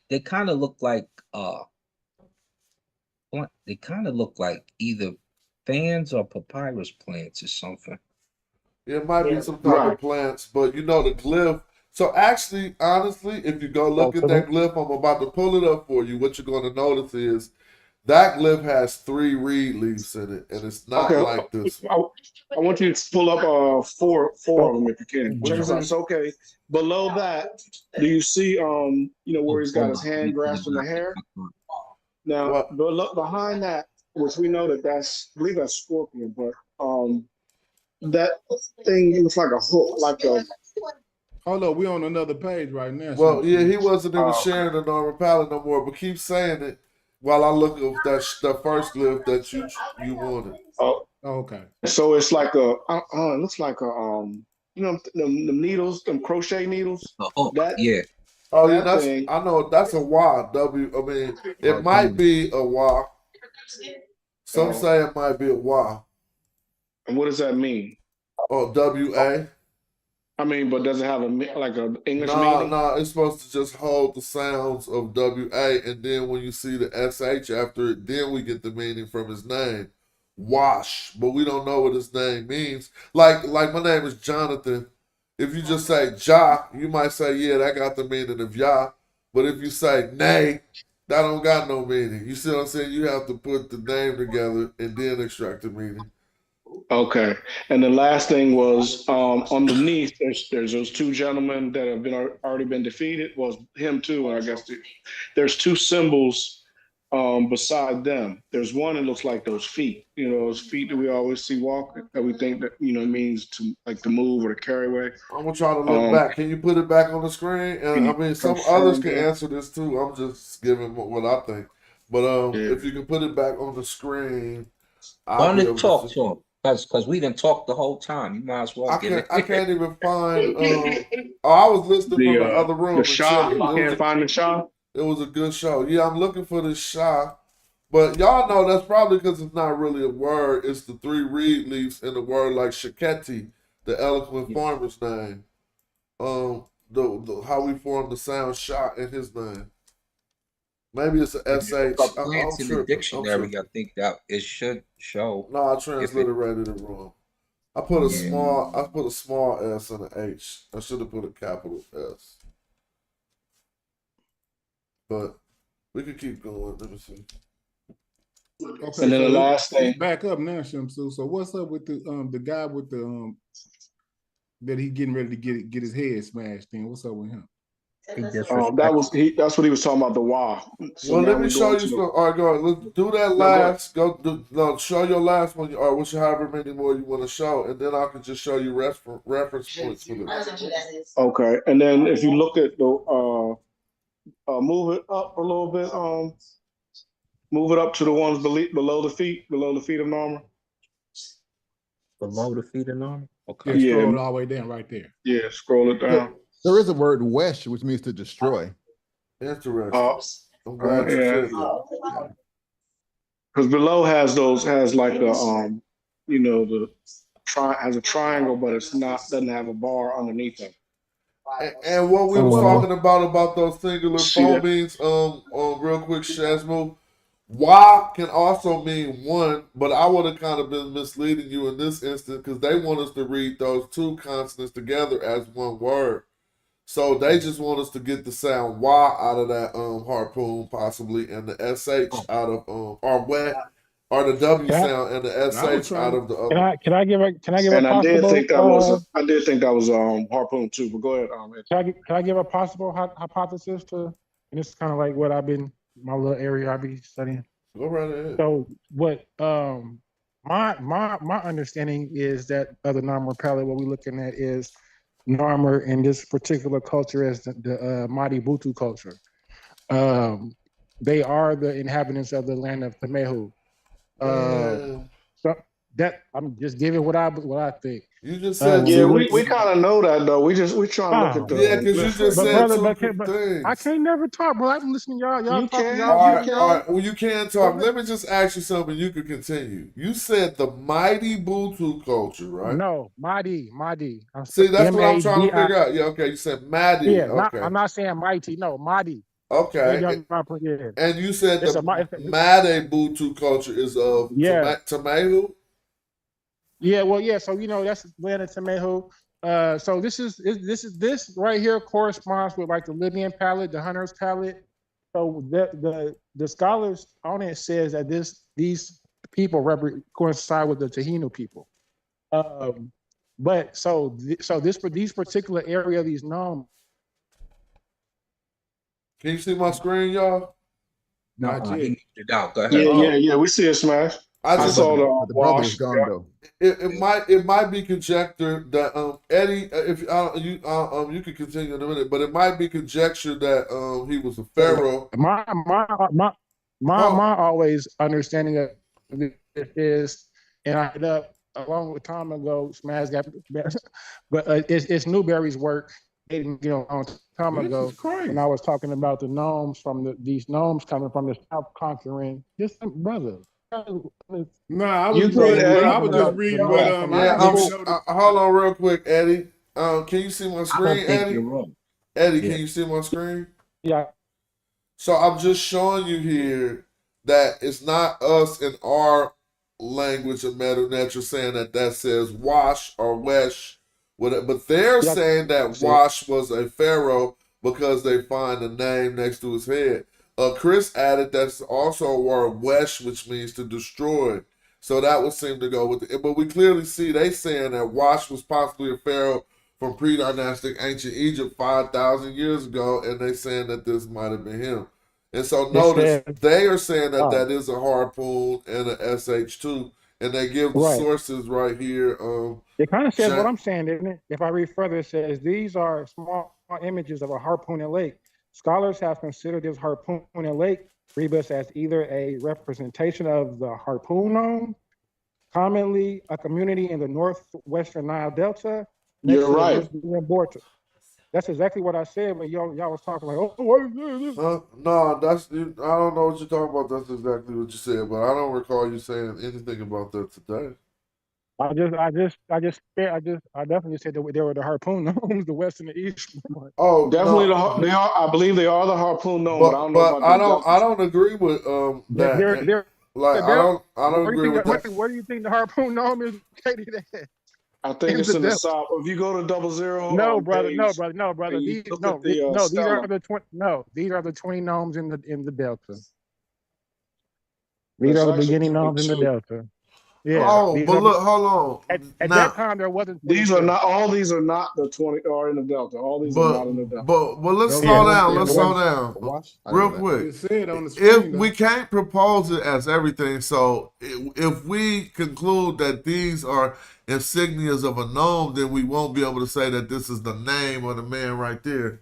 They kind of look like either fans or papyrus plants or something. It might be some type of plants, but the glyph. So actually, honestly, if you go look at that glyph, I'm about to pull it up for you. What you're going to notice is that glyph has 3 reed leaves in it, and it's not like this. I want you to pull up 4 of them if you can. Check this out. It's okay. Below that, do you see where he's got his hand grasping the hair? Now, behind that, which we know that's, I believe that's scorpion, but that thing looks like a hook, like a. Hold up, we on another page right now. Well, yeah, he wasn't even sharing the normal palette no more, but keep saying it while I look at the first glyph that you wanted. Oh, okay. So it's like it looks like a them needles, them crochet needles. Yeah. Oh yeah, I know that's a Y. It might be a Y. Some say it might be a Y. And what does that mean? Oh, WA. But does it have an English meaning? No, it's supposed to just hold the sounds of WA, and then when you see the SH after it, then we get the meaning from his name, Wash. But we don't know what his name means. Like my name is Jonathan. If you just say Ja, you might say, yeah, that got the meaning of Ya. But if you say Nay, that don't got no meaning. You see what I'm saying? You have to put the name together and then extract the meaning. Okay, and the last thing was underneath. There's those 2 gentlemen that have already been defeated. Well, him too, and I guess there's 2 symbols beside them. There's one that looks like those feet. Those feet that we always see walking, that we think that means to move or to carry away. I'm gonna try to look back. Can you put it back on the screen? And some others can answer this too. I'm just giving what I think. But if you can put it back on the screen, I'll talk to him. Because we didn't talk the whole time. You might as well I can't even find. I was listening from the other room. The Shah. You can't find the Shah? It was a good show. Yeah, I'm looking for the Shah. But y'all know that's probably because it's not really a word. It's the 3 reed leaves in the word like Shaketi, the eloquent farmer's name. How we form the sound Shah in his name. Maybe it's a SH. Plants in the dictionary, I think that it should show. No, I transliterated it wrong. I put a small S and an H. I should have put a capital S. But we could keep going. Let me see. Okay, And then the so last let's thing, back up now, Shamsu. So what's up with the guy with the that he getting ready to get his head smashed in? What's up with him? He that disrespectful. was that's what he was talking about, the why. So Well, now let me we show go you to some. the All right, go ahead. Let's do that no, go ahead. last. No, show your last one, or which however many more you want to show, and then I can just show you reference points for this. Okay, and then if you look at the move it up a little bit, move it up to the ones below the feet of normal. Below the feet and armor? Okay. Yeah, scroll Yeah, all the way down right there. yeah, scroll it down. There is a word wesh, which means to destroy. Interesting. I'm glad you Yeah, said that. because below has like the you know, has a triangle, but it's not, doesn't have a bar underneath it. And what we was talking about those singular See that? phonemes, real quick, Shazmo. Y can also mean one, but I would have kind of been misleading you in this instance because they want us to read those two consonants together as one word. So they just want us to get the sound Y out of that harpoon possibly, and the SH out of or wet, or the W sound and the SH out of the other. Can I give a And I did possible? think that was harpoon too. But go ahead, Can I give a possible hypothesis to? And it's kind of like what I've been my little area I be studying. Go right ahead. So what my understanding is that of the Narmer palette, what we're looking at is Narmer in this particular culture as the Madi Butu culture. They are the inhabitants of the land of Temehu. So that I'm just giving what I think. You just said we kind of know that though. We trying to look at the because you just said brother, two things. I can't never talk, bro. I'm listening, y'all. Y'all You talking, can, y'all. All right. Well, you can talk. Let me just ask you something. You can continue. You said the mighty Butu culture, right? No, Madi. See, that's what I'm trying to figure out. Yeah, okay. You said Madi. Yeah, okay. I'm not saying mighty. No, Madi. Okay. Yeah. And you said It's the Made Butu culture is of Temehu? Yeah, well, yeah. So that's land of Temehu. So this right here corresponds with like the Libyan palette, the Hunter's palette. So the scholars on it says that these people coincide with the Tahino people. But these particular area, these nomes. Can you see my screen, y'all? No, he moved it out. Go ahead. Yeah. We see it, Smash. I saw the brother is gone though. It might be conjecture that Eddie, if you can continue in a minute, but it might be conjecture that he was a pharaoh. My always understanding of it is, and I ended up a long time ago. Smash got, but it's Newberry's work. A long time ago, when I was talking about the gnomes these gnomes coming from the south conquering. This brother. No, I was just reading what hold on real quick, Eddie. Can you see my screen, Eddie? You're wrong. Eddie, can you see my screen? Yeah. So I'm just showing you here that it's not us in our language of Medu Neter saying that says wash or wesh, but they're saying that wash was a pharaoh because they find a name next to his head. Chris added that's also a word wesh, which means to destroy. So that would seem to go with it. But we clearly see they saying that Wash was possibly a pharaoh from pre-dynastic ancient Egypt 5,000 years ago, and they saying that this might have been him. And so notice they are saying that that is a harpoon and an SH2, and they give the sources right here. It kind of says what I'm saying, doesn't it? If I read further, it says these are small images of a harpoon and lake. Scholars have considered this harpoon and lake rebus as either a representation of the harpoon gnome, commonly a community in the northwestern Nile Delta. You're right. That's exactly what I said when y'all was talking like, oh, what is this? No, I don't know what you're talking about. That's exactly what you said, but I don't recall you saying anything about that today. I definitely said that they were the harpoon gnomes, the west and the east. Oh, definitely they are. I believe they are the harpoon gnome, but I don't know about I don't agree with that. I don't agree with that. Where do you think the harpoon gnome is located at? I think it's in the south. If you go to 00, no, brother. These are the 20 gnomes in the delta. These That's are the actually beginning nodes in the 22. delta. Yeah, Oh, these but are look, hold on. at that Now, time there wasn't These are 22. not, all these are not the 20 are in the Delta. All these are but not in the Delta. but let's Those slow Yeah, ones down. there Let's it slow wasn't. down Wash? I real didn't know quick. it said on the If screen we though. can't propose it as everything, so if we conclude that these are insignias of a gnome, then we won't be able to say that this is the name of the man right there.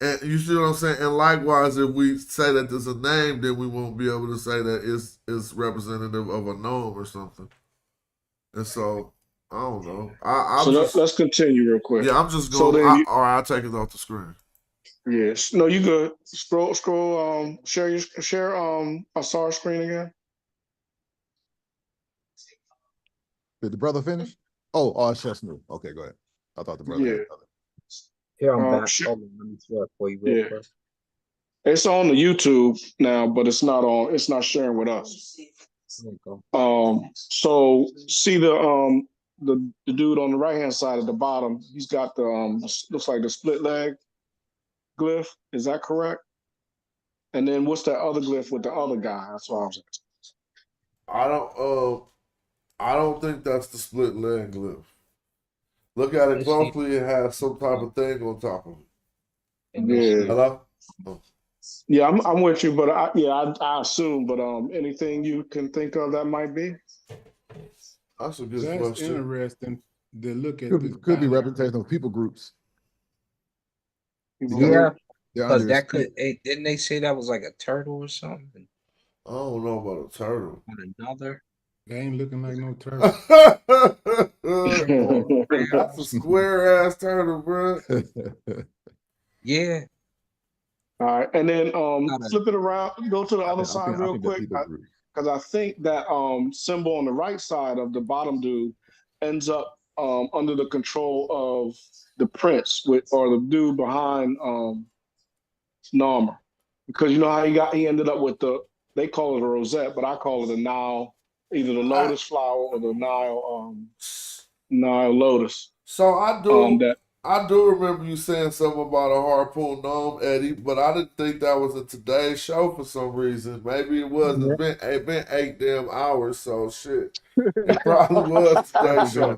And you see what I'm saying? And likewise, if we say that there's a name, then we won't be able to say that it's representative of a gnome or something. And so I don't know. So I'm just let's continue real quick. I'm just So going. then, Or I'll take it off the screen. yes, no, you good. Scroll. Share Asar screen again. Did the brother finish? Oh, it's just new. Okay, go ahead. I thought the brother Yeah. had another. Here I'm back. Sure. Hold on, let me share it for you real Yeah. quick. It's on the YouTube now, but it's not on. It's not sharing with us. There you go. So see the dude on the right hand side at the bottom. He's got the looks like the split leg glyph. Is that correct? And then what's that other glyph with the other guy? That's what I was asking. I don't think that's the split leg glyph. Look at it closely. It has some type of thing on top of it. Yeah. Hello? Oh. Yeah, I'm with you, but I assume. But anything you can think of that might be? That's a good That's question. interesting to look at. Could be representation of people groups. Yeah, They're because under that could. Didn't they say that was like a turtle or something? I don't know about a turtle. On another. They ain't looking like no turtle. That's a square ass turtle, bro. Yeah. All right, and then flip it around, go to the other side real quick, people group. because I think that symbol on the right side of the bottom dude ends up under the control of the prince or the dude behind Narmer, because you know how he ended up with they call it a rosette, but I call it a Nile, either the lotus flower or the Nile lotus. So I do remember you saying something about a harpoon gnome, Eddie, but I didn't think that was a Today Show for some reason. Maybe it was. Yeah. It's been 8 damn hours, so shit. It probably was Today Show.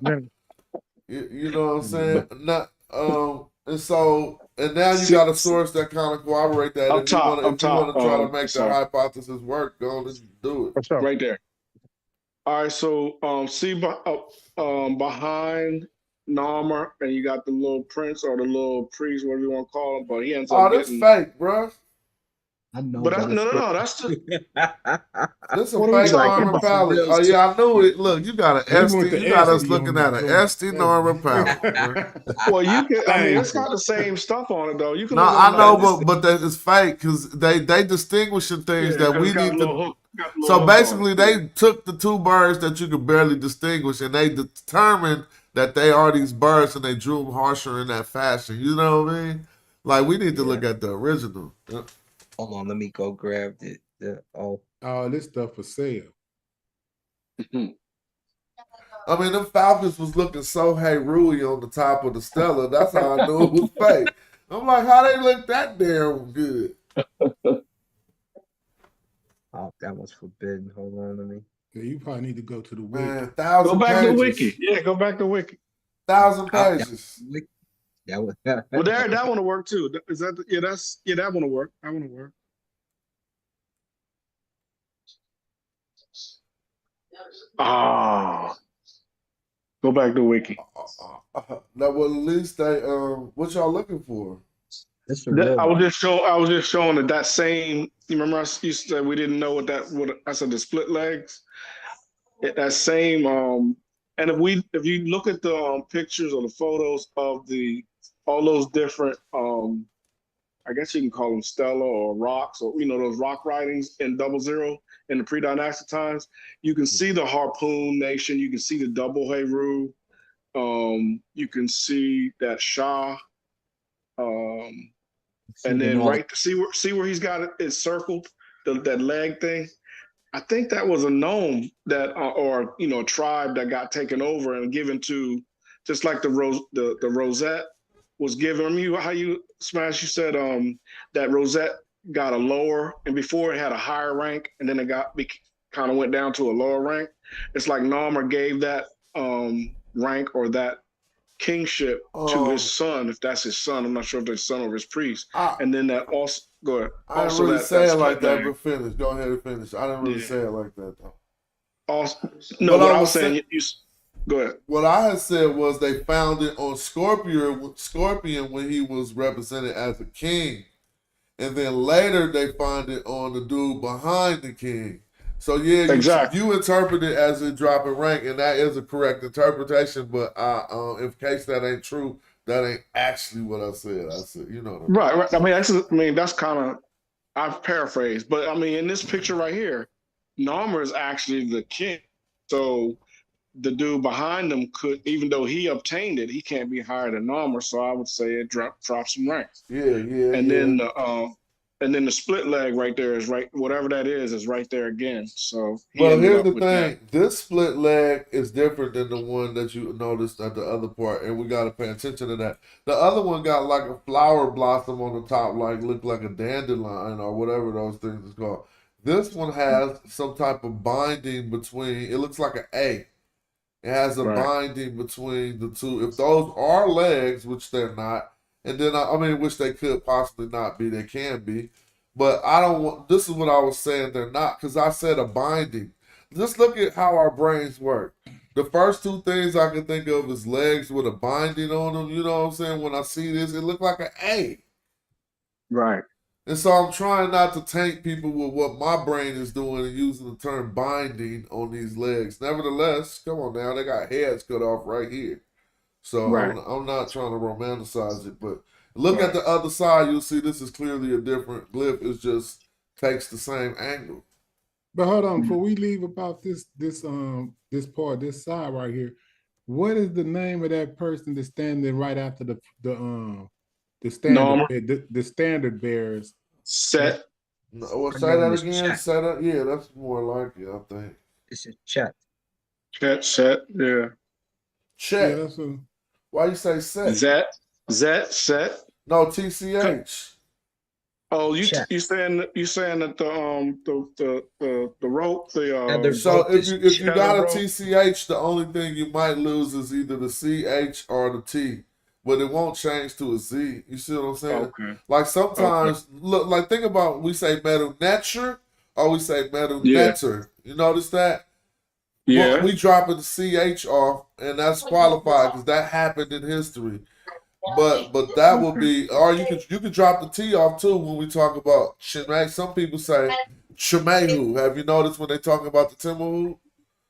You know what I'm saying? And now you got a source that kind of corroborate that. If you want to try to make the hypothesis work, go and do it. Sure. Right there. All right, so see behind Narmer, and you got the little prince or the little priest, whatever you want to call him, but he ends up that's fake, bro. I know. But no, that's the. This a fake Norman palette. Oh yeah, I knew it. Look, you got an ST. You got us looking at an ST Norman palette. Well, you can. I mean, it's got the same stuff on it though. You can. No, I know, but that is fake because they distinguishing things that we need to. So basically, they took the two birds that you could barely distinguish, and they determined that they are these birds, and they drew them harsher in that fashion. You know what I mean? Like we need to look at the original. Hold on, let me go grab all this stuff for sale. I mean, them Falcons was looking so Hey Rui on the top of the Stella. That's how I knew it was fake. I'm like, how they look that damn good? Oh, that was forbidden. Hold on, let me. Yeah, you probably need to go to the wiki. Man, 1,000 Go back pages. to wiki. Yeah, go back to wiki. 1,000 pages. Well, that one will work too. Is that that one will work. That one will work. Go back to wiki. Now, well, at least they what y'all looking for? I was just showing that same. You remember you said we didn't know what I said the split legs. That same and if you look at the pictures or the photos of all those different I guess you can call them stela or rocks, or those rock writings in 00 in the pre-dynastic times, you can see the Harpoon Nation, you can see the double Heru, you can see that Shah, and then see where he's got it circled, that leg thing. I think that was a gnome that or a tribe that got taken over and given to, just like the rosette was given. How you Smash, you said that rosette got a lower, and before it had a higher rank, and then it kind of went down to a lower rank. It's like Narmer gave that rank or that kingship to his son, if that's his son. I'm not sure if that's his son or his priest. And then that also, go ahead. I didn't Also really that, say that it like split that, leg. but finish. Go ahead and finish. I didn't really Yeah. say it like that, though. Also, no, what I was saying, go ahead. What I had said was they found it on Scorpion when he was represented as a king. And then later they find it on the dude behind the king. So yeah, Exactly. you interpret it as a drop in rank, and that is a correct interpretation. But in case that ain't true, that ain't actually what I said. I said, you know what I mean? Right. I mean, that's kind of, I've paraphrased, but I mean, in this picture right here, Narmer is actually the king. So the dude behind him could, even though he obtained it, he can't be higher than Narmer. So I would say it drops some ranks. And then the split leg right there is right, whatever that is right there again. So Well, here's the thing. This split leg is different than the one that you noticed at the other part, and we got to pay attention to that. The other one got like a flower blossom on the top, like looked like a dandelion or whatever those things is called. This one has some type of binding between, it looks like an A. It has a binding between the two. If those are legs, which they're not, and then, I mean, which they could possibly not be, they can be. But I don't want, this is what I was saying, they're not, because I said a binding. Just look at how our brains work. The first two things I can think of is legs with a binding on them. You know what I'm saying? When I see this, it looked like an A. Right. And so I'm trying not to taint people with what my brain is doing and using the term binding on these legs. Nevertheless, come on now, they got heads cut off right here. So I'm not trying to romanticize it, but look at the other side. You'll see this is clearly a different glyph. It just takes the same angle. But hold on, before we leave about this part, this side right here, what is the name of that person that's standing right after the standard bearers? Set. No, well, say that again. Set up. Yeah, that's more like it, I think. It's a chat. Set. Yeah. Chet. Yeah, why you say set? Set. No, TCH. Oh, you saying that the rope, so if you got a TCH, the only thing you might lose is either the CH or the T, but it won't change to a Z. You see what I'm saying? Okay. Like sometimes, look, like think about, we say metal netcher or we say metal netter. You notice that? Yeah. Well, we dropping the CH off, and that's qualified because that happened in history. But that would be, or you could drop the T off too when we talk about Shemay. Some people say Shemayhu. Have you noticed when they talk about the Timberhu?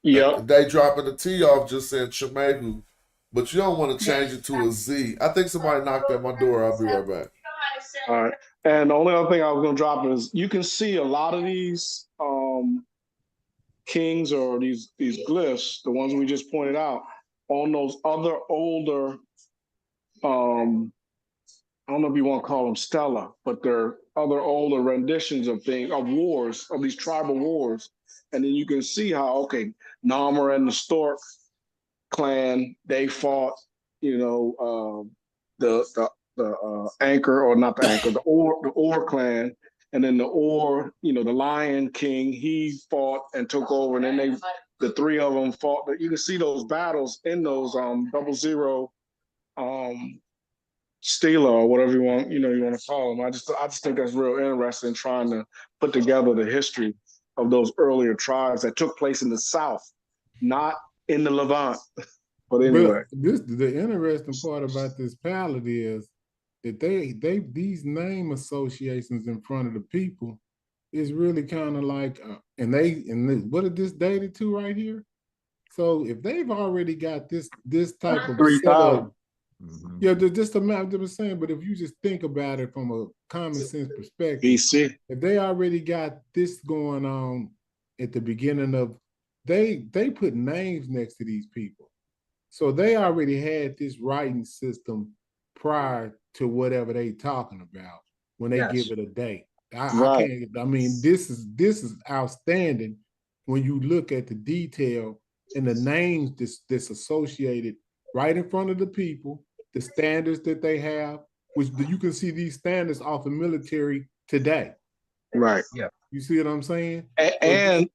Yeah. They dropping the T off just saying Shemayhu. But you don't want to change it to a Z. I think somebody knocked at my door. I'll be right back. All right. And the only other thing I was going to drop is you can see a lot of these kings or these glyphs, the ones we just pointed out, on those other older, I don't know if you want to call them stela, but they're other older renditions of wars, of these tribal wars. And then you can see how, okay, Narmer and the Stork clan, they fought, the Anchor, or not the Anchor, the Or clan. And then the the Lion King, he fought and took over. And then the three of them fought. You can see those battles in those 00 Stela, or whatever you want to call them. I just think that's real interesting, trying to put together the history of those earlier tribes that took place in the South, not in the Levant. But anyway, the interesting part about this palette is that these name associations in front of the people is really kind of like, what is this dated to right here? So if they've already got this type of 3,000. Yeah, just the map they were saying, but if you just think about it from a common sense perspective, BC, if they already got this going on at the beginning of, they put names next to these people. So they already had this writing system prior to whatever they talking about when they give it a date. This is outstanding when you look at the detail and the names that's associated right in front of the people, the standards that they have, which you can see these standards off the military today. Right. Yeah. You see what I'm saying? And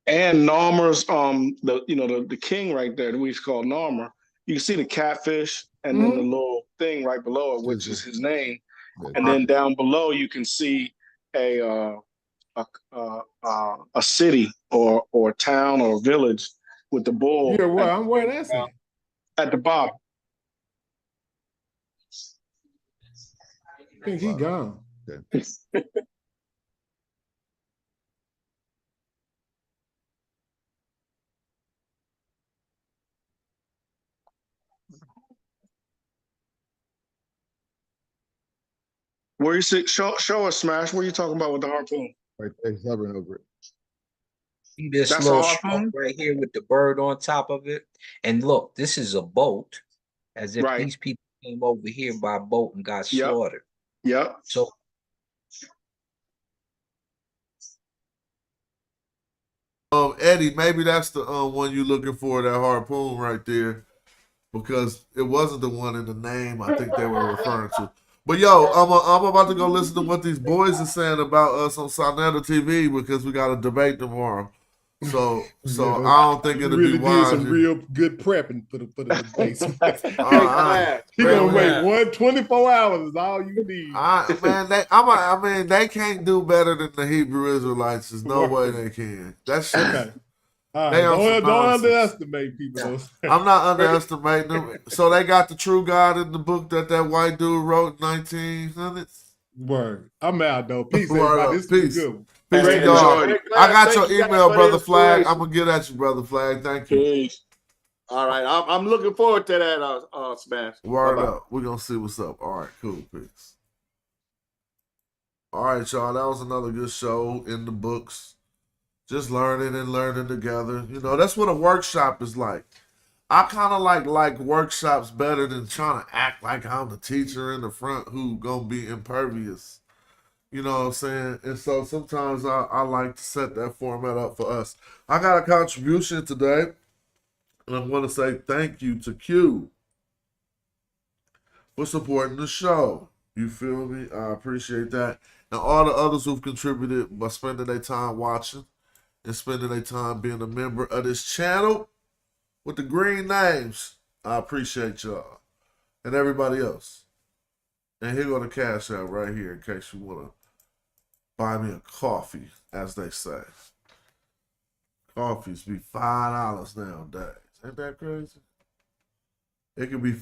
And Narmer's the king right there that we call Narmer. You can see the catfish and then the little thing right below it, which is his name. And then down below you can see a city or a town or a village with the bull. Yeah, well, I'm where that's at the bottom. I think he gone. Where you see show us Smash? What are you talking about with the harpoon? Right there, he's hovering over it. See this That's a little harpoon? stroke right here with the bird on top of it. And look, this is a boat, as if Right. these people came over here by boat and got Yep. slaughtered. Yep. So Eddie, maybe that's the one you looking for, that harpoon right there, because it wasn't the one in the name I think they were referring to. But yo, I'm about to go listen to what these boys are saying about us on Sonetta TV, because we got a debate tomorrow. So Yeah, I don't think it'll really be wise. did some real good prepping for the debate. He Man, gonna wait 24 hours is all you need. They can't do better than the Hebrew Israelites. There's no way they can. That's okay. All They right. on Don't some nonsense. underestimate people. I'm not underestimating them. So they got the true God in the book that white dude wrote in 1900s. Word. I'm out though. Peace, Word everybody. up. This Peace. is a good one. Peace, Hey, dog. enjoy. I got Thank your you guys email, for the Brother Flag. inspiration. I'm gonna get at you, Brother Flag. Thank you. Peace. All right, I'm looking forward to that, Smash. Word Bye-bye. up. We're gonna see what's up. All right, cool. Peace. All right, y'all. That was another good show in the books. Just learning and learning together. You know, that's what a workshop is like. I kind of like workshops better than trying to act like I'm the teacher in the front who gonna be impervious. You know what I'm saying? And so sometimes I like to set that format up for us. I got a contribution today, and I want to say thank you to Q for supporting the show. You feel me? I appreciate that. And all the others who've contributed by spending their time watching and spending their time being a member of this channel with the green names. I appreciate y'all. And everybody else. And here go the cash out right here in case you want to buy me a coffee, as they say. Coffees be $5 nowadays. Ain't that crazy? It could be